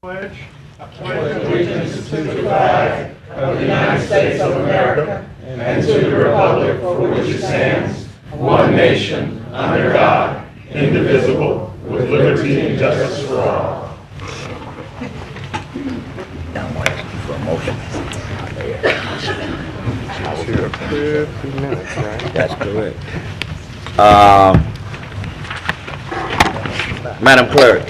Pledge allegiance to the flag of the United States of America and to the republic for which it stands, one nation, under God, indivisible, with liberty and justice for all. Now I'm asking for a motion. To approve the minutes, right? That's correct. Madam Clerk.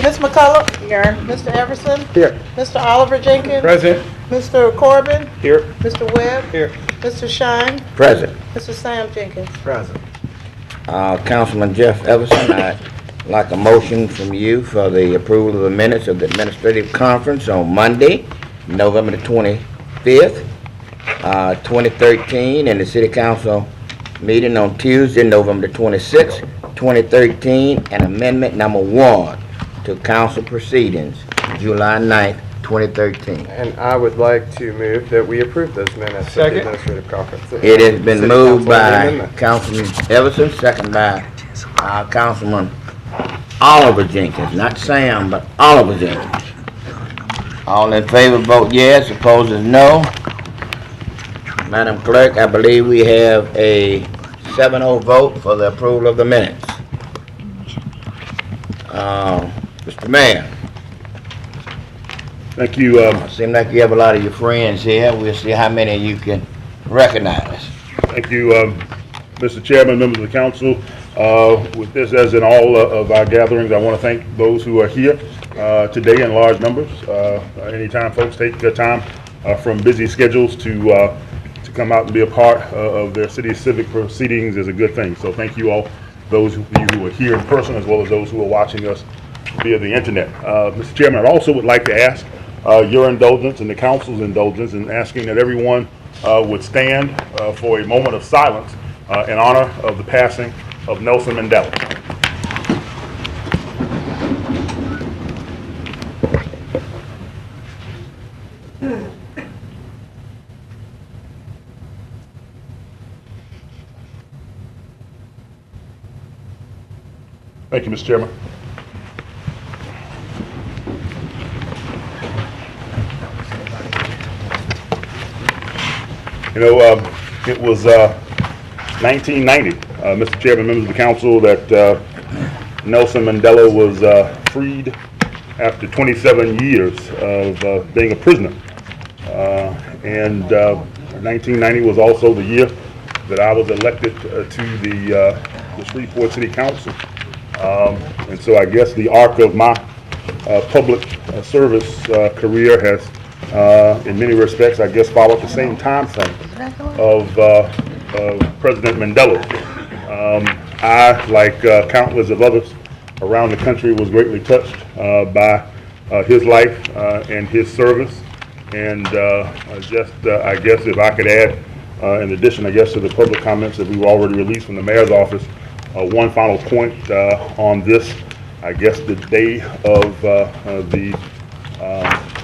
Ms. McCullough? Here. Mr. Everson? Here. Mr. Oliver Jenkins? Present. Mr. Corbin? Here. Mr. Webb? Here. Mr. Shine? Present. Mr. Sam Jenkins? Present. Councilman Jeff Everson, I'd like a motion from you for the approval of the minutes of the administrative conference on Monday, November the 25th, 2013, and the city council meeting on Tuesday, November the 26th, 2013, and amendment number 1 to council proceedings, July 9th, 2013. And I would like to move that we approve those minutes of the Second. administrative conference. It has been City moved Council on the by amendment. Councilman Everson, second by Councilman Oliver Jenkins, not Sam, but Oliver Jenkins. All in favor vote yes, opposed is no. Madam Clerk, I believe we have a 7-0 vote for the approval of the minutes. Mr. Mayor, Thank you. it seems like you have a lot of your friends here. We'll see how many you can recognize. Thank you, Mr. Chairman, members of the council. With this, as in all of our gatherings, I want to thank those who are here today in large numbers. Anytime folks take time from busy schedules to come out and be a part of their city's civic proceedings is a good thing. So thank you all, those of you who are here in person, as well as those who are watching us via the internet. Mr. Chairman, I also would like to ask your indulgence and the council's indulgence in asking that everyone would stand for a moment of silence in honor of the passing of Nelson Mandela. Thank you, Mr. Chairman. You know, it was 1990, Mr. Chairman, members of the council, that Nelson Mandela was freed after 27 years of being a prisoner. And 1990 was also the year that I was elected to the Shreveport City Council. And so I guess the arc of my public service career has, in many respects, I guess, followed the same time frame of President Mandela. I, like countless of others around the country, was greatly touched by his life and his service. And I guess if I could add, in addition, I guess, to the public comments that we've already released from the mayor's office, one final point on this, I guess, the day of the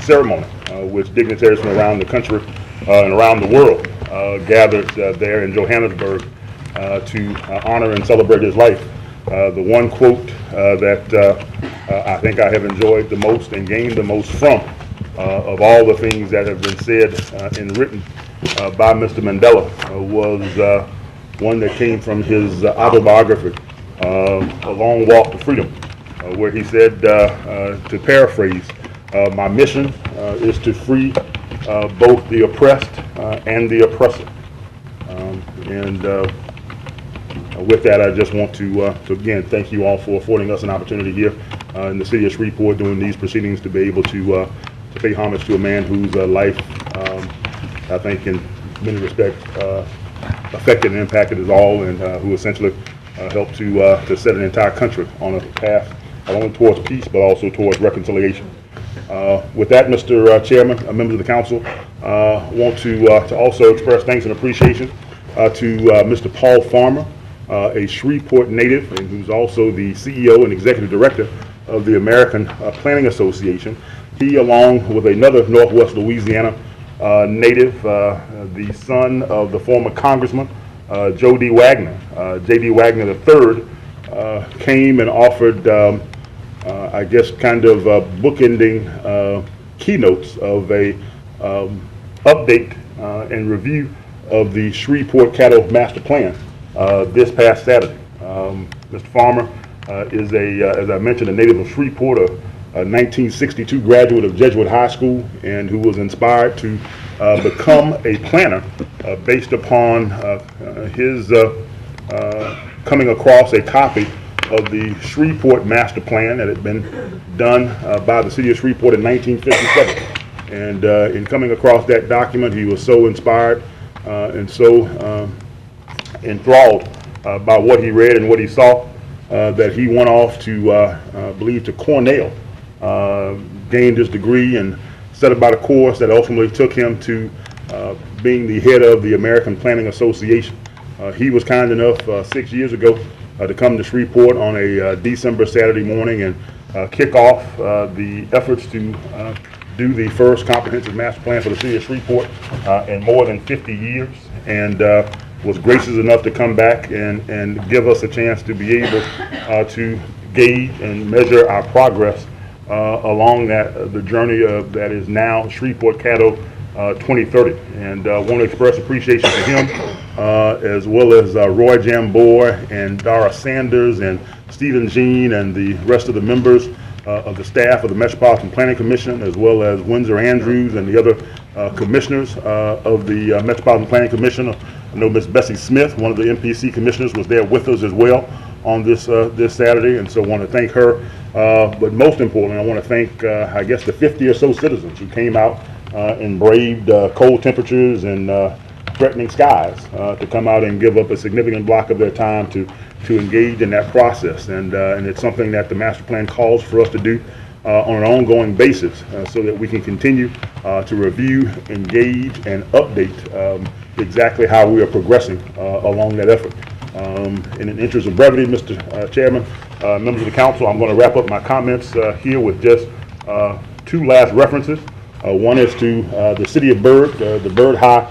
ceremony, which dignitaries from around the country and around the world gathered there in Johannesburg to honor and celebrate his life. The one quote that I think I have enjoyed the most and gained the most from of all the things that have been said and written by Mr. Mandela was one that came from his autobiography, A Long Walk to Freedom, where he said, to paraphrase, my mission is to free both the oppressed and the oppressor. With that, I just want to again thank you all for affording us an opportunity here in the city of Shreveport during these proceedings to be able to pay homage to a man whose life, I think, in many respects, affected and impacted us all, and who essentially helped to set an entire country on a path not only towards peace but also towards reconciliation. With that, Mr. Chairman, members of the council, want to also express thanks and appreciation to Mr. Paul Farmer, a Shreveport native, and who's also the CEO and executive director of the American Planning Association. He, along with another Northwest Louisiana native, the son of the former Congressman Joe D. Wagner, J.D. Wagner III, came and offered I guess, kind of bookending keynotes of a update and review of the Shreveport Cattle Master Plan this past Saturday. Mr. Farmer is as I mentioned, a native of Shreveport, a 1962 graduate of Jesuit High School, and who was inspired to become a planner based upon his coming across a copy of the Shreveport Master Plan that had been done by the city of Shreveport in 1957. And in coming across that document, he was so inspired and so enthralled by what he read and what he saw that he went off to, I believe, to Cornell, gained his degree, and set about a course that ultimately took him to being the head of the American Planning Association. He was kind enough 6 years ago to come to Shreveport on a December Saturday morning and kick off the efforts to do the first comprehensive master plan for the city of Shreveport in more than 50 years, and was gracious enough to come back and give us a chance to be able to gauge and measure our progress along the journey that is now Shreveport Cattle 2030. And want to express appreciation to him, as well as Roy Jambor and Dara Sanders and Stephen Jean and the rest of the members of the staff of the Metropolitan Planning Commission, as well as Windsor Andrews and the other commissioners of the Metropolitan Planning Commission. I know Ms. Bessie Smith, one of the MPC commissioners, was there with us as well on this Saturday, and so I want to thank her. But most importantly, I want to thank, I guess, the 50 or so citizens who came out and braved cold temperatures and threatening skies to come out and give up a significant block of their time to engage in that process. And it's something that the master plan calls for us to do on an ongoing basis so that we can continue to review, engage, and update exactly how we are progressing along that effort. In the interest of brevity, Mr. Chairman, members of the council, I'm going to wrap up my comments here with just two last references. One is to the city of Byrd, the Byrd High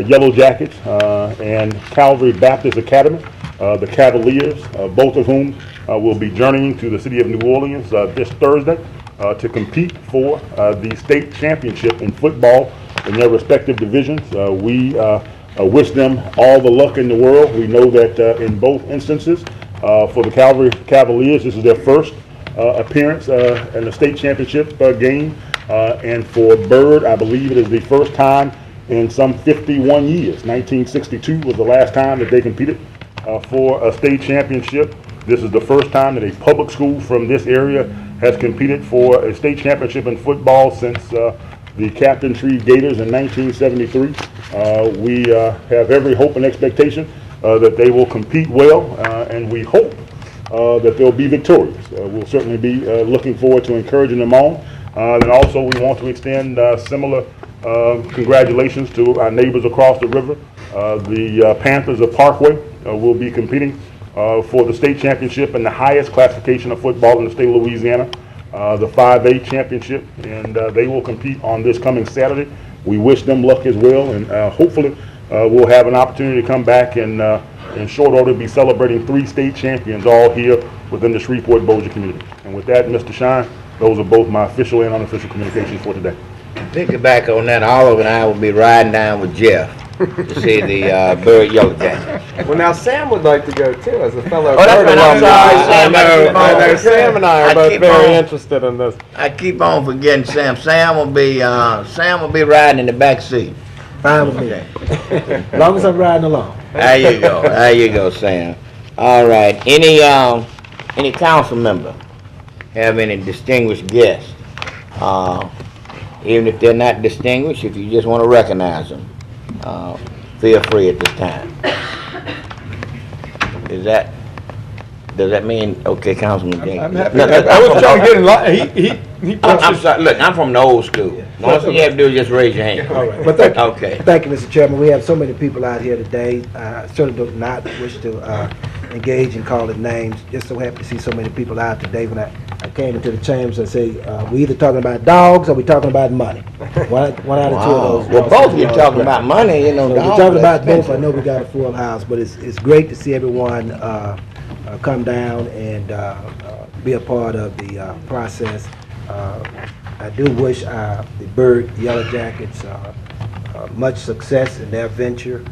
Yellow Jackets, and Calvary Baptist Academy, the Cavaliers, both of whom will be journeying to the city of New Orleans this Thursday to compete for the state championship in football in their respective divisions. We wish them all the luck in the world. We know that in both instances, for the Calvary Cavaliers, this is their first appearance in the state championship game. And for Byrd, I believe it is the first time in some 51 years. 1962 was the last time that they competed for a state championship. This is the first time that a public school from this area has competed for a state championship in football since the Captain Tree Gators in 1973. We have every hope and expectation that they will compete well, and we hope that they'll be victorious. We'll certainly be looking forward to encouraging them on. And also we want to extend similar congratulations to our neighbors across the river. The Panthers of Parkway will be competing for the state championship in the highest classification of football in the state of Louisiana, the 5A championship, and they will compete on this coming Saturday. We wish them luck as well, and hopefully we'll have an opportunity to come back and in short order be celebrating 3 state champions all here within the Shreveport-Bossier community. And with that, Mr. Shine, those are both my official and unofficial communications for today. Piggyback on that, Oliver and I will be riding down with Jeff to see the Byrd Yellow Jackets. Well, now Sam would like to go too, as a fellow Oh, that's Byrd right, I'm alumni. sorry, Sam, I know Sam and I I are both keep very on- interested in this. I keep on forgetting Sam. Sam will be riding in the back seat. Fine with me. Okay. As long as I'm riding along. There you go. There you go, Sam. All right. Any council member have any distinguished guests? Even if they're not distinguished, if you just want to recognize them, feel free at this time. Does that mean, okay, Councilman Jenkins? I was trying to get in line. I'm sorry, look, I'm from the old school. The only thing you have to do is just raise your hand. All right. But thank you. Okay. Thank you, Mr. Chairman. We have so many people out here today. I certainly do not wish to engage in calling names. Just so happy to see so many people out today. When I came into the chambers, I say, we either talking about dogs or we talking about money. One out of two of those. Well, both you're talking about money, you know. So we're talking about both. I know we got a full house, but it's great to see everyone come down and be a part of the process. I do wish the Bird Yellow Jackets much success in their venture.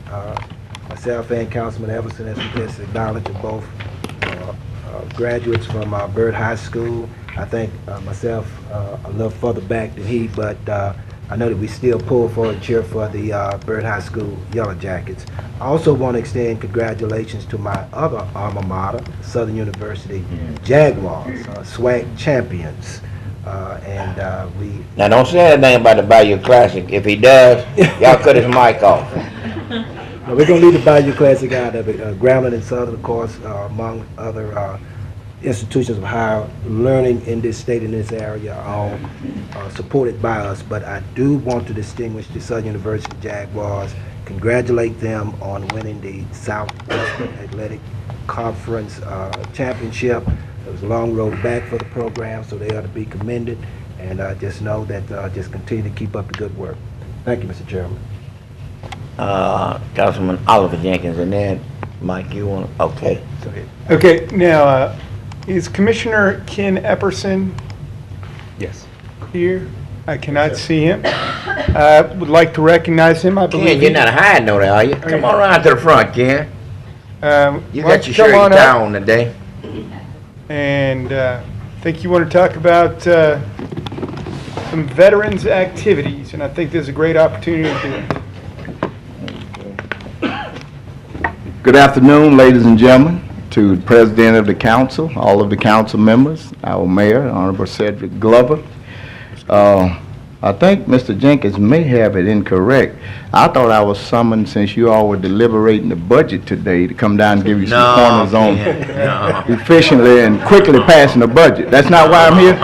Myself and Councilman Everson, as we just acknowledged, are both graduates from Bird High School. I think myself a little further back than he, but I know that we still pull for and cheer for the Bird High School Yellow Jackets. I also want to extend congratulations to my other alma mater, Southern University Jaguars, SWAC champions. Now, don't say anything about the Bayou Classic. If he does, y'all cut his mic off. We're going to leave the Bayou Classic out of it. Grambling and Southern, of course, among other institutions of higher learning in this state, in this area, are all supported by us. But I do want to distinguish the Southern University Jaguars, congratulate them on winning the Southwestern Athletic Conference championship. It was a long road back for the program, so they ought to be commended. And just know that just continue to keep up the good work. Thank you, Mr. Chairman. Councilman Oliver Jenkins, and then Mike, you want to? Okay. Go ahead. Okay, now, is Commissioner Ken Epperson Yes. here? I cannot see him. I would like to recognize him, I believe. Ken, you're not hiding over there, are you? Come on around to the front, Ken. You why got don't your come shirt on up, down today. and I think you want to talk about some veterans activities, and I think there's a great opportunity to do it. Good afternoon, ladies and gentlemen, to the President of the Council, all of the council members, our Mayor, Honorable Cedric Glover. I think Mr. Jenkins may have it incorrect. I thought I was summoned, since you all were deliberating the budget today, to come down and give you some pointers on efficiently and quickly passing the budget. That's not why I'm here?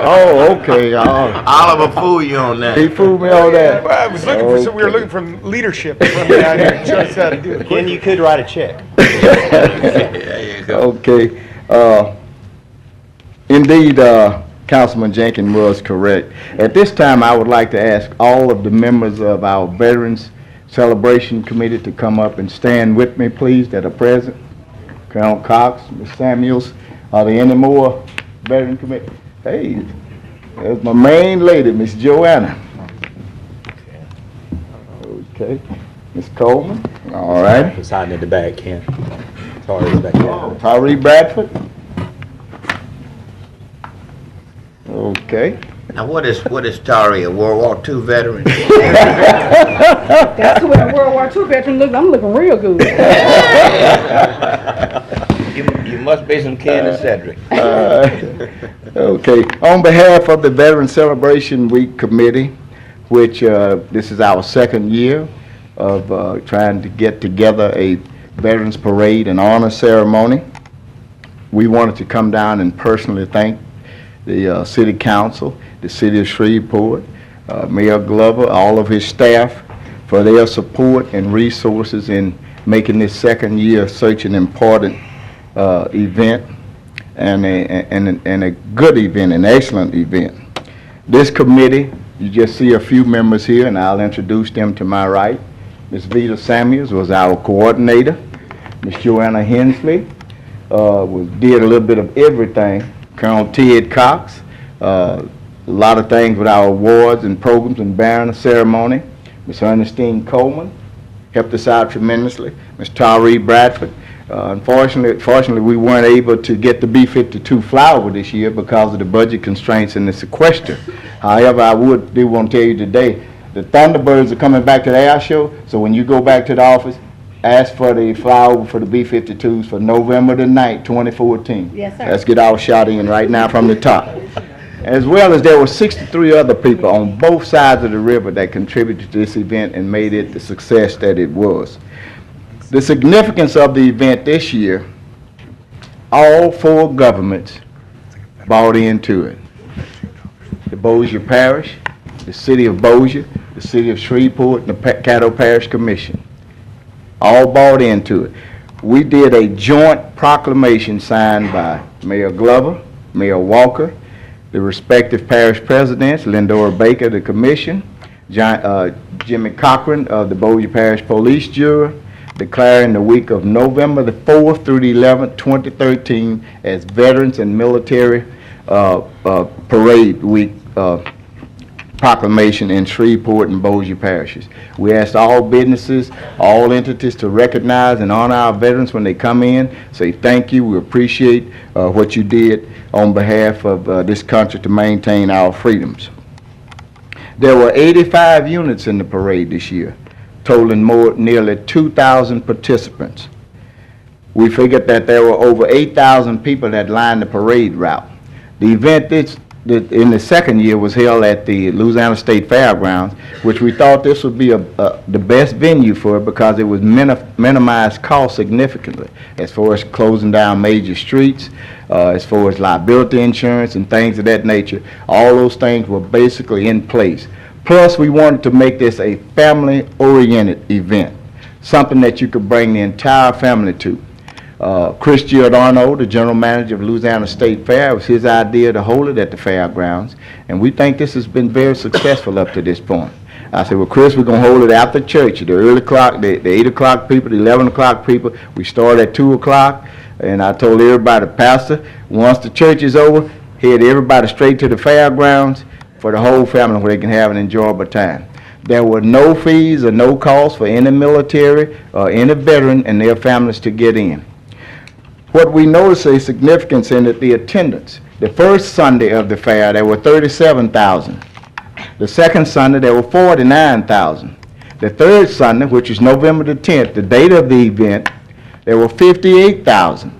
Oh, okay. Oliver fooled you on that. He fooled me on that. Well, I was looking for we were looking for leadership from down here and show us how to do it. Ken, you could write a check. There you go. Okay. Indeed, Councilman Jenkins was correct. At this time, I would like to ask all of the members of our Veterans Celebration Committee to come up and stand with me, please, that are present. Colonel Cox, Ms. Samuels, are there any more Veteran Committee? Hey, there's my main lady, Miss Joanna. Okay. Ms. Coleman, all right. He's hiding in the back, Ken. Tari's back there. Tyree Bradford. Okay. Now, what is Tari, a World War II veteran? That's the way a World War II veteran looks. I'm looking real good. You must be some Ken and Cedric. Okay. On behalf of the Veteran Celebration Week Committee, which this is our second year of trying to get together a Veterans Parade and honor ceremony, we wanted to come down and personally thank the City Council, the City of Shreveport, Mayor Glover, all of his staff for their support and resources in making this second year such an important event and a good event, an excellent event. This committee, you just see a few members here, and I'll introduce them to my right. Ms. Vita Samuels was our coordinator. Ms. Joanna Hensley did a little bit of everything. Colonel Ted Cox, a lot of things with our awards and programs and bearing ceremony. Ms. Ernestine Coleman helped us out tremendously. Ms. Tyree Bradford. Fortunately, we weren't able to get the B-52 flyover this year because of the budget constraints and the sequester. However, I do want to tell you today, the Thunderbirds are coming back to the air show, so when you go back to the office, ask for the flyover for the B-52s for November the 9th, 2014. Yes, sir. Let's get our shot in right now from the top. As well as there were 63 other people on both sides of the river that contributed to this event and made it the success that it was. The significance of the event this year, all four governments bought into it. The Bossier Parish, the City of Bossier, the City of Shreveport, and the Caddo Parish Commission. All bought into it. We did a joint proclamation signed by Mayor Glover, Mayor Walker, the respective parish presidents, Lindora Baker, the commission, Jimmy Cochran of the Bossier Parish Police Bureau, declaring the week of November the 4th through the 11th, 2013 as Veterans and Military Parade Week proclamation in Shreveport and Bossier parishes. We asked all businesses, all entities to recognize and honor our veterans when they come in, say thank you, we appreciate what you did on behalf of this country to maintain our freedoms. There were 85 units in the parade this year, totaling nearly 2,000 participants. We figured that there were over 8,000 people that lined the parade route. The event in the second year was held at the Louisiana State Fairgrounds, which we thought this would be the best venue for it because it would minimize costs significantly as far as closing down major streets, as far as liability insurance and things of that nature. All those things were basically in place. Plus, we wanted to make this a family-oriented event, something that you could bring the entire family to. Chris Giordano, the general manager of Louisiana State Fair, it was his idea to hold it at the fairgrounds, and we think this has been very successful up to this point. I said, well, Chris, we're going to hold it after church, the early clock, the 8 o'clock people, the 11 o'clock people. We start at 2 o'clock, and I told everybody, Pastor, once the church is over, head everybody straight to the fairgrounds for the whole family where they can have an enjoyable time. There were no fees or no costs for any military or any veteran and their families to get in. What we noticed a significance in it, the attendance. The first Sunday of the fair, there were 37,000. The second Sunday, there were 49,000. The third Sunday, which is November the 10th, the date of the event, there were 58,000.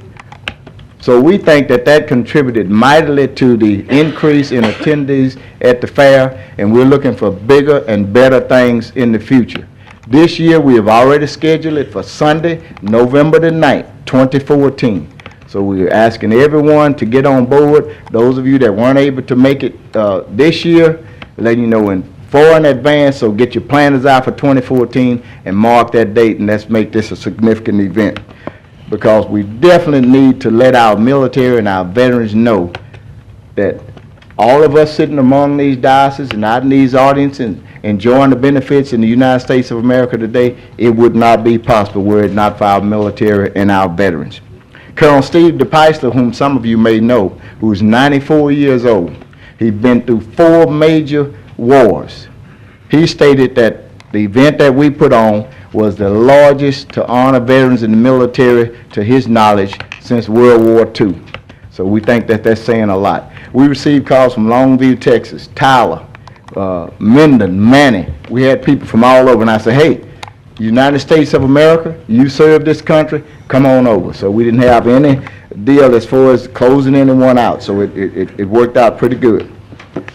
So we think that that contributed mightily to the increase in attendees at the fair, and we're looking for bigger and better things in the future. This year, we have already scheduled it for Sunday, November the 9th, 2014. So we're asking everyone to get on board. Those of you that weren't able to make it this year, letting you know far in advance, so get your planners out for 2014 and mark that date, and let's make this a significant event. Because we definitely need to let our military and our veterans know that all of us sitting among these dioceses and out in these audiences enjoying the benefits in the United States of America today, it would not be possible were it not for our military and our veterans. Colonel Steve DePeisler, whom some of you may know, who is 94 years old, he's been through 4 major wars. He stated that the event that we put on was the largest to honor veterans in the military, to his knowledge, since World War II. So we think that that's saying a lot. We received calls from Longview, Texas, Tyler, Minden, Manny. We had people from all over, and I said, hey, United States of America, you serve this country, come on over. So we didn't have any deal as far as closing anyone out, so it worked out pretty good.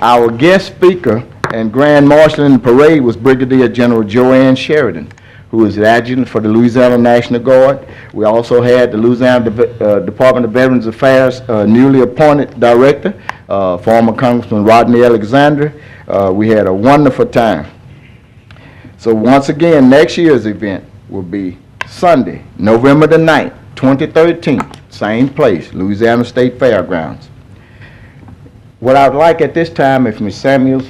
Our guest speaker and Grand Marshal in the parade was Brigadier General Joanne Sheridan, who is the adjutant for the Louisiana National Guard. We also had the Louisiana Department of Veterans Affairs newly appointed director, former Congressman Rodney Alexander. We had a wonderful time. So once again, next year's event will be Sunday, November the 9th, 2013, same place, Louisiana State Fairgrounds. What I'd like at this time, if Ms. Samuels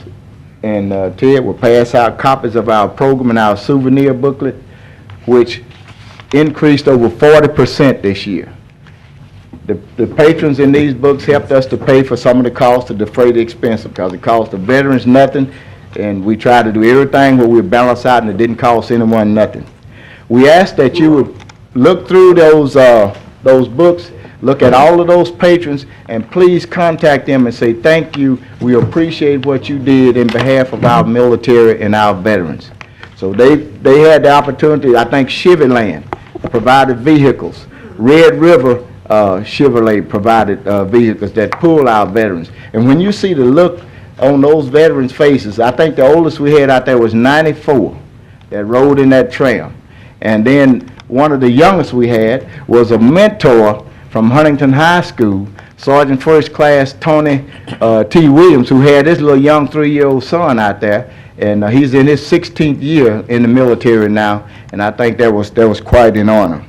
and Ted will pass out copies of our program and our souvenir booklet, which increased over 40% this year. The patrons in these books helped us to pay for some of the costs to defray the expense, because it cost the veterans nothing, and we tried to do everything where we balance out and it didn't cost anyone nothing. We ask that you would look through those books, look at all of those patrons, and please contact them and say thank you. We appreciate what you did in behalf of our military and our veterans. So they had the opportunity. I think Chevrolet provided vehicles. Red River Chevrolet provided vehicles that pull our veterans. And when you see the look on those veterans' faces, I think the oldest we had out there was 94 that rode in that tram. And then one of the youngest we had was a mentor from Huntington High School, Sergeant First Class Tony T. Williams, who had this little young 3-year-old son out there, and he's in his 16th year in the military now, and I think that was quite an honor.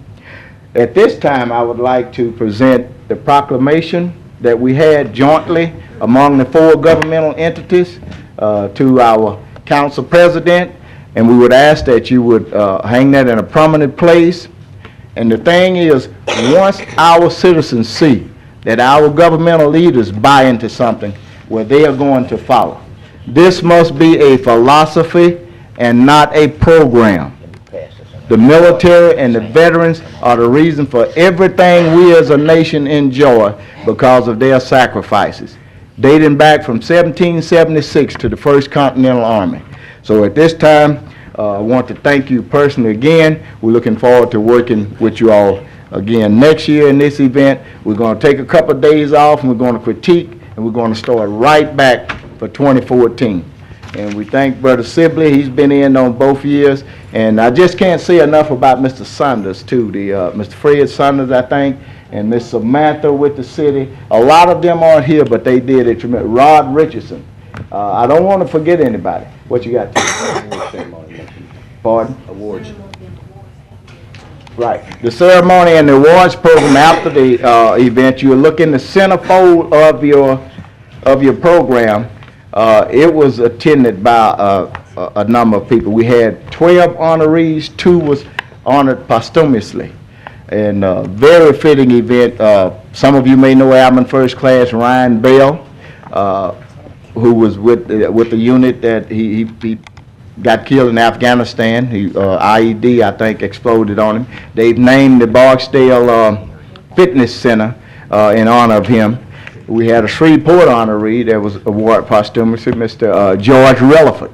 At this time, I would like to present the proclamation that we had jointly among the 4 governmental entities to our council president, and we would ask that you would hang that in a prominent place. And the thing is, once our citizens see that our governmental leaders buy into something, well, they are going to follow. This must be a philosophy and not a program. The military and the veterans are the reason for everything we as a nation enjoy because of their sacrifices, dating back from 1776 to the First Continental Army. So at this time, I want to thank you personally again. We're looking forward to working with you all again next year in this event. We're going to take a couple of days off, and we're going to critique, and we're going to start right back for 2014. And we thank Brother Sibley. He's been in on both years. And I just can't say enough about Mr. Saunders, too. Mr. Fred Saunders, I think, and Miss Samantha with the city. A lot of them aren't here, but they did a tremendous. Rod Richardson. I don't want to forget anybody. What you got? Pardon? Awards. Right. The ceremony and the awards program after the event, you look in the centerfold of your program. It was attended by a number of people. We had 12 honorees. 2 was honored posthumously. And very fitting event. Some of you may know Airman First Class Ryan Bell, who was with the unit that he got killed in Afghanistan. IED, I think, exploded on him. They've named the Barksdale Fitness Center in honor of him. We had a Shreveport honoree that was awarded posthumously, Mr. George Relaford.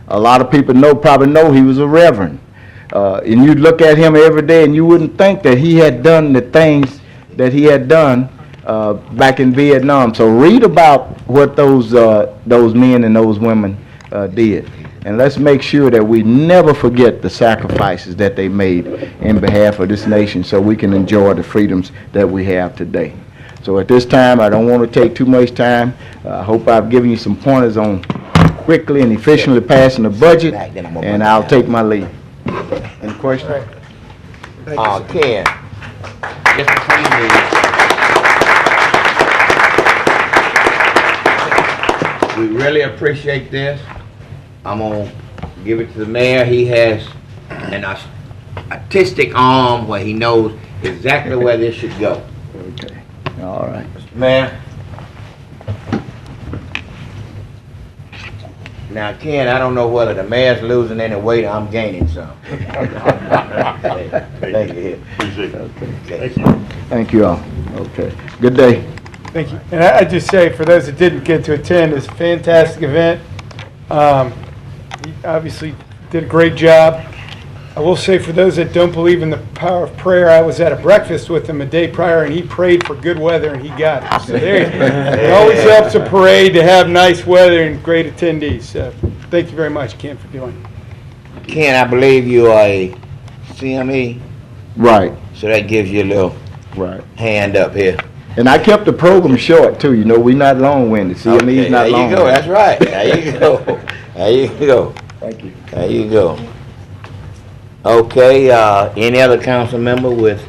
A lot of people probably know he was a reverend. And you'd look at him every day and you wouldn't think that he had done the things that he had done back in Vietnam. So read about what those men and those women did. And let's make sure that we never forget the sacrifices that they made in behalf of this nation so we can enjoy the freedoms that we have today. So at this time, I don't want to take too much time. I hope I've given you some pointers on quickly and efficiently passing the budget, and I'll take my leave. Any questions? Ken, just before you leave, we really appreciate this. I'm going to give it to the mayor. He has an artistic arm where he knows exactly where this should go. Okay. All right. Mayor. Now, Ken, I don't know whether the mayor's losing any weight or I'm gaining some. Thank you. Appreciate it. Okay. Thank you. Thank you all. Okay. Good day. Thank you. And I just say, for those that didn't get to attend, it's a fantastic event. He obviously did a great job. I will say, for those that don't believe in the power of prayer, I was at a breakfast with him a day prior, and he prayed for good weather, and he got it. So there you go. It always helps a parade to have nice weather and great attendees. So thank you very much, Ken, for doing it. Ken, I believe you are a CME, Right. so that gives you a little Right. hand up here. And I kept the program short, too. You know, we're not long-winded. CME's not there you long-winded. go. That's right. There you go. There you go. Thank you. There you go. Okay, any other council member with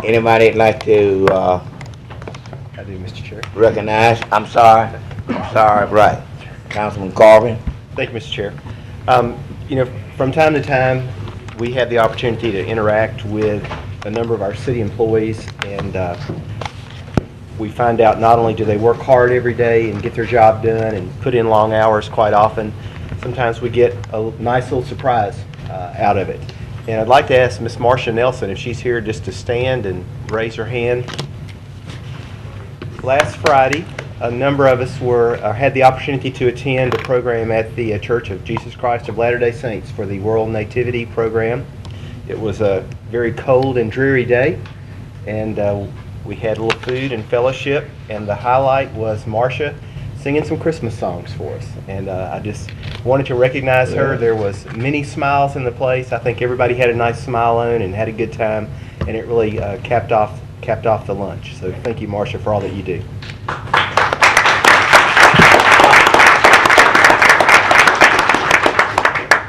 anybody that'd like to I do, Mr. Chair. recognize? I'm sorry, right. Councilman Carvin? Thank you, Mr. Chair. You know, from time to time, we have the opportunity to interact with a number of our city employees, and we find out not only do they work hard every day and get their job done and put in long hours quite often, sometimes we get a nice little surprise out of it. And I'd like to ask Miss Marcia Nelson if she's here just to stand and raise her hand. Last Friday, a number of us had the opportunity to attend a program at the Church of Jesus Christ of Latter-day Saints for the World Nativity program. It was a very cold and dreary day, and we had a little food and fellowship, and the highlight was Marcia singing some Christmas songs for us. And I just wanted to recognize her. There was many smiles in the place. I think everybody had a nice smile on and had a good time, and it really capped off the lunch. So thank you, Marcia, for all that you do.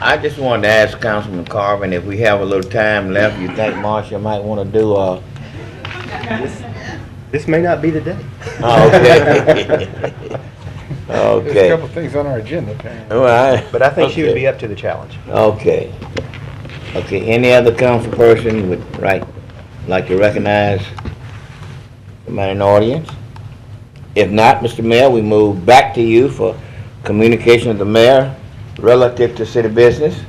I just wanted to ask Councilman Carvin if we have a little time left. You think Marcia might want to do This may not be the day. Oh, okay. There's a Okay. couple things on our agenda, apparently. All right. But I think she would Okay. be up to the challenge. Okay. Okay, any other council person would like to recognize somebody in the audience? If not, Mr. Mayor, we move back to you for communication of the mayor relative to city business.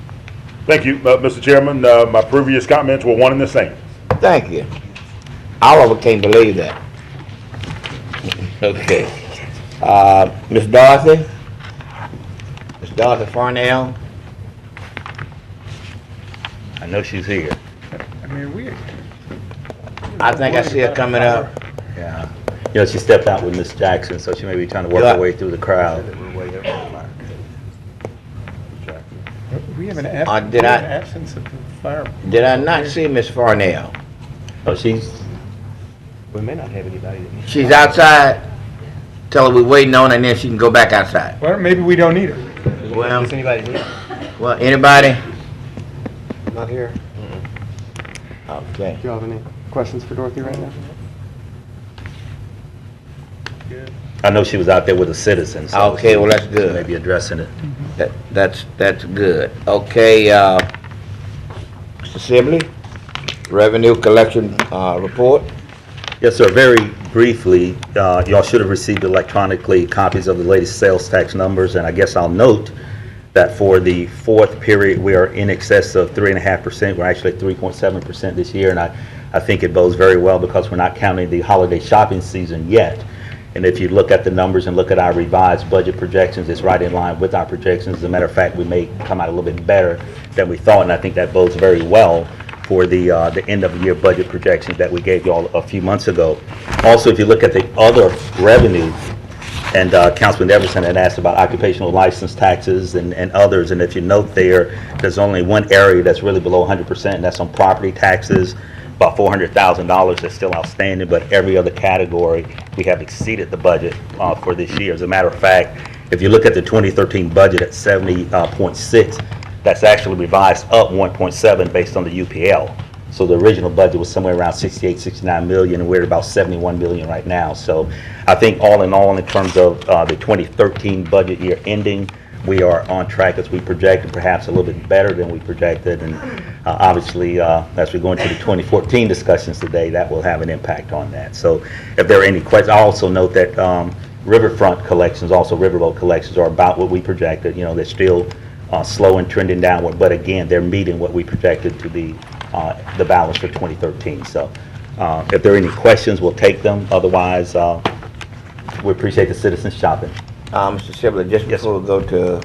Thank you, Mr. Chairman. My previous comments were one and the same. Thank you. All of us can't believe that. Okay. Ms. Dorothy? Ms. Dorothy Farnell? I know she's here. I mean, I think I see her coming up. Yeah. You know, she stepped out with Miss Jackson, so she may be trying to work her way through the crowd. we have an did I- absence of the fire. Did I not see Ms. Farnell? Oh, she's, We may not have anybody that needs. She's outside. Tell her we're waiting on her and then she can go back outside. Well, maybe we don't need her. Well, Does anybody need? well, anybody? Not here. Okay. Do you have any questions for Dorothy right now? I know she was out there with a citizen, so. Okay, well, that's she good. may be addressing it. That's good. Okay, Mr. Sibley, revenue collection, report. Yes, sir. Very briefly, y'all should have received electronically copies of the latest sales tax numbers, and I guess I'll note that for the fourth period, we are in excess of 3.5%. We're actually at 3.7% this year, and I think it bodes very well because we're not counting the holiday shopping season yet. And if you look at the numbers and look at our revised budget projections, it's right in line with our projections. As a matter of fact, we may come out a little bit better than we thought, and I think that bodes very well for the end of the year budget projections that we gave you all a few months ago. Also, if you look at the other revenue, and Councilman Everson had asked about occupational license taxes and others, and if you note there's only one area that's really below 100%, and that's on property taxes, about $400,000 that's still outstanding, but every other category, we have exceeded the budget for this year. As a matter of fact, if you look at the 2013 budget at 70.6, that's actually revised up 1.7 based on the UPL. So the original budget was somewhere around 68, 69 million, and we're at about 71 million right now. So I think all in all, in terms of the 2013 budget year ending, we are on track as we projected, perhaps a little bit better than we projected. And obviously, as we go into the 2014 discussions today, that will have an impact on that. So if there are any questions, I also note that riverfront collections, also riverboat collections, are about what we projected. You know, they're still slow and trending downward, but again, they're meeting what we projected to be the balance for 2013. So if there are any questions, we'll take them. Otherwise, we appreciate the citizens shopping. Mr. Sibley, just Yes, before we go to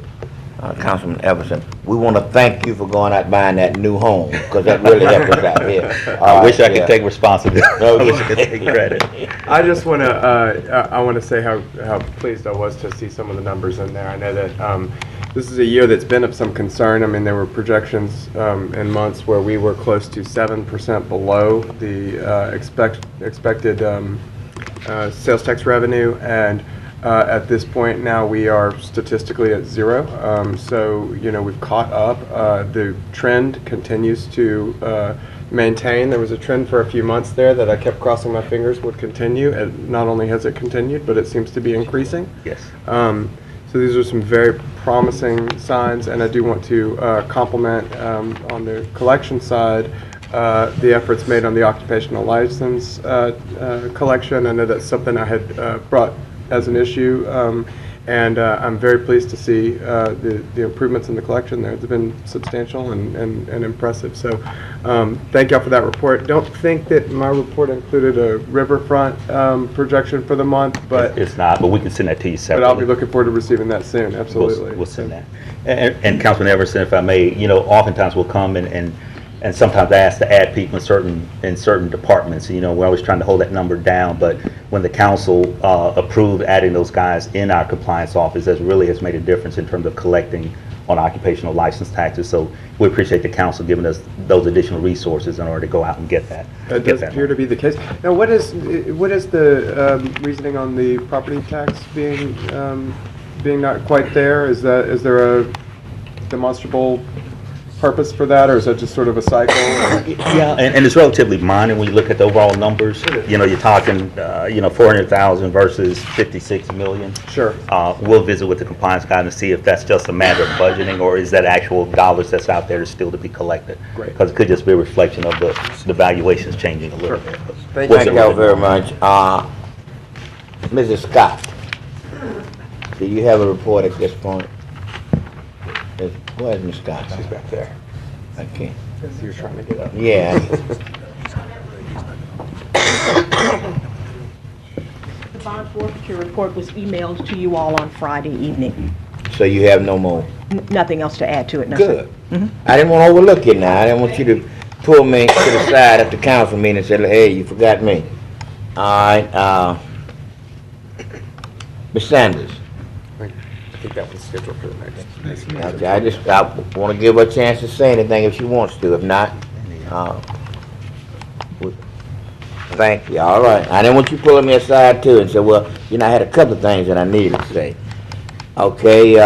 Councilman Everson, we want to thank you for going out buying that new home, because that really helped us out here. I wish I could take responsibility. I wish I could take credit. I just want to, I want to say how pleased I was to see some of the numbers in there. I know that this is a year that's been of some concern. I mean, there were projections in months where we were close to 7% below the expected sales tax revenue, and at this point now we are statistically at zero. So, you know, we've caught up. The trend continues to maintain. There was a trend for a few months there that I kept crossing my fingers would continue, and not only has it continued, but it seems to be increasing. Yes. So these are some very promising signs, and I do want to compliment on the collection side the efforts made on the occupational license collection. I know that's something I had brought as an issue, and I'm very pleased to see the improvements in the collection there. It's been substantial and impressive. So thank y'all for that report. Don't think that my report included a riverfront projection for the month, but It's not, but we can send that to you but separately. I'll be looking forward to receiving that soon. Absolutely. We'll send that. And Councilman Everson, if I may, you know, oftentimes we'll come and sometimes ask to add people in certain departments. You know, we're always trying to hold that number down, but when the council approved adding those guys in our compliance office, that really has made a difference in terms of collecting on occupational license taxes. So we appreciate the council giving us those additional resources in order to go out and get that. That does appear to be the case. Now, what is the reasoning on the property tax being not quite there? Is there a demonstrable purpose for that, or is that just sort of a cycle? Yeah, and it's relatively minor when you look at the overall numbers. You know, you're talking, 400,000 versus 56 million. Sure. We'll visit with the compliance guy to see if that's just a matter of budgeting, or is that actual dollars that's out there still to be collected. Great. Because it could just be a reflection of the valuations changing a little bit. Thank you very much. Mrs. Scott, do you have a report at this point? Where's Ms. Scott? She's back there. Okay. You're trying to get up. Yeah. The bond forfeiture report was emailed to you all on Friday evening. So you have no more? Nothing else to add to it, no, sir. Good. I didn't want to overlook you now. I didn't want you to pull me to the side at the council meeting and say, hey, you forgot me. All right, Ms. Sanders. I think that was scheduled for the next meeting. Okay, I want to give her a chance to say anything if she wants to. If not, thank you. All right. I didn't want you pulling me aside too and say, well, I had a couple of things that I needed to say. Okay,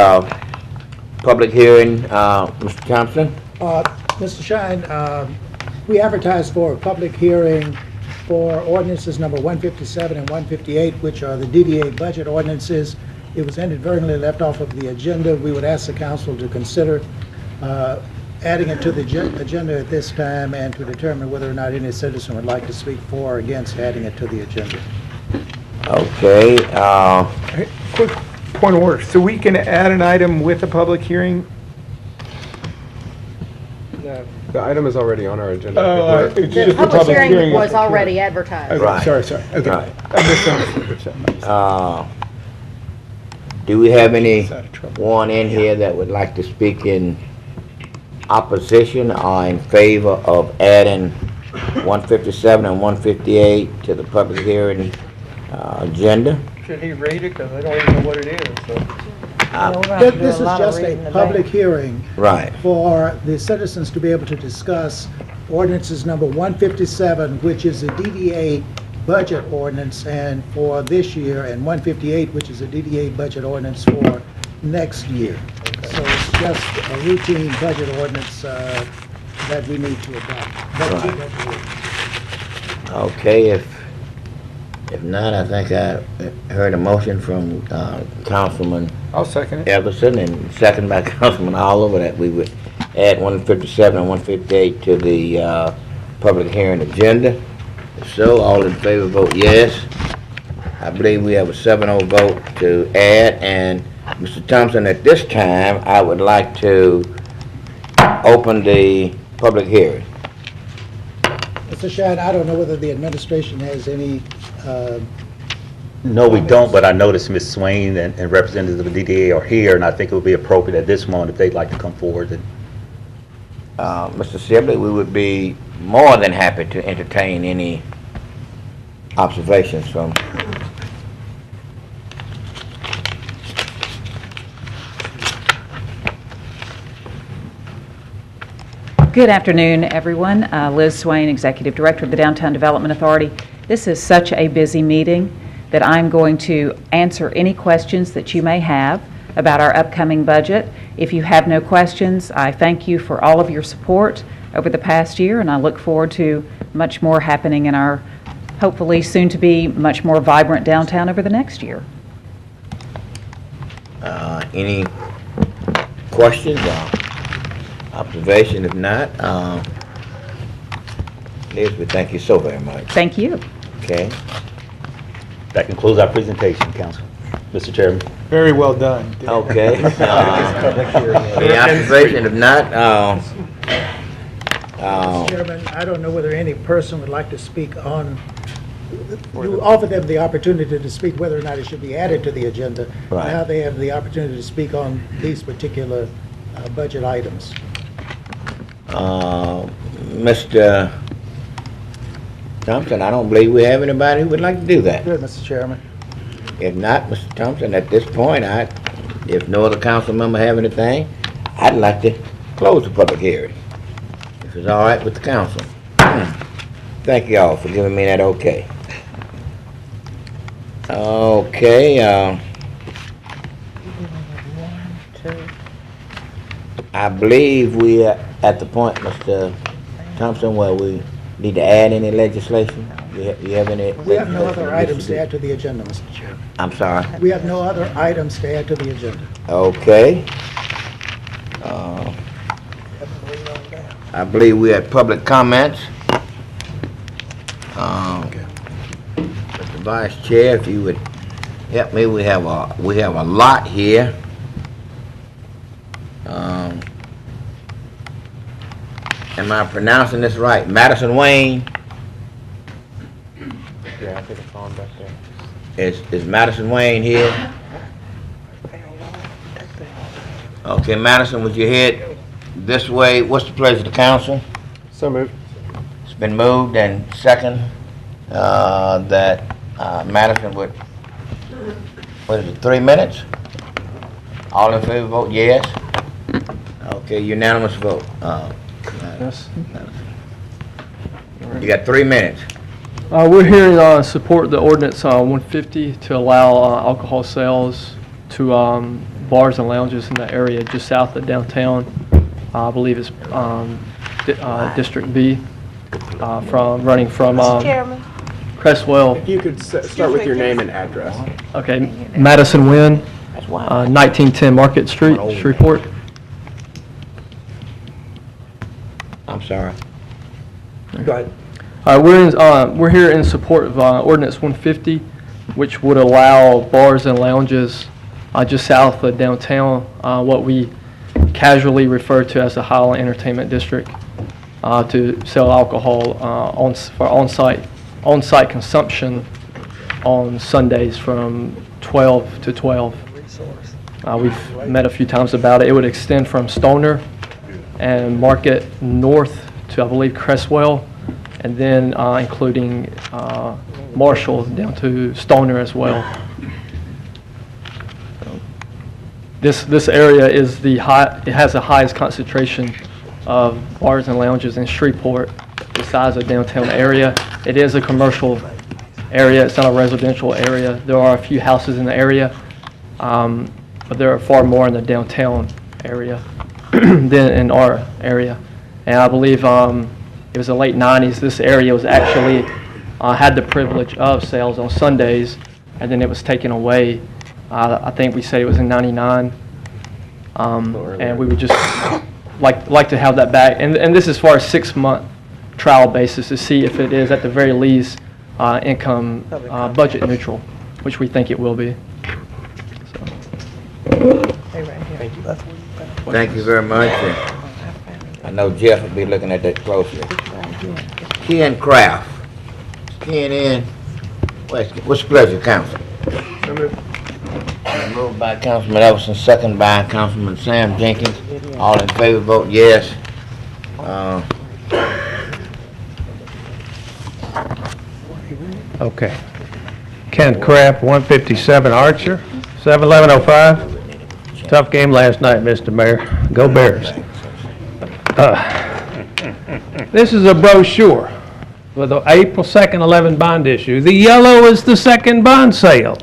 public hearing, Mr. Thompson? Mr. Shine, we advertised for a public hearing for ordinances number 157 and 158, which are the DDA budget ordinances. It was inadvertently left off of the agenda. We would ask the council to consider adding it to the agenda at this time and to determine whether or not any citizen would like to speak for or against adding it to the agenda. Okay, Quick point of order. So we can add an item with a public hearing? The item is already on our agenda. It's The just a public hearing was was already advertised. Right. Sorry. Okay. Right. I misunderstood. do we have anyone in here that would like to speak in opposition or in favor of adding 157 and 158 to the public hearing agenda? Should he read it? Because I don't even know what it is. So. This is just a public hearing Right. for the citizens to be able to discuss ordinances number 157, which is a DDA budget ordinance and for this year, and 158, which is a DDA budget ordinance for next year. So it's just a routine budget ordinance that we need to adopt. Okay, if not, I think I heard a motion from Councilman I'll second it. Everson and second by Councilman Oliver that we would add 157 and 158 to the public hearing agenda. If so, all in favor vote yes. I believe we have a 7-0 vote to add, and Mr. Thompson, at this time, I would like to open the public hearing. Mr. Shine, I don't know whether the administration has any No, we don't, but I noticed Ms. Swain and representatives of the DDA are here, and I think it would be appropriate at this moment if they'd like to come forward. Mr. Sibley, we would be more than happy to entertain any observations from. Good afternoon, everyone. Liz Swain, Executive Director of the Downtown Development Authority. This is such a busy meeting that I'm going to answer any questions that you may have about our upcoming budget. If you have no questions, I thank you for all of your support over the past year, and I look forward to much more happening in our hopefully soon-to-be much more vibrant downtown over the next year. Any questions or observation? If not, Liz, we thank you so very much. Thank you. Okay. That concludes our presentation, Council. Mr. Chairman. Very well done. Okay. Any observation? If not, Mr. Chairman, I don't know whether any person would like to speak on, you offer them the opportunity to speak whether or not it should be added to the agenda. Right. Now they have the opportunity to speak on these particular budget items. Mr. Thompson, I don't believe we have anybody who would like to do that. Good, Mr. Chairman. If not, Mr. Thompson, at this point, if no other council member have anything, I'd like to close the public hearing. If it's all right with the council. Thank you all for giving me that okay. Okay, I believe we are at the point, Mr. Thompson, where we need to add any legislation. You have any? We have no other items to add to the agenda, Mr. Chairman. I'm sorry. We have no other items to add to the agenda. Okay. I believe we had public comments. Mr. Vice Chair, if you would help me, we have a lot here. Am I pronouncing this right? Madison Wayne? Yeah, I think it's on back there. Is Madison Wayne here? Okay, Madison, would you head this way? What's the pleasure of the council? So moved. It's been moved and second that Madison would, what is it, 3 minutes? All in favor, vote yes. Okay, unanimous vote. Yes. You got 3 minutes. We're here to support the ordinance 150 to allow alcohol sales to bars and lounges in the area just south of downtown. I believe it's District B, running from Chairman. Crestwell. If you could start with your name and address. Okay, Madison Wynn, 1910 Market Street, Shreveport. I'm sorry. Go ahead. We're here in support of Ordinance 150, which would allow bars and lounges just south of downtown, what we casually refer to as the Highland Entertainment District, to sell alcohol for on-site consumption on Sundays from 12 to 12. We've met a few times about it. It would extend from Stoner and Market north to, I believe, Crestwell, and then including Marshall down to Stoner as well. This area is it has the highest concentration of bars and lounges in Shreveport, the size of downtown area. It is a commercial area, it's not a residential area. There are a few houses in the area, but there are far more in the downtown area than in our area. And I believe it was the late 90s, this area was actually, had the privilege of sales on Sundays, and then it was taken away. I think we said it was in 99, and we would just like to have that back. And this is for a 6-month trial basis to see if it is at the very least income budget neutral, which we think it will be. Thank you very much. I know Jeff will be looking at that closely. Ken Craft. Ken in. What's the pleasure, council? Moved by Councilman Everson, second by Councilman Sam Jenkins. All in favor, vote yes. Okay. Ken Craft, 157 Archer, 71105. Tough game last night, Mr. Mayor. Go Bears. This is a brochure for the April 2nd 11 bond issue. The yellow is the second bond sale.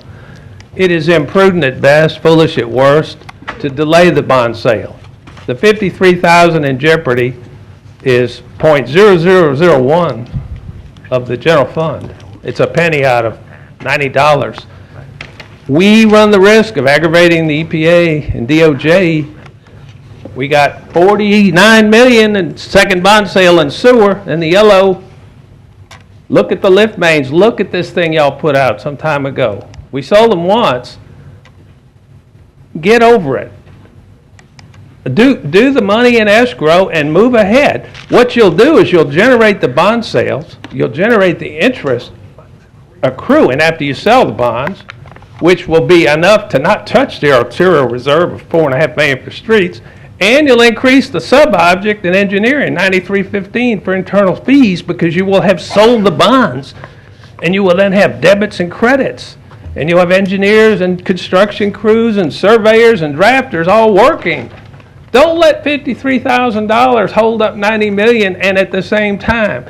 It is imprudent at best, foolish at worst, to delay the bond sale. The $53,000 in jeopardy is .0001 of the general fund. It's a penny out of $90. We run the risk of aggravating the EPA and DOJ. We got $49 million in second bond sale in sewer, and the yellow. Look at the lift mains. Look at this thing y'all put out some time ago. We sold them once. Get over it. Do the money in escrow and move ahead. What you'll do is you'll generate the bond sales. You'll generate the interest accruing after you sell the bonds, which will be enough to not touch the arterial reserve of $4.5 million for streets, and you'll increase the sub-object in engineering, $93.15 for internal fees, because you will have sold the bonds, and you will then have debits and credits, and you'll have engineers and construction crews and surveyors and drafters all working. Don't let $53,000 hold up $90 million, and at the same time,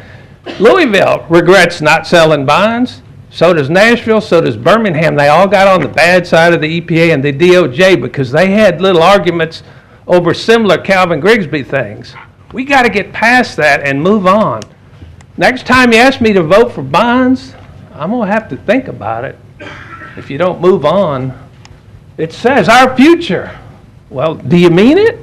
Louisville regrets not selling bonds. So does Nashville, so does Birmingham. They all got on the bad side of the EPA and the DOJ because they had little arguments over similar Calvin Grigsby things. We got to get past that and move on. Next time you ask me to vote for bonds, I'm going to have to think about it. If you don't move on, it says our future. Well, do you mean it?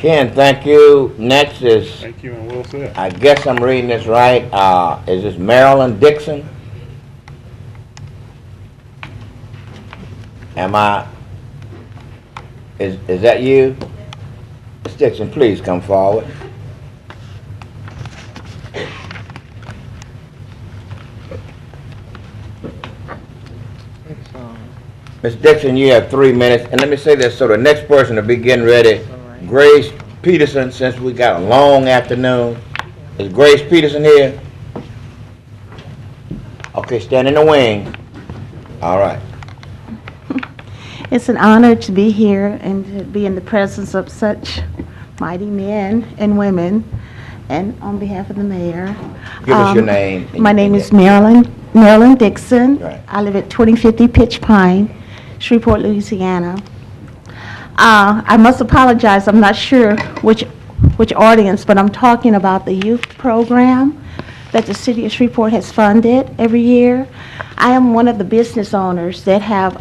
Ken, thank you. Next is, Thank you, and well said. I guess I'm reading this right, is this Marilyn Dixon? Is that you? Ms. Dixon, please come forward. Ms. Dixon, you have 3 minutes, and let me say this, so the next person to be getting ready, Grace Peterson, since we got a long afternoon. Is Grace Peterson here? Okay, stand in the wing. All right. It's an honor to be here and to be in the presence of such mighty men and women. And on behalf of the mayor. Give us your name. My name is Marilyn Dixon. Right. I live at 2050 Pitch Pine, Shreveport, Louisiana. I must apologize, I'm not sure which audience, but I'm talking about the youth program that the city of Shreveport has funded every year. I am one of the business owners that have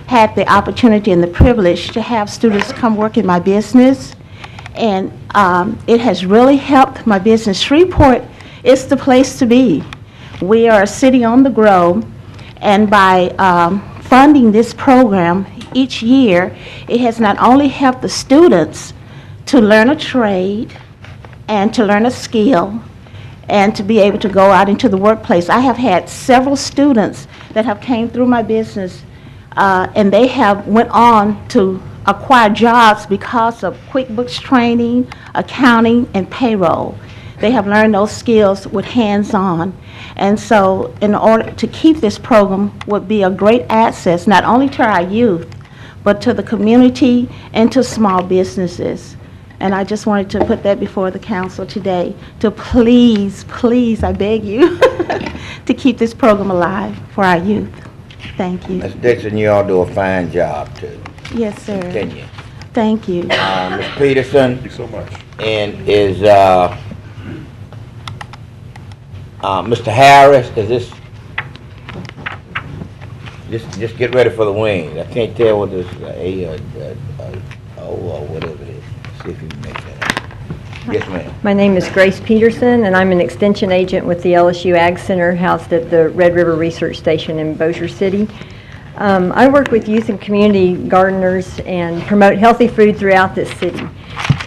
had the opportunity and the privilege to have students come work in my business, and it has really helped my business. Shreveport is the place to be. We are a city on the grow, and by funding this program each year, it has not only helped the students to learn a trade and to learn a skill and to be able to go out into the workplace. I have had several students that have came through my business and they have went on to acquire jobs because of QuickBooks training, accounting, and payroll. They have learned those skills with hands-on. And so in order to keep this program would be a great access not only to our youth, but to the community and to small businesses. And I just wanted to put that before the council today to please, please, I beg you, to keep this program alive for our youth. Thank you. Ms. Dixon, you all do a fine job, too. Yes, sir. Continue. Thank you. Ms. Peterson. Thank you so much. And is Mr. Harris, is this, just get ready for the wings. I can't tell what this, whatever it is. See if you can make that out. Yes, ma'am. My name is Grace Peterson, and I'm an extension agent with the LSU Ag Center housed at the Red River Research Station in Bossier City. I work with youth and community gardeners and promote healthy food throughout this city.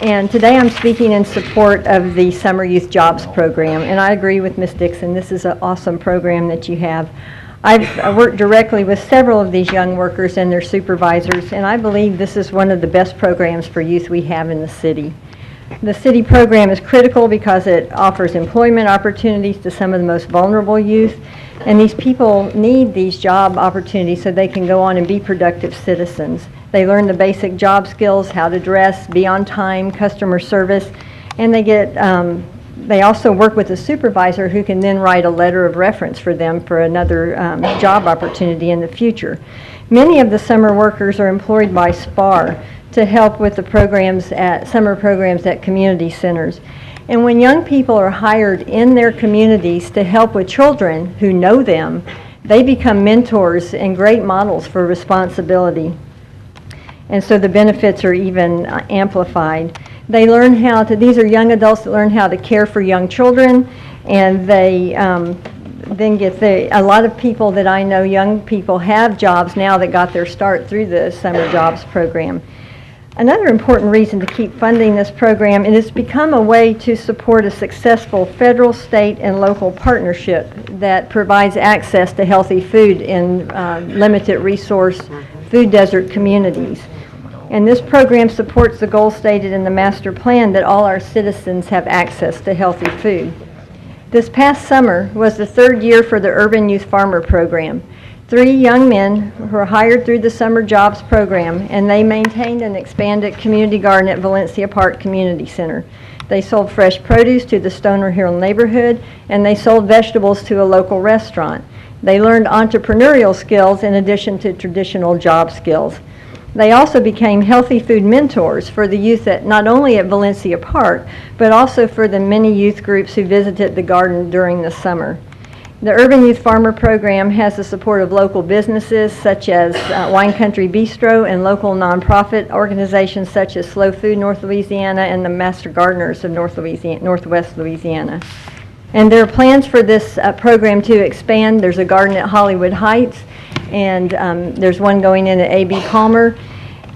And today I'm speaking in support of the Summer Youth Jobs Program, and I agree with Ms. Dixon. This is an awesome program that you have. I've worked directly with several of these young workers and their supervisors, and I believe this is one of the best programs for youth we have in the city. The city program is critical because it offers employment opportunities to some of the most vulnerable youth, and these people need these job opportunities so they can go on and be productive citizens. They learn the basic job skills, how to dress, be on time, customer service, and they also work with a supervisor who can then write a letter of reference for them for another job opportunity in the future. Many of the summer workers are employed by SPAR to help with the summer programs at community centers. And when young people are hired in their communities to help with children who know them, they become mentors and great models for responsibility. And so the benefits are even amplified. They learn these are young adults that learn how to care for young children, and they then get a lot of people that I know, young people, have jobs now that got their start through the Summer Jobs Program. Another important reason to keep funding this program is it's become a way to support a successful federal, state, and local partnership that provides access to healthy food in limited resource food desert communities. And this program supports the goal stated in the master plan that all our citizens have access to healthy food. This past summer was the third year for the Urban Youth Farmer Program. 3 young men were hired through the Summer Jobs Program, and they maintained and expanded community garden at Valencia Park Community Center. They sold fresh produce to the Stoner Hill neighborhood, and they sold vegetables to a local restaurant. They learned entrepreneurial skills in addition to traditional job skills. They also became healthy food mentors for the youth not only at Valencia Park, but also for the many youth groups who visited the garden during the summer. The Urban Youth Farmer Program has the support of local businesses such as Wine Country Bistro and local nonprofit organizations such as Slow Food North Louisiana and the Master Gardeners of Northwest Louisiana. And there are plans for this program to expand. There's a garden at Hollywood Heights, and there's one going in at A.B. Palmer.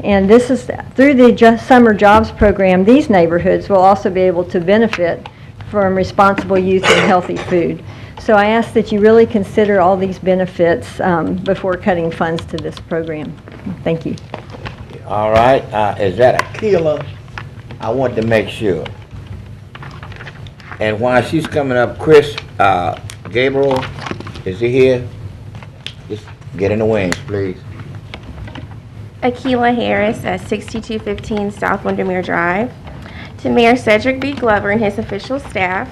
And this is through the Summer Jobs Program. These neighborhoods will also be able to benefit from responsible youth and healthy food. So I ask that you really consider all these benefits before cutting funds to this program. Thank you. All right, is that a killer? I want to make sure. And while she's coming up, Chris Gabriel, is he here? Just get in the wings, please. Akila Harris at 6215 South Windermere Drive. To Mayor Cedric B. Glover and his official staff,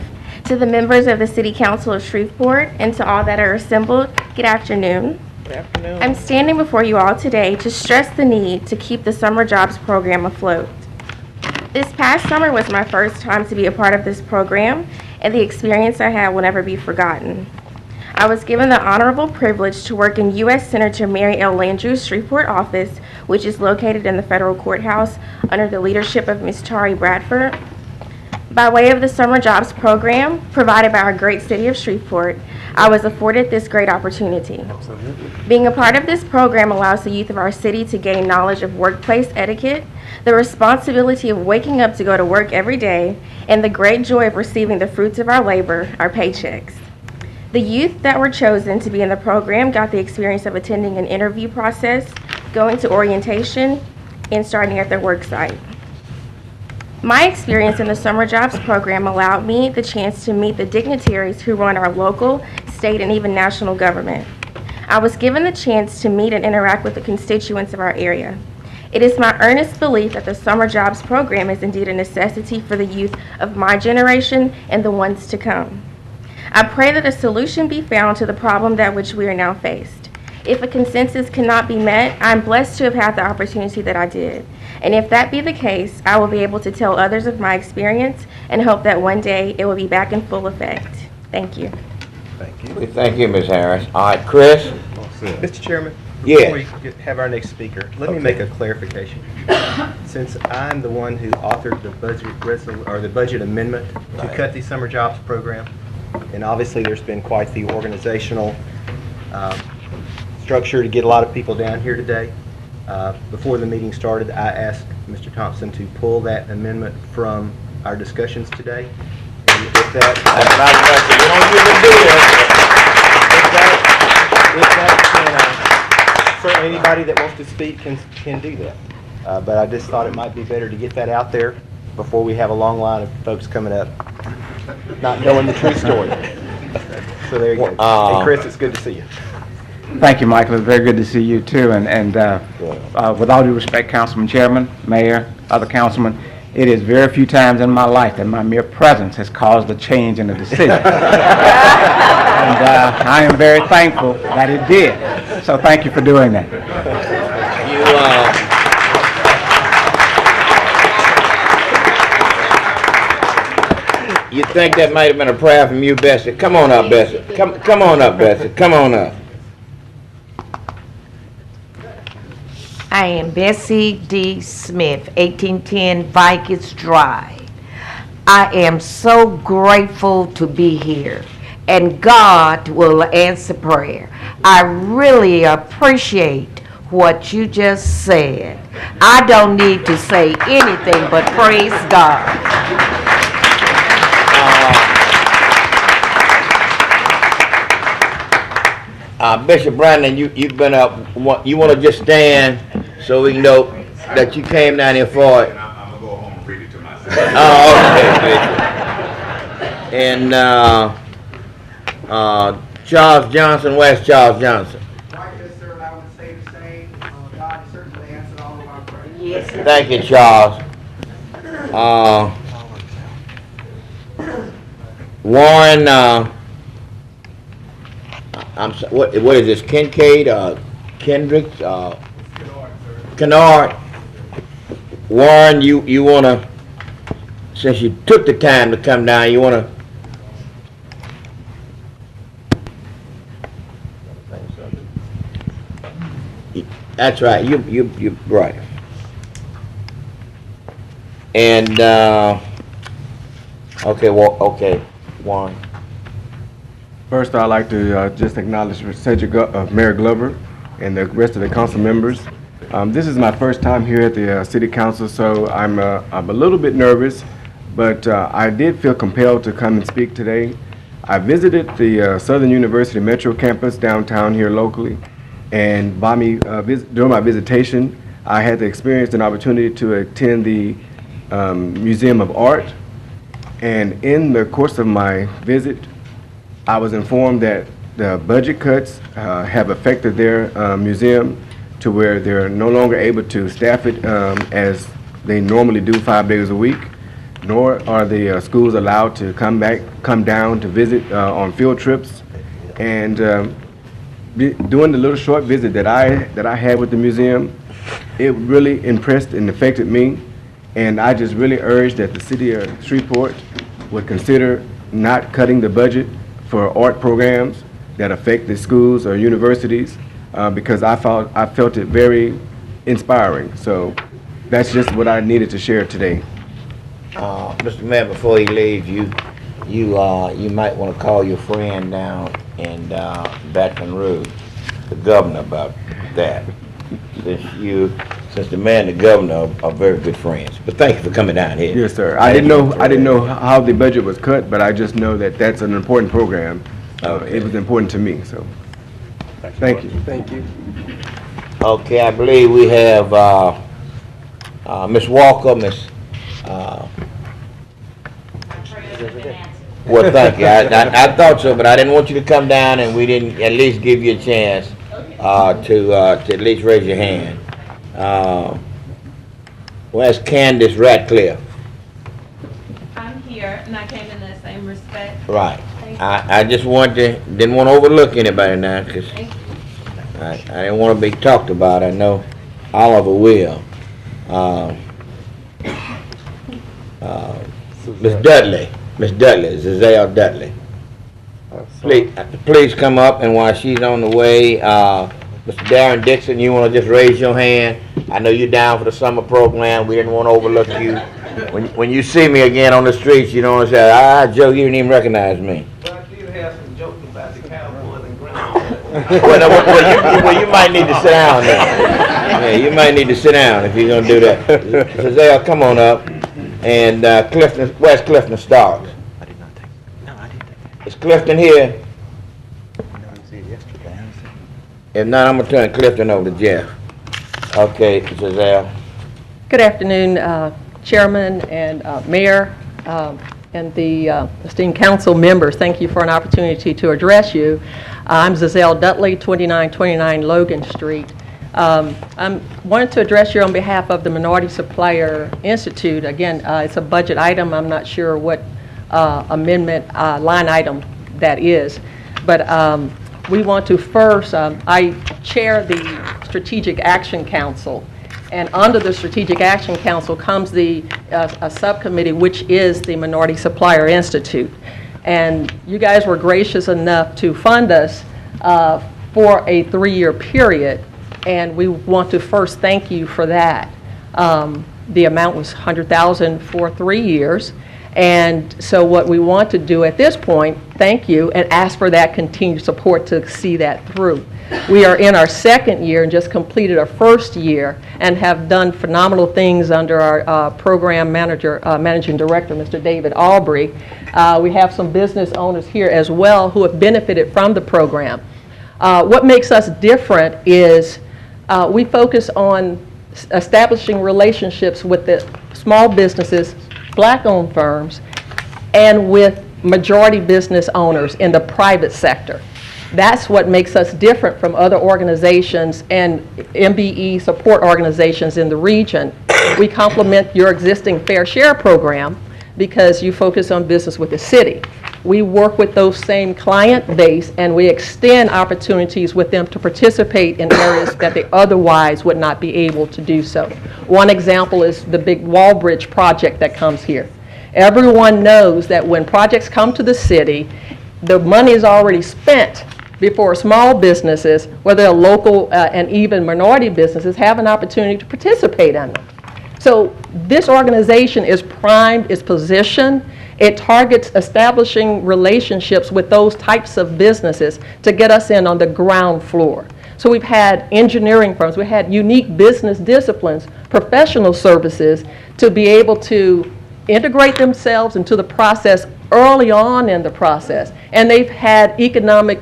to the members of the City Council of Shreveport, and to all that are assembled, good afternoon. Good afternoon. I'm standing before you all today to stress the need to keep the Summer Jobs Program afloat. This past summer was my first time to be a part of this program, and the experience I had will never be forgotten. I was given the honorable privilege to work in U.S. Senator Mary L. Landrieu's Shreveport office, which is located in the federal courthouse under the leadership of Ms. Tari Bradford. By way of the Summer Jobs Program provided by our great city of Shreveport, I was afforded this great opportunity. Absolutely. Being a part of this program allows the youth of our city to gain knowledge of workplace etiquette, the responsibility of waking up to go to work every day, and the great joy of receiving the fruits of our labor, our paychecks. The youth that were chosen to be in the program got the experience of attending an interview process, going to orientation, and starting at their work site. My experience in the Summer Jobs Program allowed me the chance to meet the dignitaries who run our local, state, and even national government. I was given the chance to meet and interact with the constituents of our area. It is my earnest belief that the Summer Jobs Program is indeed a necessity for the youth of my generation and the ones to come. I pray that a solution be found to the problem that which we are now faced. If a consensus cannot be met, I am blessed to have had the opportunity that I did. And if that be the case, I will be able to tell others of my experience and hope that one day it will be back in full effect. Thank you. Thank you. We thank you, Ms. Harris. All right, Chris? Mr. Chairman, Yeah. before we have our next speaker, let me make a clarification. Since I'm the one who authored the budget amendment to cut the Summer Jobs Program, and obviously there's been quite the organizational structure to get a lot of people down here today. Before the meeting started, I asked Mr. Thompson to pull that amendment from our discussions today. And if that, certainly anybody that wants to speak can do that. But I just thought it might be better to get that out there before we have a long line of folks coming up not knowing the true story. So there you go. Hey, Chris, it's good to see you. Thank you, Michael. It's very good to see you, too. And with all due respect, Councilman Chairman, Mayor, other councilmen, it is very few times in my life that my mere presence has caused a change in the decision. And I am very thankful that it did. So thank you for doing that. You think that might have been a prayer from you, Bessie? Come on up, Bessie. Come on up, Bessie. Come on up. I am Bessie D. Smith, 1810 Vikings Drive. I am so grateful to be here, and God will answer prayer. I really appreciate what you just said. I don't need to say anything but praise God. Bishop Brandon, you've been up. You want to just stand so we can know that you came down here for it? I'm going to go home and read it to myself. Oh, okay, Bishop. And Charles Johnson, where's Charles Johnson? Yes, sir, and I would say the same. God certainly answered all of our prayers. Yes. Thank you, Charles. Warren, what is this, Kincaid, Kendrick, Kennard, Warren, you wanna, since you took the time to come down, you wanna? That's right, you right. And, okay, Warren. First, I'd like to just acknowledge Mayor Glover and the rest of the council members. This is my first time here at the City Council, so I'm a little bit nervous, but I did feel compelled to come and speak today. I visited the Southern University Metro campus downtown here locally, and during my visitation, I had the experience and opportunity to attend the Museum of Art, and in the course of my visit, I was informed that the budget cuts have affected their museum to where they're no longer able to staff it as they normally do 5 days a week, nor are the schools allowed to come down to visit on field trips. And doing the little short visit that I had with the museum, it really impressed and affected me. And I just really urge that the city of Shreveport would consider not cutting the budget for art programs that affect the schools or universities, because I felt it very inspiring. So that's just what I needed to share today. Mr. Mayor, before you leave, you might want to call your friend down in Baton Rouge, the governor, about that. Since the mayor and the governor are very good friends. But thank you for coming down here. Yes, sir. I didn't know how the budget was cut, but I just know that that's an important program. It was important to me, so thank you. Thank you. Okay, I believe we have Ms. Walker, well, thank you. I thought so, but I didn't want you to come down and we didn't at least give you a chance to at least raise your hand. Where's Candace Ratcliffe? I'm here, and I came in the same respect. Right. I just didn't want to overlook anybody now, because I didn't want to be talked about. I know Oliver will. Miss Dudley, Zazelle Dudley. Please come up, and while she's on the way, Mr. Darren Dixon, you want to just raise your hand? I know you're down for the summer program. We didn't want to overlook you. When you see me again on the streets, you don't want to say, Joe, you didn't even recognize me. But I did have some jokes about the Cowboys and Well, you might need to sit down now. Yeah, you might need to sit down if you're going to do that. Zazelle, come on up. And where's Clifton Starks? Is Clifton here? If not, I'm going to turn Clifton over to Jeff. Okay, Zazelle. Good afternoon, Chairman and Mayor and the esteemed council members. Thank you for an opportunity to address you. I'm Zazelle Dudley, 2929 Logan Street. I wanted to address you on behalf of the Minority Supplier Institute. Again, it's a budget item. I'm not sure what amendment line item that is, but we want to first, I chair the Strategic Action Council, and under the Strategic Action Council comes a subcommittee, which is the Minority Supplier Institute. And you guys were gracious enough to fund us for a 3-year period, and we want to first thank you for that. The amount was $100,000 for 3 years. And so what we want to do at this point, thank you, and ask for that continued support to see that through. We are in our 2nd year and just completed our 1st year and have done phenomenal things under our program managing director, Mr. David Aubrey. We have some business owners here as well who have benefited from the program. What makes us different is we focus on establishing relationships with the small businesses, Black-owned firms, and with majority business owners in the private sector. That's what makes us different from other organizations and MBE support organizations in the region. We complement your existing Fair Share program because you focus on business with the city. we work with those same client base and we extend opportunities with them to participate in areas that they otherwise would not be able to do so. One example is the big wall bridge project that comes here. Everyone knows that when projects come to the city, the money is already spent before small businesses, whether they're local and even minority businesses, have an opportunity to participate in them. So this organization is primed, is positioned. It targets establishing relationships with those types of businesses to get us in on the ground floor. So we've had engineering firms, we had unique business disciplines, professional services to be able to integrate themselves into the process early on in the process. And they've had economic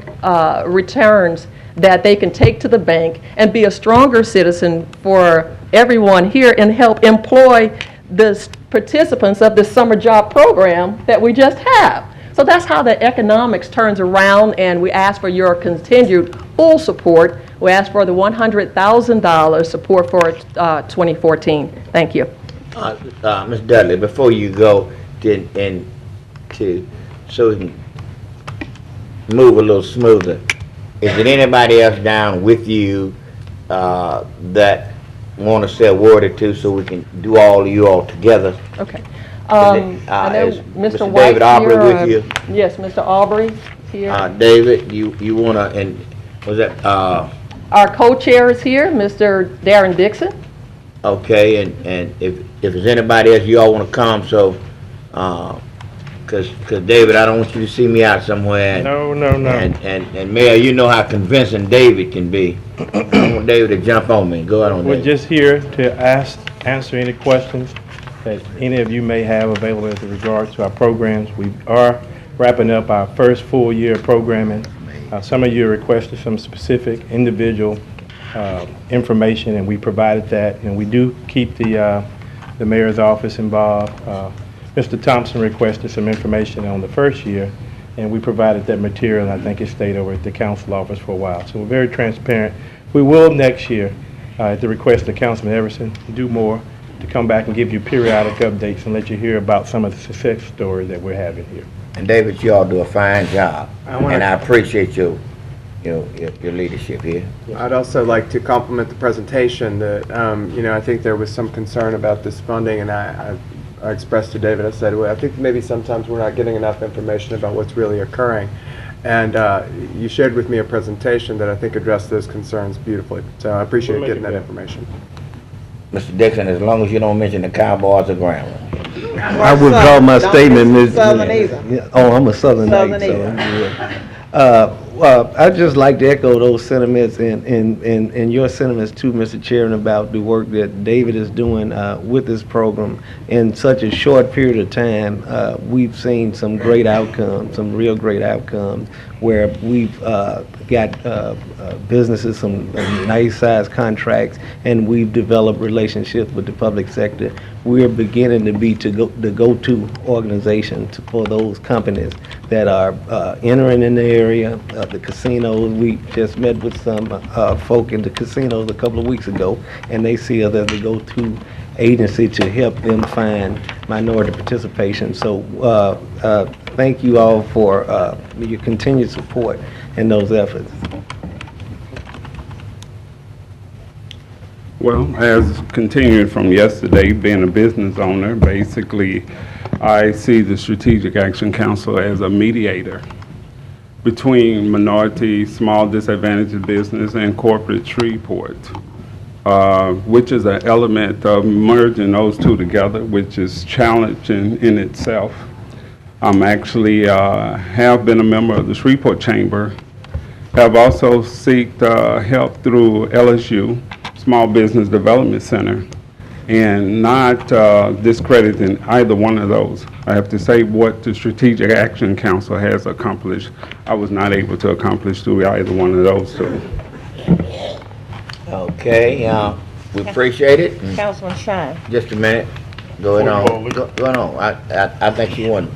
returns that they can take to the bank and be a stronger citizen for everyone here and help employ the participants of this summer job program that we just have. So that's how the economics turns around, and we ask for your continued full support. We ask for the $100,000 support for 2014. Thank you. Ms. Dudley, before you go, so we can move a little smoother, is there anybody else down with you that want to say a word or two so we can do all of you all together? Okay. I know is Mr. David White Aubrey here, with you? Yes, Mr. Aubrey here. David, you want to, and was that, Our co-chair is here, Mr. Darren Dixon. okay, and if there's anybody else you all want to come, so, because David, I don't want you to see me out somewhere. No. And Mayor, you know how convincing David can be. I want David to jump on me. Go ahead on, We're David. just here to answer any questions that any of you may have available with regards to our programs. We are wrapping up our first full year of programming. Some of you requested some specific individual information, and we provided that. And we do keep the mayor's office involved. Mr. Thompson requested some information on the first year, and we provided that material, and I think it stayed over at the council office for a while. So we're very transparent. We will next year, at the request of Councilman Everson, do more to come back and give you periodic updates and let you hear about some of the success stories that we're having here. And David, you all do a fine job, and I appreciate your leadership here. I'd also like to compliment the presentation that, I think there was some concern about this funding, and I expressed to David, I said, well, I think maybe sometimes we're not getting enough information about what's really occurring. And you shared with me a presentation that I think addressed those concerns beautifully. So I appreciate getting that information. Mr. Dixon, as long as you don't mention the Cowboys or Grambling. I withdraw my statement, Ms. Southern either. Oh, I'm a Southern Southern Knight, so either. I'm good. I'd just like to echo those sentiments and your sentiments too, Mr. Chairman, about the work that David is doing with this program. In such a short period of time, we've seen some great outcomes, some real great outcomes, where we've got businesses, some nice-sized contracts, and we've developed relationships with the public sector. We're beginning to be the go-to organization for those companies that are entering in the area. The casinos, we just met with some folk in the casinos a couple of weeks ago, and they see us as the go-to agency to help them find minority participation. So thank you all for your continued support in those efforts. Well, as continuing from yesterday, being a business owner, basically, I see the Strategic Action Council as a mediator between minority, small disadvantaged business, and corporate Shreveport, which is an element of merging those two together, which is challenging in itself. I'm actually have been a member of the Shreveport Chamber, have also sought help through LSU, Small Business Development Center, and not discrediting either one of those. I have to say what the Strategic Action Council has accomplished, I was not able to accomplish through either one of those two. Okay, we appreciate it. Councilman Shine. Just a minute. Go ahead on. Go ahead on. I think you want,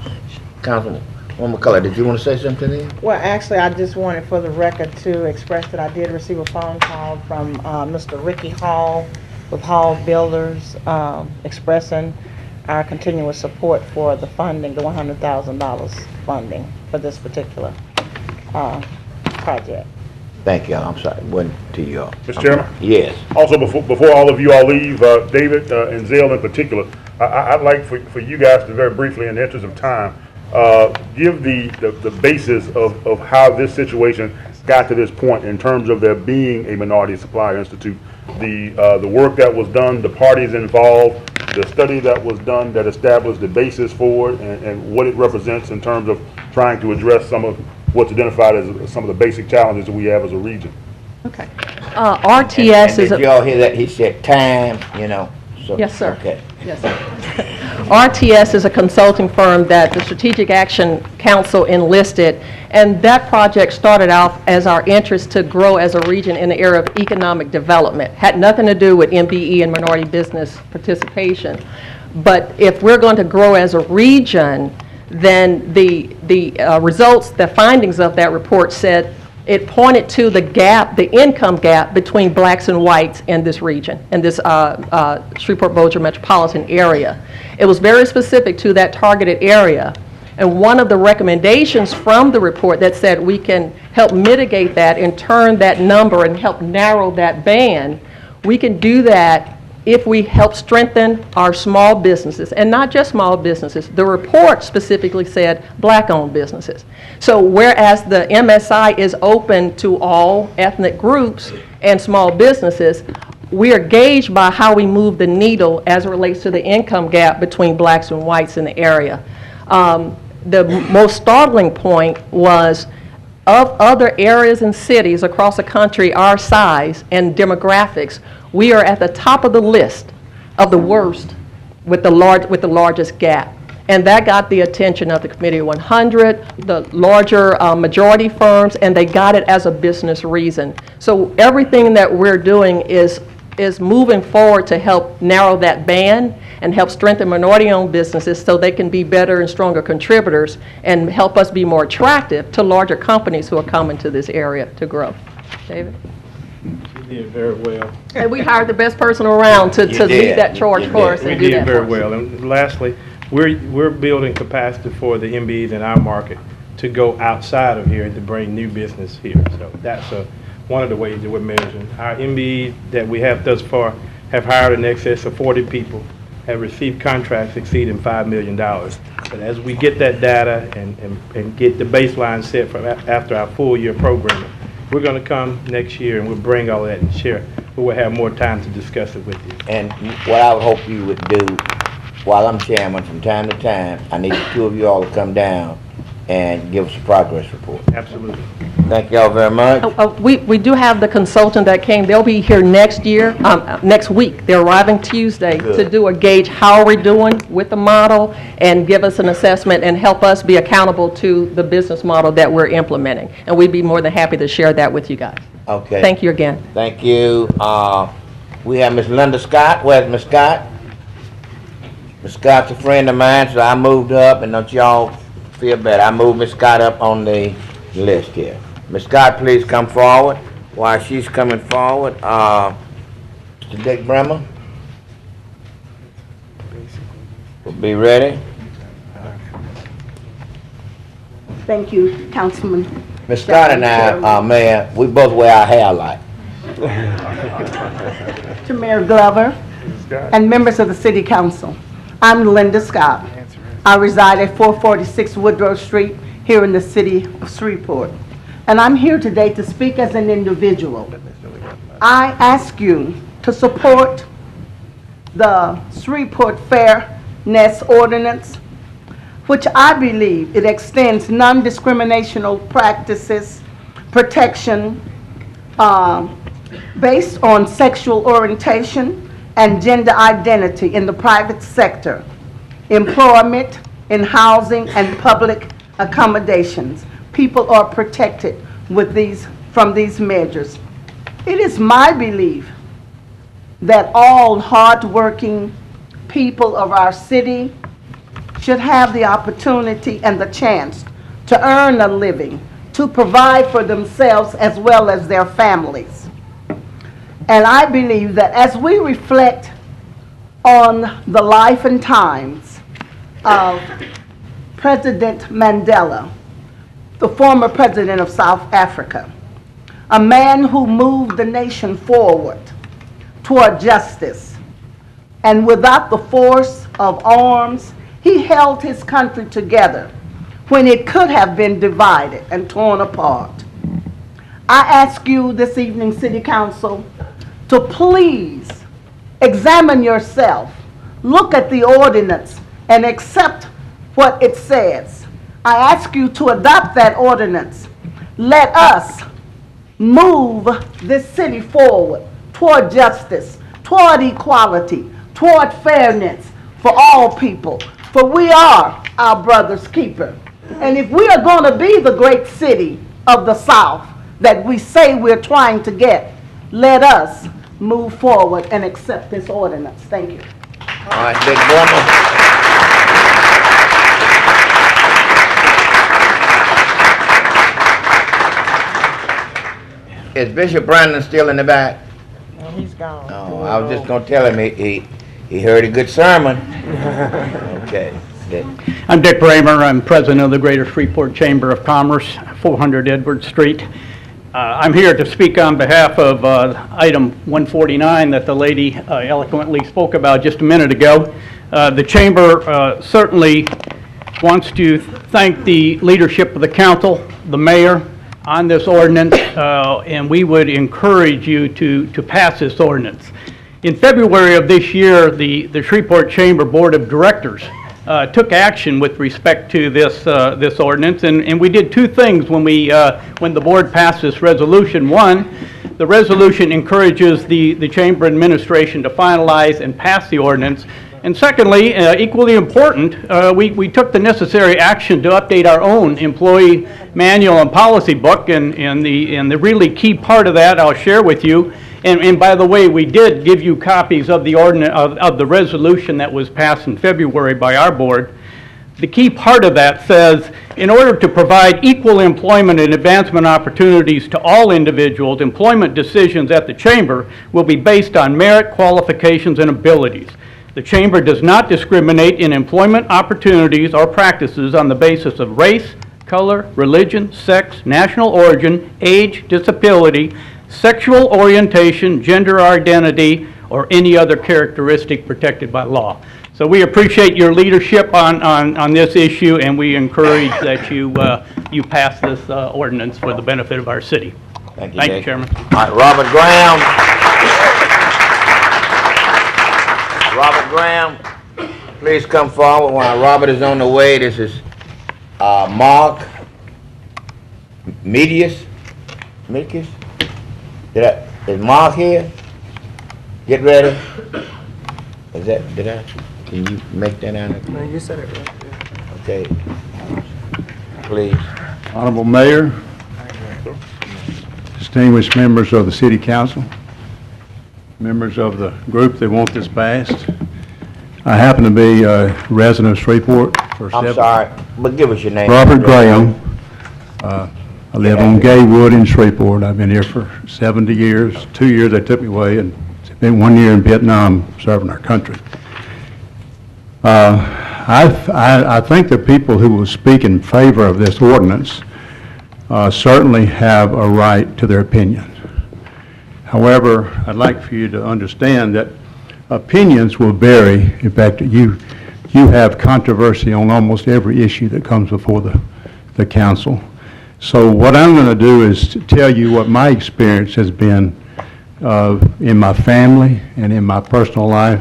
Councilman McCullough, did you want to say something then? Well, actually, I just wanted for the record to express that I did receive a phone call from Mr. Ricky Hall with Hall Builders expressing our continuous support for the funding, the $100,000 funding for this particular project. Thank you. I'm sorry. Wasn't to you. Mr. Chairman? Yes. Also, before all of you all leave, David and Zale in particular, I'd like for you guys to very briefly, in the interest of time, give the basis of how this situation got to this point in terms of there being a Minority Supplier Institute, the work that was done, the parties involved, the study that was done that established the basis for it, and what it represents in terms of trying to address some of what's identified as some of the basic challenges that we have as a region. Okay. RTS is Did you all hear that? He said time, you know. So, yes, sir. Okay. Yes, sir. RTS is a consulting firm that the Strategic Action Council enlisted, and that project started out as our interest to grow as a region in the area of economic development. Had nothing to do with MBE and minority business participation. But if we're going to grow as a region, then the results, the findings of that report said it pointed to the gap, the income gap between blacks and whites in this region, in this Shreveport-Bossier metropolitan area. It was very specific to that targeted area. And one of the recommendations from the report that said we can help mitigate that and turn that number and help narrow that band, we can do that if we help strengthen our small businesses, and not just small businesses. The report specifically said black-owned businesses. So whereas the MSI is open to all ethnic groups and small businesses, we are gauged by how we move the needle as it relates to the income gap between blacks and whites in the area. The most startling point was, of other areas and cities across the country our size and demographics, we are at the top of the list of the worst with the largest gap. And that got the attention of the Committee of 100, the larger majority firms, and they got it as a business reason. So everything that we're doing is moving forward to help narrow that band and help strengthen minority-owned businesses so they can be better and stronger contributors and help us be more attractive to larger companies who are coming to this area to grow. David? You did very well. And we hired the best person around to lead that charge for us We and do did that very for us. well. And lastly, we're building capacity for the MBEs in our market to go outside of here and to bring new business here. So that's one of the ways that we're measuring. Our MBEs that we have thus far have hired in excess of 40 people, have received contracts exceeding $5 million. But as we get that data and get the baseline set for after our full year programming, we're going to come next year and we'll bring all that and share, but we'll have more time to discuss it with you. And what I would hope you would do, while I'm chairman, from time to time, I need the two of you all to come down and give us a progress report. Absolutely. Thank you all very much. We do have the consultant that came. They'll be here next year, next week. They're arriving Tuesday to do a gauge how we're doing with the model and give us an assessment and help us be accountable to the business model that we're implementing. And we'd be more than happy to share that with you guys. Okay. Thank you again. Thank you. We have Miss Linda Scott. Where's Miss Scott? Miss Scott's a friend of mine, so I moved up, and don't y'all feel bad. I moved Miss Scott up on the list here. Miss Scott, please come forward. While she's coming forward, Mr. Dick Bremer will be ready. Thank you, Councilman. Miss Scott and I, Mayor, we both wear our hair alike. To Mayor Glover and members of the City Council, I'm Linda Scott. I reside at 446 Woodrow Street here in the city of Shreveport. And I'm here today to speak as an individual. I ask you to support the Shreveport Fairness Ordinance, which I believe it extends non-discriminational practices, protection based on sexual orientation and gender identity in the private sector, employment, in housing, and public accommodations. People are protected from these measures. It is my belief that all hardworking people of our city should have the opportunity and the chance to earn a living, to provide for themselves as well as their families. And I believe that as we reflect on the life and times of President Mandela, the former president of South Africa, a man who moved the nation forward toward justice. And without the force of arms, he held his country together when it could have been divided and torn apart. I ask you this evening, City Council, to please examine yourself, look at the ordinance, and accept what it says. I ask you to adopt that ordinance. Let us move this city forward toward justice, toward equality, toward fairness for all people. For we are our brother's keeper. And if we are going to be the great city of the South that we say we're trying to get, let us move forward and accept this ordinance. Thank you. All right, Big Brother. Is Bishop Brandon still in the back? No, he's gone. Oh, I was just gonna tell him he heard a good sermon. Okay. Dick. I'm Dick Bramer. I'm president of the Greater Shreveport Chamber of Commerce, 400 Edward Street. I'm here to speak on behalf of item 149 that the lady eloquently spoke about just a minute ago. The Chamber certainly wants to thank the leadership of the council, the mayor, on this ordinance, and we would encourage you to pass this ordinance. In February of this year, the Shreveport Chamber Board of Directors took action with respect to this ordinance, and we did two things when the board passed this resolution. One, the resolution encourages the chamber administration to finalize and pass the ordinance. And secondly, equally important, we took the necessary action to update our own employee manual and policy book, and the really key part of that I'll share with you. And by the way, we did give you copies of the of the resolution that was passed in February by our board. The key part of that says, in order to provide equal employment and advancement opportunities to all individuals, employment decisions at the chamber will be based on merit, qualifications, and abilities. The chamber does not discriminate in employment opportunities or practices on the basis of race, color, religion, sex, national origin, age, disability, sexual orientation, gender identity, or any other characteristic protected by law. So we appreciate your leadership on this issue, and we encourage that you pass this ordinance for the benefit of our city. Thank you, Thank you, Chairman. All right, Robert Graham. Robert Graham, please come forward while Robert is on the way. This is Mark Medius. Is Mark here? Get ready. Can you make that out? No, you said it right. Okay. Please. Honorable Mayor, distinguished members of the City Council, members of the group that want this passed. I happen to be a resident of Shreveport for I'm sorry, but give us your name. Robert Graham. I live on Gaywood in Shreveport. I've been here for 70 years. 2 years they took me away, and spent 1 year in Vietnam serving our country. I think the people who will speak in favor of this ordinance certainly have a right to their opinion. However, I'd like for you to understand that opinions will vary. In fact, you have controversy on almost every issue that comes before the council. So what I'm going to do is to tell you what my experience has been in my family and in my personal life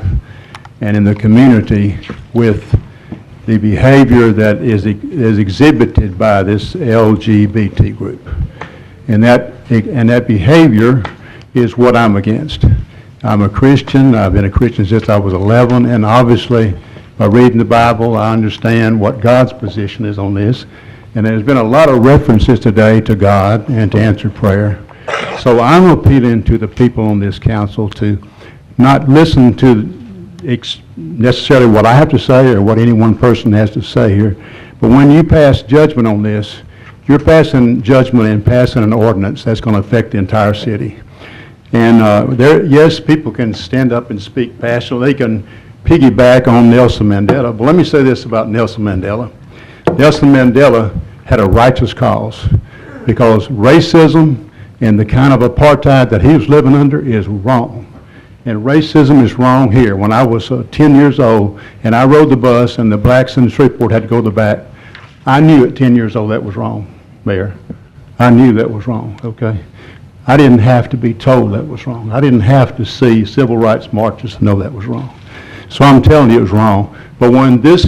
and in the community with the behavior that is exhibited by this LGBT group. And that behavior is what I'm against. I'm a Christian. I've been a Christian since I was 11, and obviously by reading the Bible I understand what God's position is on this. And there's been a lot of references today to God and to answered prayer. So I'm appealing to the people on this council to not listen to necessarily what I have to say or what any one person has to say here. But when you pass judgment on this, you're passing judgment and passing an ordinance that's going to affect the entire city. And yes, people can stand up and speak passionately. piggyback on Nelson Mandela, but let me say this about Nelson Mandela. Nelson Mandela had a righteous cause because racism and the kind of apartheid that he was living under is wrong. And racism is wrong here. When I was 10 years old and I rode the bus and the blacks in Shreveport had to go to the back, I knew at 10 years old that was wrong, Mayor. I knew that was wrong, okay? I didn't have to be told that was wrong. I didn't have to see civil rights marches to know that was wrong. So I'm telling you it was wrong. But when this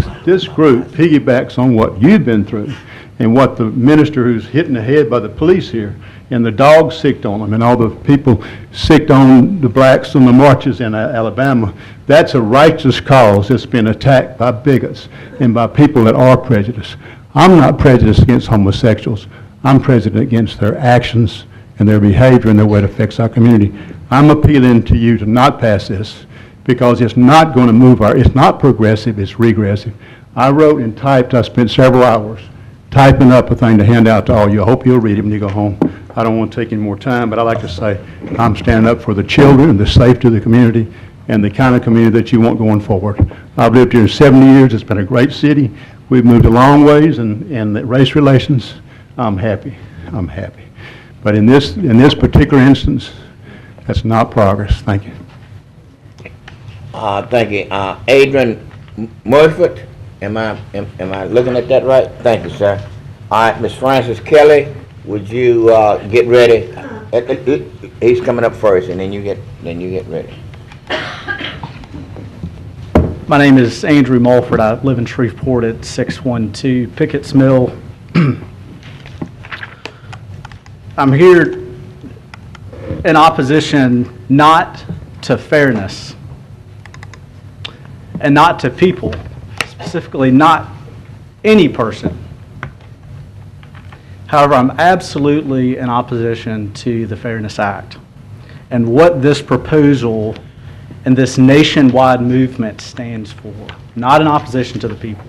group piggybacks on what you've been through and what the minister who's hit in the head by the police here, and the dogs sicked on them, and all the people sicked on the blacks on the marches in Alabama, that's a righteous cause that's been attacked by bigots and by people that are prejudiced. I'm not prejudiced against homosexuals. I'm prejudiced against their actions and their behavior and the way it affects our community. I'm appealing to you to not pass this because it's not going to move it's not progressive, it's regressive. I wrote and typed, I spent several hours typing up a thing to hand out to all you. I hope you'll read it when you go home. I don't want to take any more time, but I like to say I'm standing up for the children and the safety of the community and the kind of community that you want going forward. I've lived here 70 years. It's been a great city. We've moved a long ways in the race relations. I'm happy. I'm happy. But in this particular instance, that's not progress. Thank you. Thank you. Adrian Murphy, am I looking at that right? Thank you, sir. All right, Ms. Frances Kelly, would you get ready? He's coming up first, and then you get ready. My name is Andrew Mulford. I live in Shreveport at 612 Pickett's Mill. I'm here in opposition not to fairness and not to people, specifically not any person. However, I'm absolutely in opposition to the Fairness Act and what this proposal and this nationwide movement stands for, not in opposition to the people.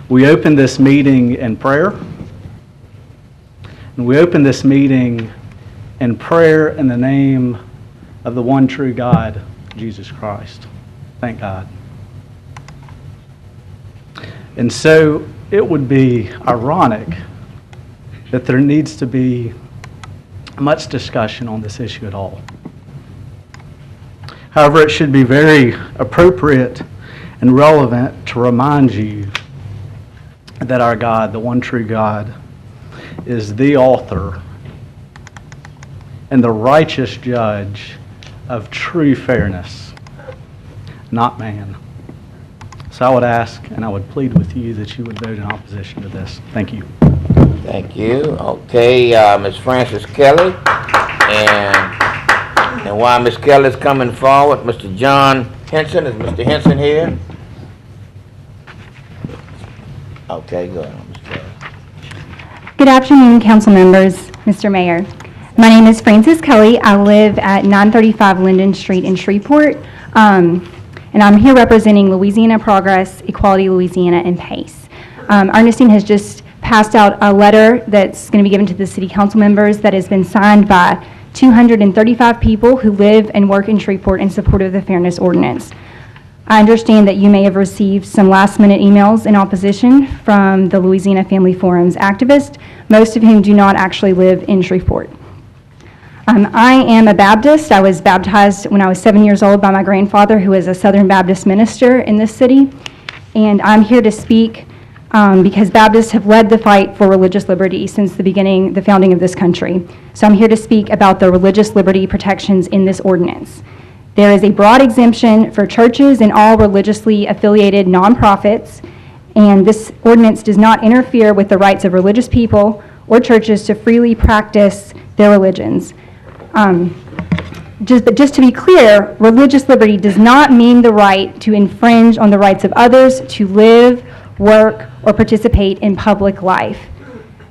We opened this meeting in prayer, and we opened this meeting in prayer in the name of the one true God, Jesus Christ. Thank God. And so it would be ironic that there needs to be much discussion on this issue at all. However, it should be very appropriate and relevant to remind you that our God, the one true God, is the author and the righteous judge of true fairness, not man. So I would ask and I would plead with you that you would vote in opposition to this. Thank you. Thank you. Okay, Ms. Frances Kelly. And while Ms. Kelly is coming forward, Mr. John Henson, is Mr. Henson here? Okay, go ahead, Ms. Kelly. Good afternoon, council members, Mr. Mayor. My name is Frances Kelly. I live at 935 Linden Street in Shreveport, and I'm here representing Louisiana Progress, Equality Louisiana, and PACE. Ernestine has just passed out a letter that's going to be given to the city council members that has been signed by 235 people who live and work in Shreveport in support of the Fairness Ordinance. I understand that you may have received some last-minute emails in opposition from the Louisiana Family Forum's activists, most of whom do not actually live in Shreveport. I am a Baptist. I was baptized when I was 7 years old by my grandfather, who is a Southern Baptist minister in this city, and I'm here to speak because Baptists have led the fight for religious liberty since the founding of this country. So I'm here to speak about the religious liberty protections in this ordinance. There is a broad exemption for churches and all religiously affiliated nonprofits, and this ordinance does not interfere with the rights of religious people or churches to freely practice their religions. Just to be clear, religious liberty does not mean the right to infringe on the rights of others to live, work, or participate in public life.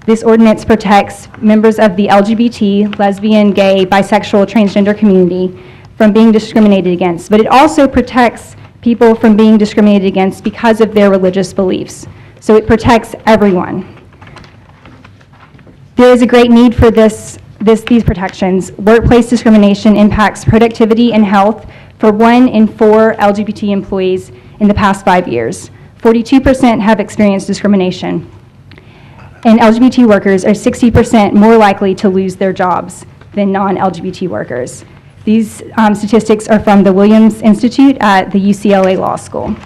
This ordinance protects members of the LGBT, lesbian, gay, bisexual, transgender community from being discriminated against, but it also protects people from being discriminated against because of their religious beliefs. So it protects everyone. There is a great need for this these protections. Workplace discrimination impacts productivity and health for 1 in 4 LGBT employees in the past 5 years. 42% have experienced discrimination. And LGBT workers are 60% more likely to lose their jobs than non-LGBT workers. These statistics are from the Williams Institute at the UCLA Law School.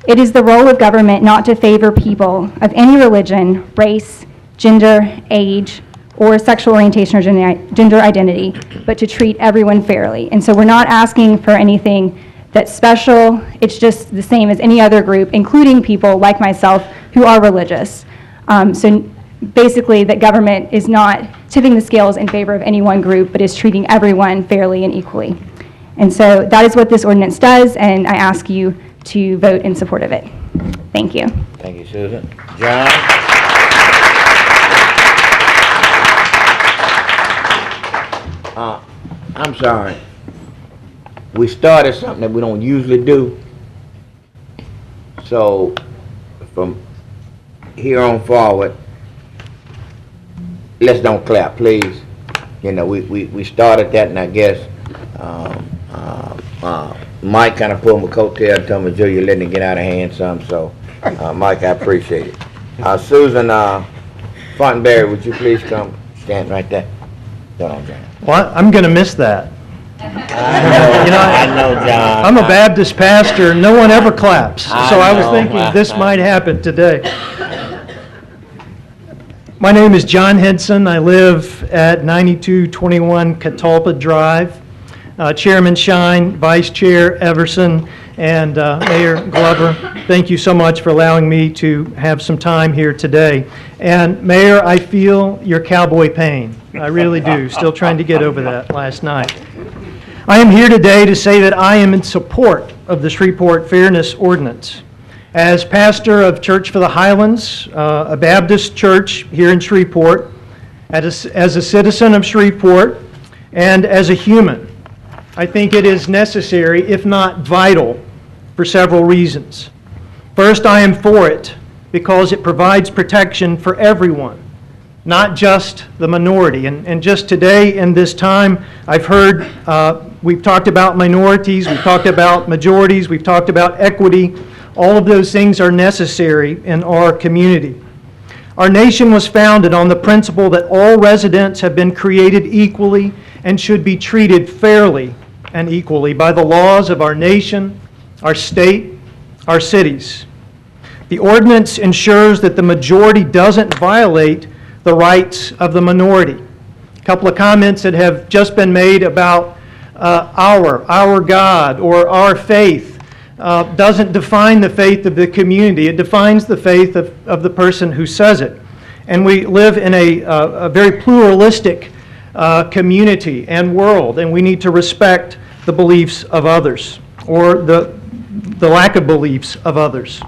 It is the role of government not to favor people of any religion, race, gender, age, or sexual orientation or gender identity, but to treat everyone fairly. And so we're not asking for anything that's special. It's just the same as any other group, including people like myself who are religious. So basically, that government is not tipping the scales in favor of any one group, but is treating everyone fairly and equally. And so that is what this ordinance does, and I ask you to vote in support of it. Thank you. Thank you, Susan. John? I'm sorry. We started something that we don't usually do. So, from here on forward, let's don't clap, please. You know, we started that, and I guess Mike kind of pulled my coattail and told me, Joe, you're letting it get out of hand some, so Mike, I appreciate it. Susan Fontenberry, would you please come stand right there? Hold on, John. Well, I'm going to miss that. I know, John. I'm a Baptist pastor, and no one ever claps. So I was thinking this I might happen today. My name is John Henson. I live at 9221 Catalpa Drive. Chairman Shine, Vice Chair Everson, and Mayor Glover, thank you so much for allowing me to have some time here today. And Mayor, I feel your cowboy pain. I really do. Still trying to get over that last night. I am here today to say that I am in support of the Shreveport Fairness Ordinance. As pastor of Church for the Highlands, a Baptist church here in Shreveport, as a citizen of Shreveport, and as a human, I think it is necessary, if not vital, for several reasons. First, I am for it because it provides protection for everyone, not just the minority. And just today in this time, I've heard, we've talked about minorities, we've talked about majorities, we've talked about equity. All of those things are necessary in our community. Our nation was founded on the principle that all residents have been created equally and should be treated fairly and equally by the laws of our nation, our state, our cities. The ordinance ensures that the majority doesn't violate the rights of the minority. A couple of comments that have just been made about our God or our faith doesn't define the faith of the community. It defines the faith of the person who says it. And we live in a very pluralistic community and world, and we need to respect the beliefs of others, or the lack of beliefs of others.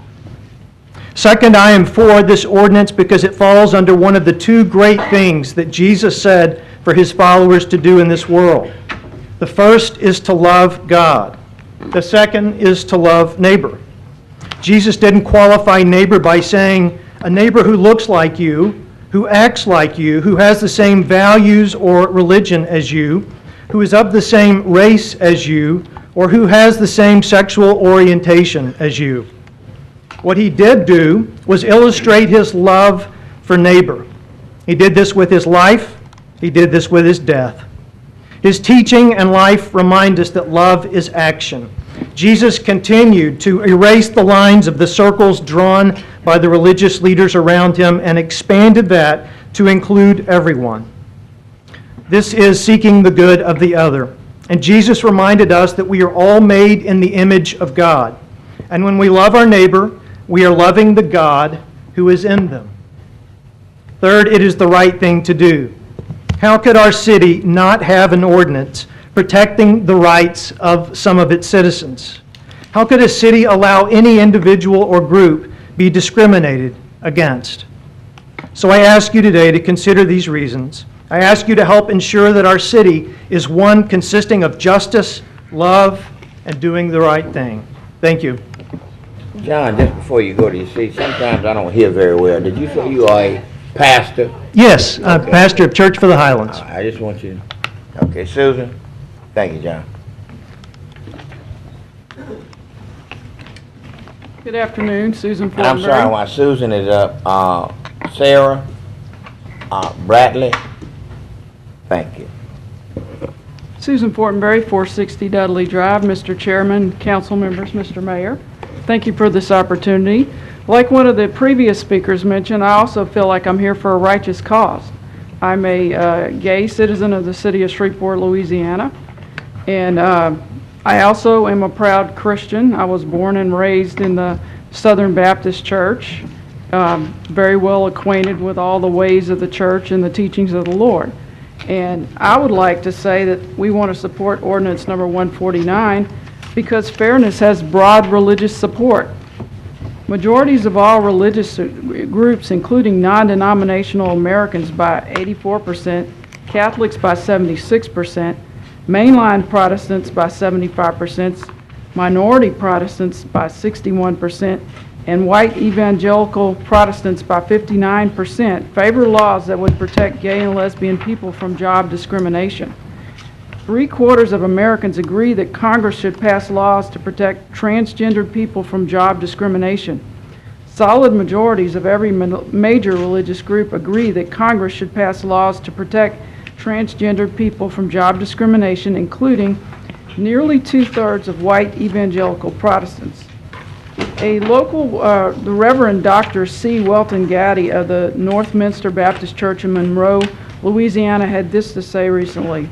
Second, I am for this ordinance because it falls under one of the two great things that Jesus said for his followers to do in this world. The first is to love God. The second is to love neighbor. Jesus didn't qualify neighbor by saying a neighbor who looks like you, who acts like you, who has the same values or religion as you, who is of the same race as you, or who has the same sexual orientation as you. What he did do was illustrate his love for neighbor. He did this with his life. He did this with his death. His teaching and life remind us that love is action. Jesus continued to erase the lines of the circles drawn by the religious leaders around him and expanded that to include everyone. This is seeking the good of the other. And Jesus reminded us that we are all made in the image of God. And when we love our neighbor, we are loving the God who is in them. Third, it is the right thing to do. How could our city not have an ordinance protecting the rights of some of its citizens? How could a city allow any individual or group be discriminated against? So I ask you today to consider these reasons. I ask you to help ensure that our city is one consisting of justice, love, and doing the right thing. Thank you. John, just before you go to your seat, sometimes I don't hear very well. Did you say you are a pastor? Yes, I'm Okay. pastor of Church for the Highlands. I just want you to, okay, Susan? Thank you, John. Good afternoon, Susan And I'm Fortenberry. sorry, while Susan is up, Sarah, Bradley? Thank you. Susan Fortenberry, 460 Dudley Drive. Mr. Chairman, council members, Mr. Mayor, thank you for this opportunity. Like one of the previous speakers mentioned, I also feel like I'm here for a righteous cause. I'm a gay citizen of the city of Shreveport, Louisiana, and I also am a proud Christian. I was born and raised in the Southern Baptist Church, very well acquainted with all the ways of the church and the teachings of the Lord. And I would like to say that we want to support ordinance number 149 because fairness has broad religious support. Majorities of all religious groups, including non-denominational Americans by 84%, Catholics by 76%, mainline Protestants by 75%, minority Protestants by 61%, and white evangelical Protestants by 59% favor laws that would protect gay and lesbian people from job discrimination. 3/4 of Americans agree that Congress should pass laws to protect transgendered people from job discrimination. Solid majorities of every major religious group agree that Congress should pass laws to protect transgendered people from job discrimination, including nearly 2/3 of white evangelical Protestants. A local, the Reverend Dr. C. Welton Gaddy of the Northminster Baptist Church in Monroe, Louisiana, had this to say recently: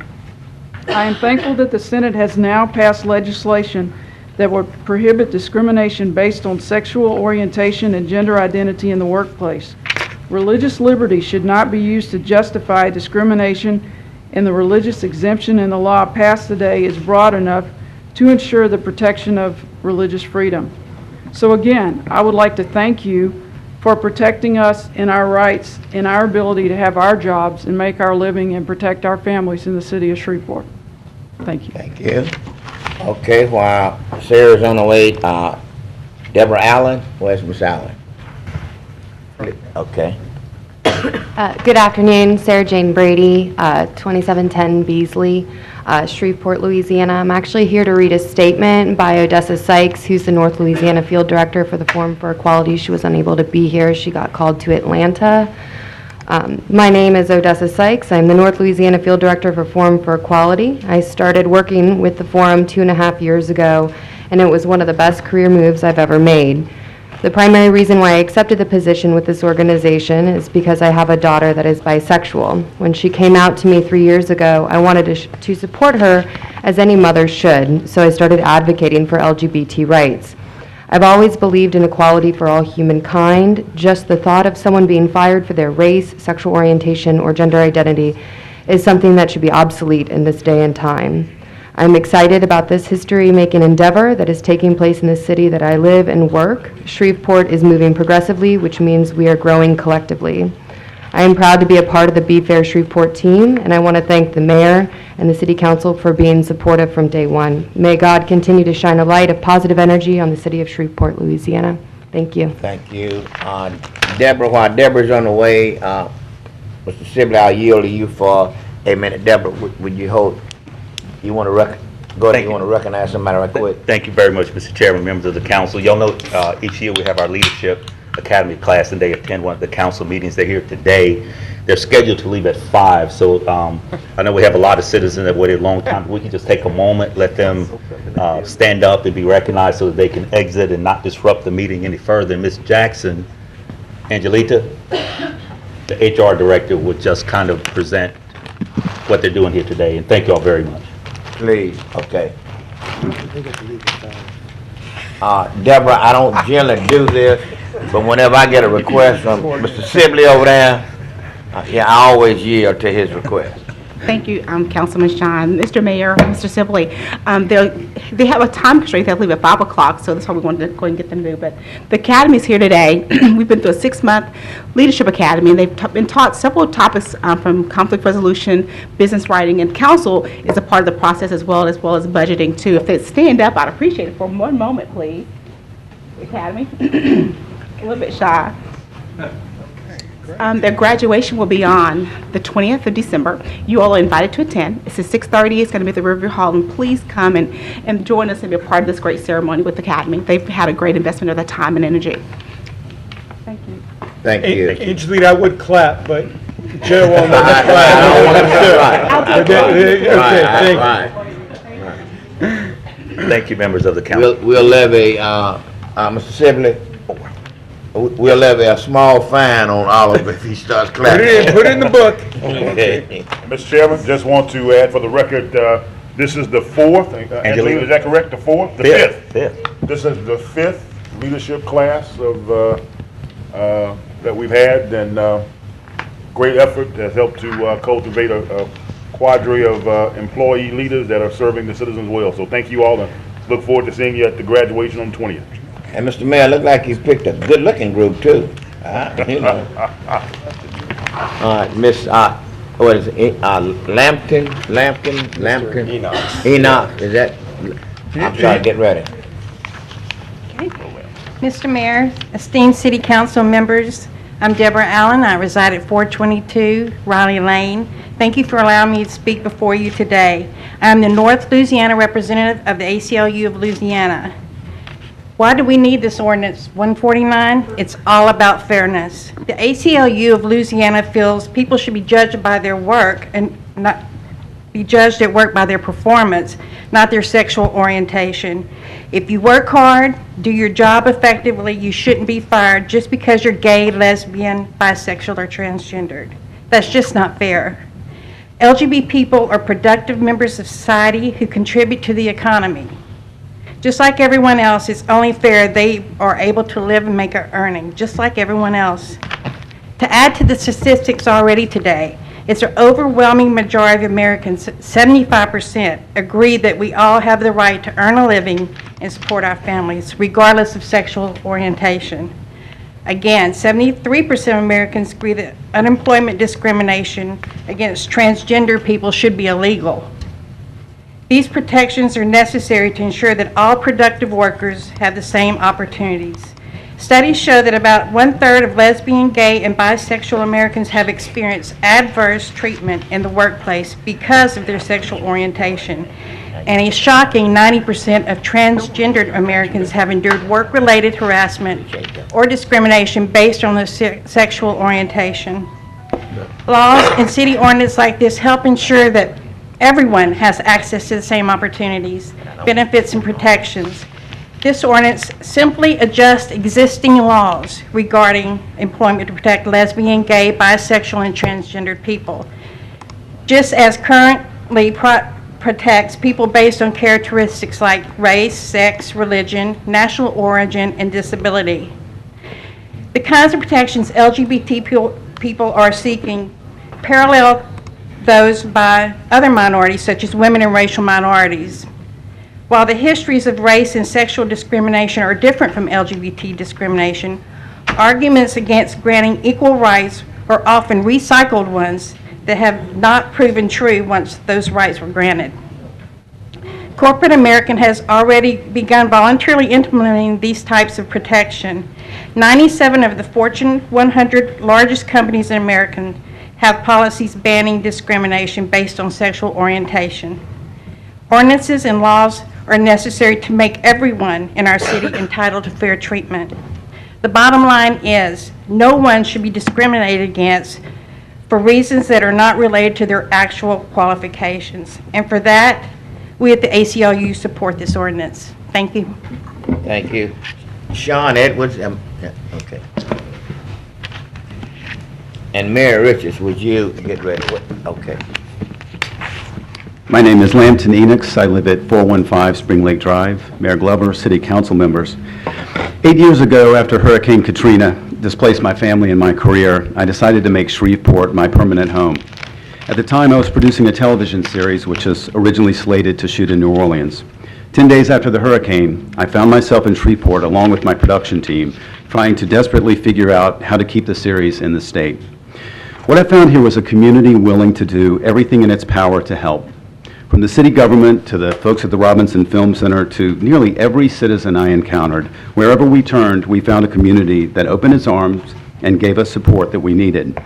I am thankful that the Senate has now passed legislation that would prohibit discrimination based on sexual orientation and gender identity in the workplace. Religious liberty should not be used to justify discrimination, and the religious exemption in the law passed today is broad enough to ensure the protection of religious freedom. So again, I would like to thank you for protecting us in our rights, in our ability to have our jobs and make our living and protect our families in the city of Shreveport. Thank you. Thank you. Okay, while Sarah's on the way, Deborah Allen, where's Miss Allen? Okay. Good afternoon, Sarah Jane Brady, 2710 Beasley, Shreveport, Louisiana. I'm actually here to read a statement by Odessa Sykes, who's the North Louisiana Field Director for the Forum for Equality. She was unable to be here. She got called to Atlanta. My name is Odessa Sykes. I'm the North Louisiana Field Director for Forum for Equality. I started working with the Forum 2.5 years ago, and it was one of the best career moves I've ever made. The primary reason why I accepted the position with this organization is because I have a daughter that is bisexual. When she came out to me 3 years ago, I wanted to support her as any mother should, so I started advocating for LGBT rights. I've always believed in equality for all humankind. Just the thought of someone being fired for their race, sexual orientation, or gender identity is something that should be obsolete in this day and time. I'm excited about this history-making endeavor that is taking place in the city that I live and work. Shreveport is moving progressively, which means we are growing collectively. I am proud to be a part of the Be Fair Shreveport team, and I want to thank the mayor and the city council for being supportive from day one. May God continue to shine a light of positive energy on the city of Shreveport, Louisiana. Thank you. Thank you. Deborah, while Deborah's on the way, Mr. Sibley, I'll yield to you for a minute. Deborah, would you hold? You want to go ahead, you want to recognize somebody right quick? Thank you very much, Mr. Chairman, members of the council. Y'all know each year we have our Leadership Academy class, and they attend one of the council meetings. They're here today. They're scheduled to leave at 5, so I know we have a lot of citizens that waited a long time. We can just take a moment, let them stand up and be recognized so that they can exit and not disrupt the meeting any further. Ms. Jackson, Angelita, the HR director, would just kind of present what they're doing here today, and thank you all very much. Please, okay. Deborah, I don't generally do this, but whenever I get a request from Mr. Sibley over there, yeah, I always yield to his request. Thank you, Councilman Shine. Mr. Mayor, Mr. Sibley, they have a time constraint. They leave at 5 o'clock, so that's why we wanted to go and get them to do. But the Academy is here today. We've been through a 6-month leadership academy, and they've been taught several topics from conflict resolution, business writing, and council is a part of the process as well as budgeting too. If they stand up, I'd appreciate it for one moment, please. Academy, a little bit shy. Their graduation will be on the 20th of December. You all are invited to attend. It's at 6:30. It's going to be at the Riverview Hall, and please come and join us and be a part of this great ceremony with the Academy. They've had a great investment of their time and energy. Thank you. Thank you. Usually I would clap, but the chair won't let us I clap. don't want to Okay, Thank you, members of the council. We'll levy, Mr. Sibley, we'll levy a small fine on Oliver if he starts clapping. Put it in the book. Okay. Mr. Chairman, just want to add for the record, this is the fourth, Angelina, is that correct, the fourth? The fifth. This is the fifth leadership class of, that we've had, and great effort has helped to cultivate a cadre of employee leaders that are serving the citizens well. So thank you all, and look forward to seeing you at the graduation on the 20th. And Mr. Mayor, look like you picked a good-looking group too. You know. All right, Miss, what is it? Lampkin? Enoch. Is that? I'm sorry. Get ready. Mr. Mayor, esteemed city council members, I'm Deborah Allen. I reside at 422 Riley Lane. Thank you for allowing me to speak before you today. I'm the North Louisiana representative of the ACLU of Louisiana. Why do we need this ordinance 149? It's all about fairness. The ACLU of Louisiana feels people should be judged by their work and not be judged at work by their performance, not their sexual orientation. If you work hard, do your job effectively, you shouldn't be fired just because you're gay, lesbian, bisexual, or transgendered. That's just not fair. LGBT people are productive members of society who contribute to the economy. Just like everyone else, it's only fair they are able to live and make an earning, just like everyone else. To add to the statistics already today, it's an overwhelming majority of Americans, 75%, agree that we all have the right to earn a living and support our families, regardless of sexual orientation. Again, 73% of Americans agree that unemployment discrimination against transgender people should be illegal. These protections are necessary to ensure that all productive workers have the same opportunities. Studies show that about 1/3 of lesbian, gay, and bisexual Americans have experienced adverse treatment in the workplace because of their sexual orientation. And a shocking 90% of transgendered Americans have endured work-related harassment or discrimination based on their sexual orientation. Laws and city ordinances like this help ensure that everyone has access to the same opportunities, benefits, and protections. This ordinance simply adjusts existing laws regarding employment to protect lesbian, gay, bisexual, and transgendered people, just as currently protects people based on characteristics like race, sex, religion, national origin, and disability. The kinds of protections LGBT people are seeking parallel those by other minorities, such as women and racial minorities. While the histories of race and sexual discrimination are different from LGBT discrimination, arguments against granting equal rights are often recycled ones that have not proven true once those rights were granted. Corporate America has already begun voluntarily implementing these types of protection. 97 of the Fortune 100 largest companies in America have policies banning discrimination based on sexual orientation. Ordinances and laws are necessary to make everyone in our city entitled to fair treatment. The bottom line is, no one should be discriminated against for reasons that are not related to their actual qualifications. And for that, we at the ACLU support this ordinance. Thank you. Thank you. Sean Edwards, okay. And Mary Richards, would you get ready? Okay. My name is Lampton Enox. I live at 415 Spring Lake Drive. Mayor Glover, City Council members. 8 years ago, after Hurricane Katrina displaced my family and my career, I decided to make Shreveport my permanent home. At the time, I was producing a television series which was originally slated to shoot in New Orleans. 10 days after the hurricane, I found myself in Shreveport along with my production team, trying to desperately figure out how to keep the series in the state. What I found here was a community willing to do everything in its power to help. From the city government to the folks at the Robinson Film Center to nearly every citizen I encountered, wherever we turned, we found a community that opened its arms and gave us support that we needed.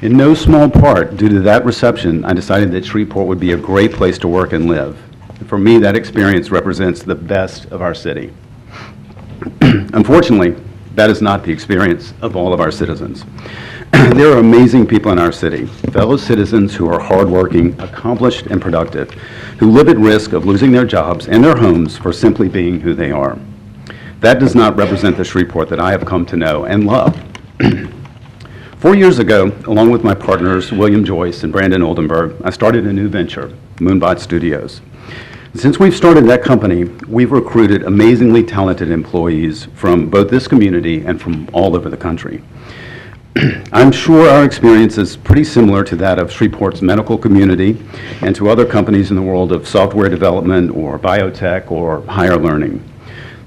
In no small part, due to that reception, I decided that Shreveport would be a great place to work and live. For me, that experience represents the best of our city. Unfortunately, that is not the experience of all of our citizens. There are amazing people in our city, fellow citizens who are hardworking, accomplished, and productive, who live at risk of losing their jobs and their homes for simply being who they are. That does not represent the Shreveport that I have come to know and love. 4 years ago, along with my partners, William Joyce and Brandon Oldenburg, I started a new venture, Moonbot Studios. Since we've started that company, we've recruited amazingly talented employees from both this community and from all over the country. I'm sure our experience is pretty similar to that of Shreveport's medical community and to other companies in the world of software development or biotech or higher learning.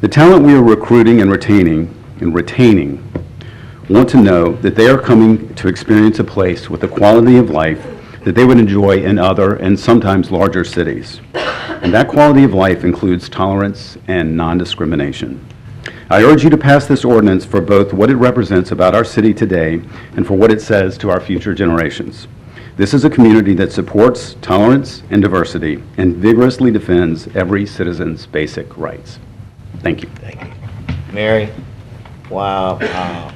The talent we are recruiting and retaining want to know that they are coming to experience a place with the quality of life that they would enjoy in other and sometimes larger cities. And that quality of life includes tolerance and non-discrimination. I urge you to pass this ordinance for both what it represents about our city today and for what it says to our future generations. This is a community that supports tolerance and diversity and vigorously defends every citizen's basic rights. Thank you. Thank you. Mary, wow.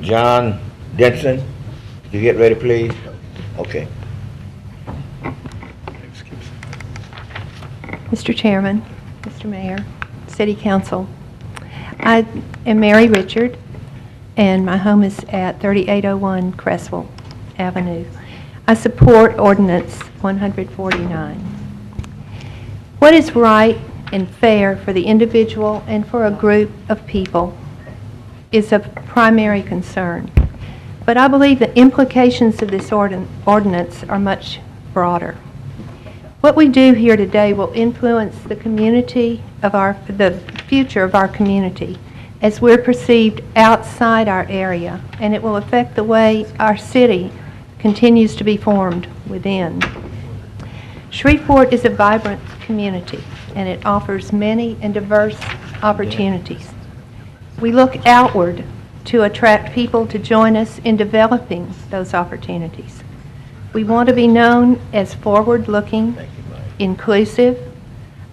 John Denson, you get ready, please? Okay. Mr. Chairman, Mr. Mayor, City Council, I am Mary Richard, and my home is at 3801 Creswell Avenue. I support Ordinance 149. What is right and fair for the individual and for a group of people is of primary concern. But I believe the implications of this ordinance are much broader. What we do here today will influence the community of the future of our community as we're perceived outside our area, and it will affect the way our city continues to be formed within. Shreveport is a vibrant community, and it offers many and diverse opportunities. We look outward to attract people to join us in developing those opportunities. We want to be known as forward-looking, inclusive,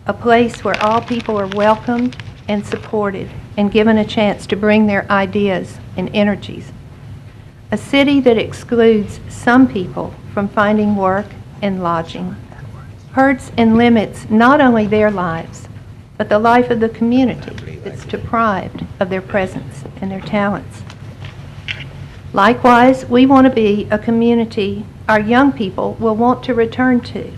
a place where all people are welcomed and supported and given a chance to bring their ideas and energies. A city that excludes some people from finding work and lodging hurts and limits not only their lives, but the life of the community that's deprived of their presence and their talents. Likewise, we want to be a community our young people will want to return to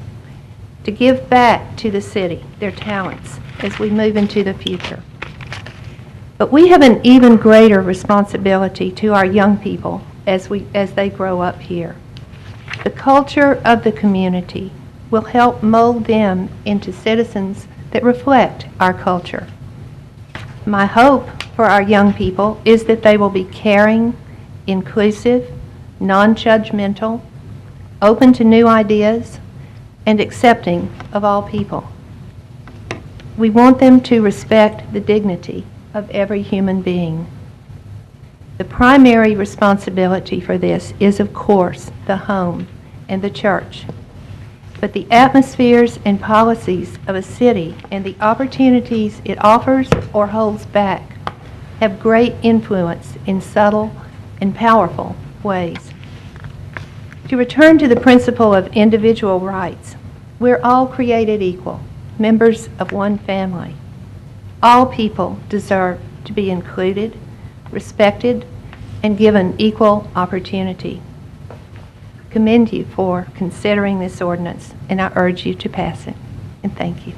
give back to the city their talents as we move into the future. But we have an even greater responsibility to our young people as they grow up here. The culture of the community will help mold them into citizens that reflect our culture. My hope for our young people is that they will be caring, inclusive, non-judgmental, open to new ideas, and accepting of all people. We want them to respect the dignity of every human being. The primary responsibility for this is, of course, the home and the church. But the atmospheres and policies of a city and the opportunities it offers or holds back have great influence in subtle and powerful ways. To return to the principle of individual rights, we're all created equal, members of one family. All people deserve to be included, respected, and given equal opportunity. I commend you for considering this ordinance, and I urge you to pass it. And thank you.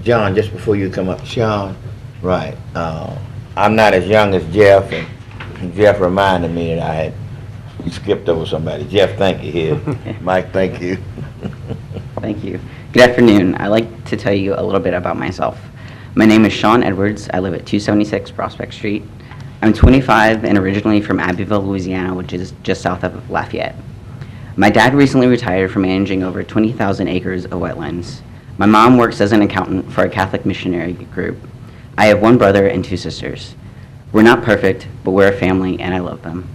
John, just before you come up, Sean, right. I'm not as young as Jeff, and Jeff reminded me that I had skipped over somebody. Jeff, thank you here. Mike, thank you. Thank you. Good afternoon. I'd like to tell you a little bit about myself. My name is Sean Edwards. I live at 276 Prospect Street. I'm 25 and originally from Abbeville, Louisiana, which is just south of Lafayette. My dad recently retired from managing over 20,000 acres of wetlands. My mom works as an accountant for a Catholic missionary group. I have one brother and two sisters. We're not perfect, but we're a family, and I love them.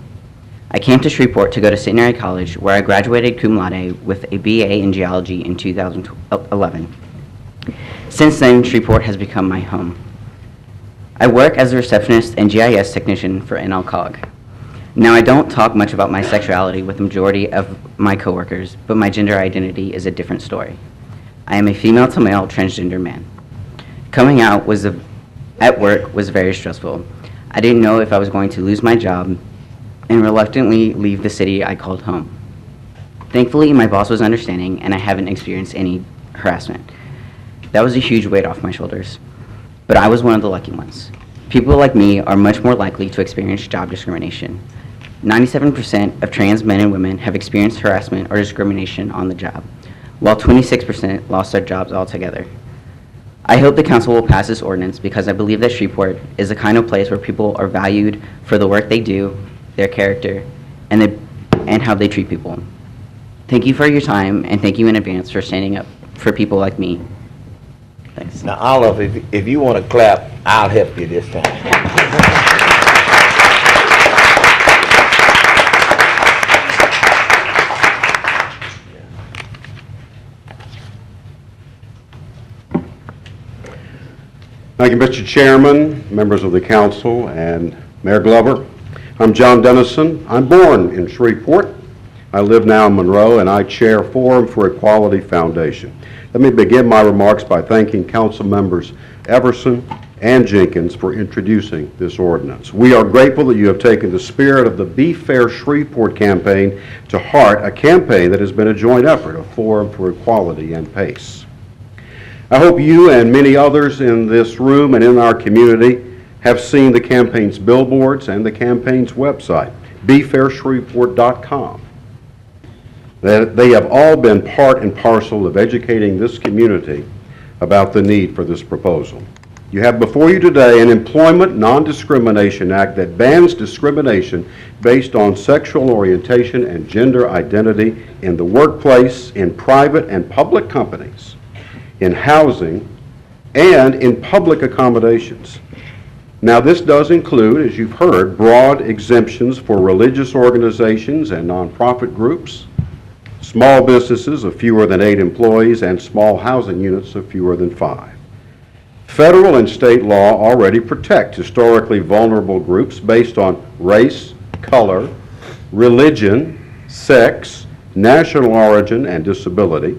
I came to Shreveport to go to Centenary College, where I graduated cum laude with a BA in geology in 2011. Since then, Shreveport has become my home. I work as a receptionist and GIS technician for NLCOG. Now, I don't talk much about my sexuality with the majority of my coworkers, but my gender identity is a different story. I am a female-to-male transgender man. Coming out at work was very stressful. I didn't know if I was going to lose my job and reluctantly leave the city I called home. Thankfully, my boss was understanding and I haven't experienced any harassment. That was a huge weight off my shoulders, but I was one of the lucky ones. People like me are much more likely to experience job discrimination. 97% of trans men and women have experienced harassment or discrimination on the job, while 26% lost their jobs altogether. I hope the council will pass this ordinance because I believe that Shreveport is the kind of place where people are valued for the work they do, their character, and how they treat people. Thank you for your time, and thank you in advance for standing up for people like me. Thanks. Now, Olive, if you want to clap, I'll help you this time. Thank you, Mr. Chairman, members of the council, and Mayor Glover. I'm John Dennison. I'm born in Shreveport. I live now in Monroe, and I chair Forum for Equality Foundation. Let me begin my remarks by thanking council members Everson and Jenkins for introducing this ordinance. We are grateful that you have taken the spirit of the Be Fair Shreveport campaign to heart, a campaign that has been a joint effort of Forum for Equality and PACE. I hope you and many others in this room and in our community have seen the campaign's billboards and the campaign's website, BeFairShreveport.com. They have all been part and parcel of educating this community about the need for this proposal. You have before you today an Employment Non-Discrimination Act that bans discrimination based on sexual orientation and gender identity in the workplace, in private and public companies, in housing, and in public accommodations. Now, this does include, as you've heard, broad exemptions for religious organizations and nonprofit groups, small businesses of fewer than 8 employees, and small housing units of fewer than 5. Federal and state law already protect historically vulnerable groups based on race, color, religion, sex, national origin, and disability.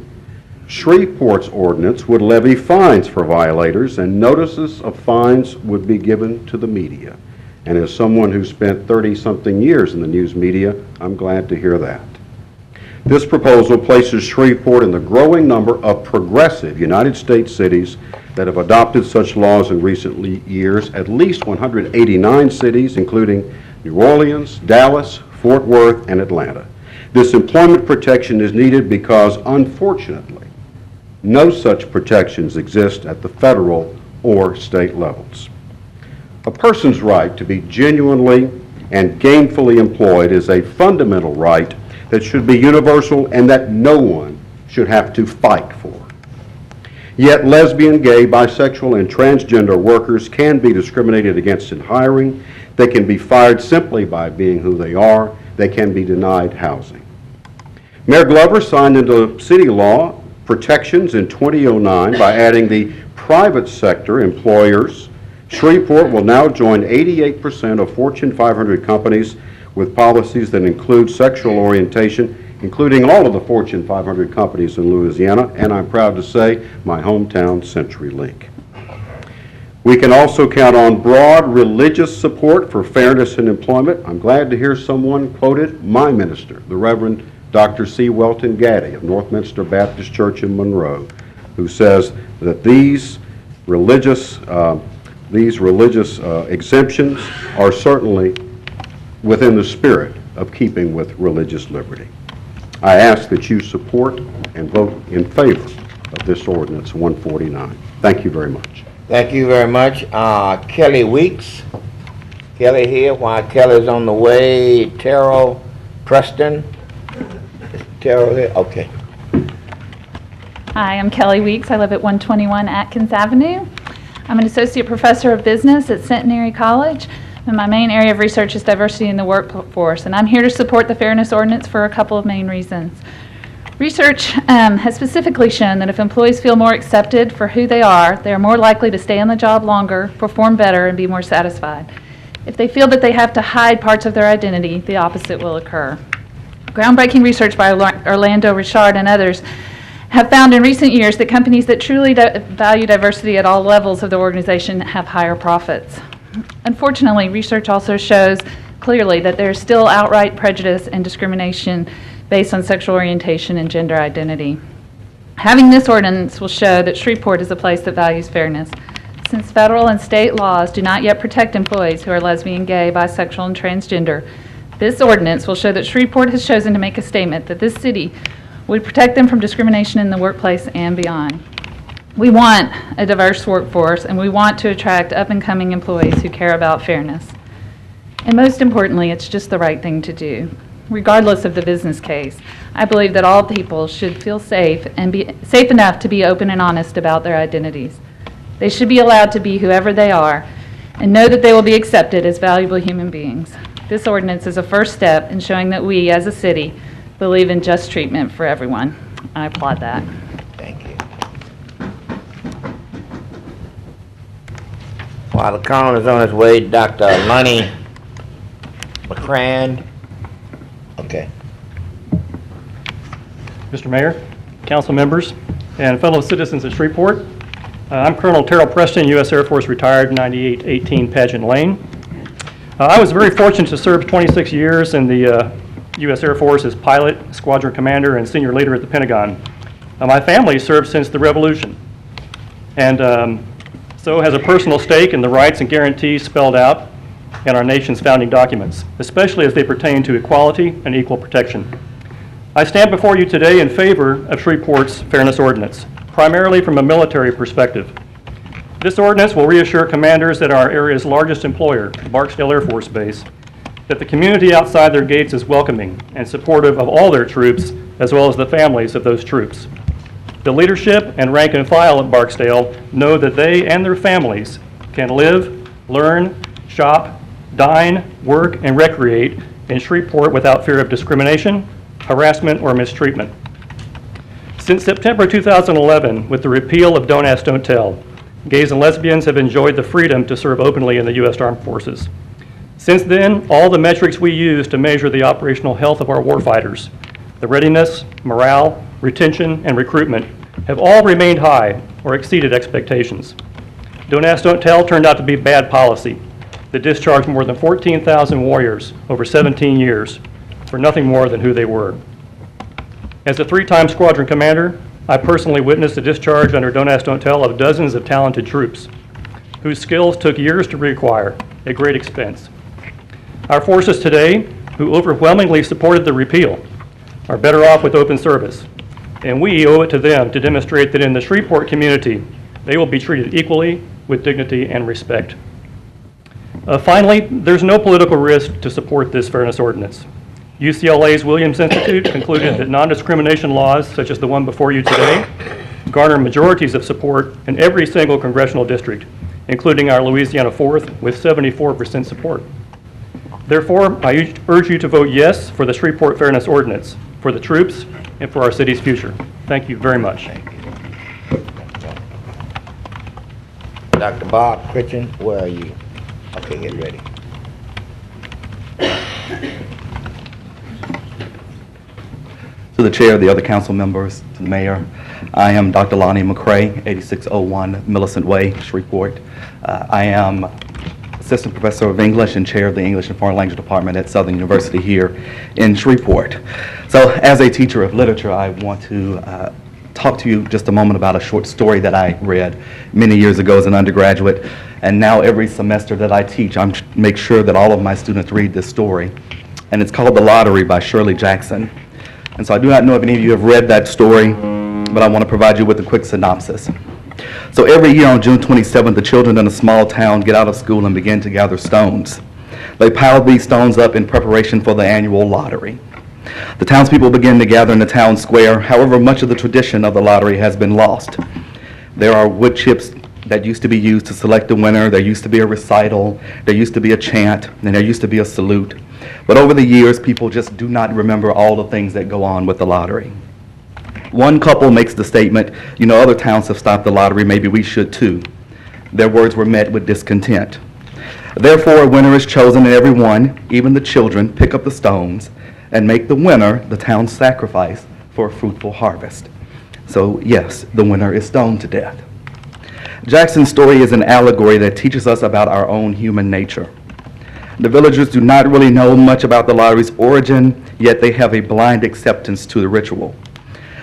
Shreveport's ordinance would levy fines for violators, and notices of fines would be given to the media. And as someone who spent 30-something years in the news media, I'm glad to hear that. This proposal places Shreveport in the growing number of progressive United States cities that have adopted such laws in recent years, at least 189 cities, including New Orleans, Dallas, Fort Worth, and Atlanta. This employment protection is needed because, unfortunately, no such protections exist at the federal or state levels. A person's right to be genuinely and gainfully employed is a fundamental right that should be universal and that no one should have to fight for. Yet lesbian, gay, bisexual, and transgender workers can be discriminated against in hiring. They can be fired simply by being who they are. They can be denied housing. Mayor Glover signed into city law protections in 2009 by adding the private sector employers. Shreveport will now join 88% of Fortune 500 companies with policies that include sexual orientation, including all of the Fortune 500 companies in Louisiana, and I'm proud to say, my hometown, CenturyLink. We can also count on broad religious support for fairness in employment. I'm glad to hear someone quoted my minister, the Reverend Dr. C. Welton Gaddy of Northminster Baptist Church in Monroe, who says that these religious exemptions are certainly within the spirit of keeping with religious liberty. I ask that you support and vote in favor of this ordinance 149. Thank you very much. Thank you very much. Kelly Weeks. Kelly here. While Kelly's on the way, Terrell Preston. Is Terrell here? Okay. Hi, I'm Kelly Weeks. I live at 121 Atkins Avenue. I'm an associate professor of business at Centenary College. and my main area of research is diversity in the workforce, and I'm here to support the Fairness Ordinance for a couple of main reasons. Research has specifically shown that if employees feel more accepted for who they are more likely to stay on the job longer, perform better, and be more satisfied. If they feel that they have to hide parts of their identity, the opposite will occur. Groundbreaking research by Orlando Richard and others have found in recent years that companies that truly value diversity at all levels of the organization have higher profits. Unfortunately, research also shows clearly that there is still outright prejudice and discrimination based on sexual orientation and gender identity. Having this ordinance will show that Shreveport is a place that values fairness. Since federal and state laws do not yet protect employees who are lesbian, gay, bisexual, and transgender, this ordinance will show that Shreveport has chosen to make a statement that this city would protect them from discrimination in the workplace and beyond. We want a diverse workforce, and we want to attract up-and-coming employees who care about fairness. And most importantly, it's just the right thing to do. Regardless of the business case, I believe that all people should feel safe and be safe enough to be open and honest about their identities. They should be allowed to be whoever they are and know that they will be accepted as valuable human beings. This ordinance is a first step in showing that we, as a city, believe in just treatment for everyone. I applaud that. Thank you. While the coroner is on his way, Dr. Lonnie McCran. Okay. Mr. Mayor, council members, and fellow citizens of Shreveport, I'm Colonel Terrell Preston, U.S. Air Force retired, 9818 Pageant Lane. I was very fortunate to serve 26 years in the U.S. Air Force as pilot, squadron commander, and senior leader at the Pentagon. My family served since the Revolution, and so has a personal stake in the rights and guarantees spelled out in our nation's founding documents, especially as they pertain to equality and equal protection. I stand before you today in favor of Shreveport's Fairness Ordinance, primarily from a military perspective. This ordinance will reassure commanders at our area's largest employer, Barksdale Air Force Base, that the community outside their gates is welcoming and supportive of all their troops, as well as the families of those troops. The leadership and rank and file at Barksdale know that they and their families can live, learn, shop, dine, work, and recreate in Shreveport without fear of discrimination, harassment, or mistreatment. Since September 2011, with the repeal of Don't Ask, Don't Tell, gays and lesbians have enjoyed the freedom to serve openly in the U.S. Armed Forces. Since then, all the metrics we use to measure the operational health of our warfighters, the readiness, morale, retention, and recruitment, have all remained high or exceeded expectations. Don't Ask, Don't Tell turned out to be bad policy that discharged more than 14,000 warriors over 17 years for nothing more than who they were. As a three-time squadron commander, I personally witnessed the discharge under Don't Ask, Don't Tell of dozens of talented troops whose skills took years to reacquire at great expense. Our forces today, who overwhelmingly supported the repeal, are better off with open service, and we owe it to them to demonstrate that in the Shreveport community, they will be treated equally with dignity and respect. Finally, there's no political risk to support this fairness ordinance. UCLA's Williams Institute concluded that non-discrimination laws, such as the one before you today, garner majorities of support in every single congressional district, including our Louisiana 4th, with 74% support. Therefore, I urge you to vote yes for the Shreveport Fairness Ordinance, for the troops and for our city's future. Thank you very much. Dr. Bob Critchen, where are you? Okay, get ready. To the chair, the other council members, to the mayor, I am Dr. Lonnie McCray, 8601 Millicent Way, Shreveport. I am assistant professor of English and chair of the English and Foreign Language Department at Southern University here in Shreveport. So as a teacher of literature, I want to talk to you just a moment about a short story that I read many years ago as an undergraduate, and now every semester that I teach, I make sure that all of my students read this story. And it's called The Lottery by Shirley Jackson. And so I do not know if any of you have read that story, but I want to provide you with a quick synopsis. So every year on June 27th, the children in a small town get out of school and begin to gather stones. They pile these stones up in preparation for the annual lottery. The townspeople begin to gather in the town square. However, much of the tradition of the lottery has been lost. There are wood chips that used to be used to select the winner. There used to be a recital, there used to be a chant, and there used to be a salute. But over the years, people just do not remember all the things that go on with the lottery. One couple makes the statement, you know, other towns have stopped the lottery, maybe we should too. Their words were met with discontent. Therefore, a winner is chosen, and everyone, even the children, pick up the stones and make the winner the town's sacrifice for a fruitful harvest. So yes, the winner is stoned to death. Jackson's story is an allegory that teaches us about our own human nature. The villagers do not really know much about the lottery's origin, yet they have a blind acceptance to the ritual.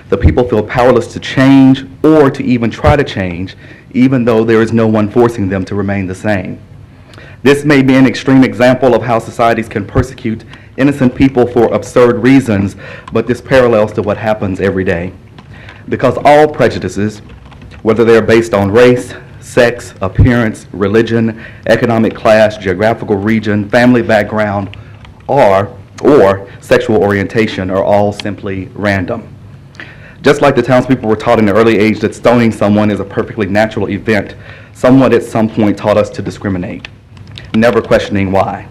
The people feel powerless to change or to even try to change, even though there is no one forcing them to remain the same. This may be an extreme example of how societies can persecute innocent people for absurd reasons, but this parallels to what happens every day. Because all prejudices, whether they are based on race, sex, appearance, religion, economic class, geographical region, family background, or sexual orientation, are all simply random. Just like the townspeople were taught in the early age that stoning someone is a perfectly natural event, someone at some point taught us to discriminate, never questioning why.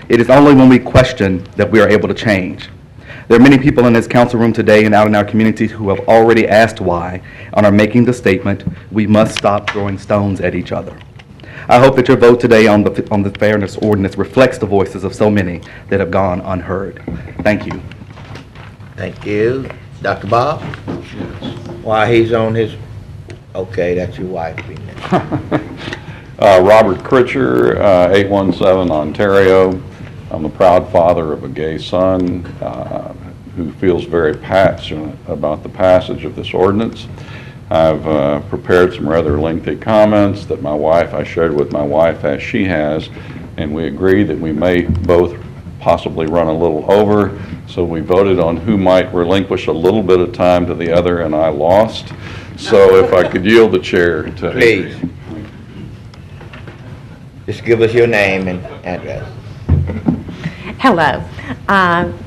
It is only when we question that we are able to change. There are many people in this council room today and out in our community who have already asked why and are making the statement, we must stop throwing stones at each other. I hope that your vote today on the Fairness Ordinance reflects the voices of so many that have gone unheard. Thank you. Thank you. Dr. Bob? While he's on his, okay, that's your wife. Robert Critcher, 817 Ontario. I'm the proud father of a gay son who feels very passionate about the passage of this ordinance. I've prepared some rather lengthy comments that I shared with my wife as she has, and we agreed that we may both possibly run a little over, so we voted on who might relinquish a little bit of time to the other, and I lost. So if I could yield the chair to Please. Just give us your name and address. Hello,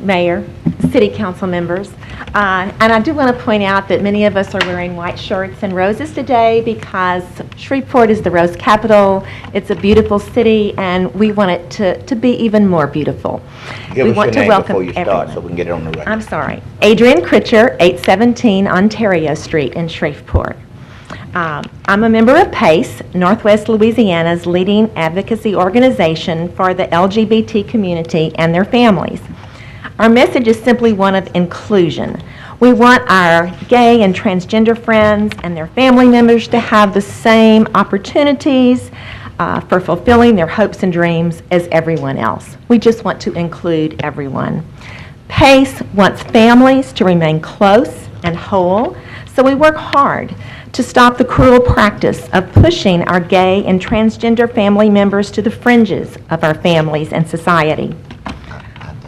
Mayor, City Council members. And I do want to point out that many of us are wearing white shirts and roses today because Shreveport is the rose capital. It's a beautiful city, and we want it to be even more beautiful. Give we us want your to name welcome before you start everyone. so we can get it on the record. I'm sorry. Adrienne Critcher, 817 Ontario Street in Shreveport. I'm a member of PACE, Northwest Louisiana's leading advocacy organization for the LGBT community and their families. Our message is simply one of inclusion. We want our gay and transgender friends and their family members to have the same opportunities for fulfilling their hopes and dreams as everyone else. We just want to include everyone. PACE wants families to remain close and whole, so we work hard to stop the cruel practice of pushing our gay and transgender family members to the fringes of our families and society.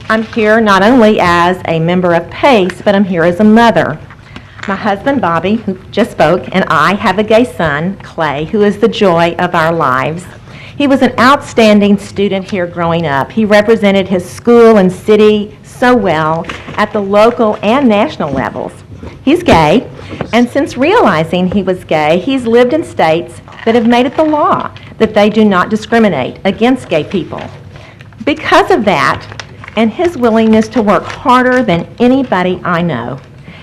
I'm here not only as a member of PACE, but I'm here as a mother. My husband, Bobby, who just spoke, and I have a gay son, Clay, who is the joy of our lives. He was an outstanding student here growing up. He represented his school and city so well at the local and national levels. He's gay, and since realizing he was gay, he's lived in states that have made it the law that they do not discriminate against gay people. Because of that, and his willingness to work harder than anybody I know,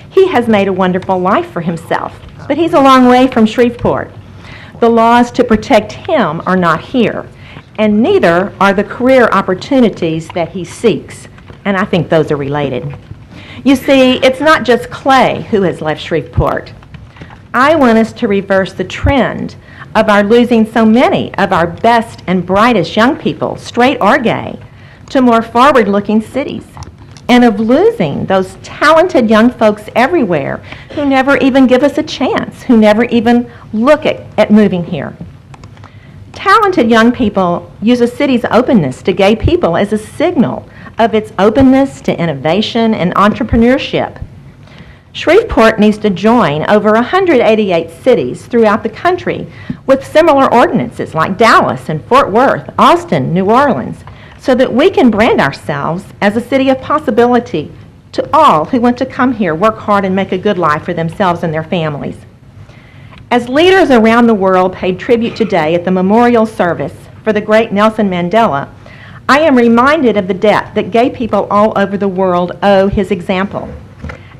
he has made a wonderful life for himself, but he's a long way from Shreveport. The laws to protect him are not here, and neither are the career opportunities that he seeks, and I think those are related. You see, it's not just Clay who has left Shreveport. I want us to reverse the trend of our losing so many of our best and brightest young people, straight or gay, to more forward-looking cities, and of losing those talented young folks everywhere who never even give us a chance, who never even look at moving here. Talented young people use a city's openness to gay people as a signal of its openness to innovation and entrepreneurship. Shreveport needs to join over 188 cities throughout the country with similar ordinances like Dallas and Fort Worth, Austin, New Orleans, so that we can brand ourselves as a city of possibility to all who want to come here, work hard, and make a good life for themselves and their families. As leaders around the world paid tribute today at the memorial service for the great Nelson Mandela, I am reminded of the debt that gay people all over the world owe his example.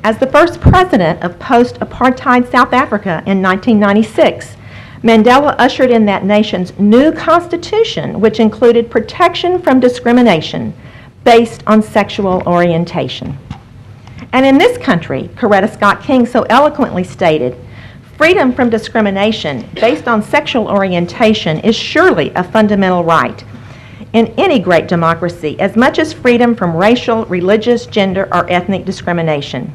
As the first president of post-apartheid South Africa in 1996, Mandela ushered in that nation's new constitution, which included protection from discrimination based on sexual orientation. And in this country, Coretta Scott King so eloquently stated, freedom from discrimination based on sexual orientation is surely a fundamental right in any great democracy, as much as freedom from racial, religious, gender, or ethnic discrimination.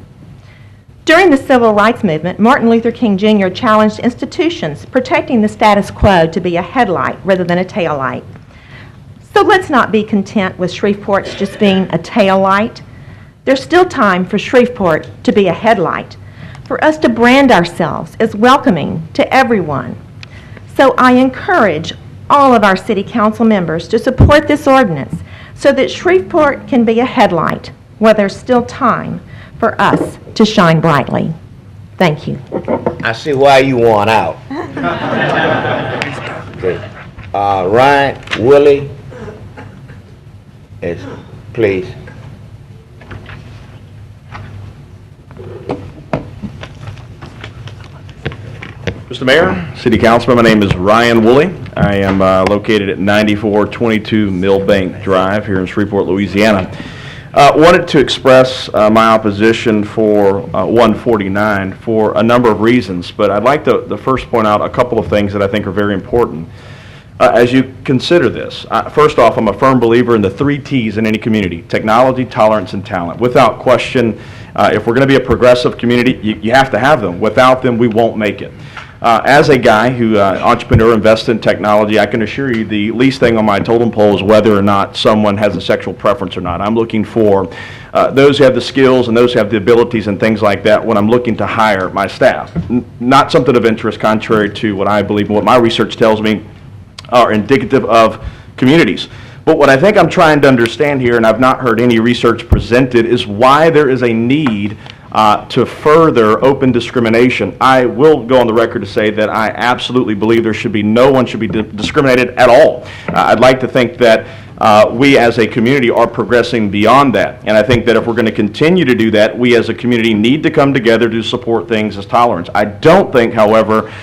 During the Civil Rights Movement, Martin Luther King Jr. challenged institutions protecting the status quo to be a headlight rather than a taillight. So let's not be content with Shreveport's just being a taillight. There's still time for Shreveport to be a headlight, for us to brand ourselves as welcoming to everyone. So I encourage all of our city council members to support this ordinance so that Shreveport can be a headlight where there's still time for us to shine brightly. Thank you. I see why you want out. Okay. Ryan, Willie, please. Mr. Mayor, City Councilman, my name is Ryan Woolley. I am located at 9422 Millbank Drive here in Shreveport, Louisiana. Wanted to express my opposition for 149 for a number of reasons, but I'd like to first point out a couple of things that I think are very important. As you consider this, first off, I'm a firm believer in the 3 T's in any community: technology, tolerance, and talent. Without question, if we're going to be a progressive community, you have to have them. Without them, we won't make it. As a guy who, entrepreneur, invests in technology, I can assure you the least thing on my totem pole is whether or not someone has a sexual preference or not. I'm looking for those who have the skills and those who have the abilities and things like that when I'm looking to hire my staff. Not something of interest contrary to what I believe and what my research tells me are indicative of communities. But what I think I'm trying to understand here, and I've not heard any research presented, is why there is a need to further open discrimination. I will go on the record to say that I absolutely believe no one should be discriminated at all. I'd like to think that we as a community are progressing beyond that. And I think that if we're going to continue to do that, we as a community need to come together to support things as tolerance. I don't think, however,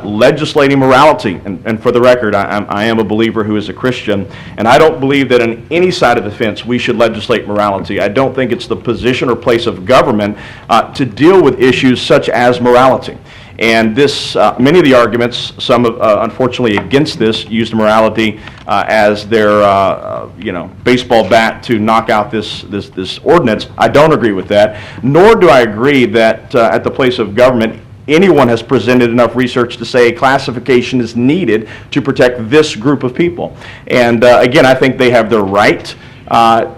legislating morality, and for the record, I am a believer who is a Christian, and I don't believe that on any side of the fence we should legislate morality. I don't think it's the position or place of government to deal with issues such as morality. And this, many of the arguments, some unfortunately against this, used morality as their, baseball bat to knock out this ordinance. I don't agree with that, nor do I agree that at the place of government anyone has presented enough research to say a classification is needed to protect this group of people. And again, I think they have the right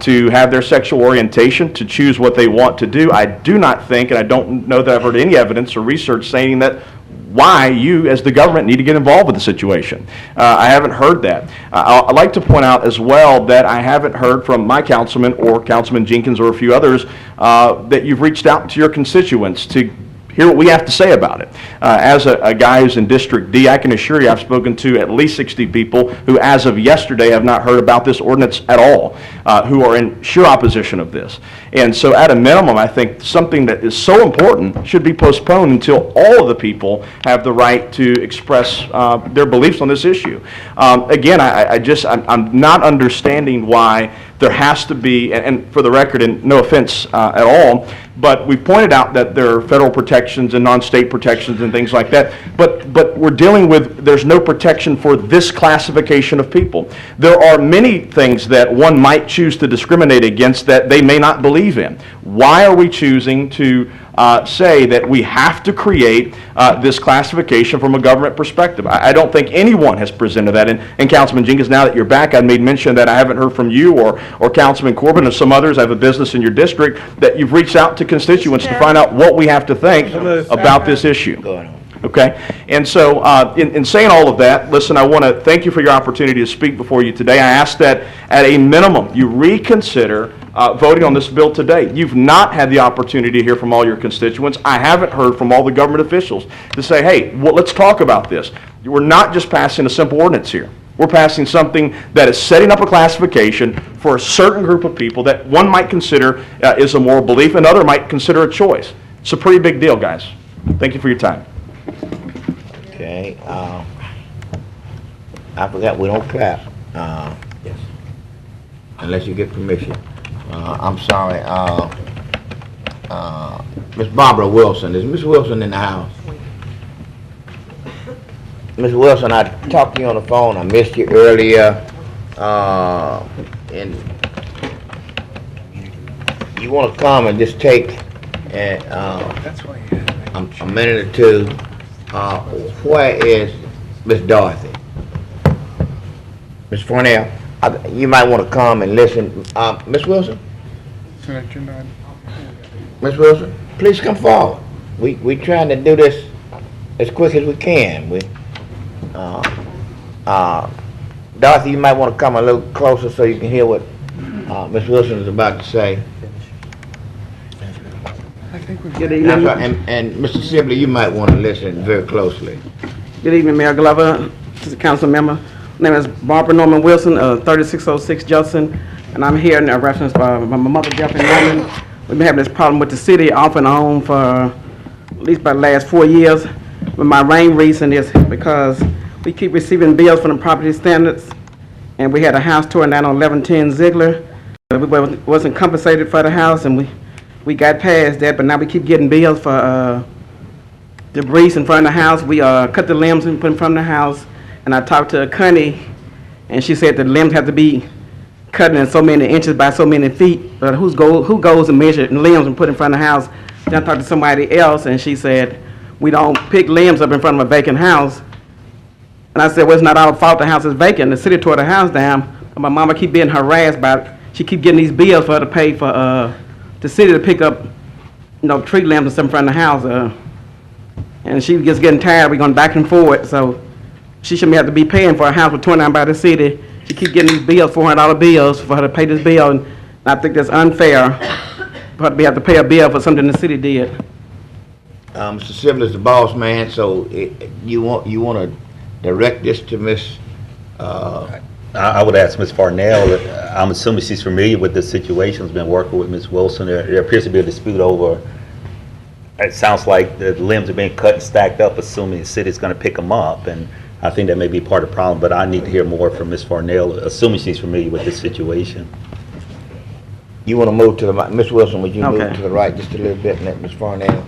to have their sexual orientation, to choose what they want to do. I do not think, and I don't know that I've heard any evidence or research saying that why you as the government need to get involved with the situation. I haven't heard that. I'd like to point out as well that I haven't heard from my councilman or Councilman Jenkins or a few others that you've reached out to your constituents to hear what we have to say about it. As a guy who's in District D, I can assure you I've spoken to at least 60 people who as of yesterday have not heard about this ordinance at all, who are in sheer opposition of this. And so at a minimum, I think something that is so important should be postponed until all of the people have the right to express their beliefs on this issue. Again, I'm not understanding why there has to be, and for the record, and no offense at all, but we pointed out that there are federal protections and non-state protections and things like that, but we're dealing with, there's no protection for this classification of people. There are many things that one might choose to discriminate against that they may not believe in. Why are we choosing to say that we have to create this classification from a government perspective? I don't think anyone has presented that. And Councilman Jenkins, now that you're back, I made mention that I haven't heard from you or Councilman Corbin or some others. I have a business in your district that you've reached out to constituents to find out what we have to think about this issue. Okay? And so in saying all of that, listen, I want to thank you for your opportunity to speak before you today. I ask that at a minimum you reconsider voting on this bill today. You've not had the opportunity to hear from all your constituents. I haven't heard from all the government officials to say, hey, well, let's talk about this. We're not just passing a simple ordinance here. We're passing something that is setting up a classification for a certain group of people that one might consider is a moral belief, and another might consider a choice. It's a pretty big deal, guys. Thank you for your time. Okay, I forgot we don't clap. Yes. Unless you get permission. I'm sorry. Miss Barbara Wilson. Is Miss Wilson in the house? Miss Wilson, I talked to you on the phone. I missed you earlier. And you want to come and just take a minute or two. Where is Miss Dorothy? Miss Farnell, you might want to come and listen. Miss Wilson? Miss Wilson, please come forward. We trying to do this as quick as we can. Dorothy, you might want to come a little closer so you can hear what Miss Wilson is about to say. Good evening. And Mr. Sibley, you might want to listen very closely. Good evening, Mayor Glover, to the council member. My name is Barbara Norman Wilson, 3606 Judson, and I'm here in reference for my mother, Jeffrey Norman. We've been having this problem with the city off and on for at least about the last 4 years. But my main reason is because we keep receiving bills from the property standards, and we had a house torn down on 1110 Ziegler. We wasn't compensated for the house, and we got past that, but now we keep getting bills for debris in front of the house. We cut the limbs and put in front of the house, and I talked to Connie, and she said the limbs have to be cut in so many inches by so many feet. Who goes and measure limbs and put in front of the house? Then I talked to somebody else, and she said, we don't pick limbs up in front of a vacant house. And I said, well, it's not our fault the house is vacant. The city tore the house down. But my mama keep being harassed by it. She keep getting these bills for her to pay for the city to pick up, tree limbs and stuff in front of the house. And she just getting tired. We're going back and forth. So she shouldn't have to be paying for a house torn down by the city. She keep getting these bills, $400 bills for her to pay this bill. And I think that's unfair for her to have to pay a bill for something the city did. Mr. Sibley is the boss man, so you want to direct this to Miss. I would ask Ms. Farnell. I'm assuming she's familiar with this situation. Has been working with Ms. Wilson. There appears to be a dispute over. It sounds like the limbs are being cut and stacked up, assuming the city's going to pick them up, and I think that may be part of the problem. But I need to hear more from Ms. Farnell, assuming she's familiar with this situation. You want to move to the right, Ms. Wilson? Would you move to the right just a little bit, and let Ms. Farnell?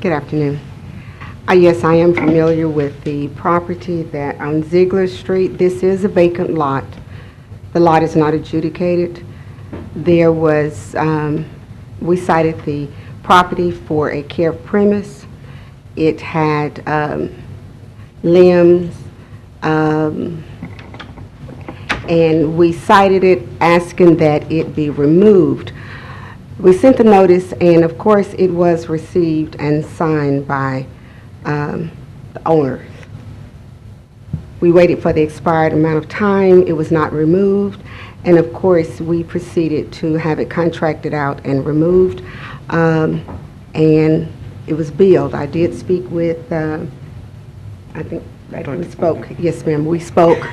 Good afternoon. Yes, I am familiar with the property that on Ziegler Street. This is a vacant lot. The lot is not adjudicated. There was, we cited the property for a care premise. It had limbs, and we cited it asking that it be removed. We sent the notice, and of course it was received and signed by the owners. We waited for the expired amount of time. It was not removed, and of course we proceeded to have it contracted out and removed, and it was billed. I did speak with, I think we spoke, yes ma'am, we spoke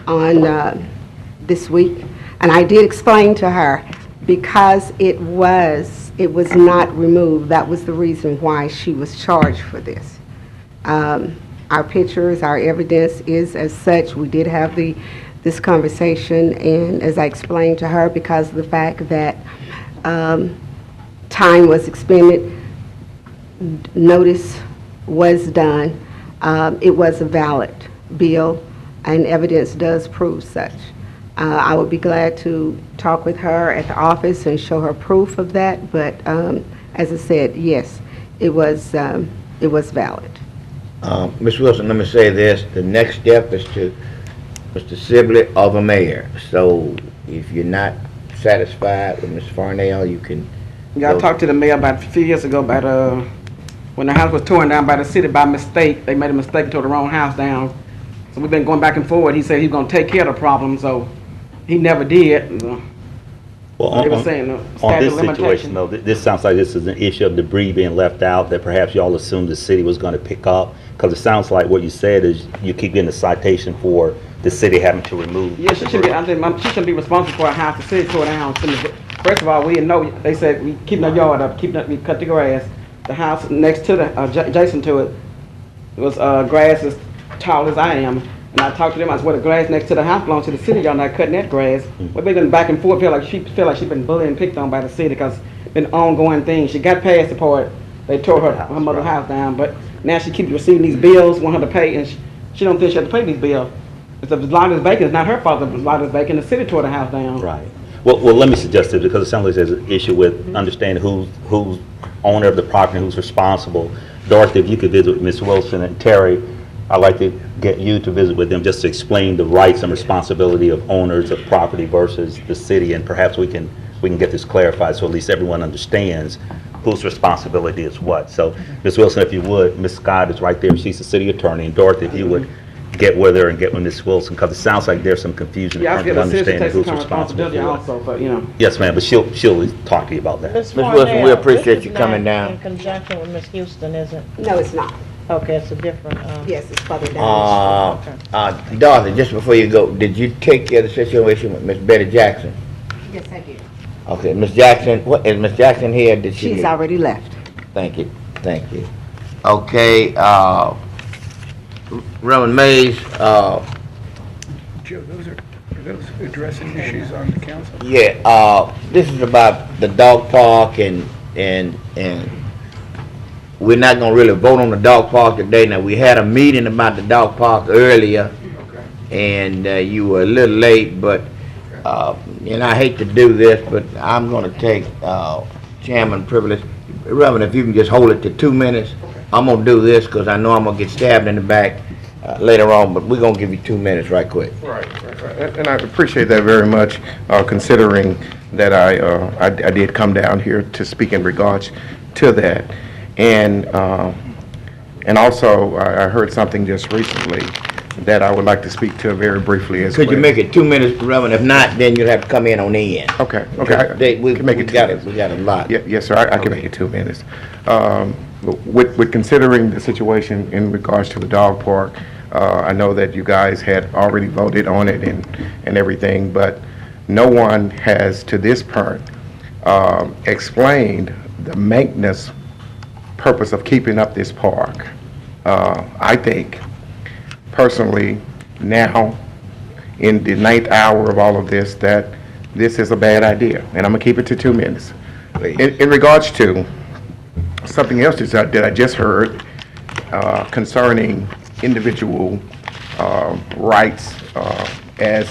on this week, and I did explain to her because it was not removed. That was the reason why she was charged for this. Our pictures, our evidence is as such. We did have this conversation, and as I explained to her, because of the fact that time was expended, notice was done, it was a valid bill, and evidence does prove such. I would be glad to talk with her at the office and show her proof of that, but as I said, yes, it was valid. Ms. Wilson, let me say this. The next step is to Mr. Sibley or the mayor. So if you're not satisfied with Ms. Farnell, you can... Yeah, I talked to the mayor about a few years ago about when the house was torn down by the city by mistake. They made a mistake and tore the wrong house down. So we've been going back and forward. He said he's going to take care of the problem, so he never did. Well, They were saying the on statute this of situation, limitation. though, this sounds like this is an issue of debris being left out that perhaps y'all assumed the city was going to pick up, because it sounds like what you said is you keep getting a citation for the city having to remove. Yeah, she should be, I think, she shouldn't be responsible for a house, the city tore down. First of all, we didn't know, they said, we keep the yard up, we cut the grass. The house next to the, adjacent to it, was, grass as tall as I am. And I talked to them, I said, well, the grass next to the house belongs to the city, y'all not cutting that grass. We've been back and forth, feel like she's been bullied and picked on by the city, because it's been an ongoing thing. She got past the part, they tore her mother's house down, but now she keeps receiving these bills, want her to pay, and she don't think she has to pay these bills. If the lot is vacant, it's not her fault if the lot is vacant, the city tore the house down. Right. Well, let me suggest this, because it sounds like there's an issue with understanding who's owner of the property, who's responsible. Dorothy, if you could visit with Ms. Wilson and Terry, I'd like to get you to visit with them just to explain the rights and responsibility of owners of property versus the city, and perhaps we can get this clarified so at least everyone understands whose responsibility is what. So, Ms. Wilson, if you would, Ms. Scott is right there, she's the city attorney, and Dorothy, if you would get with her and get with Ms. Wilson, because it sounds like there's some confusion in Yeah, I terms of feel the city understanding takes who's some responsible responsibility for also, but, you know. it. Yes, ma'am, but she'll talk to you about that. Ms. Wilson, we appreciate you coming down. In conjunction with Ms. Houston, is it? No, it's not. Okay, it's a different, Yes, it's further down. Dorothy, just before you go, did you take care of the situation with Miss Betty Jackson? Yes, I did. Okay, Miss Jackson, what, is Miss Jackson here? Did she She's leave? already left. Thank you, thank you. Okay, Reverend Mays, Joe, those are those addressing issues on the council? yeah, this is about the dog park and we're not gonna really vote on the dog park today. Now, we had a meeting about the dog park earlier, and you were a little late, but, and I hate to do this, but I'm gonna take chairman privilege. Reverend, if you can just hold it to 2 minutes. I'm gonna do this, because I know I'm gonna get stabbed in the back later on, but we're gonna give you 2 minutes right quick. Right. And I appreciate that very much, considering that I did come down here to speak in regards to that. And also, I heard something just recently that I would like to speak to very briefly as well. Could you make it 2 minutes, Reverend? If not, then you'll have to come in on the end. Okay. We can make it 2 minutes. We got a lot. Yes, sir, I can make it 2 minutes. With considering the situation in regards to the dog park, I know that you guys had already voted on it and everything, but no one has, to this point, explained the maintenance purpose of keeping up this park. I think, personally, now, in the 9th hour of all of this, that this is a bad idea, and I'm gonna keep it to 2 minutes. In regards to something else that I just heard concerning individual rights as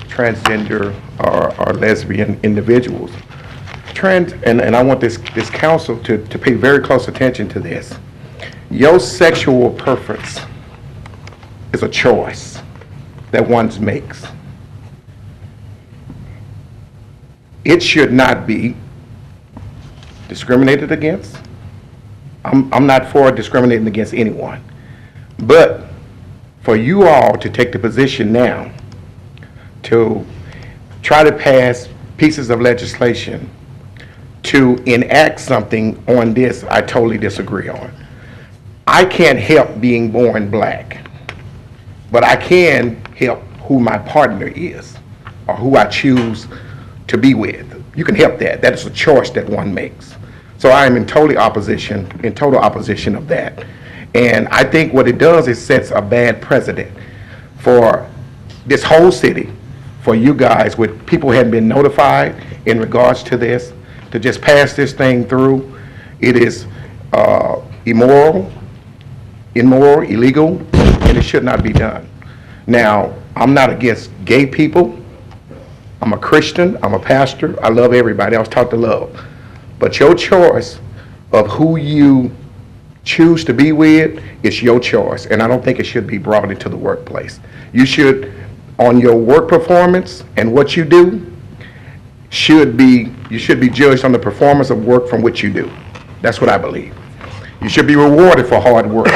transgender or lesbian individuals. And I want this council to pay very close attention to this. Your sexual preference is a choice that one makes. It should not be discriminated against. I'm not for discriminating against anyone. But for you all to take the position now to try to pass pieces of legislation to enact something on this, I totally disagree on. I can't help being born black, but I can help who my partner is or who I choose to be with. You can help that. That is a choice that one makes. So I am in total opposition of that. And I think what it does is sets a bad precedent for this whole city, for you guys, with people hadn't been notified in regards to this, to just pass this thing through. It is immoral, illegal, and it should not be done. Now, I'm not against gay people. I'm a Christian, I'm a pastor, I love everybody, I was taught to love. But your choice of who you choose to be with is your choice, and I don't think it should be brought into the workplace. You should, on your work performance and what you do, you should be judged on the performance of work from which you do. That's what I believe. You should be rewarded for hard work.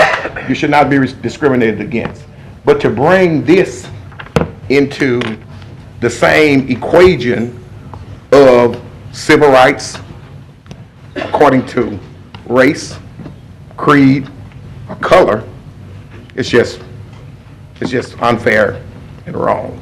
You should not be discriminated against. But to bring this into the same equation of civil rights according to race, creed, or color. It's just unfair and wrong.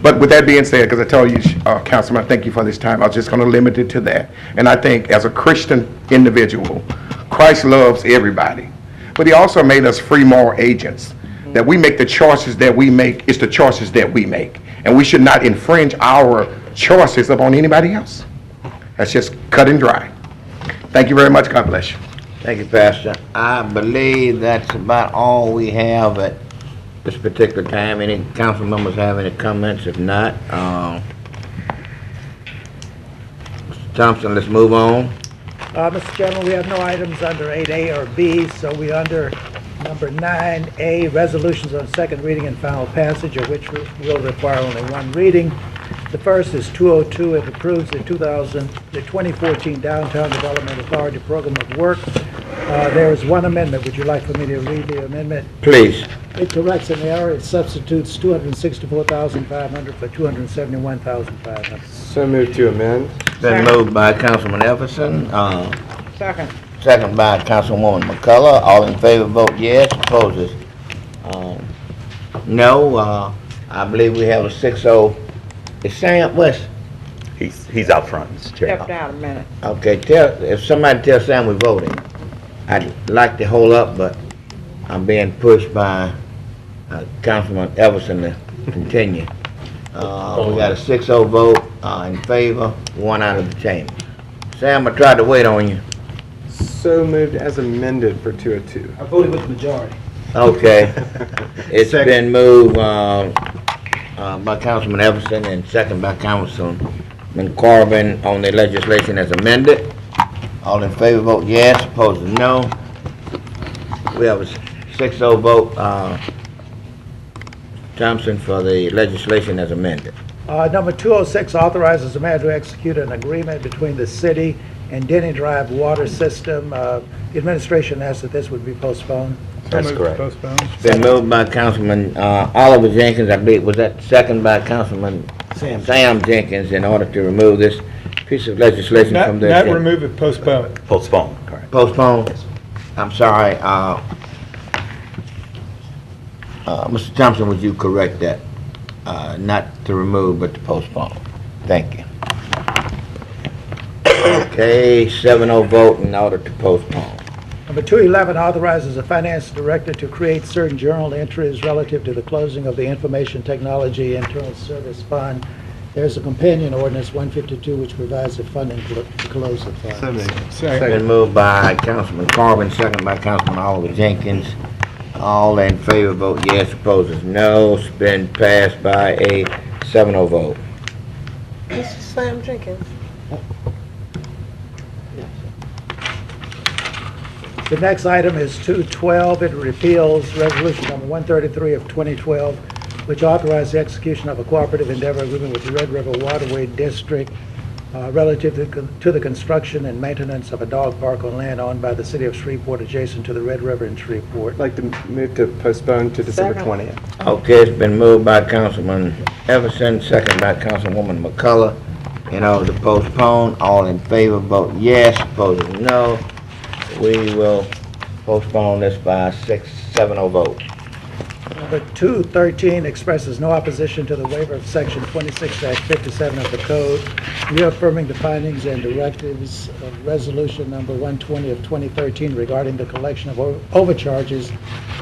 But with that being said, because I told you, Councilman, thank you for this time, I was just going to limit it to that. And I think as a Christian individual, Christ loves everybody. But he also made us free moral agents, that we make the choices that we make. It's the choices that we make. And we should not infringe our choices upon anybody else. That's just cut and dry. Thank you very much. God bless you. Thank you, Pastor. I believe that's about all we have at this particular time. Any council members have any comments? If not, Mr. Thompson, let's move on. Mr. Chairman, we have no items under 8A or B, so we under number 9A, resolutions on second reading and final passage, of which will require only one reading. The first is 202. It approves the 2014 Downtown Development Authority Program of Work. There is one amendment. Would you like for me to read the amendment? Please. It corrects an error. It substitutes $264,500 for $271,500. So moved to amend. Been moved by Councilman Everson. Second. Second by Councilwoman McCullough. All in favor vote yes. Opposes no. I believe we have a 6-0. Is Sam West? He's out front, Mr. Chair. Stepped out a minute. Okay, if somebody tells Sam we're voting, I'd like to hold up, but I'm being pushed by Councilman Everson to continue. We got a 6-0 vote in favor, one out of the chamber. Sam, I tried to wait on you. So moved as amended for 202. I voted with the majority. Okay. It's been moved by Councilman Everson and second by Councilman Corbin on the legislation as amended. All in favor vote yes, opposed no. We have a 6-0 vote, Thompson, for the legislation as amended. Number 206 authorizes the mayor to execute an agreement between the city and Denny Drive Water System. The administration asked that this would be postponed. That's correct. It's been moved by Councilman Oliver Jenkins. I believe, was that second by Councilman Sam Jenkins, in order to remove this piece of legislation from the Not agenda. remove it, postpone. Postpone, correct. Postpone? I'm sorry. Mr. Thompson, would you correct that? Not to remove, but to postpone. Thank you. Okay, 7-0 vote in order to postpone. Number 211 authorizes the finance director to create certain journal entries relative to the closing of the Information Technology Internal Service Fund. There's a companion ordinance, 152, which provides the funding to close the fund. Been moved by Councilman Corbin, second by Councilman Oliver Jenkins. All in favor vote yes, opposes no. It's been passed by a 7-0 vote. Mr. Sam Jenkins. The next item is 212. It repeals resolution number 133 of 2012, which authorized the execution of a cooperative endeavor agreement with the Red River Waterway District relative to the construction and maintenance of a dog park on land owned by the city of Shreveport adjacent to the Red River in Shreveport. I'd like to move to postpone to December 20th. Okay, it's been moved by Councilman Everson, second by Councilwoman McCullough. In order to postpone, all in favor vote yes, opposed no. We will postpone this by 7-0 vote. Number 213 expresses no opposition to the waiver of section 26-57 of the code, reaffirming the findings and directives of resolution number 120 of 2013 regarding the collection of overcharges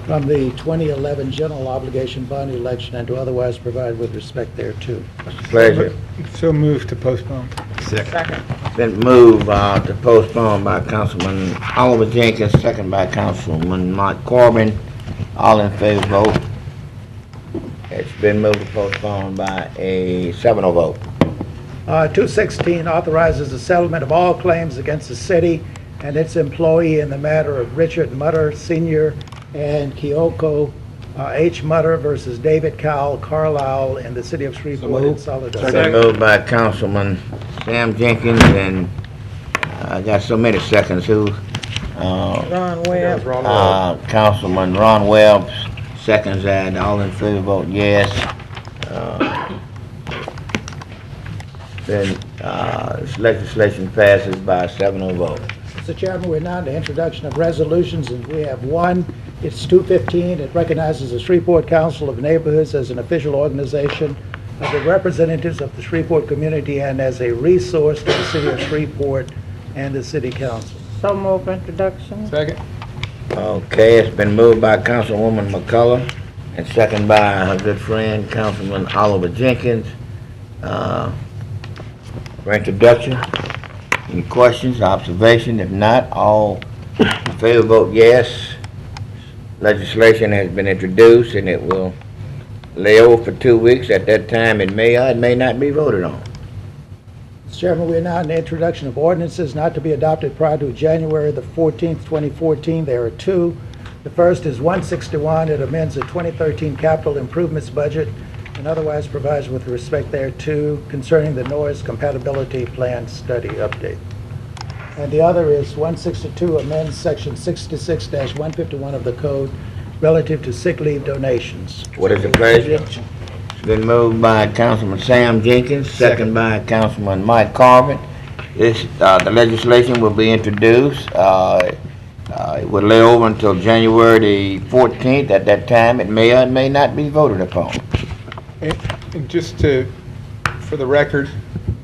from the 2011 general obligation bond election and to otherwise provide with respect thereto. Pleasure. So moved to postpone. Second. Been moved to postpone by Councilman Oliver Jenkins, second by Councilman Mike Corbin. All in favor vote. It's been moved to postpone by a 7-0 vote. 216 authorizes the settlement of all claims against the city and its employee in the matter of Richard Mutter Sr. and Kyoko H. Mutter versus David Cowell Carlisle in the city of Shreveport in Solidarity. Been moved by Councilman Sam Jenkins, and I got so many seconds. Who? Ron Webb. Councilman Ron Webb seconds that. All in favor vote yes. Then, this legislation passes by a 7-0 vote. Mr. Chairman, we're now in the introduction of resolutions, and we have one. It's 215. It recognizes the Shreveport Council of Neighborhoods as an official organization of the representatives of the Shreveport community and as a resource to the city of Shreveport and the city council. So move for introduction. Second. Okay, it's been moved by Councilwoman McCullough and second by her good friend, Councilman Oliver Jenkins. For introduction, any questions, observation? If not, all in favor vote yes. Legislation has been introduced and it will lay over for 2 weeks. At that time, it may or it may not be voted on. Mr. Chairman, we are now in the introduction of ordinances not to be adopted prior to January the 14th, 2014. There are two. The first is 161. It amends the 2013 capital improvements budget and otherwise provides with respect thereto concerning the noise compatibility plan study update. And the other is 162, amends section 66-151 of the code relative to sick leave donations. What is the pleasure? It's been moved by Councilman Sam Jenkins, second by Councilman Mike Carvin. The legislation will be introduced. It will lay over until January the 14th. At that time, it may or it may not be voted upon. And just for the record,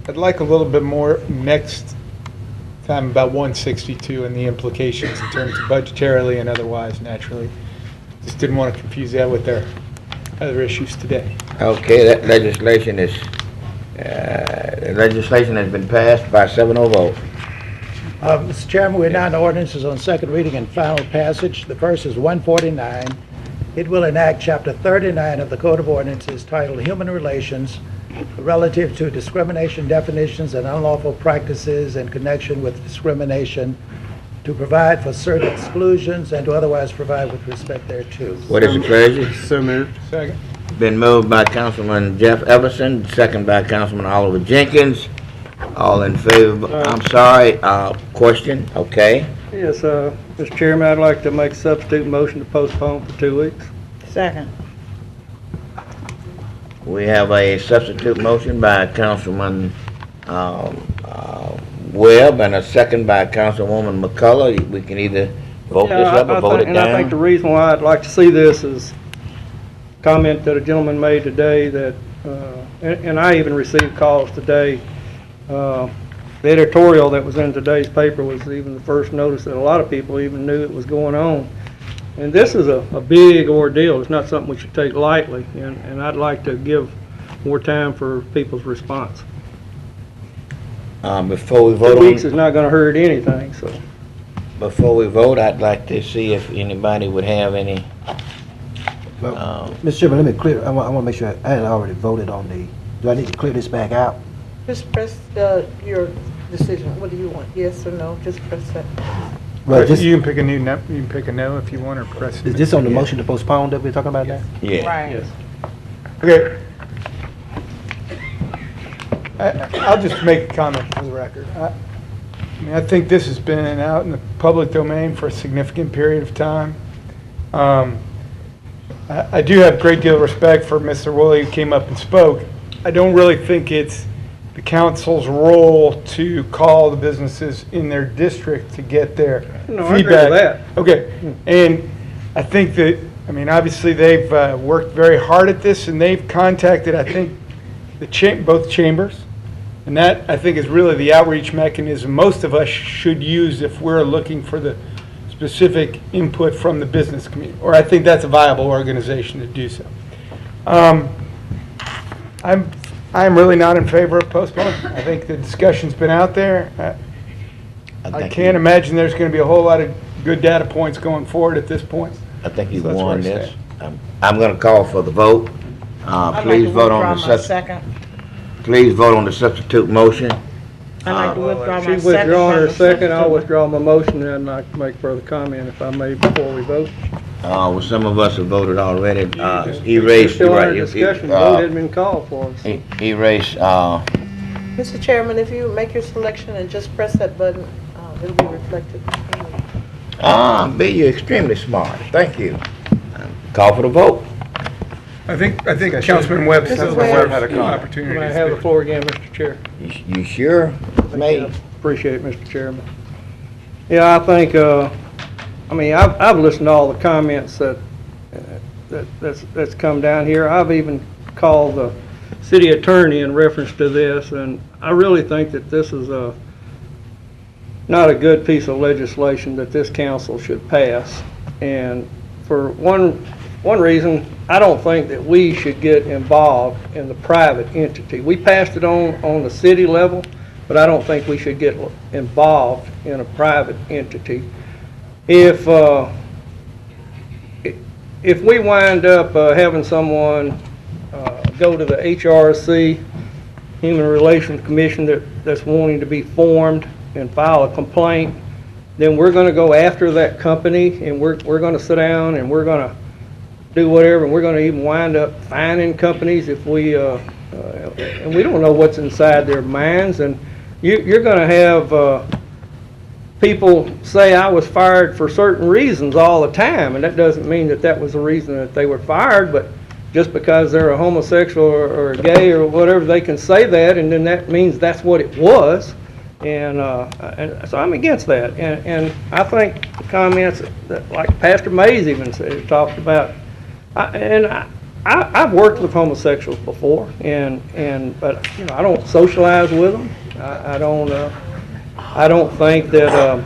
I'd like a little bit more next time about 162 and the implications in terms of budgetarily and otherwise, naturally. Just didn't want to confuse that with their other issues today. Okay, that legislation is, the legislation has been passed by 7-0 vote. Mr. Chairman, we're now in ordinances on second reading and final passage. The first is 149. It will enact Chapter 39 of the Code of Ordinances titled Human Relations relative to discrimination definitions and unlawful practices in connection with discrimination, to provide for certain exclusions and to otherwise provide with respect thereto. What is the pleasure? So moved. Second. Been moved by Councilman Jeff Everson, second by Councilman Oliver Jenkins. All in favor, I'm sorry, question, okay. Yes, Mr. Chairman, I'd like to make a substitute motion to postpone for 2 weeks. Second. We have a substitute motion by Councilman Webb and a second by Councilwoman McCullough. We can either vote this up or vote it down. And I think the reason why I'd like to see this is a comment that a gentleman made today that, and I even received calls today. The editorial that was in today's paper was even the first notice that a lot of people even knew it was going on. And this is a big ordeal. It's not something we should take lightly, and I'd like to give more time for people's response. Before we vote 2 weeks is not going to hurt anything, so. Before we vote, I'd like to see if anybody would have any. Mr. Chairman, let me clear, I want to make sure I had already voted on do I need to clear this back out? Just press your decision. What do you want? Yes or no? Just press that. Well, You can pick a new you can pick a no if you want, or press. Is this on the motion to postpone that we're talking about now? Yeah. Right. Yes. Okay. I'll just make a comment for the record. I think this has been out in the public domain for a significant period of time. I do have a great deal of respect for Mr. Woolley, who came up and spoke. I don't really think it's the council's role to call the businesses in their district to get their No, feedback. I agree with that. Okay, and I think that, I mean, obviously they've worked very hard at this, and they've contacted, I think, both chambers, and that, I think, is really the outreach mechanism most of us should use if we're looking for the specific input from the business community, or I think that's a viable organization to do so. I'm really not in favor of postponement. I think the discussion's been out there. I can't imagine there's going to be a whole lot of good data points going forward at this point. I think you So that's won where I this. I'm going to call for the vote. Please vote on the second. Please vote on the substitute motion. I'd like to withdraw my She's withdrawing her second. second. I'll withdraw my motion, and I'd like to make further comment if I may before we vote. Well, some of us have voted already. We're Erase. still under discussion. Vote hadn't been called for. So. Erase. Mr. Chairman, if you make your selection and just press that button, it'll be reflected. B, you're extremely smart. Thank you. Call for the vote. I think Councilman Webb still Councilman Webb had a has comment. opportunity. May I to have the speak. floor again, Mr. Chair? You sure? May. Appreciate it, Mr. Chairman. Yeah, I think, I mean, I've listened to all the comments that's come down here. I've even called the city attorney in reference to this, and I really think that this is not a good piece of legislation that this council should pass. And for one reason, I don't think that we should get involved in the private entity. We passed it on the city level, but I don't think we should get involved in a private entity. If we wind up having someone go to the HRC, Human Relations Commission, that's wanting to be formed and file a complaint, then we're going to go after that company, and we're going to sit down and we're going to do whatever, and we're going to even wind up fining companies if we, and we don't know what's inside their minds, and you're going to have people say I was fired for certain reasons all the time, and that doesn't mean that that was the reason that they were fired, but just because they're a homosexual or a gay or whatever, they can say that, and then that means that's what it was. And so I'm against that. And I think the comments that, like Pastor Mays even said, talked about, I've worked with homosexuals before, but you know, I don't socialize with them. I don't think that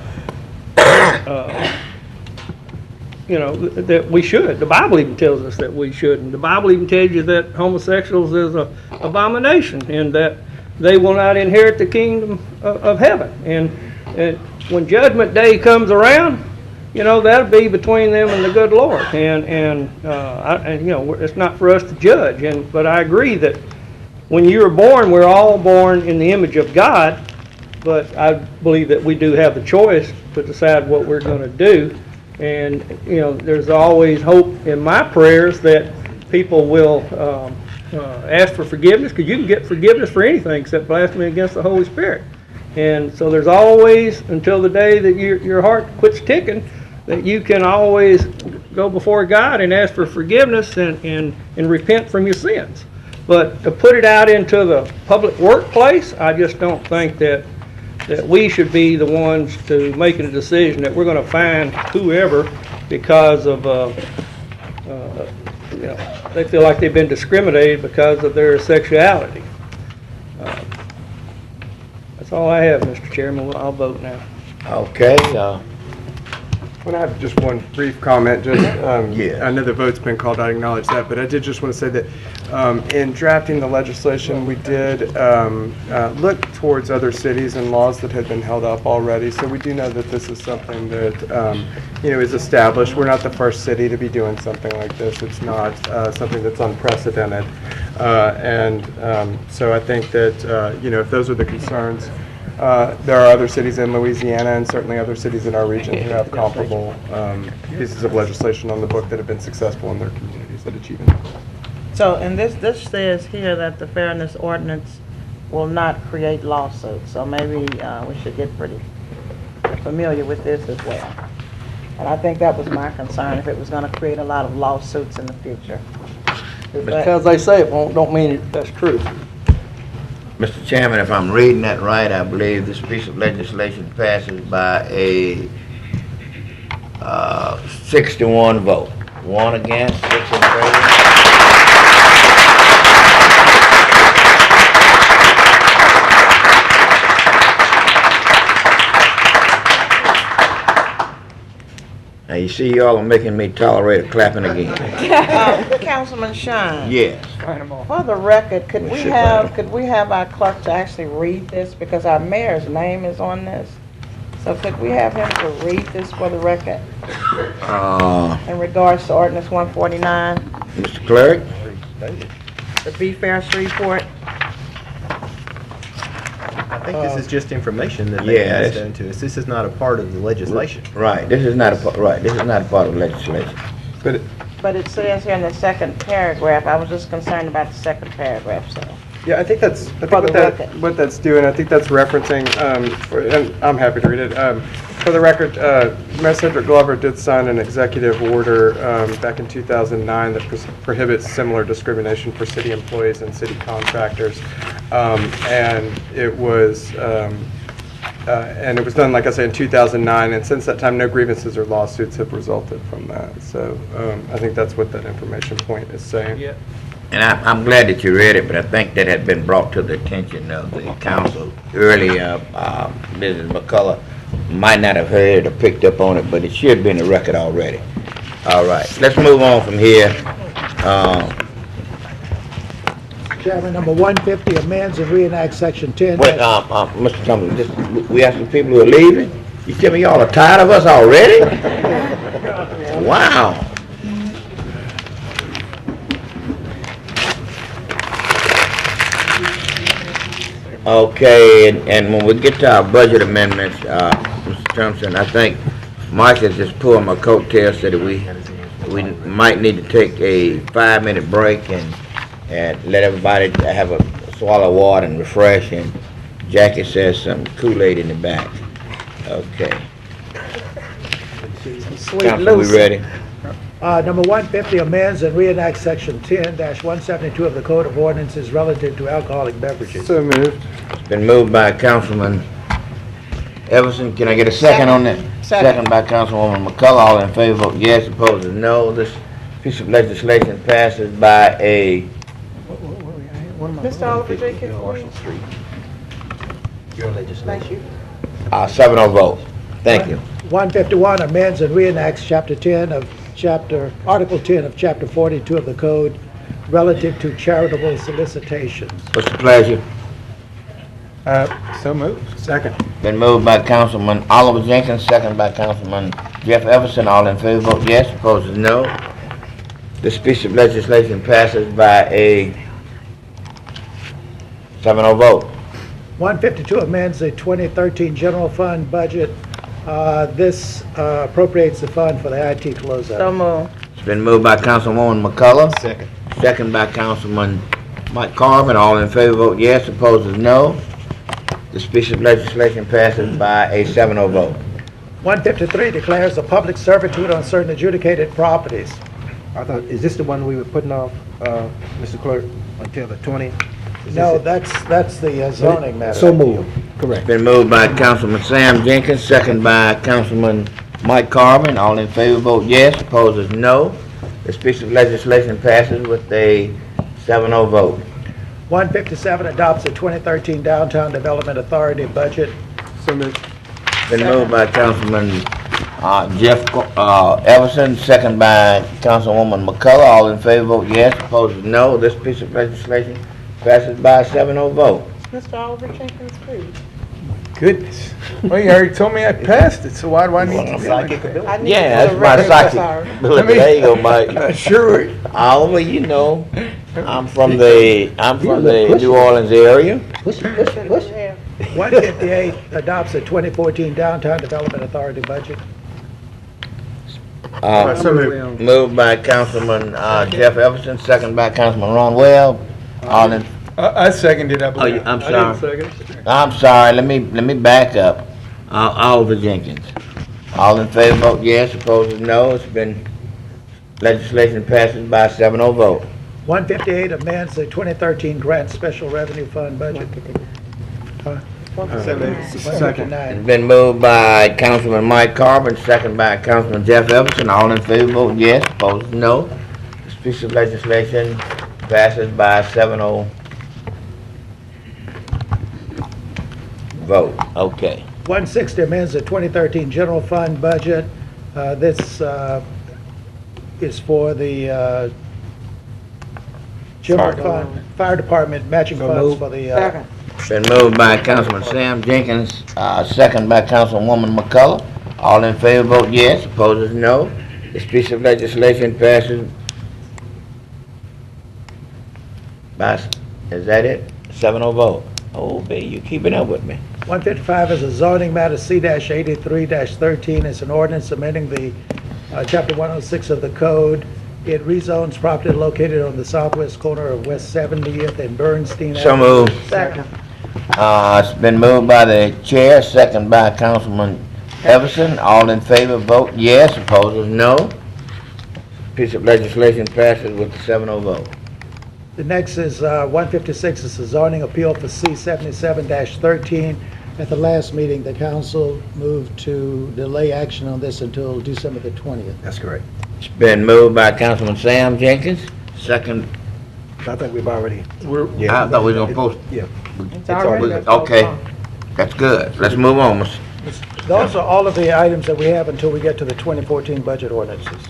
you know, that we should. The Bible even tells us that we shouldn't. The Bible even tells you that homosexuals is an abomination, and that they will not inherit the kingdom of heaven. And when Judgment Day comes around, you know, that'll be between them and the good Lord. And you know, it's not for us to judge. But I agree that when you are born, we're all born in the image of God. But I believe that we do have the choice to decide what we're going to do. And you know, there's always hope in my prayers that people will ask for forgiveness, because you can get forgiveness for anything except blasphemy against the Holy Spirit. And so there's always, until the day that your heart quits ticking, that you can always go before God and ask for forgiveness and repent from your sins. But to put it out into the public workplace, I just don't think that we should be the ones to making a decision that we're going to fine whoever because of you know, they feel like they've been discriminated because of their sexuality. That's all I have, Mr. Chairman. I'll vote now. Okay, Well, I have just one brief comment. Just, Yeah. I know the vote's been called, I acknowledge that, but I did just want to say that in drafting the legislation, we did look towards other cities and laws that had been held up already. So we do know that this is something that you know, is established. We're not the first city to be doing something like this. It's not something that's unprecedented. So I think that you know, if those are the concerns, there are other cities in Louisiana and certainly other cities in our region who have comparable pieces of legislation on the book that have been successful in their communities at achieving that. So, and this says here that the fairness ordinance will not create lawsuits, so maybe we should get pretty familiar with this as well. And I think that was my concern, if it was going to create a lot of lawsuits in the future. Because they say it won't, don't mean that's true. Mr. Chairman, if I'm reading that right, I believe this piece of legislation passes by a 6-1 vote. 1 against, 6 in favor. Now, you see, y'all are making me tolerate clapping again. Councilman Shine. Yes. For the record, could we have our clerk to actually read this, because our mayor's name is on this? So could we have him to read this for the record in regards to ordinance 149? Mr. Clerk? The Be Fair Shreveport. I think this is just information that they can send to us. This is not a part of the legislation. Right. This is not a part of the legislation. But it says here in the second paragraph, I was just concerned about the second paragraph, so. Yeah, I think what that's doing, I think that's referencing, and I'm happy to read it. For the record, Mayor Cedric Glover did sign an executive order back in 2009 that prohibits similar discrimination for city employees and city contractors. And it was done, like I say, in 2009, and since that time, no grievances or lawsuits have resulted from that. So I think that's what that information point is saying. Yeah. And I'm glad that you read it, but I think that had been brought to the attention of the council earlier. Mrs. McCullough might not have heard or picked up on it, but it should be in the record already. All right, let's move on from here. Chairman, number 150 amends and reenacts section 10. Wait, Mr. Thompson, we have some people who are leaving. You tell me y'all are tired of us already? Wow. Okay, and when we get to our budget amendments, Mr. Thompson, I think Mike has just pulled my coattails so that we might need to take a 5-minute break and let everybody have a swallow of water and refresh. And Jackie says some Kool-Aid in the back. Okay. Council, we ready? Number 150 amends and reenacts section 10-172 of the Code of Ordinances relative to alcoholic beverages. So moved. It's been moved by Councilman Everson. Can I get a second on that? Second by Councilwoman McCullough. All in favor, vote yes. Opposed is no. This piece of legislation passes by a Mr. Oliver Jenkins, Marshall Street. Your legislation. Thank you. 7-0 vote. Thank you. 151 amends and reenacts Article 10 of Chapter 42 of the Code relative to charitable solicitations. What's the pleasure? So moved. Second. Been moved by Councilman Oliver Jenkins, second by Councilman Jeff Everson. All in favor, vote yes. Opposed is no. This piece of legislation passes by a 7-0 vote. 152 amends the 2013 general fund budget. This appropriates the fund for the IT closeout. So moved. It's been moved by Councilwoman McCullough. Second. Second by Councilman Mike Carmen. All in favor, vote yes. Opposed is no. This piece of legislation passes by a 7-0 vote. 153 declares a public servitude on certain adjudicated properties. I thought, is this the one we were putting off, Mr. Clerk, until the 20th? No, that's the zoning matter. So moved. Correct. It's been moved by Councilman Sam Jenkins, second by Councilman Mike Carvin. All in favor, vote yes. Opposed is no. This piece of legislation passes with a 7-0 vote. 157 adopts the 2013 Downtown Development Authority budget. So moved. Been moved by Councilman Jeff Everson, second by Councilwoman McCullough. All in favor, vote yes. Opposed is no. This piece of legislation passes by a 7-0 vote. Mr. Oliver Jenkins, please. Goodness. Well, you already told me I passed it, so why do I need to do anything? I need Yeah, to that's my psychic sorry. ability. There you go, Mike. Sure. Oliver, you know, I'm from the New Orleans area. 158 adopts the 2014 Downtown Development Authority budget. Moved by Councilman Jeff Everson, second by Councilman Ron Webb. All in. I seconded, I believe. I'm sorry. I'm sorry. Let me back up. Oliver Jenkins. All in favor, vote yes. Opposed is no. It's been legislation passes by a 7-0 vote. 158 amends the 2013 Grant Special Revenue Fund budget. Second. It's been moved by Councilman Mike Carvin, second by Councilman Jeff Everson. All in favor, vote yes. Opposed is no. This piece of legislation passes by a 7-0 vote. Okay. 160 amends the 2013 General Fund budget. This is for the General Fund, Fire Department matching funds for the... Been moved by Councilman Sam Jenkins, second by Councilwoman McCullough. All in favor, vote yes. Opposed is no. This piece of legislation passes by, is that it? 7-0 vote. Oh, baby, you keeping up with me. 155 is a zoning matter C-83-13. It's an ordinance amending the Chapter 106 of the Code. It rezones property located on the southwest corner of West 70th and Bernstein Avenue. So moved. Second. It's been moved by the chair, second by Councilman Everson, all in favor, vote yes. Opposers, no. Piece of legislation passes with a 7-0 vote. The next is 156, it's a zoning appeal for C-77-13. At the last meeting, the council moved to delay action on this until December the 20th. That's correct. It's been moved by Councilman Sam Jenkins, second. I think we've already. I thought we were gonna post. Yeah. It's already been Okay, postponed. that's good. Let's move on. Those are all of the items that we have until we get to the 2014 budget ordinances.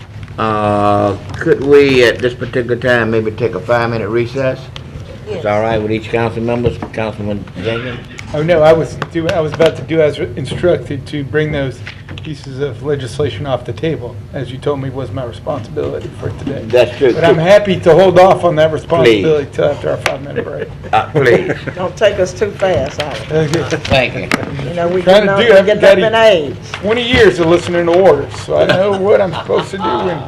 Could we, at this particular time, maybe take a 5-minute recess? It's all right with each council member, Councilman Jenkins? Oh, no, I was about to do as instructed to bring those pieces of legislation off the table, as you told me was my responsibility for today. That's true. But I'm happy to hold off on that responsibility till after our 5-minute break. Please. Don't take us too fast, Alex. Thank you. You know, we Trying get to do, up I've in got age. 20 years of listening to orders, so I know what I'm supposed to do when.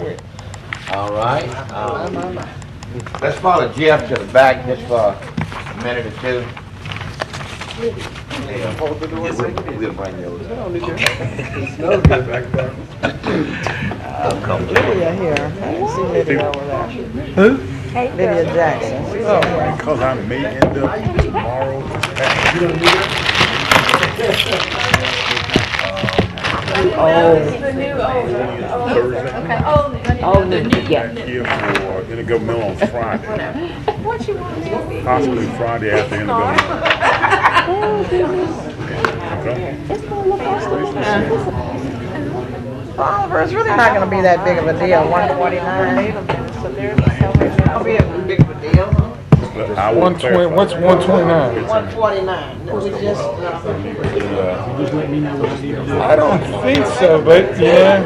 All right. Let's follow Jeff to the back just for a minute or two. We'll bring those. Lydia here. I didn't see Lydia over there. Who? Lydia Jackson. Because I may end up tomorrow. Here for intergovernmental on Friday. Possibly Friday after intergovernmental. Oliver, it's really not going to be that big of a deal. 149. It'll be a big of a deal, huh? 120. What's 129? 149. It was just. I don't think so, but yeah.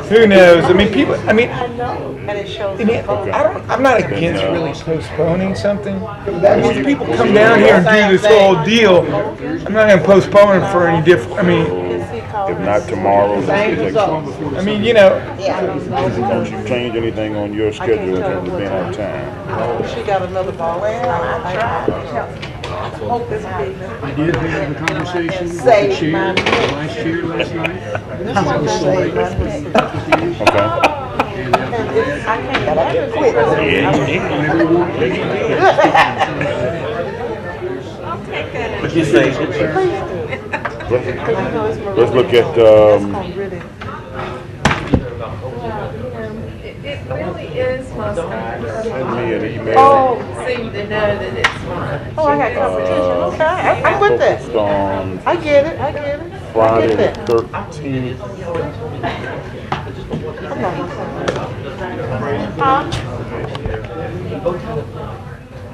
Who knows? I mean, people. I mean, I'm not against really postponing something. When people come down here and do this whole deal, I'm not going to postpone it for any different. I mean. If not tomorrow, I mean, you know. Don't you change anything on your schedule in terms of being on time? She got another ball. I tried. Hope this I did have a conversation with the Save chair, my the vice chair last night. This I was is so late. Okay. I can't quit. What you say? Let's look at, It really is my send me an email. Oh, seem to know that it's mine. Oh, I got competition. Okay, I'm with that. Focused on I get it. I get it. Friday I the get that. 13th. Huh?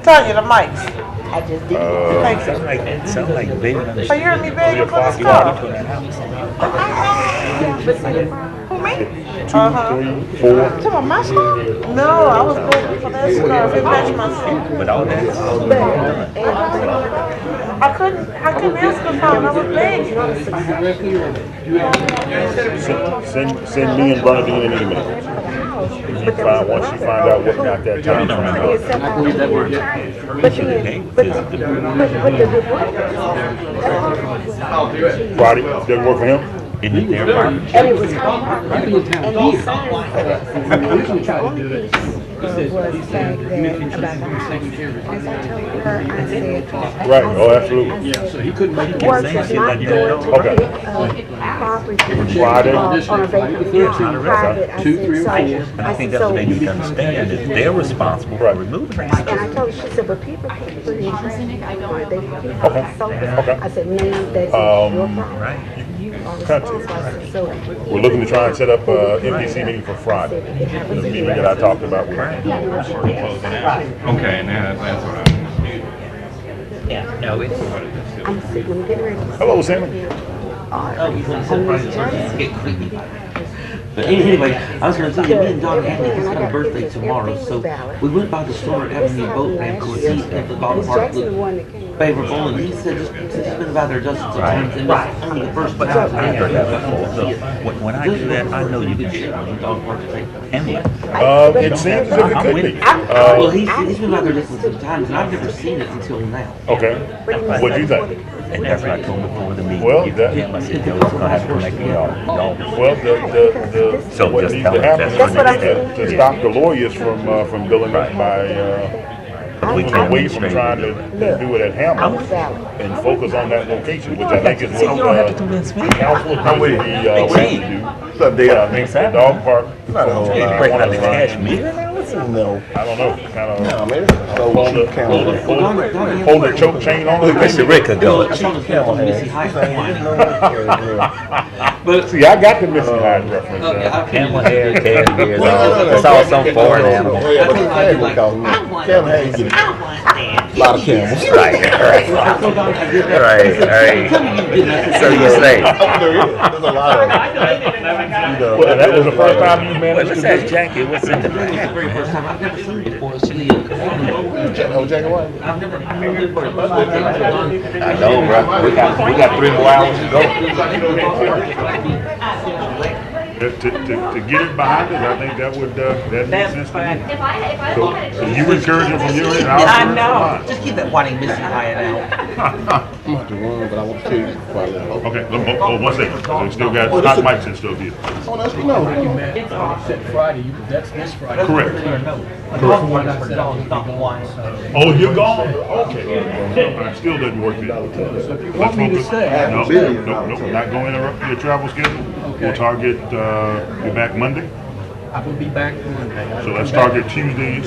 Tanya, the mics. I just did. Thanks. Sound like baby. So you heard me begging for the stuff? Who, me? To my stuff? No, I was going for that stuff. It matched my stuff. But all that is I couldn't answer the phone. I was begging. Send me and Bernadine an email. Once you find out what got that time from Friday, doesn't work for him? And it was Right, oh, absolutely. Yeah, so he couldn't make it. Okay. Friday. 2, 3, or 4. And I think that's what they need to understand, is they're responsible for removing that stuff. And I told her, she said, but people keep putting in training. I said, ma'am, that's your problem. You are responsible. So We're looking to try and set up a MPC meeting for Friday. The meeting that I talked about with Okay, now that's what I. Yeah, no, it's. I'm getting ready to Hello, Sammy. But anyway, I was going to tell you, me and Don Henry, he's got a birthday tomorrow, so we went by the store at Avenue Boat Ramp to see if the dog park looked favorable, and he said just he's been about there dozens of times, and that's only the first time. I heard that before, so when I do that, I know you can share the dog park thing. Can you? It seems as if it could be. Well, he's been out there dozens of times, and I've never seen it until now. Okay. What do you think? And that's what I told him before the meeting. Well, You can him, I said, no, it's gonna have to connect to y'all. Well, So what just needs tell to him happen that's what I'm is to stop the lawyers from billing us by, we can't away from trying to do it at Hamlin and focus on that location, which I think is what council agreed to be willing to do. But I think the dog park. breaking out the cashmere now? No. I don't know, kind of hold the choke chain on it. Mr. Rick could go. But see, I got the Missy Hyde reference. Camel hair, cashmere, it's all some foreign animal. Camel hair, you get a lot of camels. Right. So you say. There's a lot of Well, that was the first time you managed Let's to ask do it. Jackie what's in the bag. It's the very first time. I've never seen it before. Oh, Jack White. I've never heard it before. I know, bro. We got 3 more hours to go. To get it behind us, I think that would, that makes sense to me. So you encourage it from your end, I know. Just keep that whining Missy Hyatt out. I'm about to run, but I want to tell you before I let go. Okay, one second. We still got hot mics and stuff here. Oh, that's no. Said Friday, that's this Friday. Correct. Oh, you're gone? Okay. I still doesn't work then. So if you want me to stay. No, not going to interrupt your travel schedule. We'll target, you're back Monday. I will be back Monday. So let's target Tuesday.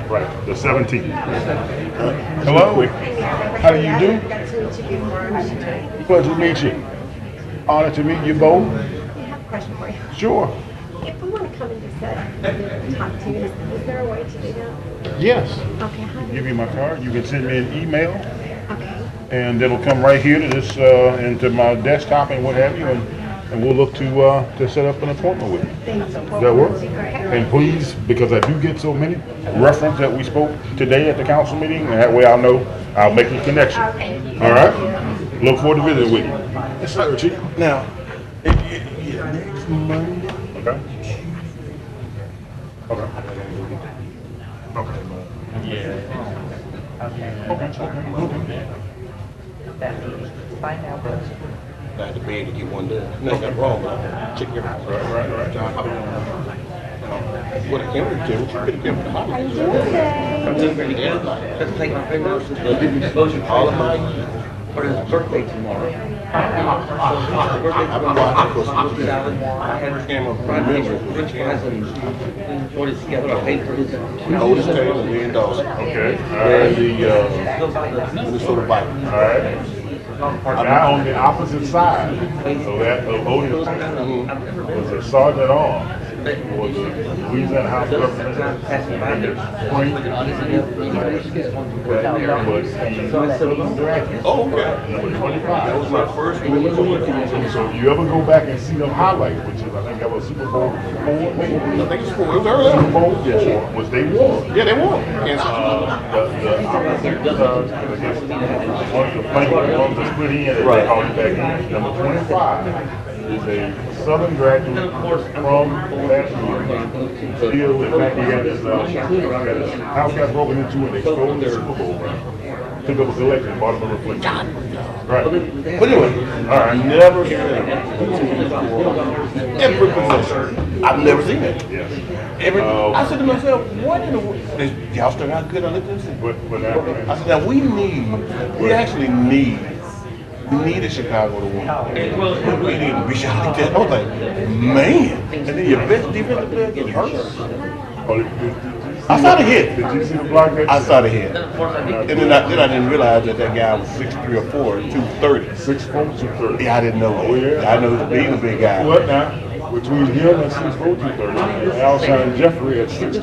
Right, the 17th. Hello, how do you do? Pleasure to meet you. Honor to meet you both. I have a question for you. Sure. If we want to come and just talk to you, is there a way to do that? Yes. Okay, how do Give you my card. You can send me an email, Okay. and it'll come right here to this, into my desktop and what have you, and we'll look to set up an appointment with you. Thank you. Does that work? And please, because I do get so many, reference that we spoke today at the council meeting, and that way I'll know, I'll make the connection. All right? Look forward to visiting with you. Yes, sir, Chief. Now, next Monday. Okay. Okay. Okay. I had to pay to get one done. Nothing wrong, but check everything. Right. What I can't do, you could have given the holidays. I'm doing really good. Let's take my fingers. All of my For his birthday tomorrow. I've been watching for first game of Rich President enjoyed it together. I paid for his. Oldest Taylor and Leon Dawson. Okay. And the Minnesota Vikings. All right. Now on the opposite side, so that Otis was a sergeant at arms, was a Louisiana House of Representatives in the spring. Oh, okay. Number 25. That was my first one. So if you ever go back and see them highlights, which is I think that was Super Bowl 4, maybe? I think it's 4. It was early. Super Bowl 4 was they won. Yeah, they won. Kansas The opposite, one of the players was the split in and they called it back in. Number 25 is a Southern graduate from last year. Still, in fact, he had his house got broken into and they stole the Super Bowl ring. Took up a collection, bought him a reflection. Right. But anyway, All right. never seen every possession. I've never seen it. Yes. I said to myself, what in the world? Y'all still got good? I looked at this. But now, I said, now we actually need a Chicago to win. We need to be shot like that. I was like, man. And then your best defensive player gets hurt. I saw the hit. Did you see the block? I saw the hit. And then I didn't realize that guy was 6'3" or 4", 230. 6'4", 230. Yeah, I didn't know. Oh, yeah. I know he's a big guy. What now? Between him at 6'4", 230, and Alshon Jeffrey at 6'3",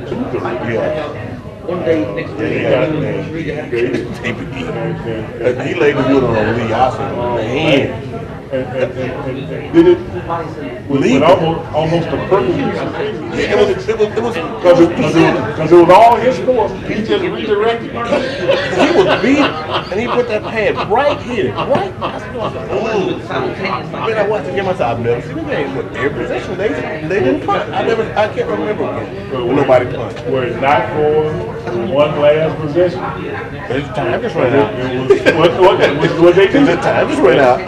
230. Yeah. One day next week. He laid the wood on Lee Austin. Man. and did it with almost a perfect use of things. It was because it was all his fault. He just redirected. He was beat, and he put that pad right here, right. Then I watched the game. I said, I've never seen a game with every possession they didn't punt. I can't remember when nobody punted. Were it not for one last possession, his time just ran out. What they do? His time just ran out.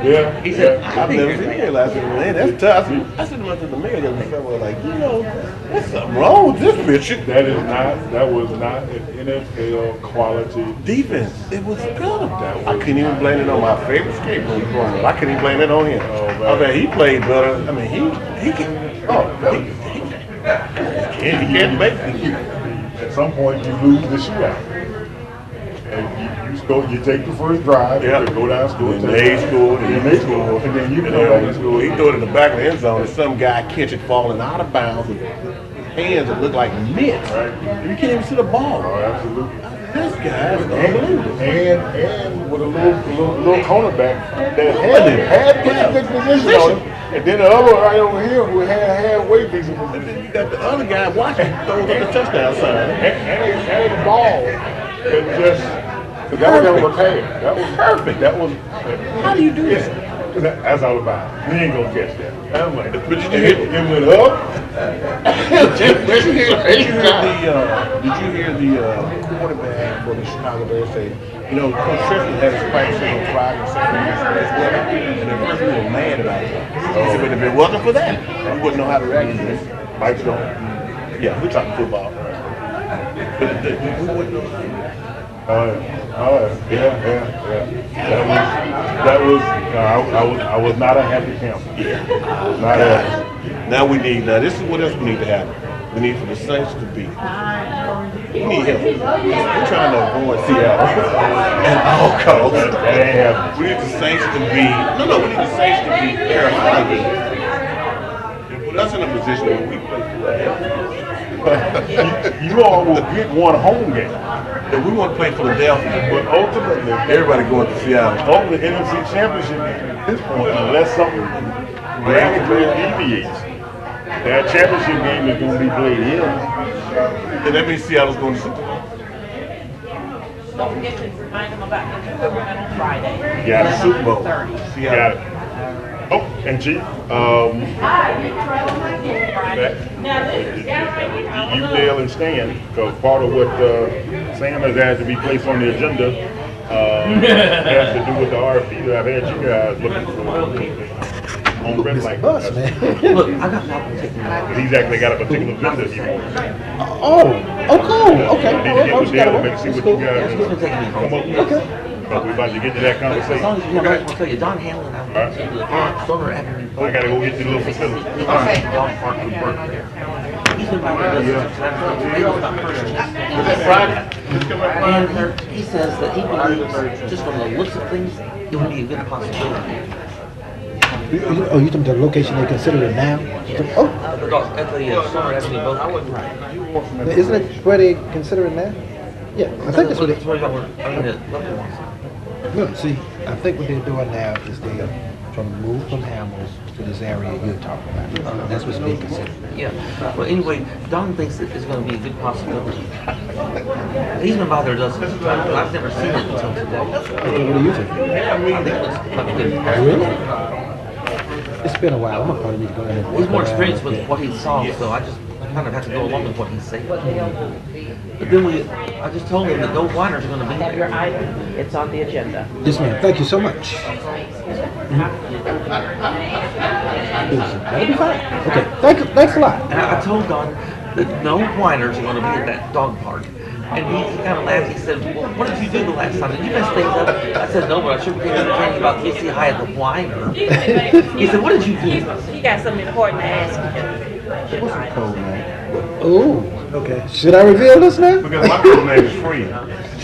Yeah. He said, I've never seen a last game. Man, that's tough. I said to the mayor the other day, I was like, there's something wrong with this bitch. That was not an NFL quality defense. It was good. I couldn't even blame it on my favorite skateboard growing up. I couldn't even blame it on him. I mean, he played better. I mean, he can't make it. At some point, you lose the shootout. And you take the first drive, you go down, score, and they scored, and then you come back and score. He threw it in the back of the end zone, and some guy catch it falling out of bounds with hands that look like mitts. Right. You can't even see the ball. Oh, absolutely. This guy is unbelievable. And with a little cornerback that had pretty good position on him. And then the other right over here who had halfway decent position. And then you got the other guy watching throws up the touchdown sign. And the ball. It just that was prepared. That was perfect. That was. How do you do that? That's all about it. We ain't gonna catch that. I'm like, but did you it went up. Did you hear the quarterback for the Chicago Bears say, Coach Shreveport had his practice on Friday and Saturday, and at first we were mad about it. He said, but if it wasn't for that, we wouldn't know how to react to this. Mike's going. Yeah, we're talking football. But we wouldn't know. I was not a happy camper. Not happy. Now this is what else we need to happen. We need for the Saints to be. We need help. We're trying to avoid Seattle at all costs. We need the Saints to be. We need the Saints to be Carolina. And put us in a position where we play. You all will get one home game. And we want to play Philadelphia, but ultimately, everybody going to Seattle. Ultimately, NFC Championship at this point, unless something radically deviates, that championship game is going to be played here. And that means Seattle's going to Super Bowl. Don't forget to remind them about the equipment on Friday. Got the Super Bowl. Seattle. Got it. Oh, and Chief, you, Dale, and Stan, because part of what Sam has asked to be placed on the agenda has to do with the RFP that I've had you guys looking for on red light. Bus, man. Look, I got nothing to take Because he's actually got a particular vendor he wants. Cool. Okay. I need to get with Dale and see what you guys It's gonna take me home. come up with. Okay. But we're about to get to that conversation. As long as you have, I'll tell you, Don Hanlon, I went to the Solar Avenue. I gotta go get to the little facility. Okay. Dog park in Berkeley. He's been by there and he says that he believes, just from the looks of things, it would be a good possibility. Oh, you talking about the location they consider it now? Oh. At the Solar Avenue boat. Right. Isn't it where they consider it now? Yeah, I think that's what That's where y'all were, I mean, the lovely ones. No, see, I think what they're doing now is they're trying to move from Hamels to this area you're talking about. That's what's being considered. Yeah. Well, anyway, Don thinks that it's going to be a good possibility. He's been by there dozens of times, but I've never seen it until today. Okay, what do you think? I think it looks like a good. Really? It's been a while. I'm gonna probably need to go in and He's more experienced with what he saw, so I just kind of have to go along with what he's saying. But then I just told him that no whiners are going to be there. Your item, it's on the agenda. Yes, ma'am. Thank you so much. That'll be fine. Okay. Thanks a lot. And I told Don that no whiners are going to be at that dog park. And he kind of laughed. He said, well, what did you do the last time? Did you mess things up? I said, no, but I sure became entertaining about Kissy High at the whiner. He said, what did you do? He got something important to ask you. What's the code, man? Oh, okay. Should I reveal this now? Because my code name is Free.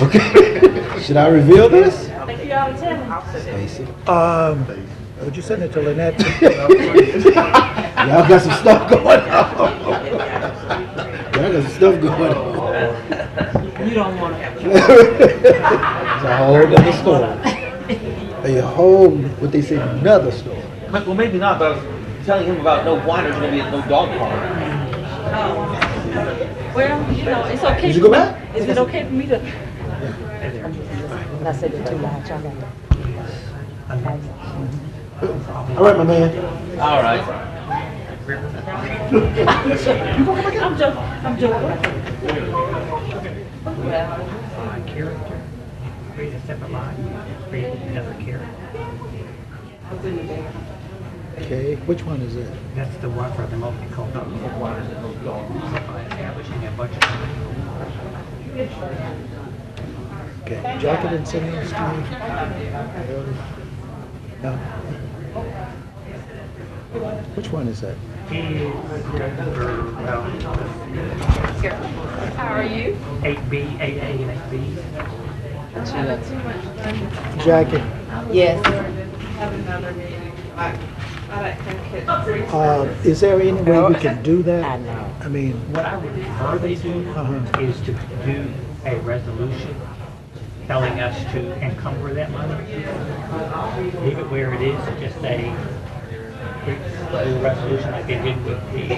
Okay. Should I reveal this? I think you ought to tell him. Stacy. Would you send it to Lynette? Y'all got some stuff going on. Y'all got some stuff going on. You don't want to have It's a whole other story. a whole, what they say, another story. Well, maybe not, but I was telling him about no whiners gonna be at no dog park. Well, you know, it's okay. Did you go back? Is it okay for me to? I said it too loud, y'all got All right, my man. All right. I'm joking. I'm joking. Character, create a separate line, create another character. Okay, which one is it? That's the one for the multicultural. Establishing a budget. Okay, Jackie didn't send those to me? No. Which one is that? How are you? 8B, 8A, and 8B. Jackie, Yes. is there any way we can do that? I know. I mean, What I would prefer they do is to do a resolution telling us to encumber that money. Leave it where it is, just say, do a resolution like they did with the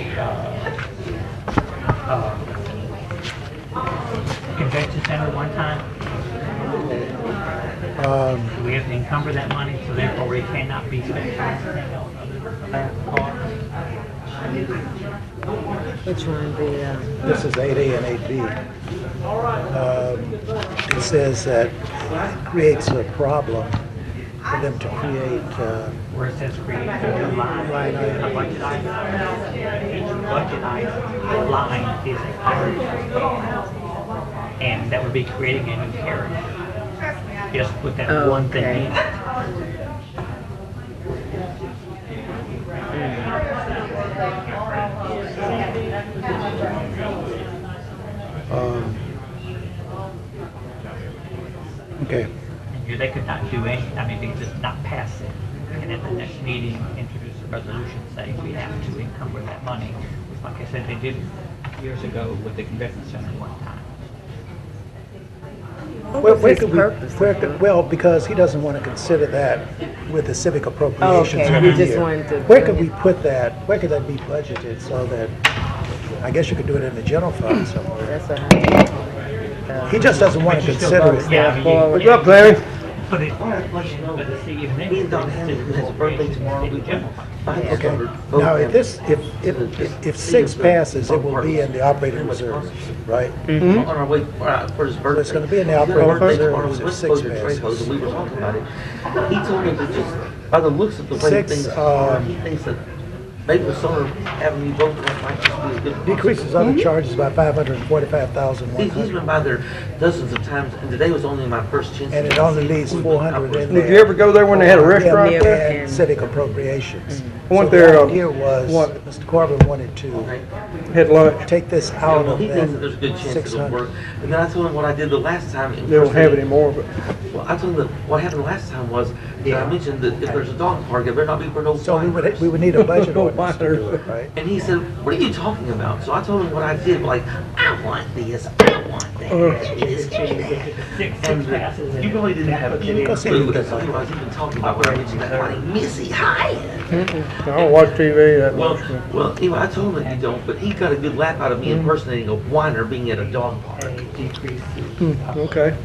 convention center one time. We have to encumber that money, so therefore it cannot be spent for anything else other than that cost. Which one, the, this is 8A and 8B. It says that it creates a problem for them to create, Where it says create a new line, a budget item. Each budget item line is a character. And that would be creating a new character. Just put that one thing in. okay. They could not do any, I mean, they could just not pass it. And at the next meeting, introduce a resolution saying we have to encumber that money. Like I said, they did years ago with the convention center one time. Well, because he doesn't want to consider that with the civic appropriations Okay, every he just year. wanted to Where bring could we put that, where could that be budgeted so that, I guess you could do it in the general fund somewhere. That's what He just doesn't want to consider it. What's up, Larry? But it, but see, if they. Me and Dr. Henderson has a birthday tomorrow. We can. Okay. Now, if 6 passes, it will be in the operating reserves, right? On our way for his birthday. It's going to be in the He's got a operating birthday tomorrow. reserves We if went 6 to the passes. Trejos and we were talking about it. He told me that just by the looks of the way 6, things are, he thinks that Maple Summer Avenue both might just be a good. Decreases other charges by $545,100. He's been by there dozens of times, and today was only my first chance. And it only leaves 400 in there. Did you ever go there when they had a restaurant there? And civic appropriations. I went So there, the idea was, what? Mr. Corbin wanted to Had lunch. take this out Well, of he thinks that that there's a good chance it'll 600. work. And then I told him what I did the last time. They don't have it anymore, but. Well, I told him that what happened last time was that I mentioned that if there's a dog park, it better not be for no So whiners. we would need a budget ordinance to do it, right? And he said, what are you talking about? So I told him what I did, like, I want this, I want that, give me this, give me that. And you really didn't have a clue because I was even talking about when I mentioned that funny Missy Hyatt. I don't watch TV that much. Well, anyway, I told him that you don't, but he got a good laugh out of me impersonating a whiner being at a dog park. Okay.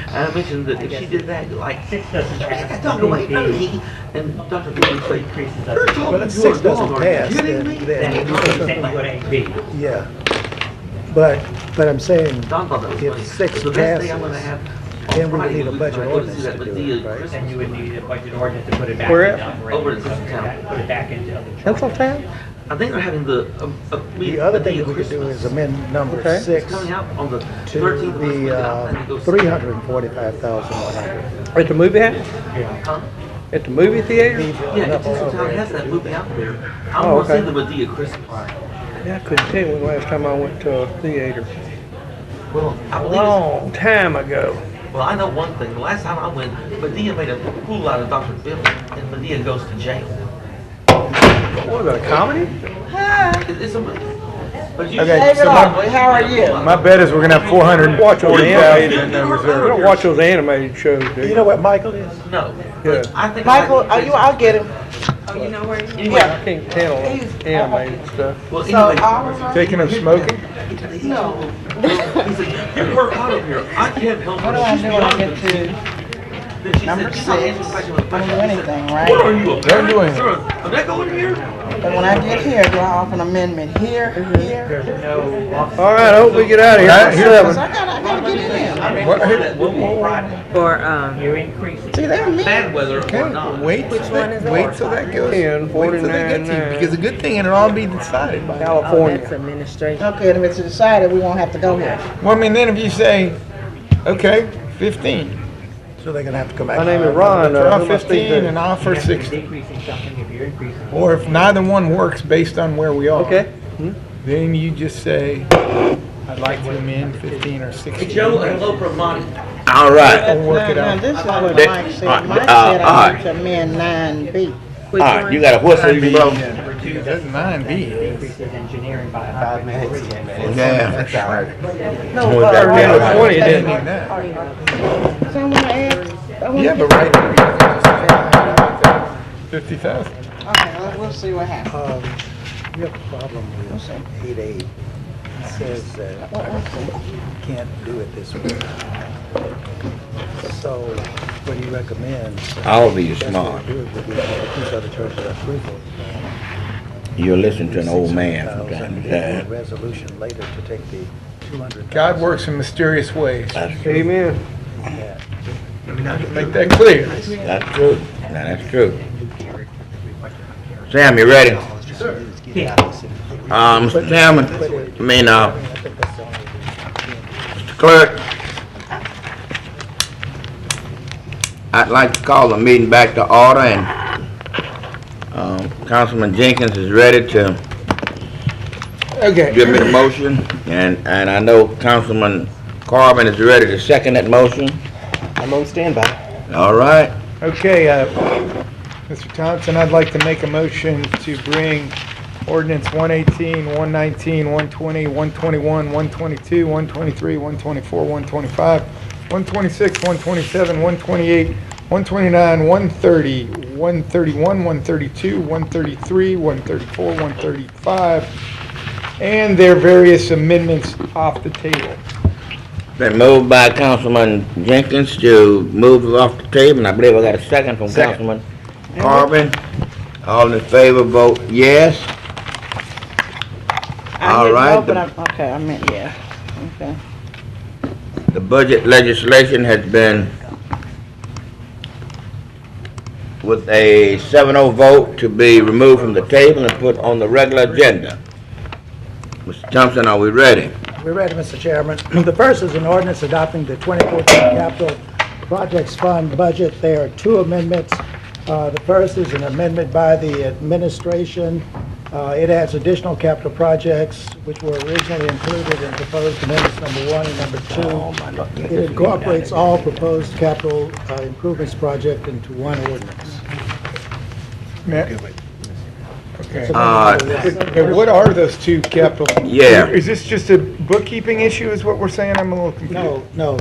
And I mentioned that if she did that, like, get that dog away from me. And Dr. Peter would say, you're talking Well, to if your 6 doesn't dog, are pass, you kidding me? Yeah. But I'm saying, Don thought that was if funny. 6 The best thing I'm gonna passes, have. then we would need a budget ordinance to do it, right? Then you would need a budget ordinance to put it back Where into at? operating. Over at Tinseltown. Put it back into other. Tinseltown? I think they're having the The other thing that we could do is amend number Okay. 6 It's coming out on the to 13th of this week. and I plan to go see it. $345,100. At the movie house? Huh? At the movie theater? Yeah, Tinseltown has that movie out there. I Oh, want to okay. see the Medea Christmas. Yeah, I couldn't tell you when the last time I went to a theater. Well, I A believe it's, long time ago. well, I know one thing. The last time I went, Medea made a fool out of Dr. Phil, and Medea goes to jail. What, about a comedy? It's a Okay, David so Aubrey, how are you? my bet is we're gonna have Watch those 440,000 animated, in the you reserve. don't watch those animated shows, do You you? know what Michael is? No. Yeah. I think Michael, I'll get him. Oh, you know where he is? I can't handle animated stuff. Well, So, anyway, Taking them smoking? no. he said, you work out of here. I can't help What do I do when I get to Then she number said, 6? Don't do anything, right? what are you, a Don't do anything. Sir, am I going here? But when I get here, do I offer an amendment here, here? There's no. All right, I hope we get out of here by Because 7. I gotta get in. You're increasing. See, they're mean. Bad weather or not. Wait till that goes. 10, Wait till they get to you, 49, because the good thing, it'll all be decided by. California. administration. Okay, and if it's decided, we won't have to go here. Well, I mean, then if you say, okay, 15. So they're gonna have to come back. My name is Ron. Draw who am I speaking 15 to? and offer If you're 60. decreasing something, if you're increasing. Or if neither one works based on where we are. Okay. Then you just say, I'd like to amend 15 or 16. Joe and Loper Monty. All right. We'll work it Now, out. this is what They- Mike said. all right, Mike said all I right. need to amend 9B. All right, you got a whistle, you bro? That's 9B. Increases engineering by 5 minutes. Yeah. No, Who was that? I remember 20, Didn't didn't mean it? that. So I wanna add, I wanna. Yeah, but right now, 50,000. Okay, we'll see what happens. We have a problem with 8A. It says that you can't do it this way. So what he recommends. All of you best way smart. to do it would be to keep other churches approval. You're listening to an old man from time to And time. a resolution later to take the 200. God works in mysterious ways. That's true. Amen. Make that clear. That's true. Now, that's true. Sam, you ready? Mr. Chairman, Mr. Clerk, I'd like to call the meeting back to order, and Councilman Jenkins is ready to Okay. give me the motion, and I know Councilman Corbin is ready to second that motion. I'm on standby. All right. Okay, Mr. Thompson, I'd like to make a motion to bring ordinance 118, 119, 120, 121, 122, 123, 124, 125, 126, 127, 128, 129, 130, 131, 132, 133, 134, 135, and their various amendments off the table. Been moved by Councilman Jenkins to move it off the table, and I believe I got a second from Councilman Corbin. All in favor, vote yes. All right. Okay, I meant, yeah, okay. The budget legislation has been with a 7-0 vote to be removed from the table and put on the regular agenda. Mr. Thompson, are we ready? We're ready, Mr. Chairman. The first is an ordinance adopting the 2014 Capital Projects Fund budget. There are two amendments. The first is an amendment by the administration. It adds additional capital projects which were originally included in proposed amendments number 1 and number 2. It incorporates all proposed capital improvements project into one ordinance. Okay. Okay, what are those two capital? Yeah. Is this just a bookkeeping issue is what we're saying? I'm a little confused. No.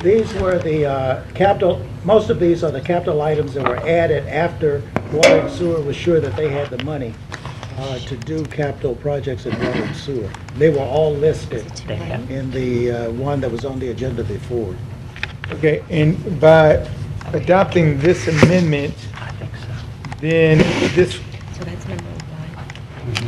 These were the capital, most of these are the capital items that were added after Water and Sewer was sure that they had the money to do capital projects in water and sewer. They were all listed in the one that was on the agenda before. Okay, and by adopting this amendment, then this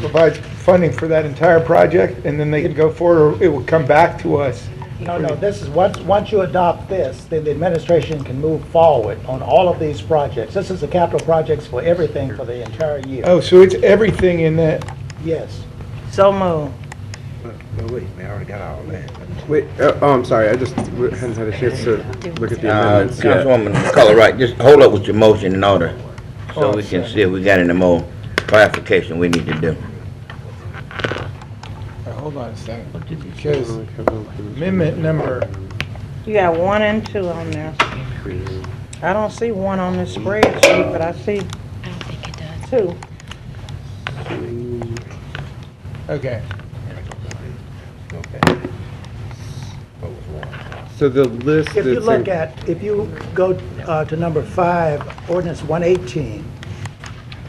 provides funding for that entire project, and then they can go forward, or it will come back to us. No, this is, once you adopt this, then the administration can move forward on all of these projects. This is the capital projects for everything for the entire year. Oh, so it's everything in that? Yes. So moved. No, wait, man, I already got all that. Wait, I'm sorry, I just hadn't had a chance to look at the amendments yet. Councilwoman McCullough, right, just hold up with your motion in order, so we can see if we got any more clarification we need to do. Hold on a second, because amendment number, You got 1 and 2 on there. I don't see 1 on this spreadsheet, but I see 2. okay. So the list If you that's look in- at, if you go to number 5, ordinance 118,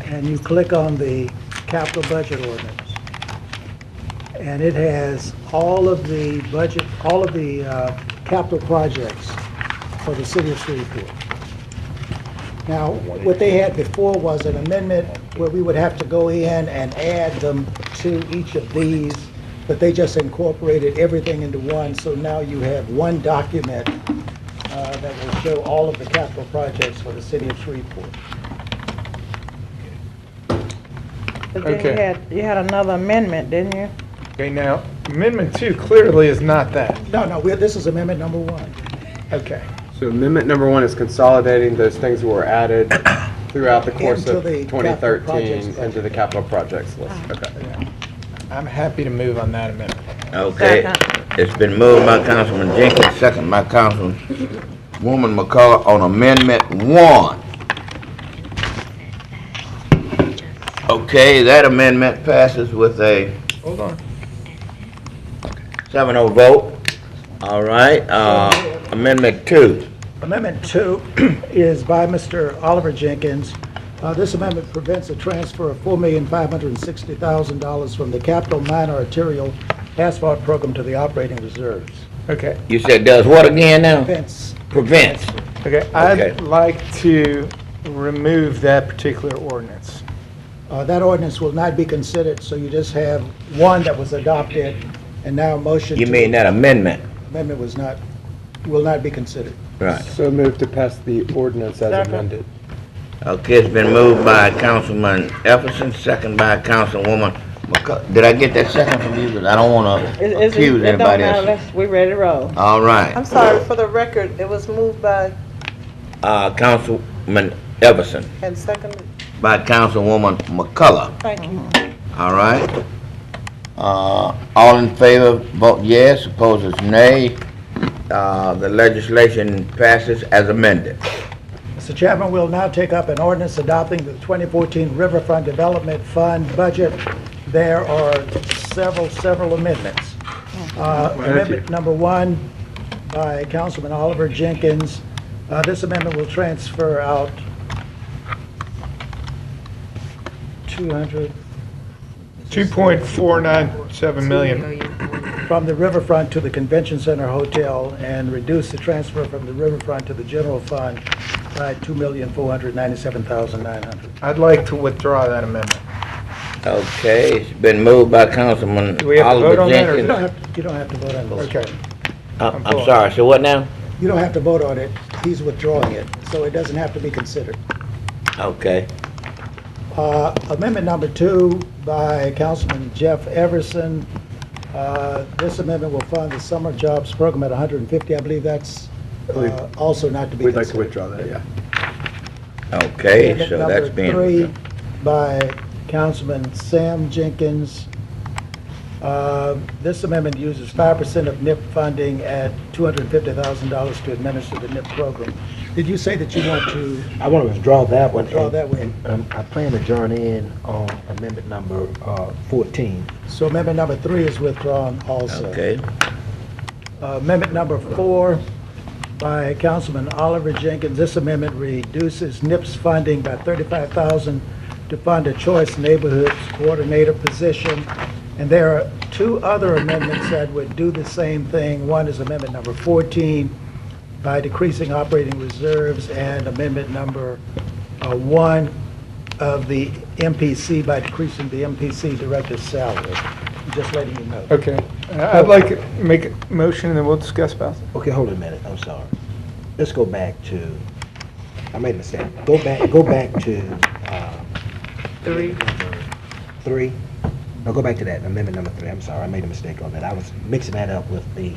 and you click on the capital budget ordinance, and it has all of the budget, all of the capital projects for the city of Shreveport. Now, what they had before was an amendment where we would have to go in and add them to each of these, but they just incorporated everything into one, so now you have one document that will show all of the capital projects for the city of Shreveport. But then Okay. you had another amendment, didn't you? Okay, now, Amendment 2 clearly is not that. No, this is amendment number 1. Okay. So amendment number 1 is consolidating those things that were added throughout the course Into of the capital 2013 projects into the capital projects list. Okay. I'm happy to move on that amendment. Okay, it's been moved by Councilman Jenkins, second by Councilwoman McCullough on Amendment 1. Okay, that amendment passes with a Hold on. 7-0 vote. All right, Amendment 2. Amendment 2 is by Mr. Oliver Jenkins. This amendment prevents a transfer of $4,560,000 from the capital minor arterial asphalt program to the operating reserves. Okay. You said does what again now? Prevents. Prevents. Okay, I'd like to remove that particular ordinance. That ordinance will not be considered, so you just have one that was adopted, and now a motion. You mean that amendment? Amendment will not be considered. Right. So move to pass the ordinance as amended. Okay, it's been moved by Councilman Epperson, second by Councilwoman McCullough. Did I get that second from you? Because I don't want to accuse anybody else. We ready to roll. All right. I'm sorry, for the record, it was moved by Councilman Everson, and seconded. by Councilwoman McCullough. Thank you. All right. All in favor, vote yes. Opposed, nay. The legislation passes as amended. Mr. Chairman, we'll now take up an ordinance adopting the 2014 Riverfront Development Fund budget. There are several amendments. Amendment number 1 by Councilman Oliver Jenkins. This amendment will transfer out 2.497 million. from the riverfront to the Convention Center Hotel and reduce the transfer from the riverfront to the general fund by $2,497,900. I'd like to withdraw that amendment. Okay, it's been moved by Councilman Do we have to vote Oliver on that, or- Jenkins. You don't have to vote on this. Okay. I'm sorry, so what now? You don't have to vote on it. He's withdrawing it, so it doesn't have to be considered. Okay. Amendment number 2 by Councilman Jeff Everson. This amendment will fund the summer jobs program at 150. I believe that's also not to be We'd like to considered. withdraw that, yeah. Okay, Amendment so number that's being 3 by Councilman Sam Jenkins. This amendment uses 5% of NIP funding at $250,000 to administer the NIP program. Did you say that you want to? I want to withdraw that one. Withdraw that one. And I plan to join in on amendment number 14. So amendment number 3 is withdrawn also. Okay. Amendment number 4 by Councilman Oliver Jenkins. This amendment reduces NIPS funding by $35,000 to fund a choice neighborhoods coordinator position. And there are 2 other amendments that would do the same thing. One is amendment number 14 by decreasing operating reserves, and amendment number 1 of the MPC by decreasing the MPC director's salary. Just letting you know. Okay. I'd like to make a motion and then we'll discuss about it. Okay, hold on a minute, I'm sorry. Let's go back to, I made a mistake. Go back to, 3. 3. No, go back to that, amendment number 3, I'm sorry, I made a mistake on that. I was mixing that up with the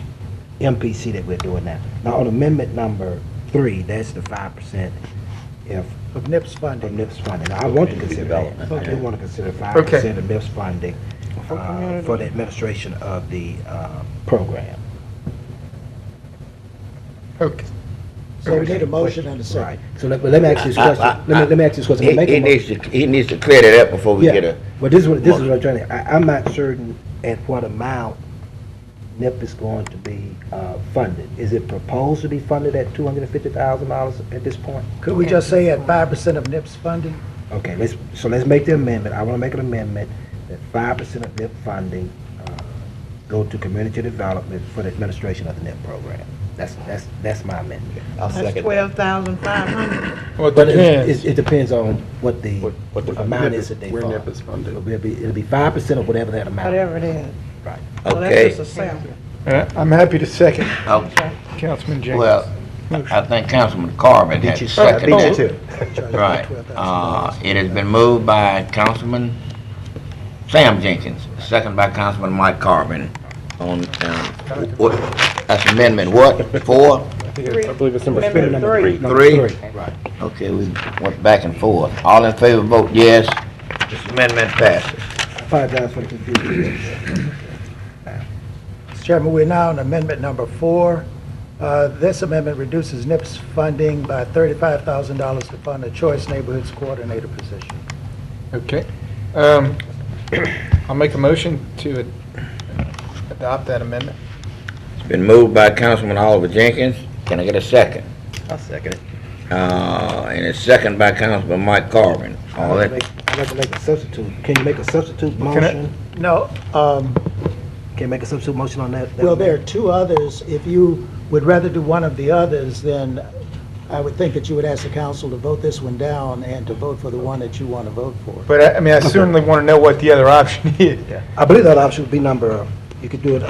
MPC that we're doing now. Now, on amendment number 3, that's the 5% of NIPS funding. Of NIPS funding. Now, I want to consider that. I do want to consider 5% of NIPS funding for the administration of the program. Okay. So we need a motion and a second. Right. So let me ask you this question. Let me ask you this question. He needs to clear that up before we get a. But this is what I'm trying to. I'm not certain at what amount NIP is going to be funded? Is it proposed to be funded at $250,000 at this point? Could we just say at 5% of NIP's funding? Okay, let's make the amendment. I want to make an amendment that 5% of NIP funding go to community development for the administration of the NIP program. That's my amendment. I'll That's second. 12,500. Well, it But depends. it depends on what the amount NIP is that they where fund. NIP is funded. It'll be 5% of whatever that amount is. Whatever it is. Right. So Okay. that's just a sample. I'm happy to second Okay. Councilman Jenkins. Well, I think Councilman Corbin had seconded it. too. Right. It has been moved by Councilman Sam Jenkins, second by Councilman Mike Corbin on, that's amendment what, 4? I believe it's number Amendment three. three. 3? Right. Okay, we went back and forth. All in favor, vote yes. This amendment passes. I apologize for the confusion. Mr. Chairman, we're now on amendment number 4. This amendment reduces NIP's funding by $35,000 to fund a Choice Neighborhoods Coordinator position. Okay. I'll make a motion to adopt that amendment. It's been moved by Councilman Oliver Jenkins. Can I get a second? I'll second it. And it's second by Councilman Mike Corbin. All I'd that, like to make a substitute. Can you make a substitute motion? No, Can you make a substitute motion on that? well, there are 2 others. If you would rather do one of the others, then I would think that you would ask the council to vote this one down and to vote for the one that you want to vote for. But I mean, I certainly want to know what the other option is. I believe that option would be number, you could do it.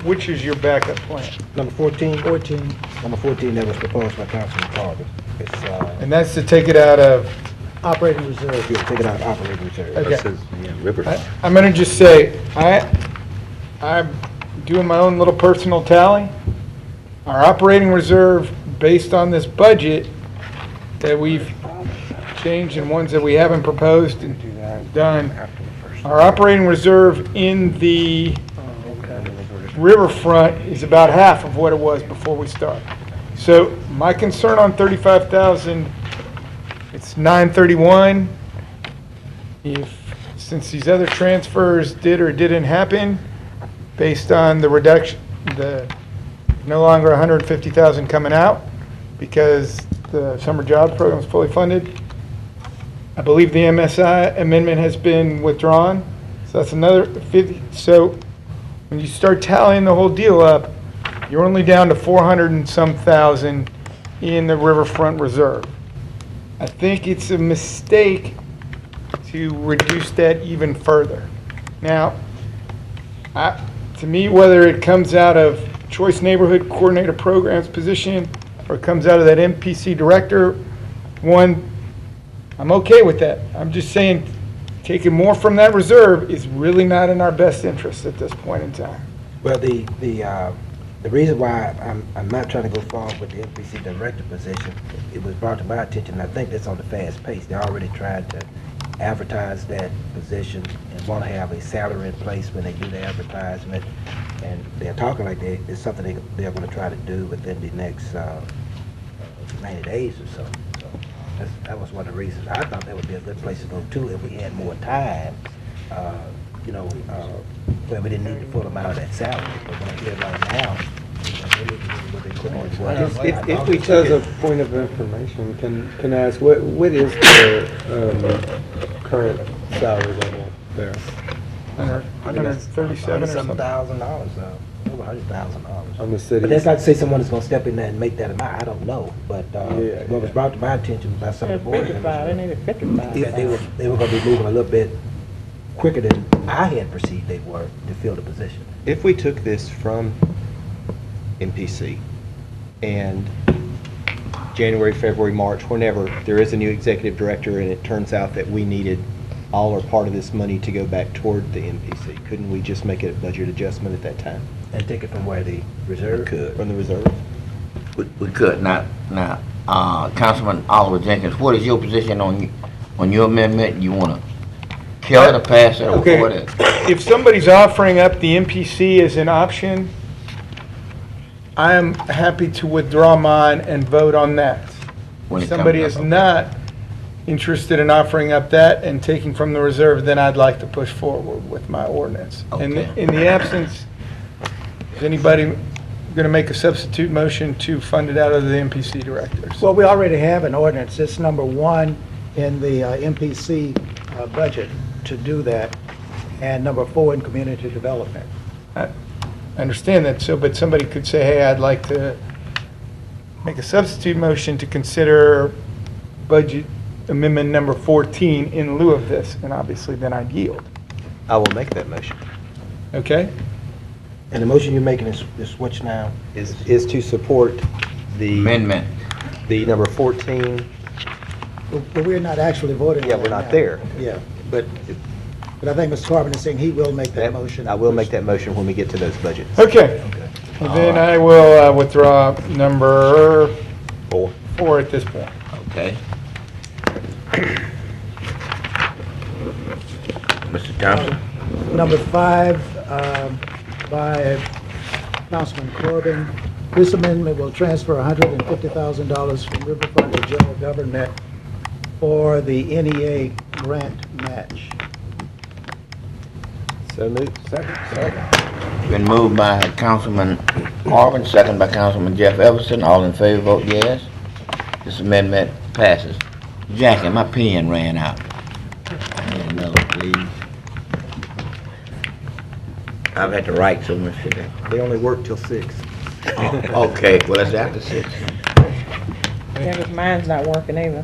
Which is your backup plan? Number 14? 14. Number 14 that was proposed by Councilman Carter. It's, And that's to take it out of, Operating reserve. you'll take it out of operating reserve. okay. This is, yeah, River. I'm going to just say, I'm doing my own little personal tally. Our operating reserve, based on this budget that we've changed and ones that we haven't proposed and done, our operating reserve in the riverfront is about half of what it was before we started. So my concern on 35,000, it's 931. Since these other transfers did or didn't happen, based on the reduction, no longer 150,000 coming out because the summer jobs program is fully funded. I believe the MSI amendment has been withdrawn, so that's another 50. So when you start tallying the whole deal up, you're only down to 400 and some thousand in the riverfront reserve. I think it's a mistake to reduce that even further. Now, to me, whether it comes out of Choice Neighborhood Coordinator Programs position or it comes out of that MPC Director one, I'm okay with that. I'm just saying taking more from that reserve is really not in our best interest at this point in time. Well, the reason why I'm not trying to go forward with the MPC Director position, it was brought to my attention, and I think that's on the fast pace. They already tried to advertise that position and want to have a salary in place when they do the advertisement. And they're talking like it's something they're going to try to do within the next 90 days or so. So that was one of the reasons. I thought that would be a good place to go to if we had more time, where we didn't need to pull them out of that salary. But when I hear right now, If we took a point of information, can I ask, what is the current salary level there? $137 or something. $100,000, over $100,000. On the city? But that's not to say someone is going to step in there and make that amount. I don't know. But what was brought to my attention by some of the board members, 55, they needed 55. they were going to be moving a little bit quicker than I had perceived they were to fill the position. If we took this from MPC and January, February, March, whenever there is a new executive director and it turns out that we needed all or part of this money to go back toward the MPC, couldn't we just make it a budget adjustment at that time? And take it from where the reserve? Could. From the reserve? we could. Now, Councilman Oliver Jenkins, what is your position on your amendment? You want to kill it or pass it or what is it? If somebody's offering up the MPC as an option, I am happy to withdraw mine and vote on that. If somebody is not interested in offering up that and taking from the reserve, then I'd like to push forward with my ordinance. And in the absence, Is anybody going to make a substitute motion to fund it out of the MPC directors? Well, we already have an ordinance. It's number 1 in the MPC budget to do that, and number 4 in community development. I understand that, but somebody could say, hey, I'd like to make a substitute motion to consider budget amendment number 14 in lieu of this, and obviously then I'd yield. I will make that motion. Okay? And the motion you're making is which now? Is to support the Amendment. the number 14. But we're not actually voting on Yeah, it we're not now. there. Yeah, But but I think Mr. Corbin is saying he will make that motion. I will make that motion when we get to those budgets. Okay. Well, then I will withdraw number 4 at this point. Okay. Mr. Thompson? Number 5, by Councilman Corbin. This amendment will transfer $150,000 from Riverfront to general government for the NEA grant match. So moved. Second. Been moved by Councilman Marvin, second by Councilman Jeff Everson. All in favor, vote yes. This amendment passes. Jackie, my pen ran out. I need another, please. I've had to write so much today. They only work till 6. Oh, okay, well, it's after 6. Yeah, 'cause mine's not working either.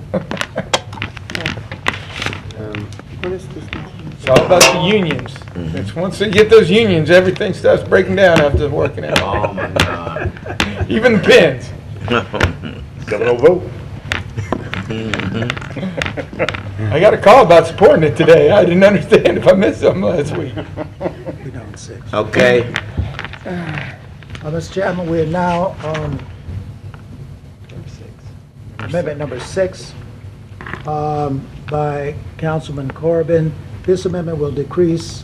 It's all about the unions. It's once they get those unions, everything starts breaking down after working out. Oh, my God. Even the pins. Governor vote. I got a call about supporting it today. I didn't understand if I missed something last week. We're down to 6. Okay. Mr. Chairman, we are now on amendment number 6 by Councilman Corbin. This amendment will decrease,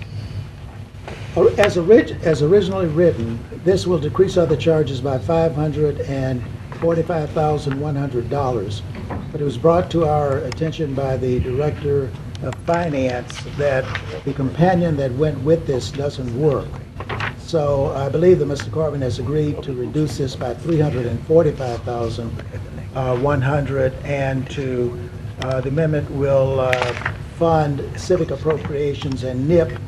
as originally written, this will decrease other charges by $545,100. But it was brought to our attention by the Director of Finance that the companion that went with this doesn't work. So I believe that Mr. Corbin has agreed to reduce this by $345,100, and the amendment will fund civic appropriations and NIP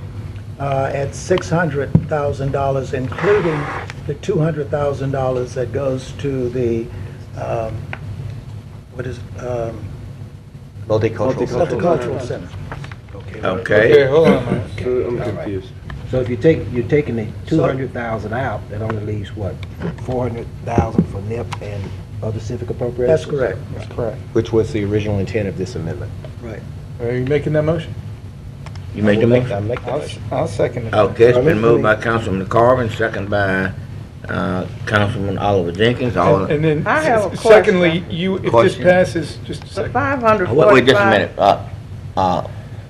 at $600,000, including the $200,000 that goes to the multicultural center. Okay. Okay, hold on a minute. I'm confused. So if you're taking the 200,000 out, that only leaves what, 400,000 for NIP and other civic appropriations? That's correct. That's correct. Which was the original intent of this amendment. Right. Are you making that motion? You make the motion? I'll make that motion. I'll second it. Okay, it's been moved by Councilman Corbin, second by Councilman Oliver Jenkins. All And then, I have a question. secondly, if this Question? passes, just a The second. 545. Wait just a minute.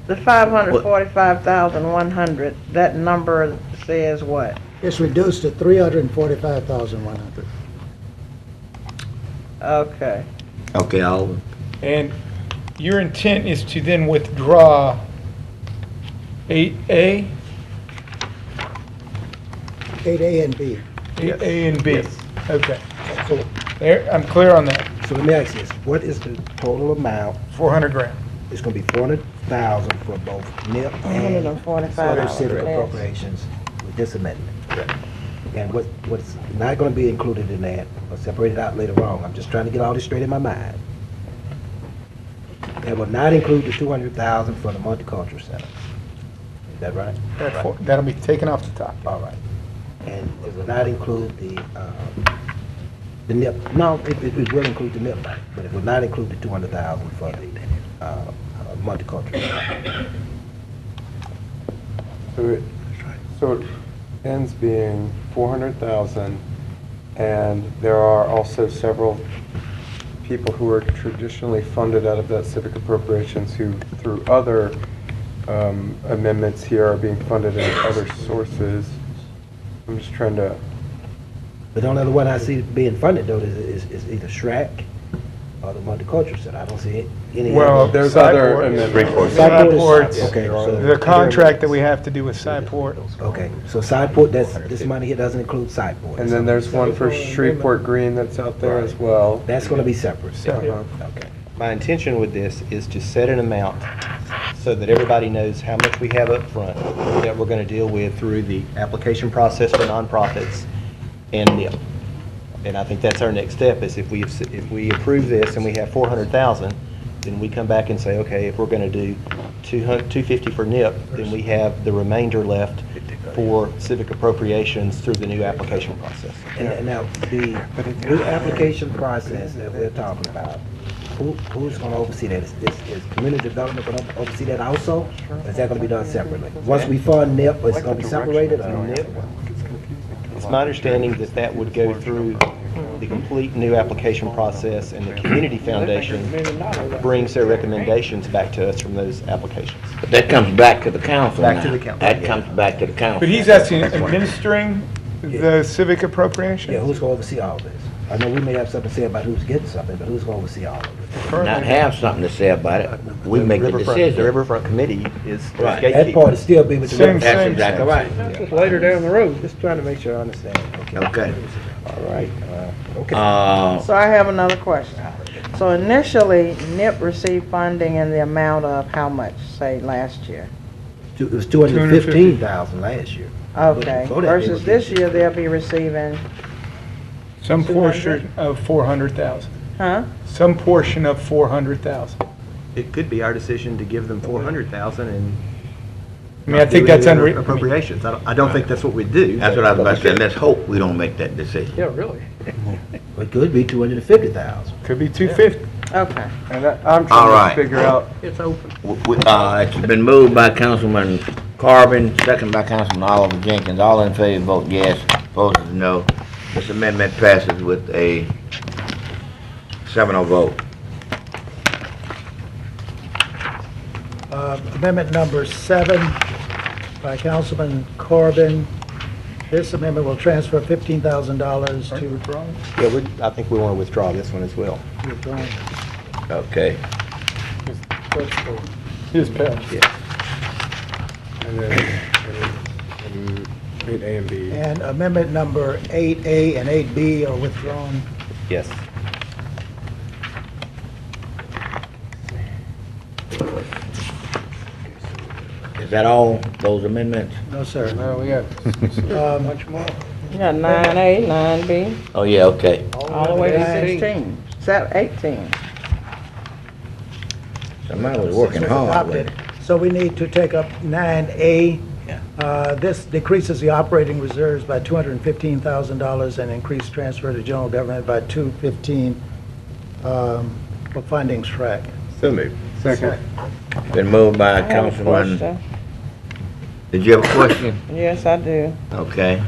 The 545,100, that number says what? It's reduced to $345,100. Okay. Okay, Oliver. And your intent is to then withdraw 8A? 8A and B. 8A and B? Yes. Okay. So, There, I'm clear on that. so let me ask you this, what is the total amount? 400 grand. It's gonna be 400,000 for both NIP and other civic $145. appropriations with this amendment. And what's not gonna be included in that, or separated out later on, I'm just trying to get all this straight in my mind. That will not include the 200,000 for the multicultural center. Is that right? That'll be taken off the top. All right. And it will not include the NIP, no, it will include the NIP, but it will not include the 200,000 for the multicultural. So it ends being 400,000, and there are also several people who are traditionally funded out of that civic appropriations who, through other amendments here, are being funded in other sources. I'm just trying to... But the only other one I see being funded though is either SHRAC or the multicultural center? I don't see any. Well, There's Cyport. other amendments. Cyport is- Cyport's okay, so- the contract that we have to do with Cyport. Okay, so Sideport, this money here doesn't include Sideport. And then there's one for Shreveport Green that's out there as well. That's gonna be separate. Uh-huh. Okay. My intention with this is to set an amount so that everybody knows how much we have up front that we're going to deal with through the application process for nonprofits and NIP. And I think that's our next step, is if we approve this and we have 400,000, then we come back and say, okay, if we're going to do 250 for NIP, then we have the remainder left for civic appropriations through the new application process. And now, the new application process that we're talking about, who's gonna oversee that? Is community development gonna oversee that also? Or is that gonna be done separately? Once we fund NIP, it's gonna be separated or? NIP, it's my understanding that that would go through the complete new application process, and the Community Foundation brings their recommendations back to us from those applications. But that comes back to the council Back to now. the council, That yeah. comes back to the council. But he's asking administering the civic appropriation? Yeah, who's gonna oversee all this? I know we may have something to say about who's getting something, but who's gonna oversee all of it? Not have something to say about it. We make the Riverfront- decision. The Riverfront Committee is Right. That part is still being with the. Same, That's same, exactly right. Just later down the road. Just trying to make sure I understand. Okay. All right, okay. So I have another question. So initially, NIP received funding in the amount of how much, say, last year? It was 215,000 last year. Okay, Before that, they versus were this year, they'll be receiving, Some portion of 400,000. huh? Some portion of 400,000. It could be our decision to give them 400,000 and I mean, I think that's under unre... appropriations. I don't think that's what we'd do. That's what I was about to say. Let's hope we don't make that decision. Yeah, really? It could be 250,000. Could be 250. Okay. And I'm All trying right. to figure out, It's open. It's been moved by Councilman Corbin, second by Councilman Oliver Jenkins. All in favor, vote yes. Opposed is no. This amendment passes with a 7-0 vote. Amendment number 7 by Councilman Corbin. This amendment will transfer $15,000 to Yeah, I think we want to withdraw this one as well. withdrawn. Okay. His pass. And then 8A and B. And amendment number 8A and 8B are withdrawn. Yes. Is that all, those amendments? No, sir. No, we got Much more. You got 9A, 9B, Oh, yeah, okay. all the way to 16, 18. Somebody was working hard with it. So we need to take up 9A. This decreases the operating reserves by $215,000 and increase transfer to general government by $215 for funding track. So moved. second. Been moved by I have a Councilman. question. Did you have a question? Yes, I do. Okay.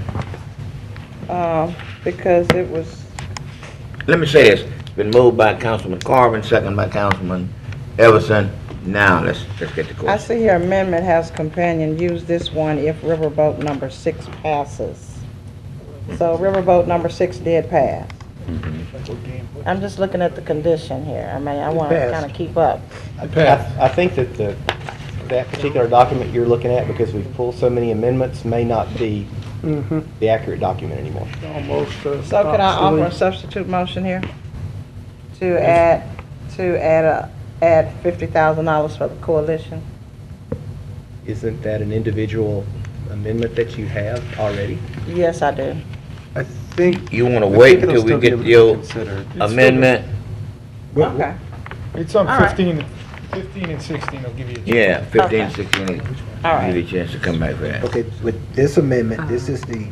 Because it was, Let me say this. It's been moved by Councilman Corbin, second by Councilman Everson. Now, let's get the I question. see here amendment has companion, use this one if riverboat number 6 passes. So riverboat number 6 did pass. I'm just looking at the condition here. I mean, I want to passed. kind of keep up. I think that that particular document you're looking at, because we've pulled so many amendments, may not be the accurate document anymore. Almost. So can I offer a substitute motion here? To add $50,000 for the coalition? Isn't that an individual amendment that you have already? Yes, I do. I think. You want to I wait think it'll until we still be get able to your be considered. amendment? Okay. It's on All right. 15 and 16 will give you a chance. Yeah, 15, Okay. 16. All right. Give you a chance to come back for that. Okay, with this amendment, this is the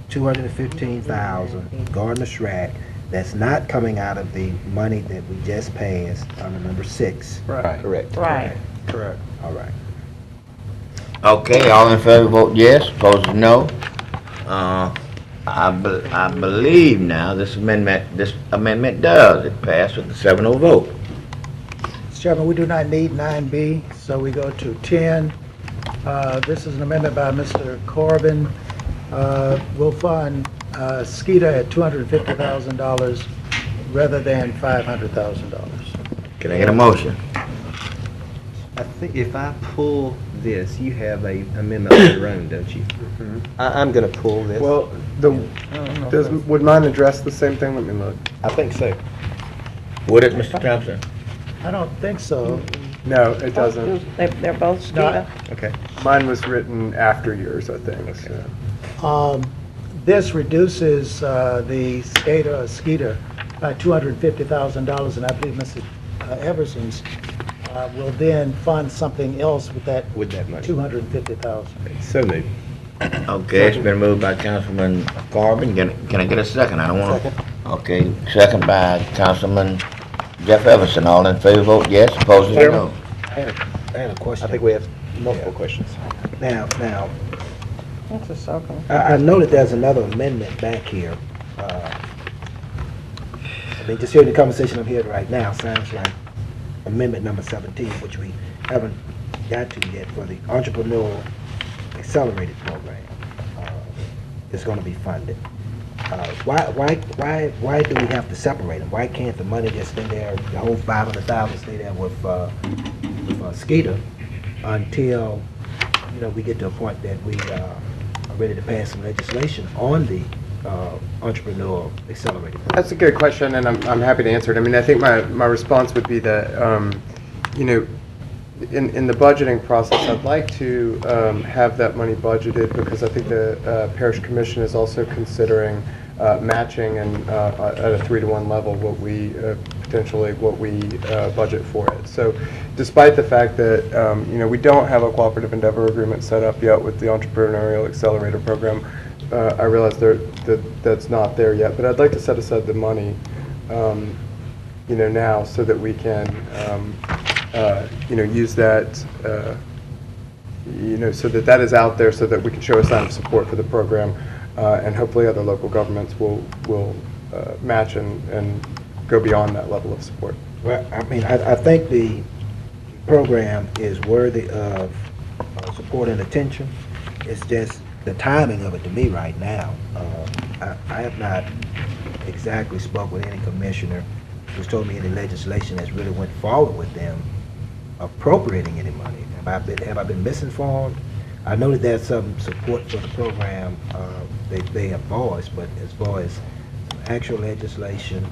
215,000 Gardner Schrack. That's not coming out of the money that we just passed on number 6. Right. Correct. Right. Correct. All right. Okay, all in favor, vote yes. Opposed is no. I believe now this amendment does. It passed with a 7-0 vote. Mr. Chairman, we do not need 9B, so we go to 10. This is an amendment by Mr. Corbin. We'll fund SKITA at $250,000 rather than $500,000. Can I get a motion? I think if I pull this, you have a amendment of your own, don't you? I'm going to pull this. Well, would mine address the same thing? Let me look. I think so. Would it, Mr. Thompson? I don't think so. No, it doesn't. They're both SCEDA. Okay. Mine was written after yours, I think. So. This reduces the SCEDA by $250,000, and I believe Mr. Everson's will then fund something else with that money. $250,000. So moved. Okay, it's been moved by Councilman Corbin. Can I get a second? I don't want to. Okay, second by Councilman Jeff Everson. All in favor, vote yes. Opposed, no. I had a question. I think we have multiple questions. Now, That's a circle. I know that there's another amendment back here. I mean, just hearing the conversation I'm hearing right now sounds like amendment number 17, which we haven't got to yet, for the Entrepreneurial Accelerated Program. Is going to be funded. Why do we have to separate them? Why can't the money just stay there, the whole $500,000 stay there with SCEDA until, we get to a point that we are ready to pass some legislation on the Entrepreneurial Accelerated Program? That's a good question, and I'm happy to answer it. I mean, I think my response would be that, in the budgeting process, I'd like to have that money budgeted, because I think the Parish Commission is also considering matching and at a 3-to-1 level what we budget for it. So despite the fact that we don't have a cooperative endeavor agreement set up yet with the Entrepreneurial Accelerator Program, I realize that's not there yet, but I'd like to set aside the money now, so that we can use that, so that is out there, so that we can show a sign of support for the program, and hopefully other local governments will match and go beyond that level of support. Well, I mean, I think the program is worthy of support and attention. It's just the timing of it to me right now. I have not exactly spoke with any commissioner who's told me any legislation that's really went forward with them appropriating any money. Have I been misinformed? I know that there's some support for the program they have voiced, but as far as some actual legislation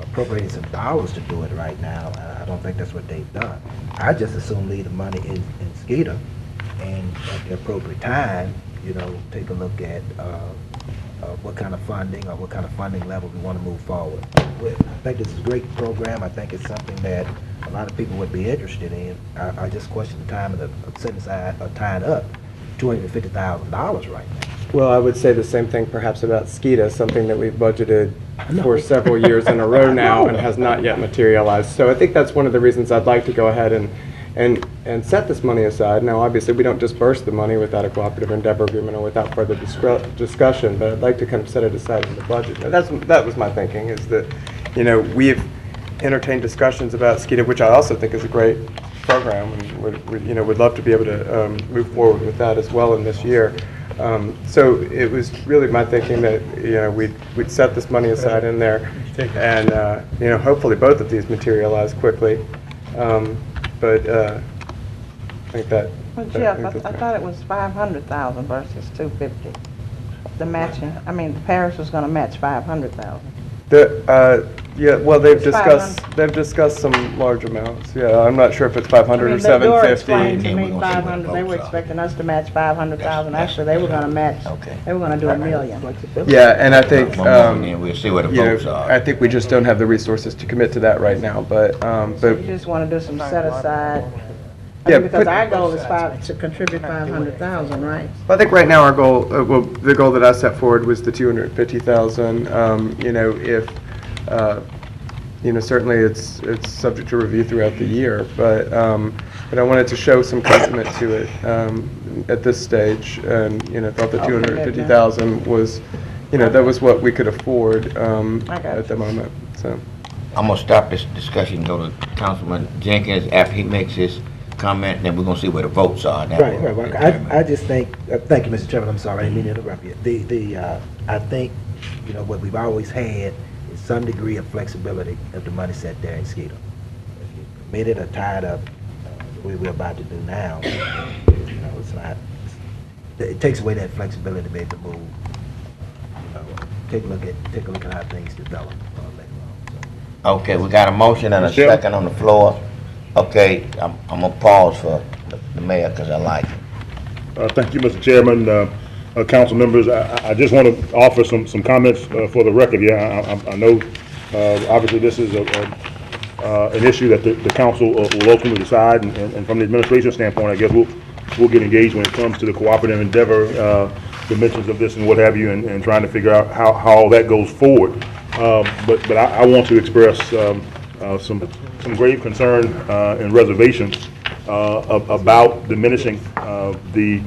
appropriating some dollars to do it right now, I don't think that's what they've done. I just assume leave the money in SCEDA, and at the appropriate time, take a look at what kind of funding or what kind of funding level we want to move forward with. I think this is a great program. I think it's something that a lot of people would be interested in. I just question the time of setting aside or tying up $250,000 right now. Well, I would say the same thing perhaps about SCEDA, something that we've budgeted for several years in a row now and has not yet materialized. So I think that's one of the reasons I'd like to go ahead and set this money aside. Now, obviously, we don't disperse the money without a cooperative endeavor agreement or without further discussion, but I'd like to kind of set it aside in the budget. Now, that was my thinking, is that, we've entertained discussions about SCEDA, which I also think is a great program, and would love to be able to move forward with that as well in this year. So it was really my thinking that we'd set this money aside in there, and hopefully both of these materialize quickly. But I think that. Well, Jeff, I thought it was 500,000 versus 250. The matching. I mean, the parish was going to match 500,000. Yeah, well, they've discussed some large amounts. Yeah, I'm not sure if it's 500 or 750. Explained to me 500. They were expecting us to match 500,000. Actually, they were going to match. They were going to do $1 million. Yeah, and I think we'll see what the votes are. I think we just don't have the resources to commit to that right now. But So you just want to do some set aside. Yeah, because our goal is to contribute 500,000, right? I think right now our goal, the goal that I set forward was the 250,000. Certainly it's subject to review throughout the year, but I wanted to show some commitment to it at this stage, and thought the 250,000 was, that was what we could afford at the moment. So I'm gonna stop this discussion, go to Councilman Jenkins after he makes his comment, then we're gonna see where the votes are. Right. I just think, thank you, Mr. Chairman, I'm sorry, I didn't mean to interrupt you. I think, what we've always had is some degree of flexibility if the money's set there in Skeeter. If you committed or tied up the way we're about to do now, it's not, it takes away that flexibility to be able to move. Take a look at how things develop later on. Okay, we got a motion and a second on the floor. Okay, I'm gonna pause for the mayor because I like it. Thank you, Mr. Chairman, council members. I just want to offer some comments for the record. Yeah, I know obviously this is an issue that the council will ultimately decide, and from the administration standpoint, I guess we'll get engaged when it comes to the cooperative endeavor dimensions of this and what have you, and trying to figure out how all that goes forward. But I want to express some grave concern and reservations about diminishing the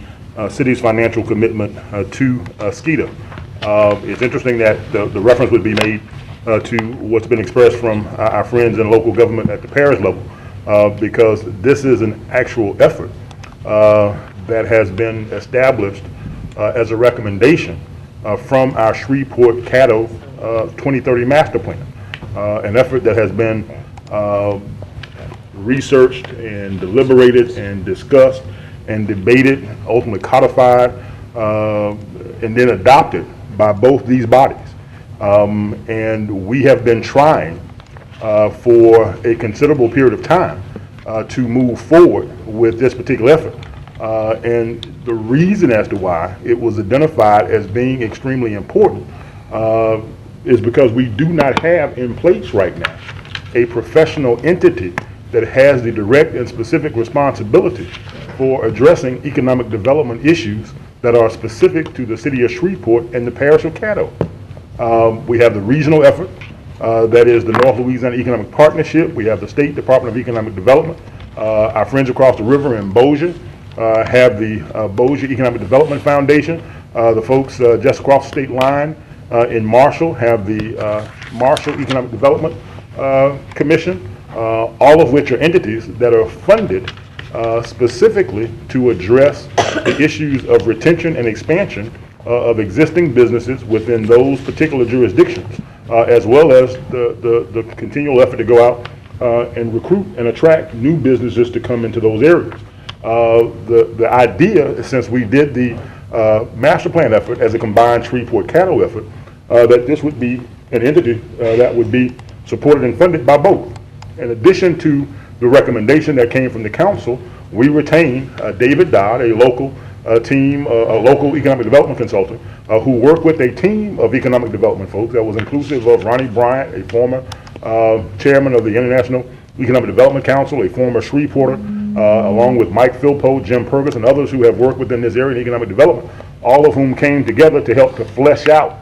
city's financial commitment to Skeeter. It's interesting that the reference would be made to what's been expressed from our friends in local government at the parish level, because this is an actual effort that has been established as a recommendation from our Shreveport-Caddo 2030 master plan, an effort that has been researched and deliberated and discussed and debated, ultimately codified, and then adopted by both these bodies. And we have been trying for a considerable period of time to move forward with this particular effort. And the reason as to why it was identified as being extremely important is because we do not have in place right now a professional entity that has the direct and specific responsibility for addressing economic development issues that are specific to the city of Shreveport and the parish of Caddo. We have the regional effort, that is the North Louisiana Economic Partnership. We have the State Department of Economic Development. Our friends across the river in Bossier have the Bossier Economic Development Foundation. The folks just across the state line in Marshall have the Marshall Economic Development Commission, all of which are entities that are funded specifically to address the issues of retention and expansion of existing businesses within those particular jurisdictions, as well as the continual effort to go out and recruit and attract new businesses to come into those areas. The idea, since we did the master plan effort as a combined Shreveport-Caddo effort, that this would be an entity that would be supported and funded by both. In addition to the recommendation that came from the council, we retained David Dodd, a local team, a local economic development consultant, who worked with a team of economic development folks that was inclusive of Ronnie Bryant, a former chairman of the International Economic Development Council, a former Shreveporter, along with Mike Philpo, Jim Purvis, and others who have worked within this area in economic development, all of whom came together to help to flesh out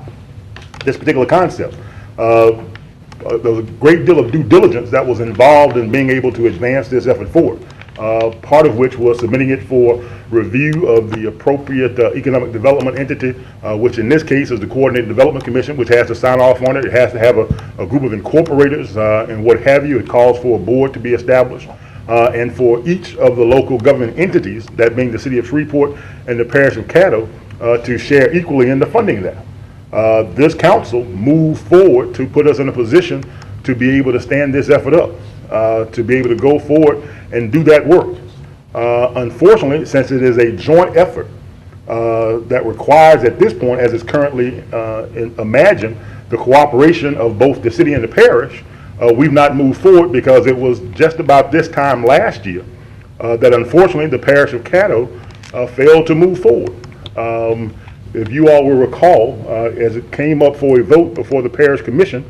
this particular concept. There was a great deal of due diligence that was involved in being able to advance this effort forward, part of which was submitting it for review of the appropriate economic development entity, which in this case is the Coordinated Development Commission, which has to sign off on it. It has to have a group of incorporators and what have you. It calls for a board to be established. And for each of the local government entities, that being the city of Shreveport and the parish of Caddo, to share equally in the funding of that. This council moved forward to put us in a position to be able to stand this effort up, to be able to go forward and do that work. Unfortunately, since it is a joint effort that requires at this point, as it's currently imagined, the cooperation of both the city and the parish, we've not moved forward because it was just about this time last year that unfortunately the parish of Caddo failed to move forward. If you all will recall, as it came up for a vote before the parish commission,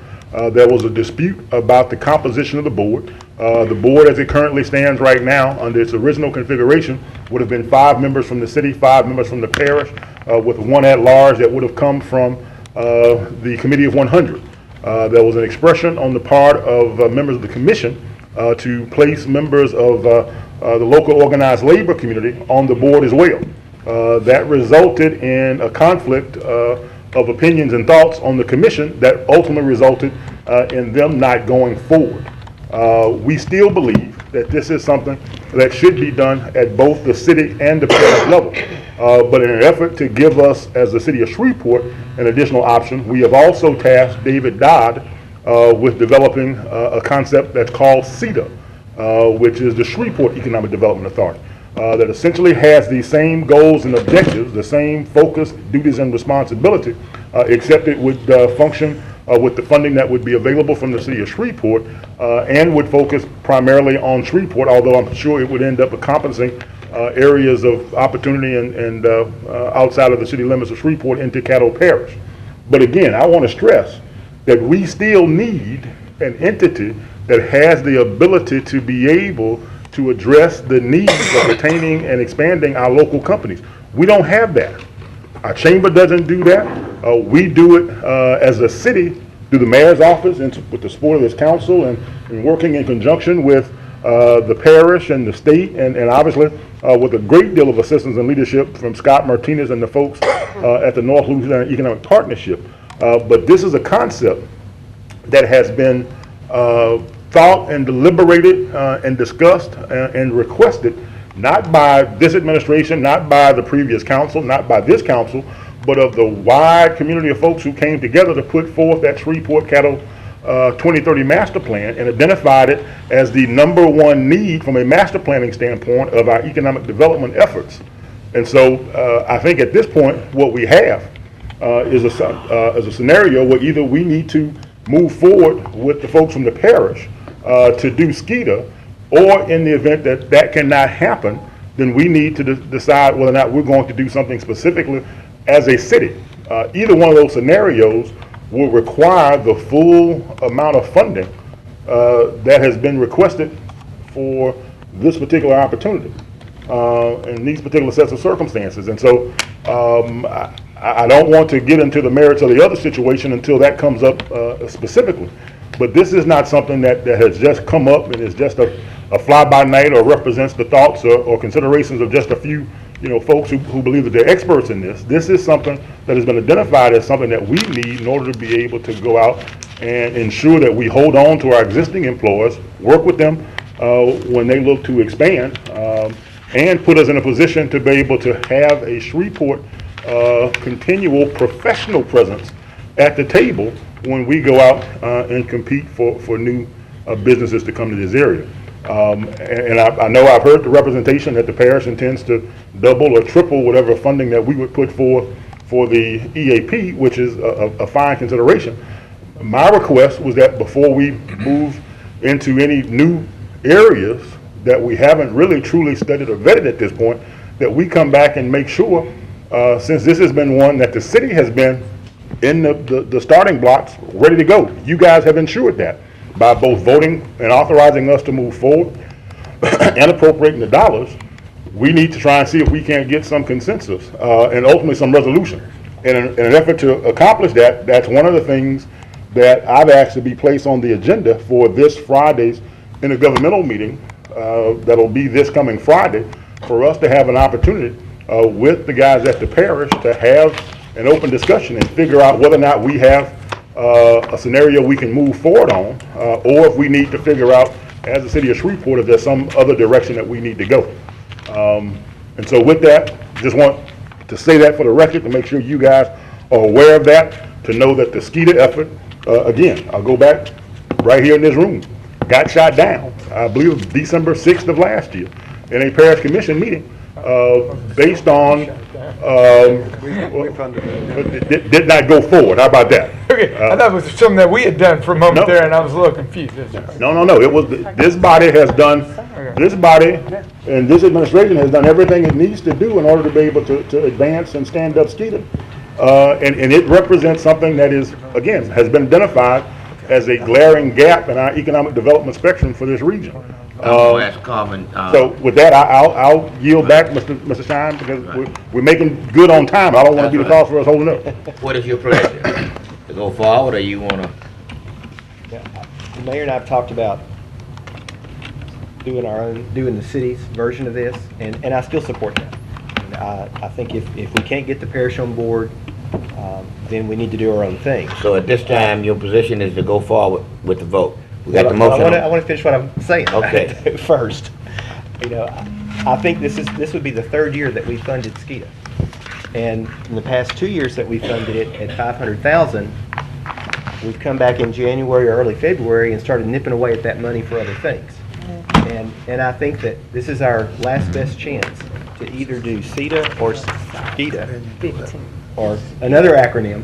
there was a dispute about the composition of the board. The board as it currently stands right now under its original configuration would have been 5 members from the city, 5 members from the parish, with 1 at large that would have come from the Committee of 100. There was an expression on the part of members of the commission to place members of the local organized labor community on the board as well. That resulted in a conflict of opinions and thoughts on the commission that ultimately resulted in them not going forward. We still believe that this is something that should be done at both the city and the parish level. But in an effort to give us, as the city of Shreveport, an additional option, we have also tasked David Dodd with developing a concept that's called CETA, which is the Shreveport Economic Development Authority, that essentially has the same goals and objectives, the same focus, duties, and responsibility, except it would function with the funding that would be available from the city of Shreveport, and would focus primarily on Shreveport, although I'm sure it would end up encompassing areas of opportunity and outside of the city limits of Shreveport into Caddo Parish. But again, I want to stress that we still need an entity that has the ability to be able to address the needs of retaining and expanding our local companies. We don't have that. Our chamber doesn't do that. We do it as a city through the mayor's office and with the support of this council and working in conjunction with the parish and the state and obviously with a great deal of assistance and leadership from Scott Martinez and the folks at the North Louisiana Economic Partnership. But this is a concept that has been thought and deliberated and discussed and requested, not by this administration, not by the previous council, not by this council, but of the wide community of folks who came together to put forth that Shreveport Cattle 2030 master plan and identified it as the #1 need from a master planning standpoint of our economic development efforts. And so I think at this point what we have is a scenario where either we need to move forward with the folks from the parish to do SKITA, or in the event that that cannot happen, then we need to decide whether or not we're going to do something specifically as a city. Either one of those scenarios will require the full amount of funding that has been requested for this particular opportunity in these particular sets of circumstances. And so I don't want to get into the merits of the other situation until that comes up specifically. But this is not something that has just come up and is just a fly-by-night or represents the thoughts or considerations of just a few folks who believe that they're experts in this. This is something that has been identified as something that we need in order to be able to go out and ensure that we hold on to our existing employers, work with them when they look to expand, and put us in a position to be able to have a Shreveport continual professional presence at the table when we go out and compete for new businesses to come to this area. And I know I've heard the representation that the parish intends to double or triple whatever funding that we would put forth for the EAP, which is a fine consideration. My request was that before we move into any new areas that we haven't really truly studied or vetted at this point, that we come back and make sure, since this has been one that the city has been in the starting blocks ready to go. You guys have ensured that by both voting and authorizing us to move forward and appropriating the dollars. We need to try and see if we can't get some consensus and ultimately some resolution. And in an effort to accomplish that, that's one of the things that I've asked to be placed on the agenda for this Friday's intergovernmental meeting that'll be this coming Friday, for us to have an opportunity with the guys at the parish to have an open discussion and figure out whether or not we have a scenario we can move forward on, or if we need to figure out, as the city of Shreveport, if there's some other direction that we need to go. And so with that, just want to say that for the record, to make sure you guys are aware of that, to know that the SKITA effort, again, I'll go back right here in this room, got shot down, I believe it was December 6th of last year, in a parish commission meeting, based on, did not go forward. How about that? Okay, I thought it was something that we had done for a moment there, and I was a little confused. No. It was, this body has done, this body and this administration has done everything it needs to do in order to be able to advance and stand up SKITA. And it represents something that is, again, has been identified as a glaring gap in our economic development spectrum for this region. So with that, I'll yield back, Mr. Shine, because we're making good on time. I don't want to be the cause for us holding up. What is your pleasure? To go forward, or you want to? The mayor and I have talked about doing the city's version of this, and I still support that. And I think if we can't get the parish on board, then we need to do our own thing. So at this time, your position is to go forward with the vote. We got the motion. I want to finish what I'm saying. Okay. First, I think this would be the third year that we funded SKITA, and in the past 2 years that we funded it at $500,000, we've come back in January or early February and started nipping away at that money for other things. And I think that this is our last best chance to either do CETA or SKETA, or another acronym.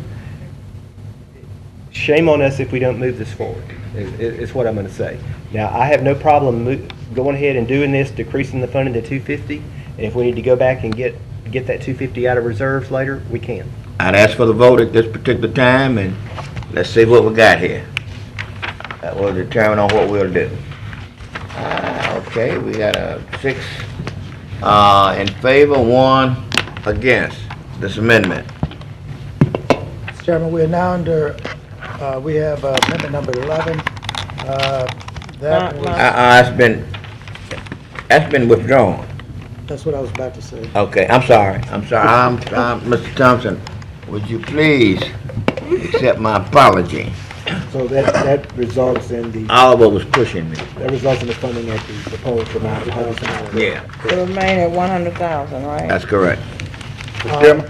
Shame on us if we don't move this forward, is what I'm going to say. Now, I have no problem going ahead and doing this, decreasing the funding to 250, and if we need to go back and get that 250 out of reserves later, we can. I'd ask for the vote at this particular time, and let's see what we got here. That will determine on what we'll do. Okay, we got a 6 in favor, 1 against this amendment. Mr. Chairman, we are now under, we have amendment number 11. That was, That's been withdrawn. that's what I was about to say. Okay, I'm sorry. Mr. Thompson, would you please accept my apology? So that results in the, Oliver was pushing me. that results in the funding at the proposed amount of $100,000. Yeah, To remain at 100,000, right? that's correct. Mr. Chairman,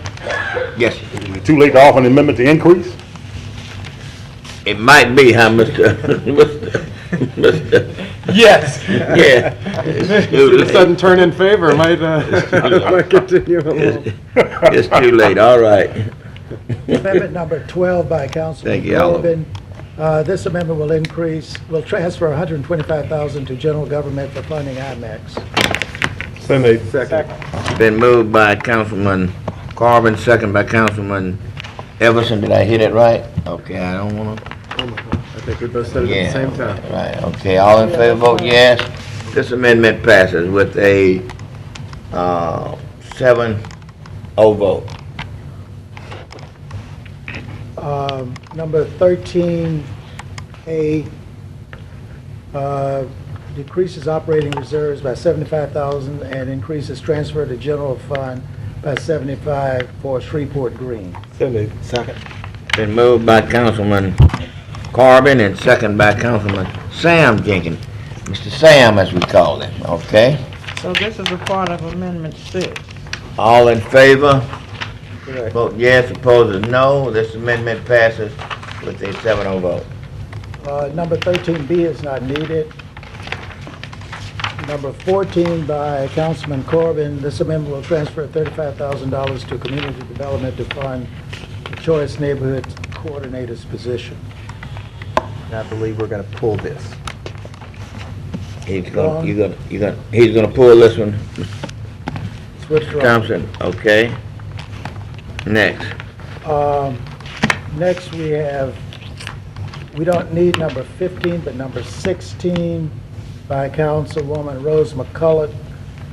Yes, is it too late to offer an amendment to increase? it might be, huh, Mr. Mr. Yes. Yeah. If it doesn't turn in favor, might continue along. It's too late, all right. Amendment number 12 by Councilman Thank you, Oliver. Corbin. This amendment will transfer $125,000 to general government for funding IMAX. So moved. Second. Been moved by Councilman Corbin, second by Councilman Everson. Did I hear that right? Okay, I don't wanna. I think we both said it at the same time. Right, okay, all in favor, vote yes. This amendment passes with a 7-0 vote. Number 13A decreases operating reserves by $75,000 and increases transfer to general fund by $75,000 for Shreveport Green. So moved. Second. Been moved by Councilman Corbin and second by Councilman Sam Jenkins. Mr. Sam, as we call him, okay? So this is a part of Amendment 6. All in favor? Correct. Vote yes, opposed is no. This amendment passes with a 7-0 vote. Number 13B is not needed. Number 14 by Councilman Corbin, this amendment will transfer $35,000 to community development to fund the Choice Neighborhood Coordinator's position. And I believe we're going to pull this. He's gonna pull this one, It's withdrawn. Thompson, okay? Next. Next, we don't need number 15, but number 16 by Councilwoman Rose McCullough.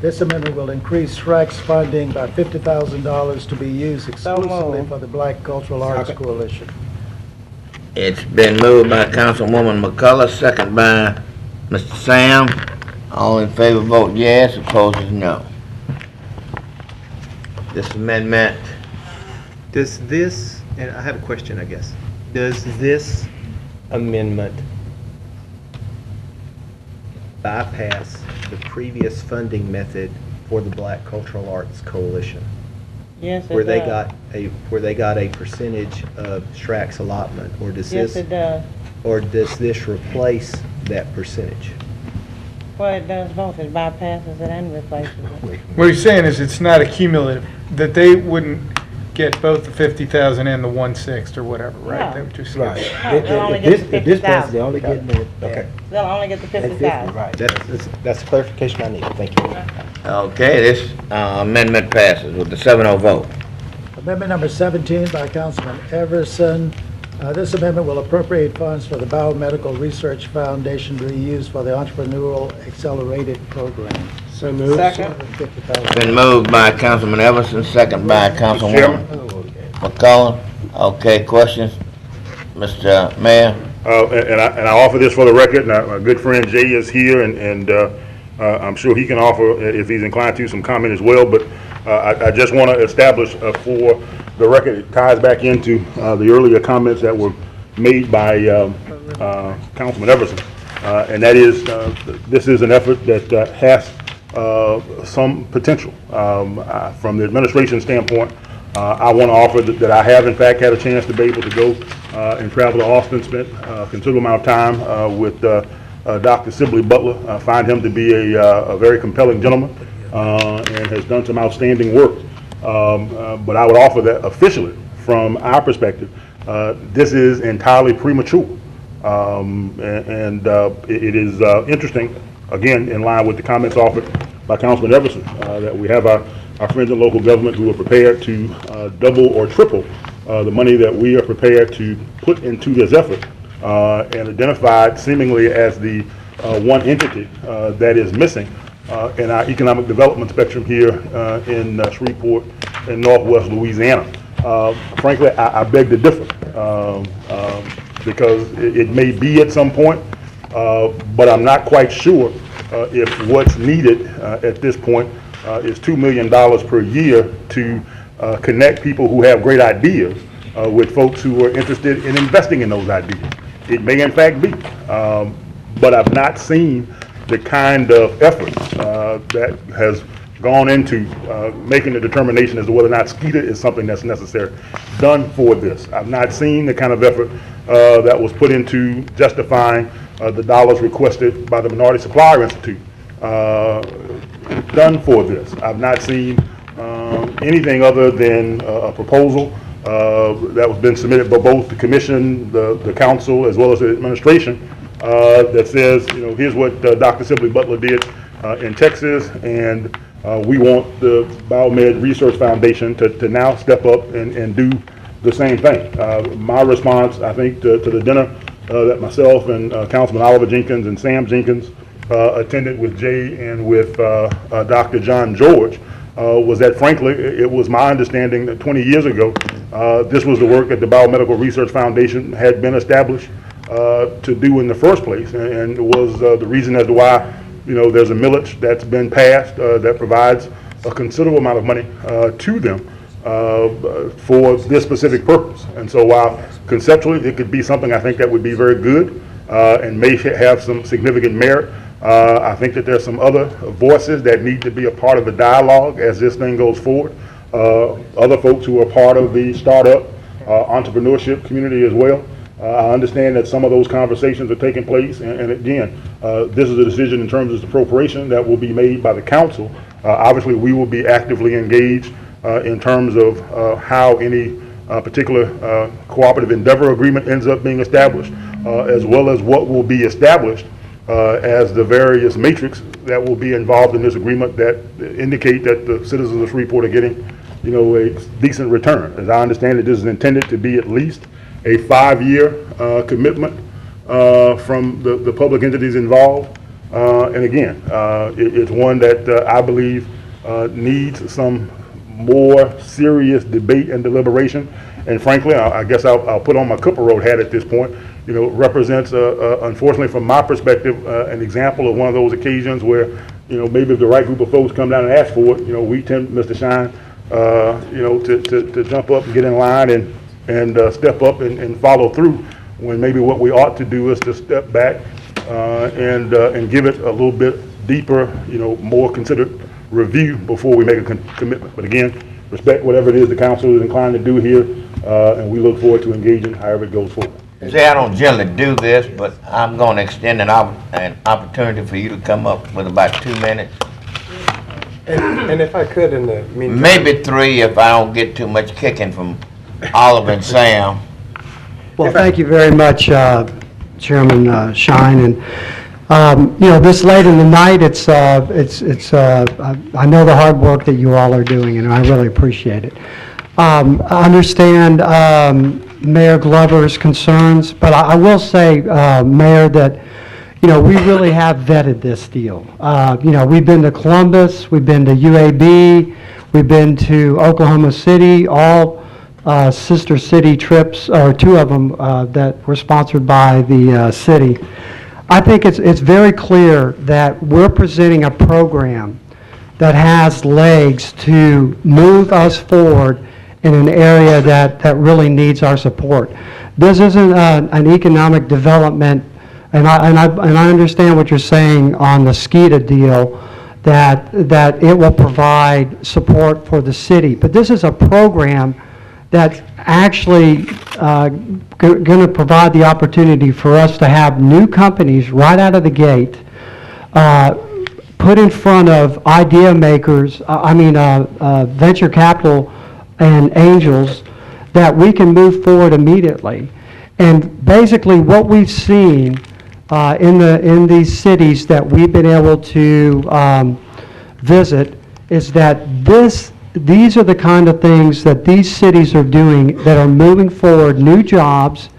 This amendment will increase SRAC's funding by $50,000 to be used exclusively for the Black Cultural Arts Coalition. It's been moved by Councilwoman McCullough, second by Mr. Sam. All in favor, vote yes, opposed is no. This amendment, Does this, and I have a question, I guess. Does this amendment bypass the previous funding method for the Black Cultural Arts Coalition? Yes, it Where they does. got a percentage of SRAC's allotment, or does Yes, this, it does. or does this replace that percentage? Well, it does both. It bypasses it and replaces it. What he's saying is it's not a cumulative, that they wouldn't get both the 50,000 and the 1/6 or whatever, right? No. They would just Right. No, they'll only get the If this passes, 50,000. they're only getting it. Okay. They'll only get the At 50,000. right. That's the clarification I need. Thank you. okay, this amendment passes with a 7-0 vote. Amendment number 17 by Councilman Everson. This amendment will appropriate funds for the Biomedical Research Foundation to be used for the Entrepreneurial Accelerated Program. So moved. Second. Been moved by Councilman Everson, second by Councilwoman McCullough. Okay, questions? Mr. Mayor? And I offer this for the record. Now, my good friend Jay is here, and I'm sure he can offer, if he's inclined to, some comment as well. But I just want to establish for the record, it ties back into the earlier comments that were made by Councilman Everson, and that is this is an effort that has some potential. From the administration standpoint, I want to offer that I have in fact had a chance to be able to go and travel to Austin, spent a considerable amount of time with Dr. Sibley Butler. I find him to be a very compelling gentleman and has done some outstanding work. But I would offer that officially, from our perspective, this is entirely premature. It is interesting, again, in line with the comments offered by Councilman Everson, that we have our friends in local government who are prepared to double or triple the money that we are prepared to put into this effort, and identified seemingly as the one entity that is missing in our economic development spectrum here in Shreveport in northwest Louisiana. Frankly, I beg to differ, because it may be at some point, but I'm not quite sure if what's needed at this point is $2 million per year to connect people who have great ideas with folks who are interested in investing in those ideas. It may in fact be, but I've not seen the kind of effort that has gone into making the determination as to whether or not SKETA is something that's necessary done for this. I've not seen the kind of effort that was put into justifying the dollars requested by the Minority Supplier Institute done for this. I've not seen anything other than a proposal that was been submitted by both the commission, the council, as well as the administration that says, you know, here's what Dr. Sibley Butler did in Texas, and we want the Biomed Research Foundation to now step up and do the same thing. My response, I think, to the dinner that myself and Councilman Oliver Jenkins and Sam Jenkins attended with Jay and with Dr. John George was that, frankly, it was my understanding that 20 years ago, this was the work that the Biomedical Research Foundation had been established to do in the first place, and it was the reason as to why, you know, there's a millage that's been passed that provides a considerable amount of money to them for this specific purpose. And so while conceptually it could be something I think that would be very good and may have some significant merit, I think that there's some other voices that need to be a part of the dialogue as this thing goes forward. Other folks who are part of the startup entrepreneurship community as well. I understand that some of those conversations are taking place, and again, this is a decision in terms of the appropriation that will be made by the council. Obviously, we will be actively engaged in terms of how any particular cooperative endeavor agreement ends up being established, as well as what will be established as the various matrix that will be involved in this agreement that indicate that the citizens of Shreveport are getting, you know, a decent return. As I understand it, this is intended to be at least a 5-year commitment from the public entities involved. And again, it's one that I believe needs some more serious debate and deliberation. And frankly, I guess I'll put on my Cooper Road hat at this point. You know, represents, unfortunately from my perspective, an example of one of those occasions where, you know, maybe if the right group of folks come down and ask for it, you know, we tend, Mr. Shine, you know, to jump up and get in line and step up and follow through, when maybe what we ought to do is to step back and give it a little bit deeper, you know, more considered review before we make a commitment. But again, respect whatever it is the council is inclined to do here, and we look forward to engaging however it goes forward. See, I don't generally do this, but I'm going to extend an opportunity for you to come up with about 2 minutes. And if I could, in the meantime, maybe 3 if I don't get too much kicking from Oliver and Sam. Well, thank you very much, Chairman Shine. And you know, this late in the night, I know the hard work that you all are doing, and I really appreciate it. I understand Mayor Glover's concerns, but I will say, Mayor, that, you know, we really have vetted this deal. You know, we've been to Columbus, we've been to UAB, we've been to Oklahoma City, all sister city trips, or 2 of them that were sponsored by the city. I think it's very clear that we're presenting a program that has legs to move us forward in an area that really needs our support. This isn't an economic development, and I understand what you're saying on the SKETA deal, that it will provide support for the city. But this is a program that's actually going to provide the opportunity for us to have new companies right out of the gate put in front of idea makers, venture capital and angels, that we can move forward immediately. And basically what we've seen in these cities that we've been able to visit is that these are the kind of things that these cities are doing that are moving forward new jobs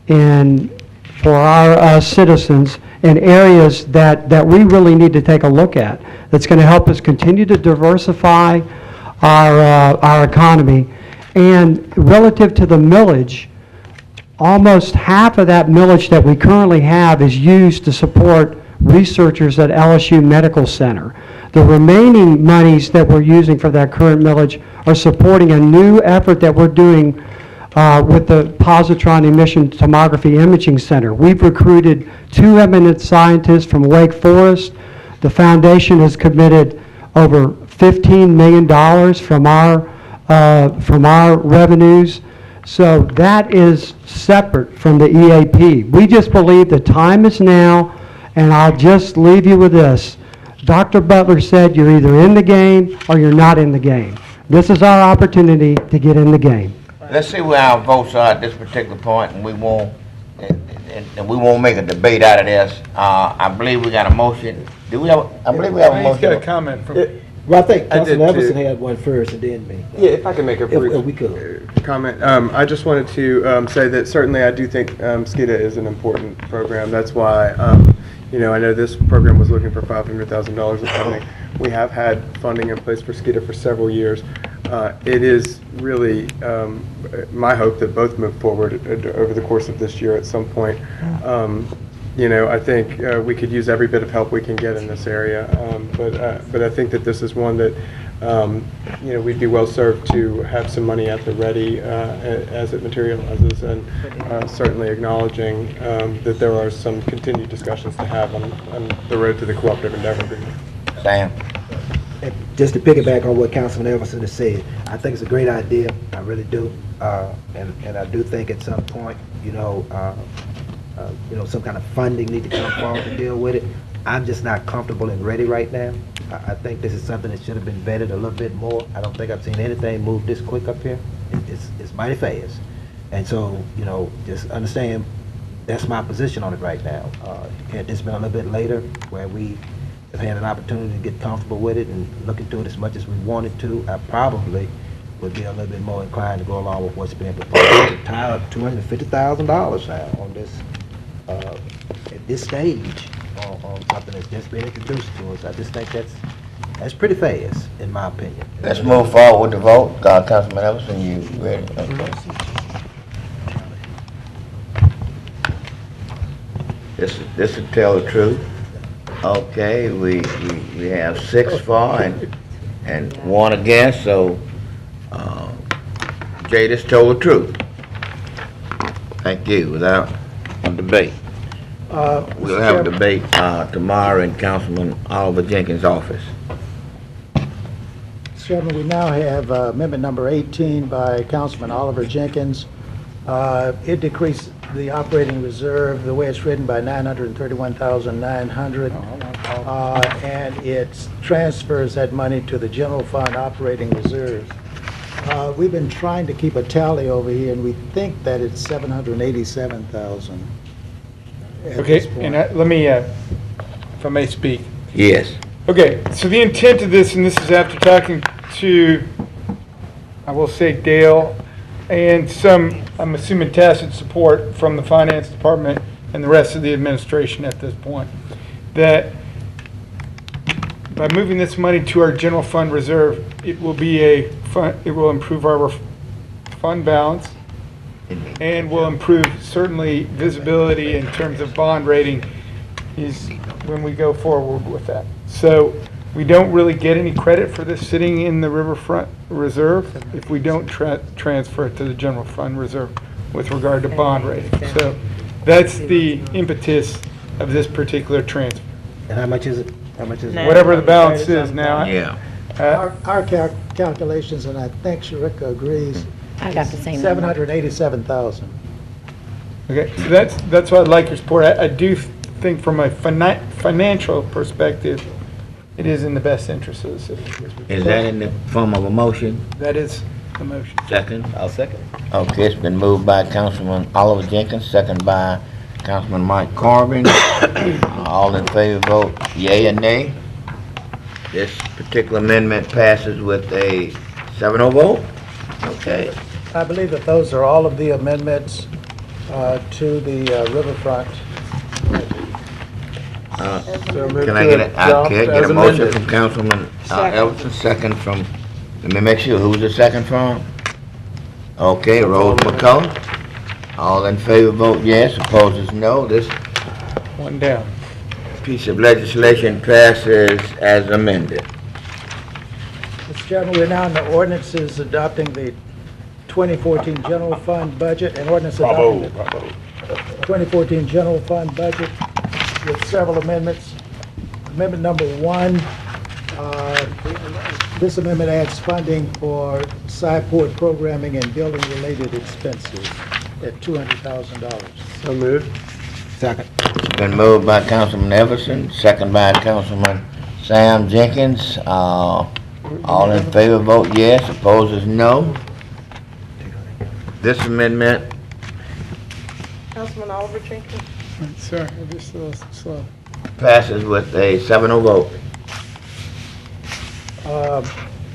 for our citizens in areas that we really need to take a look at. That's going to help us continue to diversify our economy. And relative to the millage, almost half of that millage that we currently have is used to support researchers at LSU Medical Center. The remaining monies that we're using for that current millage are supporting a new effort that we're doing with the positron emission tomography imaging center. We've recruited 2 eminent scientists from Wake Forest. The foundation has committed over $15 million from our revenues. So that is separate from the EAP. We just believe the time is now, and I'll just leave you with this. Dr. Butler said you're either in the game or you're not in the game. This is our opportunity to get in the game. Let's see where our votes are at this particular point, and we won't make a debate out of this. I believe we got a motion. Do we have? I believe we have a motion. He's got a comment from. Well, I think I did Councilman Everson too. had one first and then me. Yeah, if I can make a brief If we could. comment. I just wanted to say that certainly I do think SCIDA is an important program. That's why, I know this program was looking for $500,000 of funding. We have had funding in place for SCIDA for several years. It is really my hope that both move forward over the course of this year at some point. I think we could use every bit of help we can get in this area, but I think that this is one that we'd be well served to have some money at the ready as it materializes, and certainly acknowledging that there are some continued discussions to have on the road to the cooperative endeavor agreement. Sam? And just to piggyback on what Councilman Everson has said, I think it's a great idea. I really do, and I do think at some point, some kind of funding need to come forward to deal with it. I'm just not comfortable and ready right now. I think this is something that should have been vetted a little bit more. I don't think I've seen anything move this quick up here. It's mighty fast. And so, just understand that's my position on it right now. Had this been a little bit later, where we have had an opportunity to get comfortable with it and look into it as much as we wanted to, I probably would be a little bit more inclined to go along with what's being proposed. To tie up $250,000 now on this, at this stage, on something that's just been introduced to us. I just think that's pretty fast, in my opinion. Let's move forward with the vote. Councilman Everson, you ready? Okay. This will tell the truth. Okay, we have 6 for and 1 against, so Jay, this told the truth. Thank you. Without a debate. We'll have a debate tomorrow in Councilman Oliver Jenkins' office. Mr. Chairman, we now have amendment number 18 by Councilman Oliver Jenkins. It decreased the operating reserve, the way it's written, by $931,900, and it transfers that money to the general fund operating reserve. We've been trying to keep a tally over here, and we think that it's $787,000. Okay, and let me, if I may speak. Yes. Okay, so the intent of this, and this is after talking to, I will say, Dale, and some, I'm assuming, tacit support from the finance department and the rest of the administration at this point, that by moving this money to our general fund reserve, it will be it will improve our fund balance, and will improve certainly visibility in terms of bond rating is when we go forward with that. So we don't really get any credit for this sitting in the riverfront reserve if we don't transfer it to the general fund reserve with regard to bond rating. So that's the impetus of this particular transfer. And how much is it? How much is Now. whatever the balance is now. Yeah. Our calculations, and I think Sharika agrees, I got the same number. 787,000. Okay, so that's why I'd like your support. I do think from a financial perspective, it is in the best interest of the city. Is that in the form of a motion? That is the motion. Second? I'll second. Okay, it's been moved by Councilman Oliver Jenkins, second by Councilman Mike Corbin. All in favor vote yea and nay. This particular amendment passes with a 7-0 vote. Okay. I believe that those are all of the amendments to the riverfront. Can I get a motion from Councilman Everson, second from, let me make sure, who's the second from? Okay, Rose McCullough. All in favor vote yes, opposed is no. This One down. piece of legislation passes as amended. Mr. Chairman, we're now in the ordinances adopting the 2014 general fund budget and ordinance adopting the 2014 general fund budget with several amendments. Amendment number 1, this amendment adds funding for SciPort programming and building-related expenses at $200,000. So moved. Second. It's been moved by Councilman Everson, second by Councilman Sam Jenkins. All in favor vote yes, opposed is no. This amendment Councilman Oliver Jenkins? Sorry, I'm just a little slow. passes with a 7-0 vote.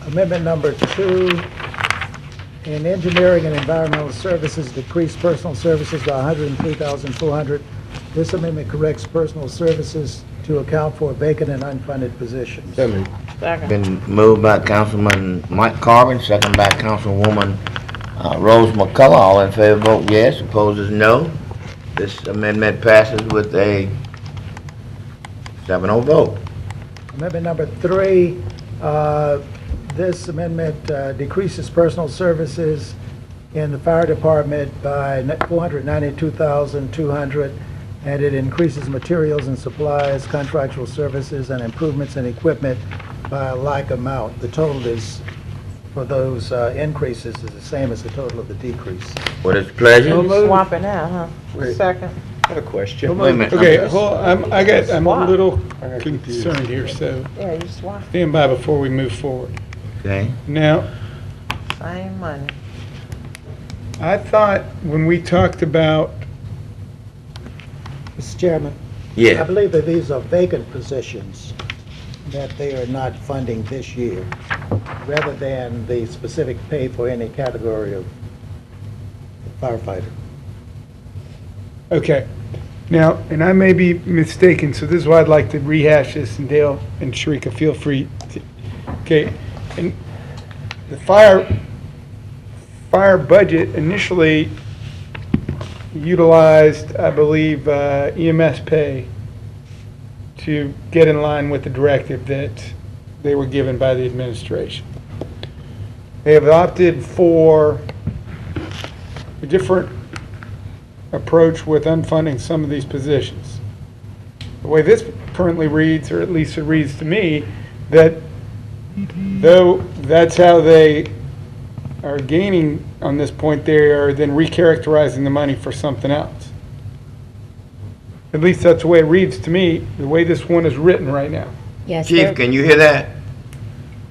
Amendment number 2, in engineering and environmental services, decrease personal services by $103,400. This amendment corrects personal services to account for vacant and unfunded positions. So moved. Second. Been moved by Councilman Mike Corbin, second by Councilwoman Rose McCullough. All in favor vote yes, opposed is no. This amendment passes with a 7-0 vote. Amendment number 3, this amendment decreases personal services in the fire department by $492,200, and it increases materials and supplies, contractual services, and improvements in equipment by a like amount. The total is, for those increases, is the same as the total of the decrease. What is pleasure? Swapping out, huh? Wait. Second. I have a question. Wait a minute. Okay, I'm a little concerned here, so Yeah, you swap. stand by before we move forward. Okay. Now, Same money. I thought when we talked about, Mr. Chairman? Yeah. I believe that these are vacant positions that they are not funding this year, rather than the specific pay for any category of firefighter. okay, now, and I may be mistaken, so this is why I'd like to rehash this, and Dale and Sharika, feel free to, okay, and the fire budget initially utilized, I believe, EMS pay to get in line with the directive that they were given by the administration. They have opted for a different approach with unfunding some of these positions. The way this currently reads, or at least it reads to me, that though that's how they are gaining on this point, they are then recharacterizing the money for something else. At least that's the way it reads to me, the way this one is written right now. Yes, Chief, can you hear that?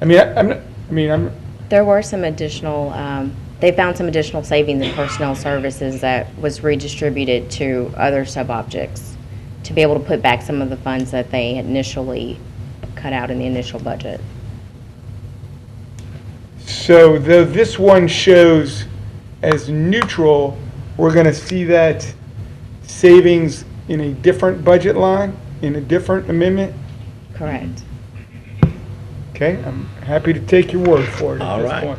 I mean, there were some additional, they found some additional savings in personnel services that was redistributed to other sub-objects to be able to put back some of the funds that they had initially cut out in the initial budget. so though this one shows as neutral, we're going to see that savings in a different budget line, in a different amendment? Correct. Okay, I'm happy to take your word for it All at this right. point.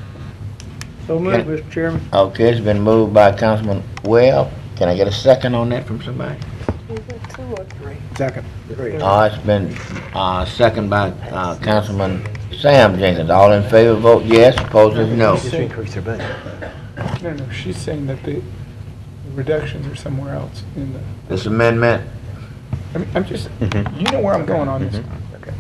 So moved, Mr. Chairman. Okay, it's been moved by Councilman Webb. Can I get a second on that from somebody? Second. Three. It's been second by Councilman Sam Jenkins. All in favor vote yes, opposed is no. Just increase their budget. No, she's saying that the reductions are somewhere else in the, This amendment I'm just, you know where I'm going on this. Okay.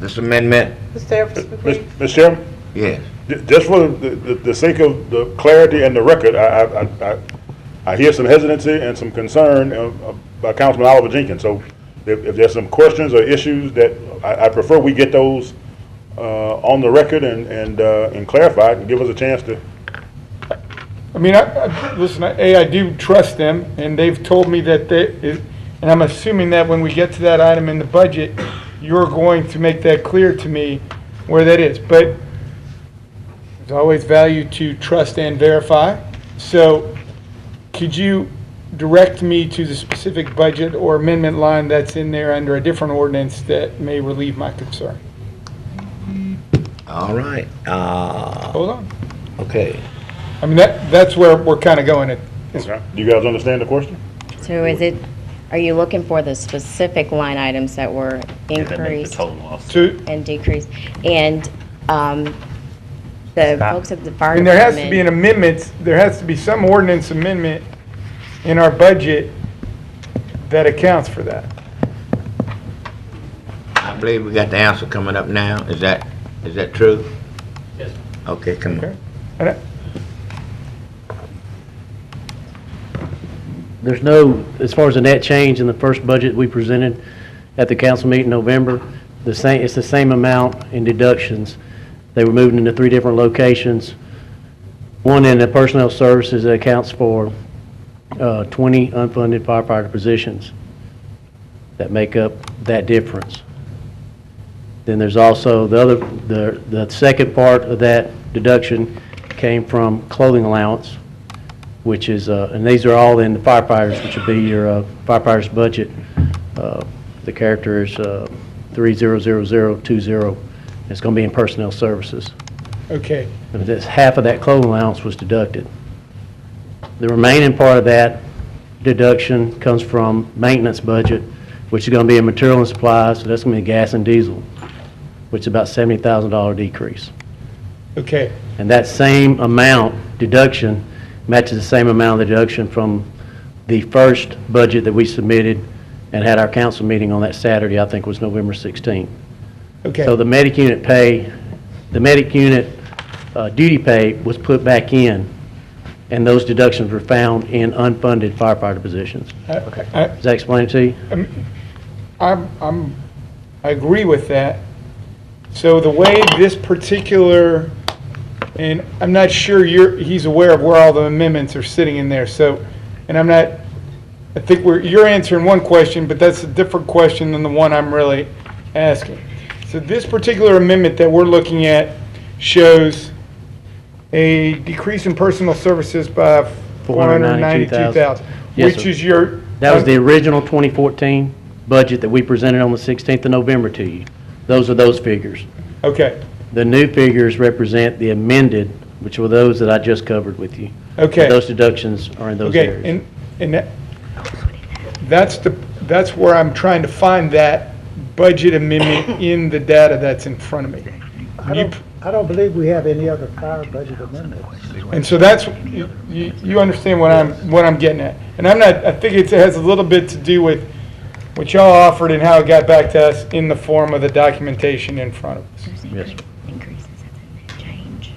this amendment? Mr. Chairman? Yes. Just for the sake of the clarity and the record, I hear some hesitancy and some concern by Councilman Oliver Jenkins. So if there's some questions or issues that I prefer we get those on the record and clarified and give us a chance to. I mean, listen, I do trust them, and they've told me that and I'm assuming that when we get to that item in the budget, you're going to make that clear to me where that is. But there's always value to trust and verify. So could you direct me to the specific budget or amendment line that's in there under a different ordinance that may relieve my concern? All right. Hold on. Okay. I mean, that's where we're kind of going at. Okay. Do you guys understand the question? So are you looking for the specific line items that were increased and decreased? And the folks at the fire I mean, department. there has to be an amendment, there has to be some ordinance amendment in our budget that accounts for that. I believe we got the answer coming up now. Is that true? Yes. Okay, come on. And There's no, as far as the net change in the first budget we presented at the council meeting in November, it's the same amount in deductions. They were moved into 3 different locations. One in the personnel services that accounts for 20 unfunded firefighter positions that make up that difference. Then there's also the second part of that deduction came from clothing allowance, which is, and these are all in the firefighters, which would be your firefighters budget. The character is 300020. It's going to be in personnel services. Okay. And half of that clothing allowance was deducted. The remaining part of that deduction comes from maintenance budget, which is going to be in material and supplies, so that's going to be gas and diesel, which is about $70,000 decrease. Okay. And that same amount deduction matches the same amount of deduction from the first budget that we submitted and had our council meeting on that Saturday, I think was November 16th. Okay. So the medic unit pay, the medic unit duty pay was put back in, and those deductions were found in unfunded firefighter positions. Does that explain it to you? I agree with that. So the way this particular, and I'm not sure he's aware of where all the amendments are sitting in there. So, and I think you're answering one question, but that's a different question than the one I'm really asking. So this particular amendment that we're looking at shows a decrease in personal services by $492,000, Yes, which sir. is your. That was the original 2014 budget that we presented on the 16th of November to you. Those are those figures. Okay. The new figures represent the amended, which were those that I just covered with you. Okay. Those deductions are in those areas. Okay, and that's where I'm trying to find that budget amendment in the data that's in front of me. I don't believe we have any other fire budget amendments. And so that's, you understand what I'm getting at. And I think it has a little bit to do with what y'all offered and how it got back to us in the form of the documentation in front of us. Yes. Increases and change.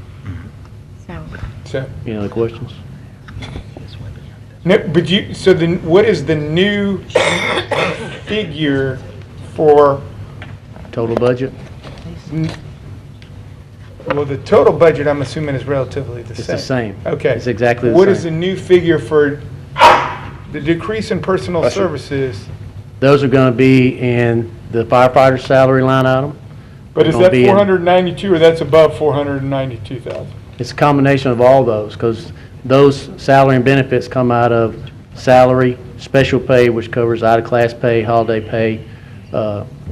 So. Any other questions? No, but what is the new figure for? Total budget? Well, the total budget, I'm assuming, is relatively the same. It's the same. Okay. It's exactly the What same. is the new figure for the decrease in personal services? Those are going to be in the firefighter salary line item. But They're is gonna that be in- 492 or that's above 492,000? It's a combination of all those, because those salary and benefits come out of salary, special pay, which covers out-of-class pay, holiday pay.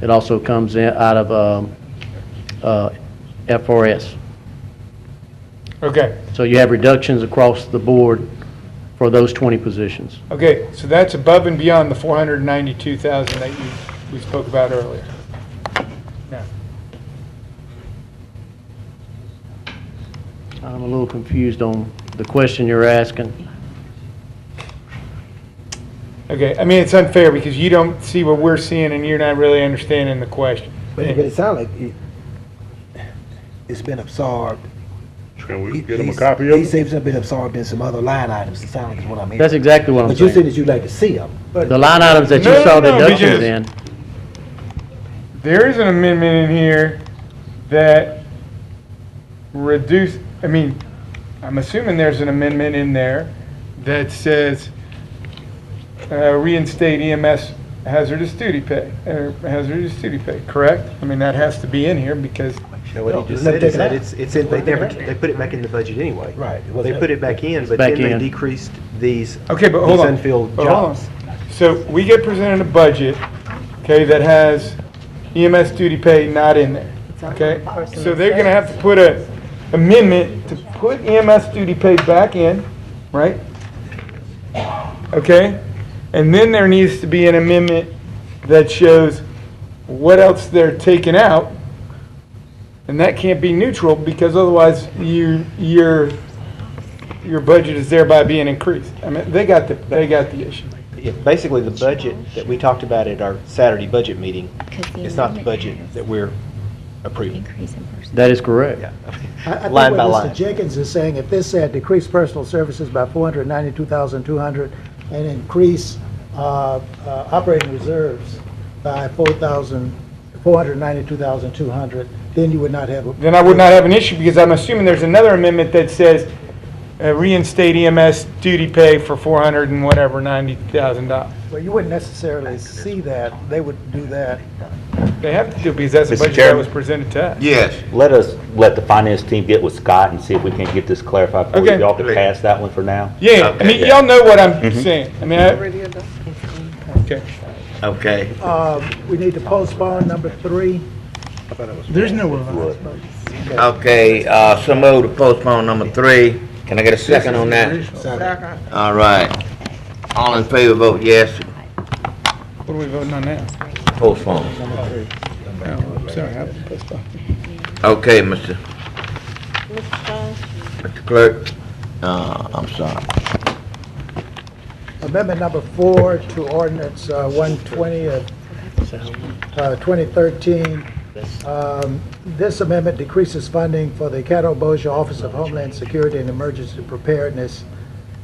It also comes in out of FRS. Okay. So you have reductions across the board for those 20 positions. Okay, so that's above and beyond the 492,000 that we spoke about earlier. Yeah. I'm a little confused on the question you're asking. Okay, I mean, it's unfair because you don't see what we're seeing and you're not really understanding the question. But it sounds like it's been absorbed. Can we get them a copy of He it? says it's been absorbed in some other line items. It sounds like it's what I'm hearing. That's exactly what I'm But you saying. said that you'd like to see them. The line items that you No, saw no, deductions because- in, There is an amendment in here that I'm assuming there's an amendment in there that says reinstate EMS hazardous duty pay, correct? I mean, that has to be in here because. No, what he just said is that it's in, they put it back in the budget anyway. Right. Well, they put it back in, but Back then they in. decreased these, Okay, but these hold on. unfilled But hold on. jobs. So we get presented a budget, okay, that has EMS duty pay not in there, okay? So they're gonna have to put a amendment to put EMS duty pay back in, right? Okay? And then there needs to be an amendment that shows what else they're taking out. And that can't be neutral because otherwise your budget is thereby being increased. I mean, they got the issue. Yeah, basically, the budget that we talked about at our Saturday budget meeting is not the budget that we're approving. that is correct. I think Line by what line. Mr. Jenkins is saying, if this said decrease personal services by 492,200 and increase operating reserves by 492,200, then you would not have. Then I would not have an issue because I'm assuming there's another amendment that says reinstate EMS duty pay for $400 and whatever, $90,000. Well, you wouldn't necessarily see that. They would do that. They have to do because that's the Mr. budget that Chairman? was presented to us. Yes. Let the finance team get with Scott and see if we can get this clarified for you. Okay. Y'all can pass that one for now. Yeah, I mean, y'all know what I'm saying. I mean, okay. Okay. We need to postpone number 3. There's no. Okay, so move to postpone number 3. Can I get a second on that? Second. All right. All in favor, vote yes. What are we voting on now? Postpone. Oh, sorry, I postponed. Okay, Mr. Clerk. I'm sorry. Amendment number 4 to ordinance 120 of 2013. This amendment decreases funding for the Caddo Bossier Office of Homeland Security and Emergency Preparedness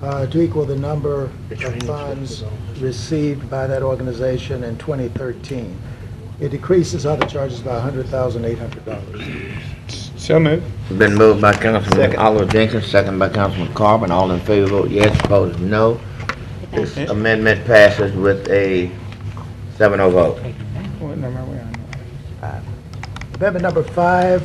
to equal the number of funds received by that organization in 2013. It decreases other charges by $100,800. So moved. Been moved by Councilman Oliver Jenkins, second by Councilman Carbon. All in favor, vote yes. Opposed, no. This amendment passes with a 7-0 vote. What number are we on? Amendment number 5,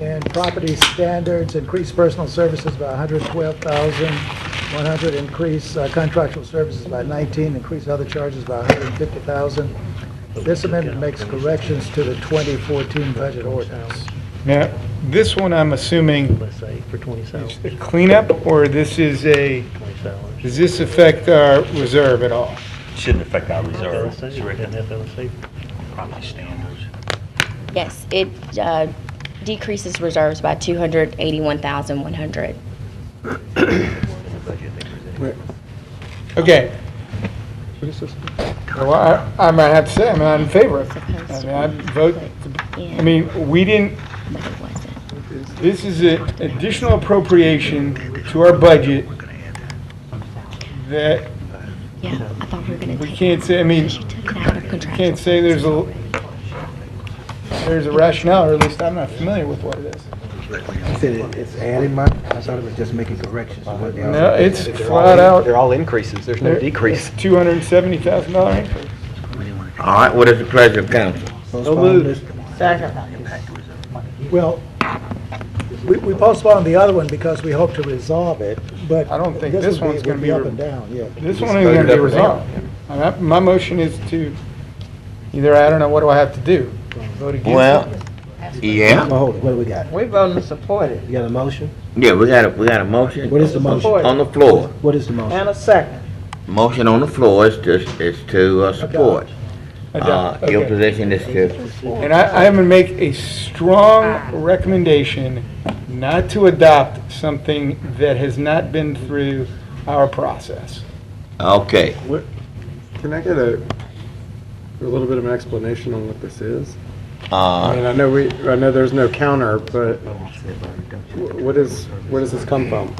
in property standards, increase personal services by $112,100, increase contractual services by 19, increase other charges by $150,000. This amendment makes corrections to the 2014 budget ordinance. Now, this one I'm assuming Let's say for 20 salaries. a cleanup, or this is does this affect our reserve at all? Shouldn't affect our reserves. FLSA. Property standards. Yes, it decreases reserves by $281,100. Okay. Well, I might have to say, I'm not in favor of it. I mean, I vote, I mean, we didn't, this is an additional appropriation to our budget that Yeah, I thought we were going to we take can't say, I mean, can't say there's a rationale, or at least I'm not familiar with what it is. You said it's adding money? I thought it was just making corrections. to what they No, already- it's flat out. They're all increases, there's no decrease. $270,000 increase. All right, what is the pleasure of council? Postpone this. Second. Well, we postponed the other one because we hope to resolve it, but I don't think this one's would going to be, up and down, yeah. this one is going to be resolved. My motion is to, either, I don't know, what do I have to do? Vote against it? Well, yeah. Oh, hold it. What do we got? We voting to support it. You got a motion? Yeah, we got a motion. What is the motion? On the floor. What is the motion? And a second. Motion on the floor is to support. Adopt. Your Okay. position is to, And I am going to make a strong recommendation not to adopt something that has not been through our process. okay. Can I get a A little bit of an explanation on what this is. Uh, I mean, I know there's no counter, but where does this come from?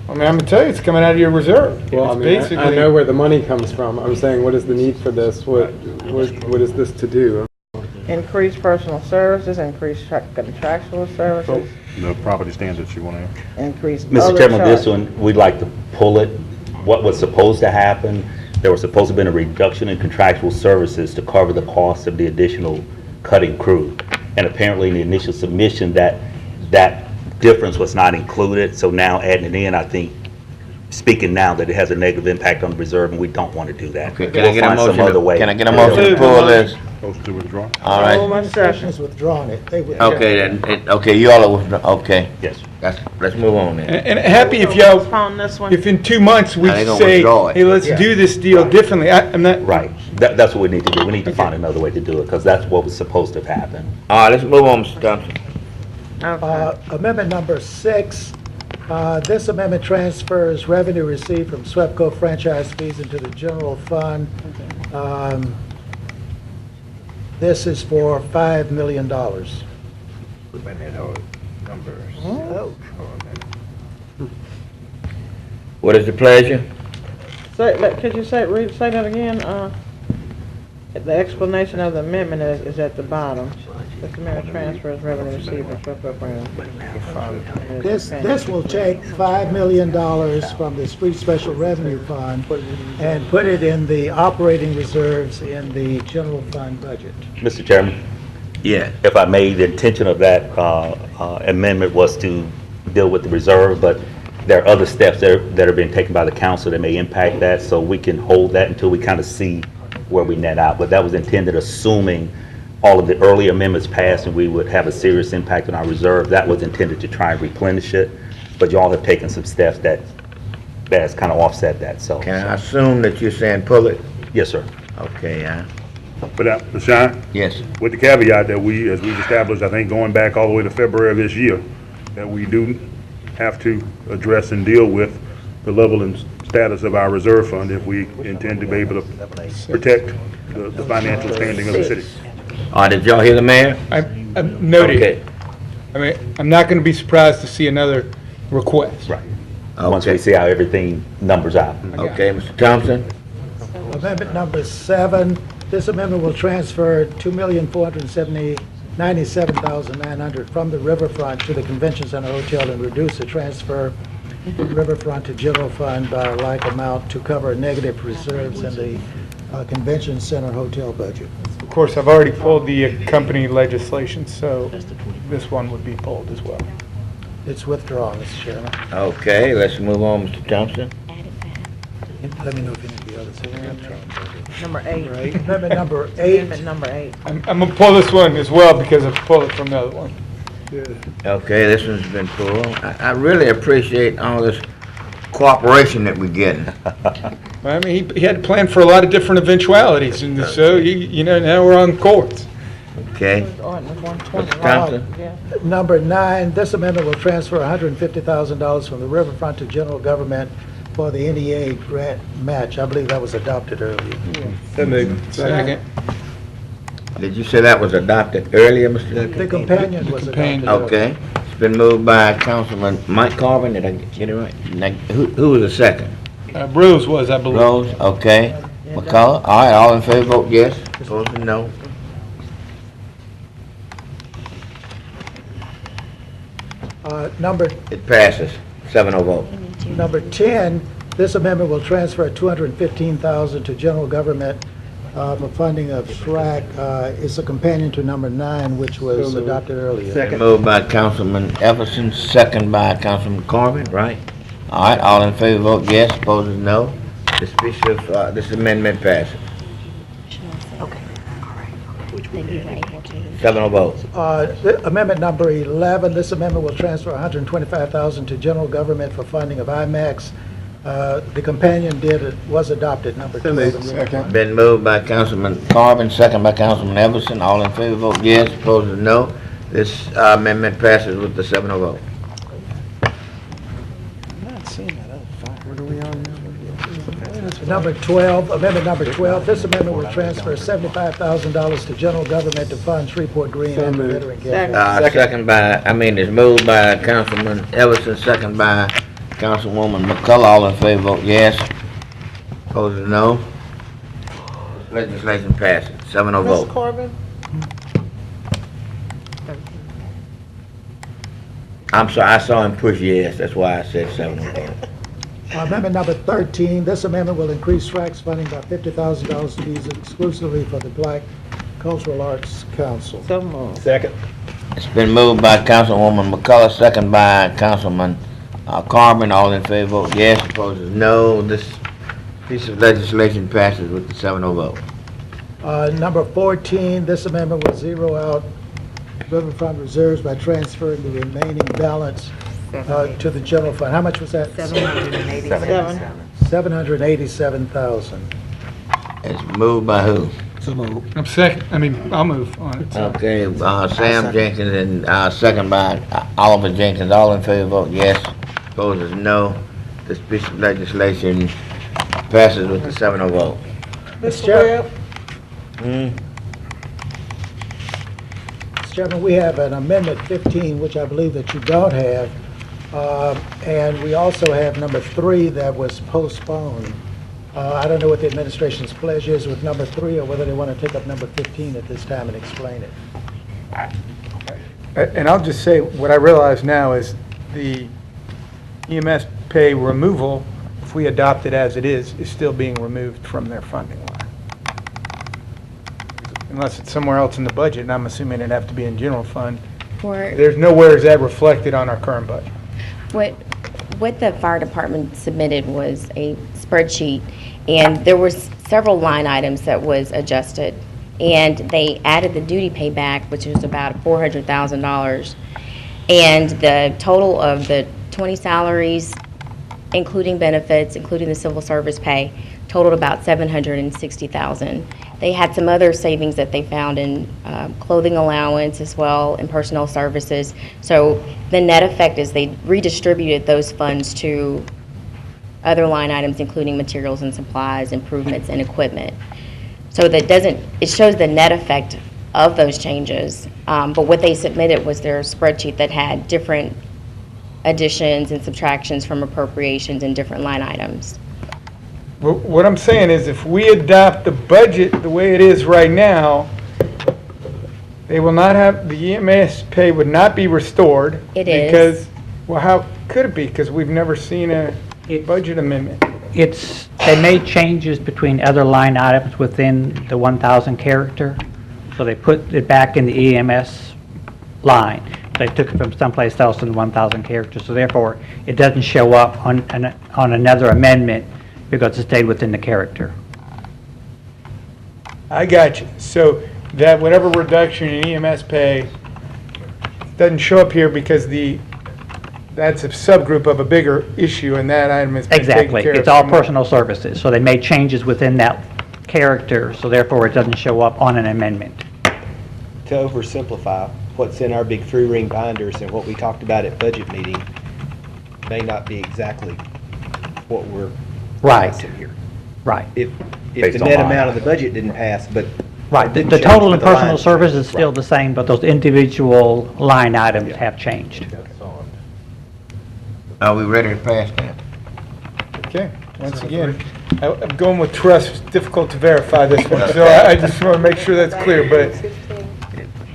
I'm gonna tell you, it's coming out of your reserve. Well, I It's mean, I basically- know where the money comes from. I'm saying, what is the need for this? What is this to do? Increase personal services, increase contractual services, The property standards you want to. increase Mr. other Chairman, this charges. one, we'd like to pull it. What was supposed to happen, there was supposed to have been a reduction in contractual services to cover the cost of the additional cutting crew. And apparently in the initial submission, that difference was not included. So now adding it in, I think, speaking now, that it has a negative impact on the reserve, and we don't want to do that. Okay, can I get a We'll find some motion? other way. Can I get a motion to pull this? Supposed to withdraw? All right. Administration is withdrawing it. They withdrew. Okay, then, okay, you all are, okay. Yes. Let's move on then. And happy if y'all, Postpone this one. if in 2 months we Now they gonna say, withdraw it. hey, let's Yeah. do this deal differently, I'm not. Right. That's what we need to do. We need to find another way to do it, because that's what was supposed to have happened. All right, let's move on, Mr. Thompson. Amendment number 6, this amendment transfers revenue received from SWEPCO franchise fees into the general fund. This is for $5 million. What is the pleasure? Could you say that again? The explanation of the amendment is at the bottom. This amendment transfers revenue received from SWEPCO fund. This will take $5 million from the street special revenue fund and put it in the operating reserves in the general fund budget. Mr. Chairman? Yeah. If I may, the intention of that amendment was to deal with the reserve, but there are other steps that are being taken by the council that may impact that, so we can hold that until we kind of see where we net out. But that was intended assuming all of the early amendments passed and we would have a serious impact on our reserve. That was intended to try and replenish it, but y'all have taken some steps that has kind of offset that, so. Can I assume that you're saying pull it? Yes, sir. Okay, But Rashawn? Yes. With the caveat that we, as we've established, I think going back all the way to February of this year, that we do have to address and deal with the level and status of our reserve fund if we intend to be able to protect the financial standing of the city. All right, did y'all hear the mayor? I'm noted. Okay. I mean, I'm not gonna be surprised to see another request. Right. Once we see how everything numbers out. Okay, Mr. Thompson? Amendment number 7, this amendment will transfer $2,497,900 from the riverfront to the Convention Center Hotel and reduce the transfer from riverfront to general fund by a like amount to cover negative reserves in the Convention Center Hotel budget. Of course, I've already pulled the accompanying legislation, so this one would be pulled as well. It's withdrawn, Mr. Chairman. Okay, let's move on, Mr. Thompson. Let me know if any of the others have withdrawn. Number 8. Right. Amendment number 8. Amendment number 8. I'm gonna pull this one as well because I pulled it from the other one. Okay, this one's been pulled. I really appreciate all this cooperation that we're getting. I mean, he had to plan for a lot of different eventualities, and so, you know, now we're on course. Okay. Mr. Thompson? Number 9, this amendment will transfer $150,000 from the riverfront to general government for the NEA grant match. I believe that was adopted earlier. So moved. Second. Did you say that was adopted earlier, Mr.? The companion was adopted earlier. Okay. It's been moved by Councilman Mike Carvin. Did I get it right? Who was the second? Rose was, I believe. Rose, okay. McCullough, all right, all in favor, vote yes. Opposed, no. It passes, 7-0 vote. Number 10, this amendment will transfer $215,000 to general government for funding of SRAC. It's a companion to number 9, which was adopted earlier. Second. Moved by Councilman Everson, second by Councilman Carvin, right? All right, all in favor, vote yes. Opposed, no. This amendment passes. Okay. Then you were able to. 7-0 vote. Amendment number 11, this amendment will transfer $125,000 to general government for funding of IMAX. The companion was adopted, number 12. Been moved by Councilman Carvin, second by Councilman Everson. All in favor, vote yes. Opposed, no. This amendment passes with the 7-0 vote. What are we on now? Number 12, amendment number 12, this amendment will transfer $75,000 to general government to fund Shreveport Green and the veteran campaign. Second by, it's moved by Councilman Everson, second by Councilwoman McCullough. All in favor, vote yes. Opposed, no. Legislation passes, 7-0 Ms. vote. Corbin? I'm sorry, I saw him push yes, that's why I said 7-0 vote. Amendment number 13, this amendment will increase SRAC's funding by $50,000 to be used exclusively for the Black Cultural Arts Council. So moved. Second. It's been moved by Councilwoman McCullough, second by Councilman Carmen. All in favor, vote yes. Opposed, no. This piece of legislation passes with the 7-0 vote. Number 14, this amendment will zero out riverfront reserves by transferring the remaining balance to the general fund. How much was that? $787,000. It's moved by who? So moved. I'll move on it. Okay, Sam Jenkins and second by Oliver Jenkins. All in favor, vote yes. Opposed is no. This piece of legislation passes with the 7-0 vote. Mr. Webb? Mr. Chairman, we have an amendment 15, which I believe that you don't have. And we also have number 3 that was postponed. I don't know what the administration's pleasure is with number 3 or whether they want to take up number 15 at this time and explain it. And I'll just say, what I realize now is the EMS pay removal, if we adopt it as it is still being removed from their funding line. Unless it's somewhere else in the budget, and I'm assuming it'd have to be in general fund. There's nowhere is that reflected on our current budget. What the fire department submitted was a spreadsheet, and there was several line items that was adjusted, and they added the duty payback, which was about $400,000, and the total of the 20 salaries, including benefits, including the civil service pay, totaled about $760,000. They had some other savings that they found in clothing allowance as well and personnel services. So the net effect is they redistributed those funds to other line items, including materials and supplies, improvements, and equipment. So it shows the net effect of those changes. But what they submitted was their spreadsheet that had different additions and subtractions from appropriations in different line items. What I'm saying is if we adopt the budget the way it is right now, they will not have, the EMS pay would not be restored. It is. Because, well, how could it be? Because we've never seen a budget amendment. They made changes between other line items within the 1,000 character, so they put it back in the EMS line. They took it from someplace else in the 1,000 character, so therefore it doesn't show up on another amendment because it stayed within the character. I got you. So that whatever reduction in EMS pay doesn't show up here because that's a subgroup of a bigger issue, and that item has been taken Exactly. care of. It's all personal services, so they made changes within that character, so therefore it doesn't show up on an amendment. To oversimplify, what's in our big 3-ring binders and what we talked about at budget meeting may not be exactly what we're Right. to here. Right. If Based the on net line amount of the budget didn't pass, but Right, the total in personal service is still the same, but those individual line items have changed. Are we ready to pass that? Okay, once again, I'm going with trust. It's difficult to verify this one, so I just want to make sure that's clear, but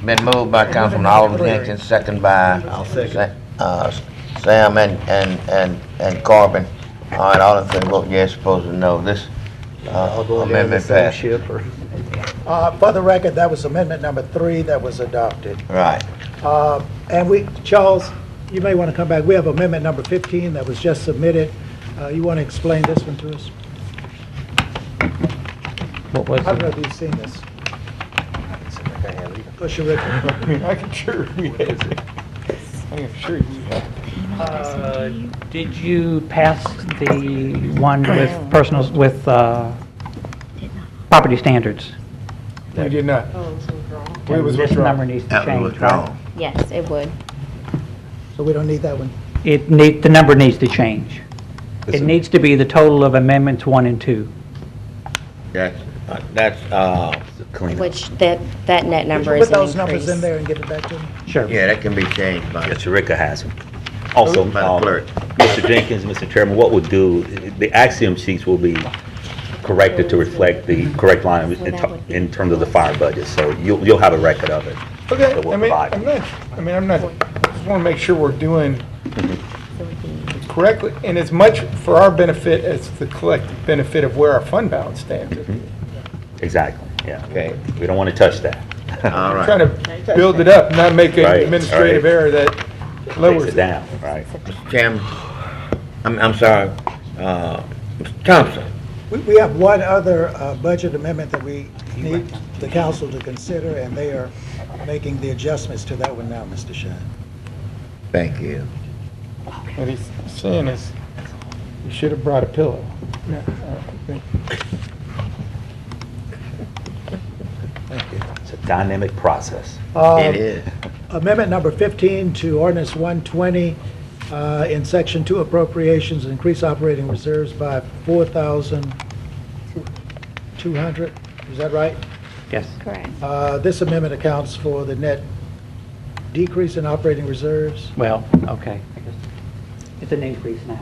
Been moved by Councilman Oliver Jenkins, second by Sam and Corbin. All right, all in favor, vote yes. Opposed, no. This amendment passed. For the record, that was amendment number 3 that was adopted. Right. And Charles, you may want to come back. We have amendment number 15 that was just submitted. You want to explain this one to us? What was I don't know it? if you've seen this. Push your I can sure we have. I'm sure you have. Did you pass the one with personal, with property standards? We did not. It was This withdrawn. number needs to That was change, withdrawn. right? Yes, it would. So we don't need that one. The number needs to change. It needs to be the total of amendments 1 and 2. That's, Which, that net number Could you is put an those numbers in increase. there and give it back to me? Sure. yeah, that can be changed by. Yes, Sharika has them. Also, Madam Clerk. Mr. Jenkins, Mr. Chairman, what we'll do, the axiom sheets will be corrected to reflect the correct line in terms of the fire budget, so you'll have a record of it. Okay, that we'll I mean, provide. I'm not, just want to make sure we're doing it correctly, and as much for our benefit as the collective benefit of where our fund balance stands. Exactly, yeah. Okay. We don't want to touch that. All right. Trying to build it up, not make an Right, administrative right. error that Takes lowers it it. down, right. Mr. Chairman, I'm sorry, Mr. Thompson. We have one other budget amendment that we need the council to consider, and they are making the adjustments to that one now, Mr. Shine. Thank you. What he's saying is, you should have brought a pillow. Thank you. It's a dynamic process. It is. Amendment number 15 to ordinance 120, in section 2 appropriations, increase operating reserves by 4,200, is that right? Yes. Correct. This amendment accounts for the net decrease in operating reserves. Well, okay. I guess it's an increase now.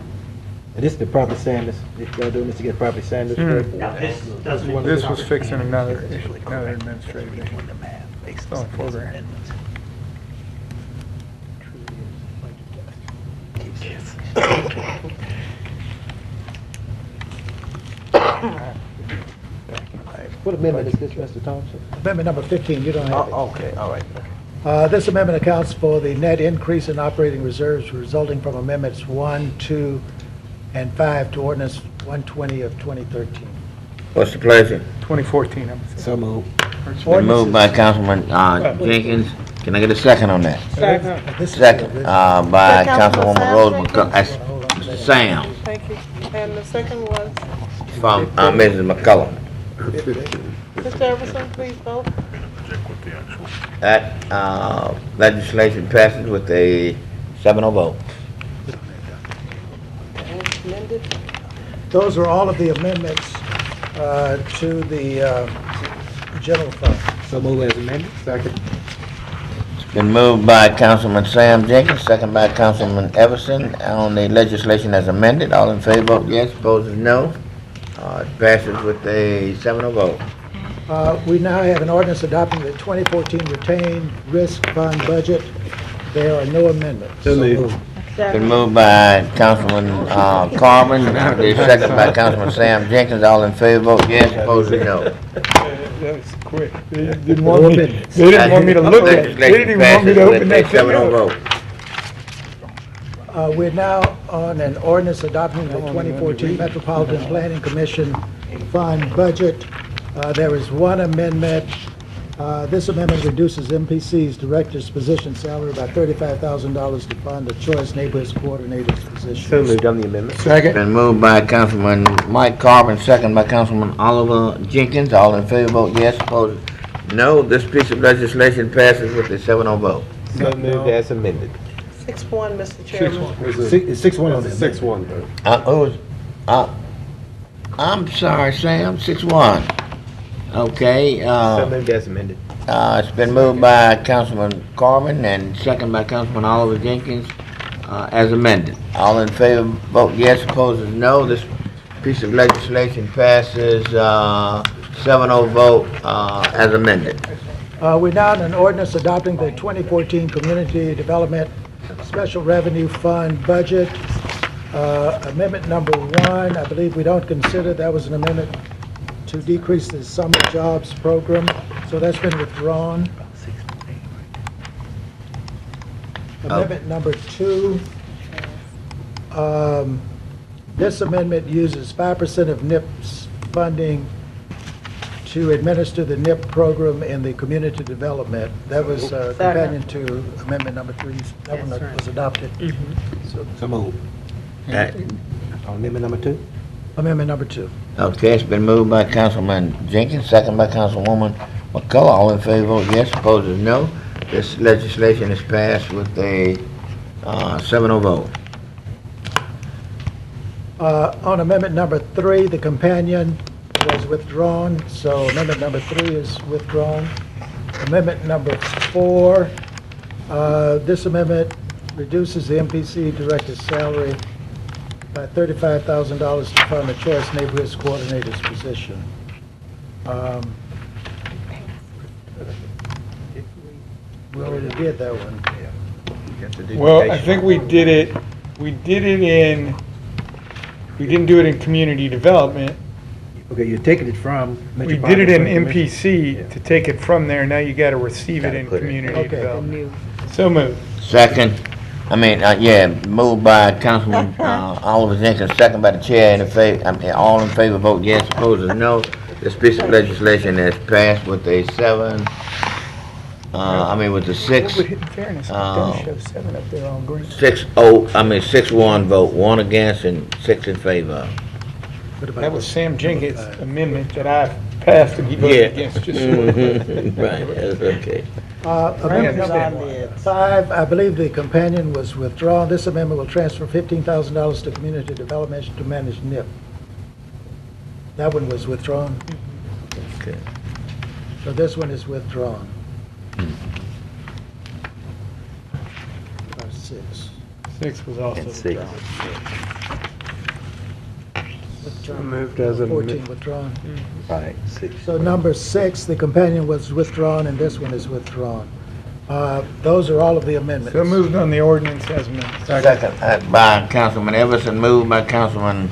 And this is the property standards, if y'all doing this to get property standards correct? Now, this doesn't. This was fixing another administrative issue. It's on program. What amendment is this, Mr. Thompson? Amendment number 15, you don't have it. Okay, all right. This amendment accounts for the net increase in operating reserves resulting from amendments 1, 2, and 5 to ordinance 120 of 2013. What's the pleasure? 2014, I'm saying. So moved. It's been moved by Councilman Jenkins. Can I get a second on that? This is Second, the by Councilman Councilwoman Sam Rose Jenkins? McCullough. That's Mr. Sam Thank you. And the second was, from Mrs. McCullough. Mr. Everson, please vote. That legislation passes with a 7-0 vote. Those are all of the amendments to the general fund. So moved as amended? Second. Been moved by Councilman Sam Jenkins, second by Councilman Everson on the legislation as amended. All in favor, vote yes. Opposed is no. It passes with a 7-0 vote. We now have an ordinance adopting the 2014 retained risk fund budget. There are no amendments. Been moved by Councilman Carvin, second by Councilman Sam Jenkins. All in favor, vote yes. Opposed is no. That was quick. They didn't want me to look at it. They didn't even want me to open that thing up. We're now on an ordinance adopting the 2014 Metropolitan Planning Commission Fund budget. There is one amendment. This amendment reduces MPC's director's position salary by $35,000 to fund the Choice Neighborhoods Coordinator's position. So moved on the amendment. Second. Been moved by Councilman Mike Carvin, second by Councilman Oliver Jenkins. All in favor, vote yes. Opposed, no. This piece of legislation passes with a 7-0 vote. So moved as amended. 6-1, Mr. Chairman. 6-1 on the 6-1 vote. I'm sorry, Sam, 6-1. Okay, So moved as amended. it's been moved by Councilman Carvin and second by Councilman Oliver Jenkins, as amended. All in favor, vote yes. Opposed is no. This piece of legislation passes, 7-0 vote, as amended. We're now in an ordinance adopting the 2014 Community Development Special Revenue Fund budget. Amendment number 1, I believe we don't consider, that was an amendment to decrease the summer jobs program, so that's been withdrawn. Amendment number 2, this amendment uses 5% of NIP's funding to administer the NIP program in the community development. That was companion to amendment number 3. That one that was adopted. So moved. On amendment number 2? Amendment number 2. Okay, it's been moved by Councilman Jenkins, second by Councilwoman McCullough. All in favor, vote yes. Opposed is no. This legislation is passed with a 7-0 vote. On amendment number 3, the companion was withdrawn, so amendment number 3 is withdrawn. Amendment number 4, this amendment reduces the MPC director's salary by $35,000 to fund the Choice Neighborhoods Coordinator's position. We already did that one. Well, I think we did it in, we didn't do it in community development. Okay, you're taking it from. We did it in Metropolitan Planning MPC to take it from there. Now you gotta receive it in community development. So moved. Second. Moved by Councilman Oliver Jenkins, second by the chair. All in favor, vote yes. Opposed is no. This piece of legislation is passed with a 6. In fairness, it does show 7 up there on green. 6-1 vote, 1 against and 6 in favor. That was Sam Jenkins' amendment that I passed and he voted against. Just Right, that's okay. Amendment number 5, I believe the companion was withdrawn. This amendment will transfer $15,000 to community development to manage NIP. That one was withdrawn. Okay. So this one is withdrawn. 6. 6 was also And 6. Withdrawn. Moved as a 14 withdrawn. Right, 6. So number 6, the companion was withdrawn, and this one is withdrawn. Those are all of the amendments. So moved on the ordinance as amended. Second by Councilman Everson, moved by Councilman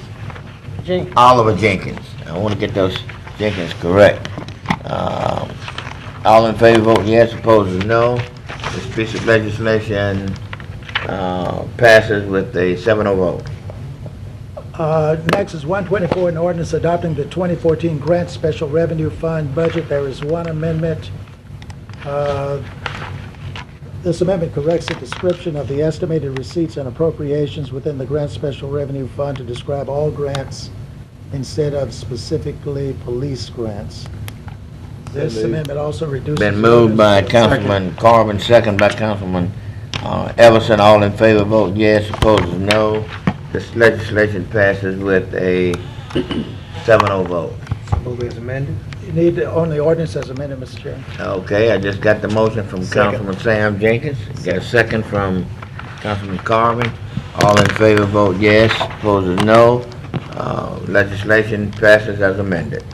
Oliver Jenkins. I want to get those Jenkins correct. All in favor, vote yes. Opposed is no. This piece of legislation passes with a 7-0 vote. Next is 124, an ordinance adopting the 2014 Grant Special Revenue Fund budget. There is one amendment. This amendment corrects the description of the estimated receipts and appropriations within the Grant Special Revenue Fund to describe all grants instead of specifically police grants. This amendment also reduces... Been moved by Councilman Carvin, second by Councilman Everson. All in favor, vote yes. Opposed is no. This legislation passes with a 7-0 vote. Move as amended. You need only ordinance as amended, Mr. Chairman. Okay, I just got the motion from Councilman Sam Jenkins. Got a second from Councilman Carvin. All in favor, vote yes. Opposed is no. Legislation passes as amended.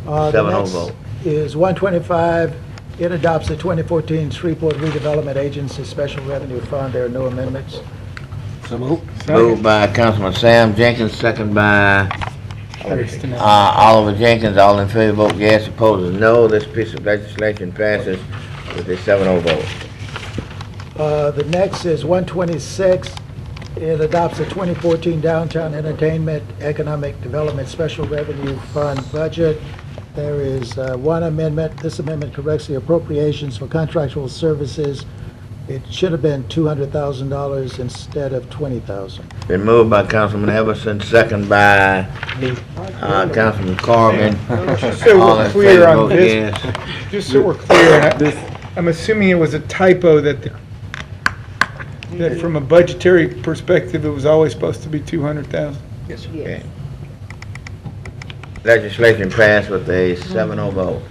7-0 vote. Is 125. It adopts the 2014 Shreveport Redevelopment Agency Special Revenue Fund. There are no amendments. So moved. Moved by Councilman Sam Jenkins, second by Oliver Jenkins. All in favor, vote yes. Opposed is no. This piece of legislation passes with a 7-0 vote. The next is 126. It adopts the 2014 Downtown Entertainment Economic Development Special Revenue Fund budget. There is one amendment. This amendment corrects the appropriations for contractual services. It should have been $200,000 instead of $20,000. Been moved by Councilman Everson, second by Councilman Carvin. Just so we're clear on this, just so we're clear, and I'm assuming it was a typo that from a budgetary perspective, it was always supposed to be 200,000. Yes. Okay. Legislation passed with a 7-0 vote.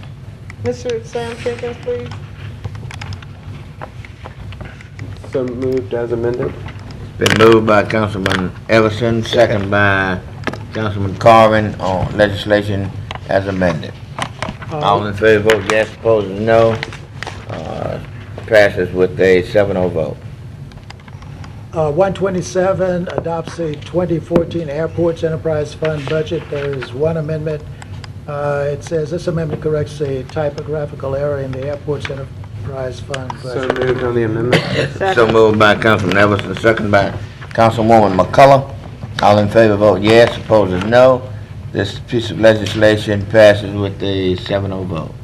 Mr. Sam Jenkins, please. So moved as amended. Been moved by Councilman Everson, second by Councilman Carvin on legislation as amended. All in favor, vote yes. Opposed is no. Passes with a 7-0 vote. 127 adopts the 2014 Airports Enterprise Fund budget. There is one amendment. It says this amendment corrects a typographical error in the Airports Enterprise Fund budget. So moved on the amendment. So moved by Councilman Everson, second by Councilwoman McCullough. All in favor, vote yes. Opposed is no. This piece of legislation passes with a 7-0 vote.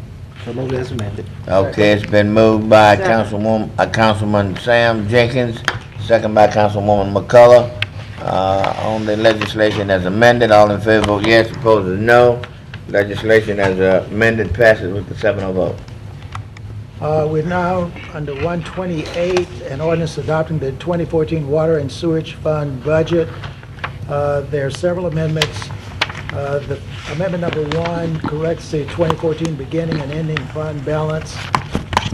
So moved as amended. Okay, it's been moved by Councilman Sam Jenkins, second by Councilwoman McCullough, on the legislation as amended. All in favor, vote yes. Opposed is no. Legislation as amended passes with the 7-0 vote. We're now under 128, an ordinance adopting the 2014 Water and Sewage Fund budget. There are several amendments. The amendment number 1 corrects the 2014 beginning and ending fund balance.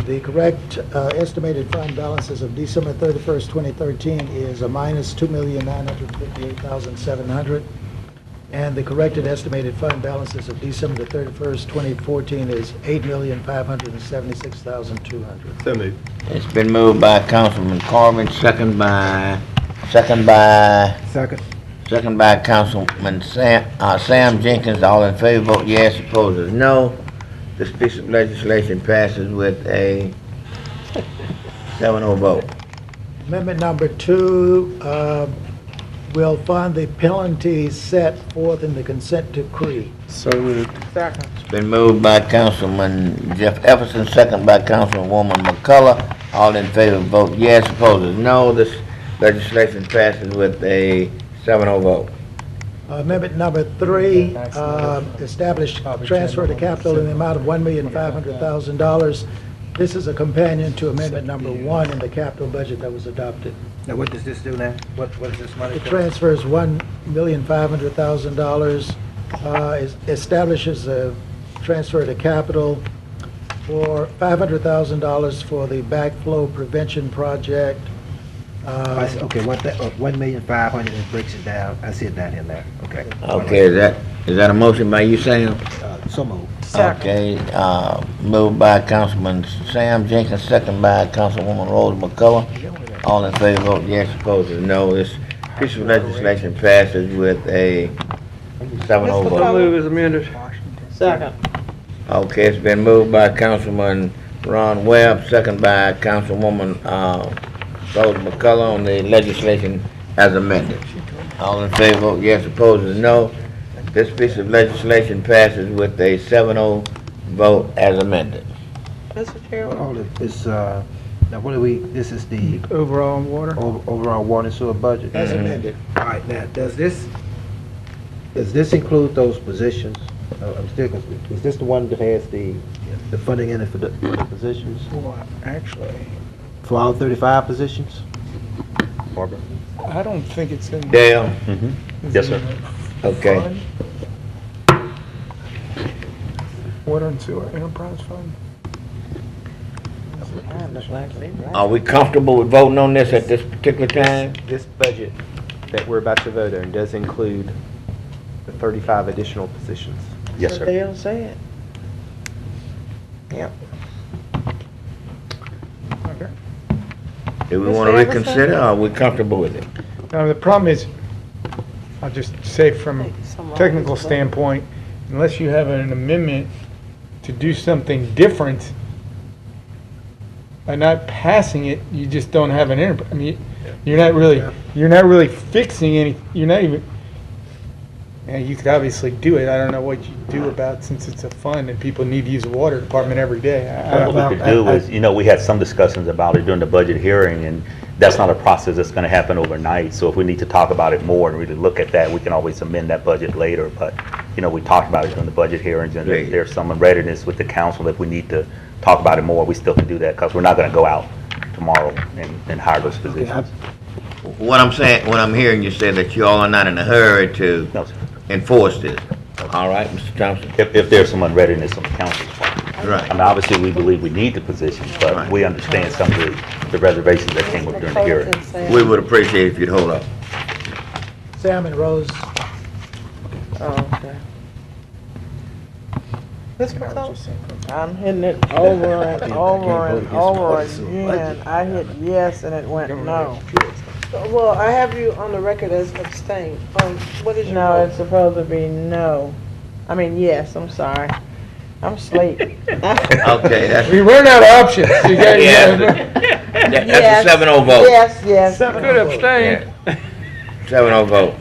The correct estimated fund balance as of December 31st, 2013 is a minus $2,958,700. And the corrected estimated fund balances of December 31st, 2014 is $8,576,200. So moved. It's been moved by Councilman Corbin, second by Councilman Sam Jenkins. All in favor, vote yes. Opposed is no. This piece of legislation passes with a 7-0 vote. Amendment number 2 will fund the penalties set forth in the consent decree. So moved. Second. It's been moved by Councilman Jeff Everson, second by Councilwoman McCullough. All in favor, vote yes. Opposed is no. This legislation passes with a 7-0 vote. Amendment number 3, establish transfer to capital in the amount of $1,500,000. This is a companion to amendment number 1 in the capital budget that was adopted. Now, what does this do now? What is this money It for? transfers $1,500,000, establishes a transfer to capital for $500,000 for the backflow prevention project. Okay, 1,500,000 and breaks it down. I see it down in there. Okay. Okay, is that a motion by you, Sam? So moved. Okay, moved by Councilman Sam Jenkins, second by Councilwoman Rose McCullough. All in favor, vote yes. Opposed is no. This piece of legislation passes with a 7-0 vote. So move is amended. Second. Okay, it's been moved by Councilman Ron Webb, second by Councilwoman Rose McCullough on the legislation as amended. All in favor, vote yes. Opposed is no. This piece of legislation passes with a 7-0 vote as amended. Mr. Chairman? All of this, now what do we, this is the Overall water? overall water and sewer budget. As amended. All right, now, does this include those positions? I'm still confused. Is this the one that has the funding in it for the positions? Well, actually, For all 35 positions? Barbara? I don't think it's in. Dale? Yes, sir. Okay. Water and sewer enterprise fund? Are we comfortable with voting on this at this particular time? This budget that we're about to vote on does include the 35 additional positions. Yes, sir. Dale said. Yeah. Okay. Do we Mr. want to Everson? reconsider, or are we comfortable with it? Now, the problem is, I'll just say from a technical standpoint, unless you have an amendment to do something different, by not passing it, you just don't have an I mean, you're not really fixing any, you're not even, you could obviously do it. I don't know what you do about, since it's a fund and people need to use the water department every day. What we could do is, we had some discussions about it during the budget hearing, and that's not a process that's gonna happen overnight. So if we need to talk about it more and really look at that, we can always amend that budget later. But, we talked about it during the budget hearings, and if there's some readiness with the council, if we need to talk about it more, we still can do that, because we're not gonna go out tomorrow and hire those positions. What I'm hearing you say that you all are not in a hurry to No, sir. enforce this. All right, Mr. Thompson? If there's some unreadiness on the council's part. Right. Obviously, we believe we need the position, but Right. we understand some of the reservations that came up during the hearing. We would appreciate if you'd hold up. Sam and Rose, Oh, okay. Ms. McCullough? I'm hitting it over and over and over again. I hit yes and it went no. Well, I have you on the record as abstain. What is your No, vote? it's supposed to be no. I mean, yes, I'm sorry. I'm asleep. Okay, that's, We ran out of options. You got- that's a 7-0 vote. Yes. You could abstain. 7-0 vote.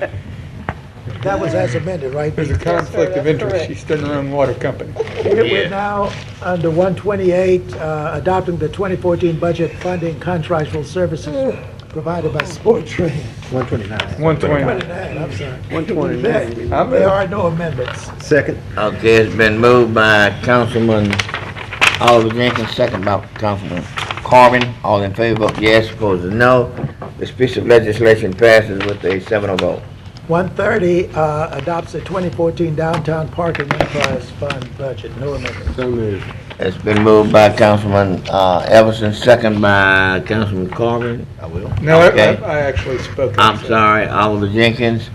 that was as amended, right? There's a conflict of that's interest. correct. She's starting her own water company. We're now under 128, adopting the 2014 budget funding contractual services provided by Sport Training. 129. 120. I'm sorry. 129. There are no amendments. Second. Okay, it's been moved by Councilman Oliver Jenkins, second by Councilman Corbin. All in favor, vote yes. Opposed is no. This piece of legislation passes with a 7-0 vote. 130, adopts the 2014 Downtown Parking Enterprise Fund budget. No amendment. So moved. It's been moved by Councilman Everson, second by Councilman Corbin. I will. No, Okay. I actually spoke. I'm sorry, Oliver Jenkins.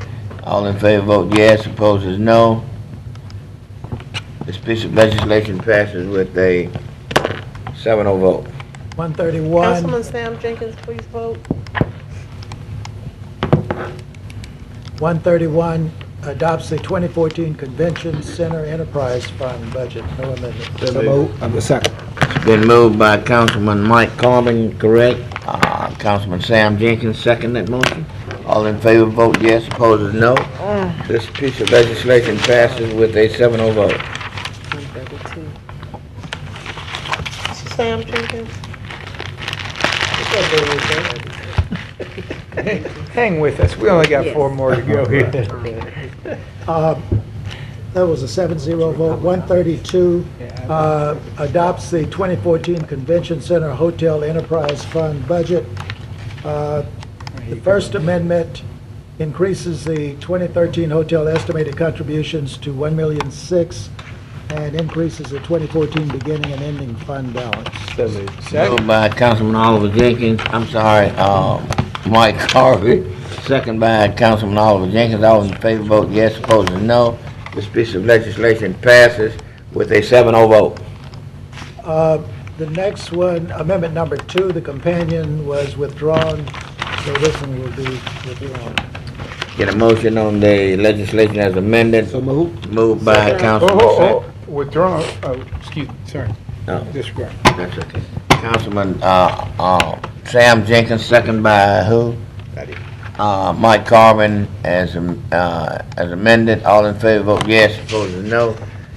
All in favor vote yes, opposed is no. This piece of legislation passes with a 7-0 vote. 131. Councilman Sam Jenkins, please vote. 131 adopts the 2014 Convention Center Enterprise Fund budget. No amendment. So moved. I'm the second. It's been moved by Councilman Mike Corbin, correct? Councilman Sam Jenkins, second that motion. All in favor vote yes, opposed is no. This piece of legislation passes with a 7-0 vote. Sam Jenkins. Hang with us. We only got 4 more to go here. That was a 7-0 vote. 132 adopts the 2014 Convention Center Hotel Enterprise Fund budget. The First Amendment increases the 2013 hotel estimated contributions to $1,006,000 and increases the 2014 beginning and ending fund balance. Moved by Councilman Oliver Jenkins, Mike Harvey, second by Councilman Oliver Jenkins. All in favor vote yes, opposed is no. This piece of legislation passes with a 7-0 vote. The next one, amendment number 2, the companion was withdrawn, so this one will be withdrawn. Get a motion on the legislation as amended. So moved. Moved by Councilman. Withdrawn. Oh, excuse me, sorry. No, Disregard. that's okay. Councilman Sam Jenkins, second by who? Mike Corbin as amended. All in favor vote yes, opposed is no.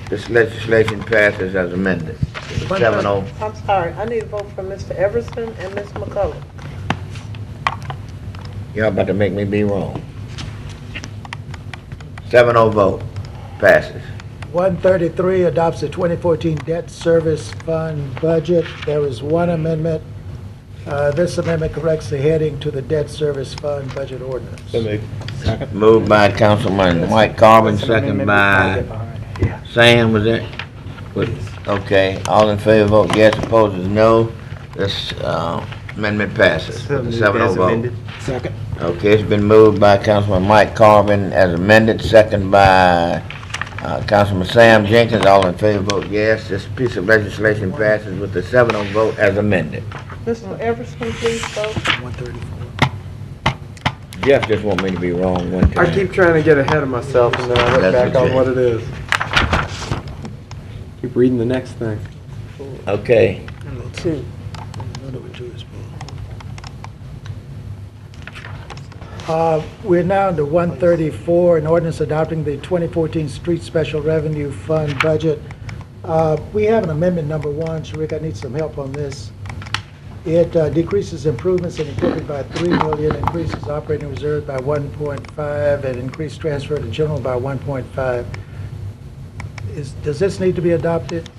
This legislation passes as amended. 7-0. I'm sorry, I need a vote for Mr. Everson and Ms. McCullough. Y'all about to make me be wrong. 7-0 vote passes. 133 adopts the 2014 Debt Service Fund budget. There is one amendment. This amendment corrects the heading to the Debt Service Fund budget ordinance. Moved by Councilman Mike Corbin, second by Sam, was it? Okay, all in favor vote yes, opposed is no. This amendment passes with a 7-0 vote. Second. Okay, it's been moved by Councilman Mike Corbin as amended, second by Councilman Sam Jenkins. All in favor vote yes. This piece of legislation passes with a 7-0 vote as amended. Mr. Everson, please vote. 134. Jeff just want me to be wrong one time. I keep trying to get ahead of myself and then I look That's back okay. on what it is. Keep reading the next thing. Okay, 2. We're now to 134, an ordinance adopting the 2014 Street Special Revenue Fund budget. We have an amendment number 1. Sharik, I need some help on this. It decreases improvements in equipment by $3 million, increases operating reserve by 1.5, and increased transfer to general by 1.5. Does this need to be adopted?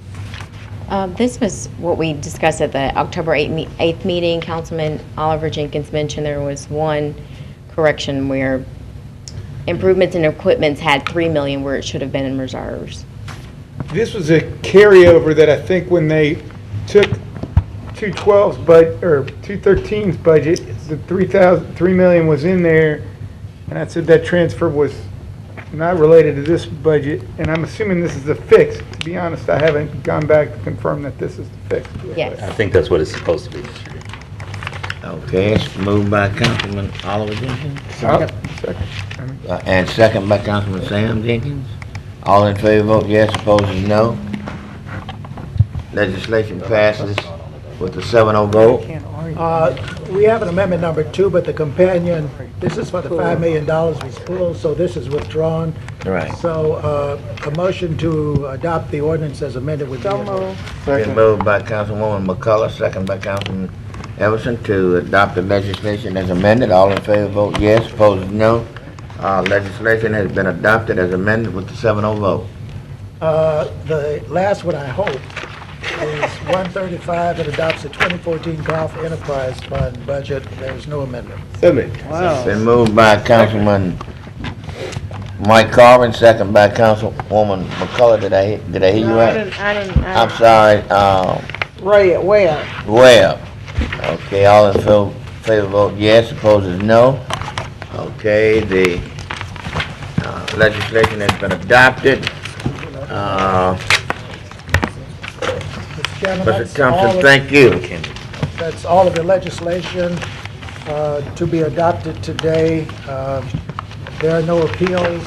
This was what we discussed at the October 8th meeting. Councilman Oliver Jenkins mentioned there was one correction where improvements in equipment had $3 million where it should have been in reserves. This was a carryover that I think when they took 212's budget, or 213's budget, the $3 million was in there, and I said that transfer was not related to this budget, and I'm assuming this is a fix. To be honest, I haven't gone back to confirm that this is the fix. Yes. I think that's what it's supposed to be. okay, it's moved by Councilman Oliver Jenkins. Second. And second by Councilman Sam Jenkins. All in favor vote yes, opposed is no. Legislation passes with a 7-0 vote. We have an amendment number 2, but the companion, this is for the $5 million was pulled, so this is withdrawn. Right. So a motion to adopt the ordinance as amended would be in order. Been moved by Councilwoman McCullough, second by Councilman Everson to adopt the legislation as amended. All in favor vote yes, opposed is no. Legislation has been adopted as amended with the 7-0 vote. The last one, I hope, is 135. It adopts the 2014 Golf Enterprise Fund budget. There is no amendment. So moved. Been moved by Councilman Mike Carvin, second by Councilwoman McCullough. Did I hear you No, right? I didn't. I'm sorry, Ray, where? Webb. Okay, all in favor vote yes, opposed is no. Okay, the legislation has been adopted. Mr. Chairman, Mr. that's all Thompson, of- thank you. That's all of the legislation to be adopted today. There are no appeals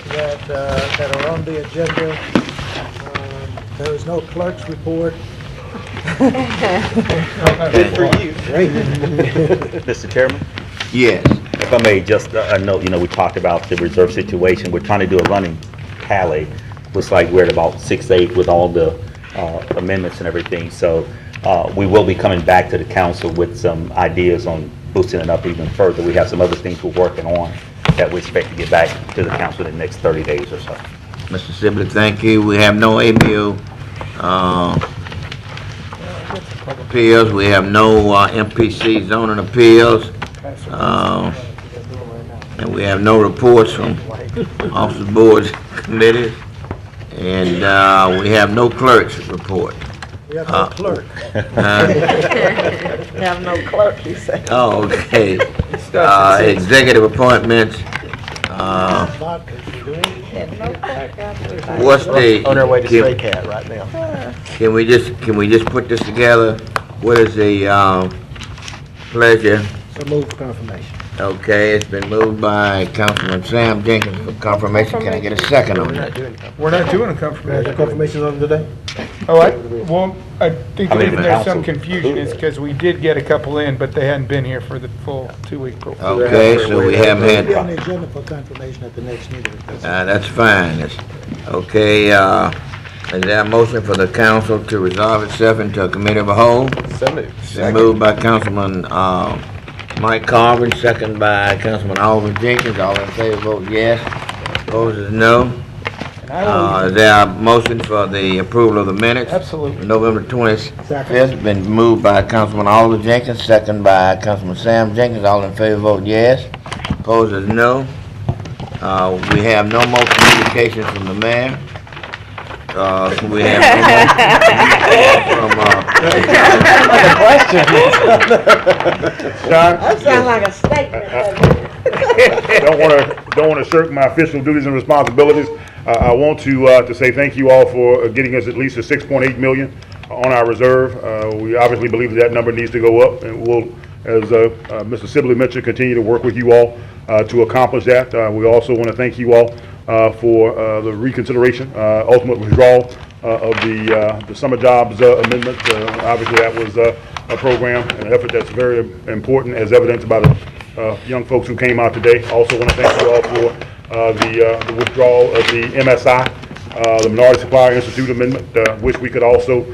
that are on the agenda. There is no clerk's report. Good for you. Mr. Chairman? Yes. If I may, just a note, we talked about the reserve situation. We're trying to do a running tally. Looks like we're at about 6-8 with all the amendments and everything. So we will be coming back to the council with some ideas on boosting it up even further. We have some other things we're working on that we expect to get back to the council in the next 30 days or so. Mr. Sibley, thank you. We have no ABO appeals. We have no MPC zoning appeals. And we have no reports from officers, boards, committees. And we have no clerk's report. We have no clerk. We have no clerk, he said. Oh, okay. Executive appointments. What's the? On our way to Stray Cat right now. Can we just put this together? What is the pleasure? So move for confirmation. Okay, it's been moved by Councilman Sam Jenkins for confirmation. Can I get a second on that? We're not doing a confirmation. Confirmation on today? Oh, I think the I mean, reason there's some council. confusion is because we did get a couple in, but they hadn't been here for the full 2-week program. Okay, so we haven't It'll be on had, the agenda for confirmation at the next meeting. that's fine. Okay, is there a motion for the council to resolve itself into a committee of a whole? So moved. Been moved by Councilman Mike Carvin, second by Councilman Oliver Jenkins. All in favor, vote yes. Opposed is no. Is there a motion for the approval of the minutes? Absolutely. November 25th, been moved by Councilman Oliver Jenkins, second by Councilman Sam Jenkins. All in favor, vote yes. Opposed is no. We have no more communications from the mayor. We have no more That sounds like a statement. Don't want to shirk my official duties and responsibilities. I want to say thank you all for getting us at least a 6.8 million on our reserve. We obviously believe that number needs to go up, and we'll, as Mr. Sibley mentioned, continue to work with you all to accomplish that. We also want to thank you all for the reconsideration, ultimate withdrawal of the summer jobs amendment. Obviously, that was a program and an effort that's very important, as evidenced by the young folks who came out today. Also want to thank you all for the withdrawal of the MSI, the Minority Supplier Institute Amendment. Wish we could also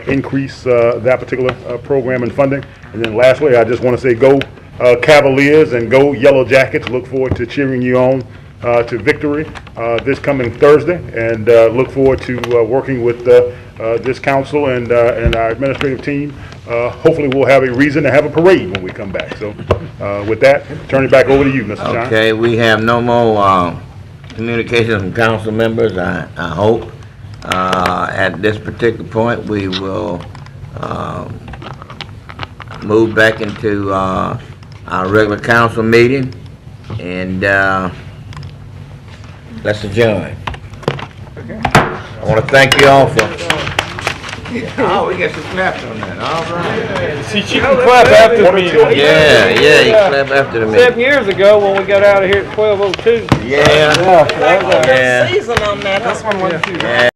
increase that particular program and funding. And then lastly, I just want to say go Cavaliers and go Yellow Jackets. Look forward to cheering you on to victory this coming Thursday, and look forward to working with this council and our administrative team. Hopefully we'll have a reason to have a parade when we come back. So with that, turn it back over to you, Mr. John. Okay, we have no more communications from council members, I hope. At this particular point, we will move back into our regular council meeting, and let's adjourn. I want to thank you all for... Oh, we get some claps on that, all right. See, she can clap after the meeting. Yeah, you clap after the meeting. 7 years ago, when we got out of here at 12:02. Yeah. Season on that. This one wasn't too bad. Yeah.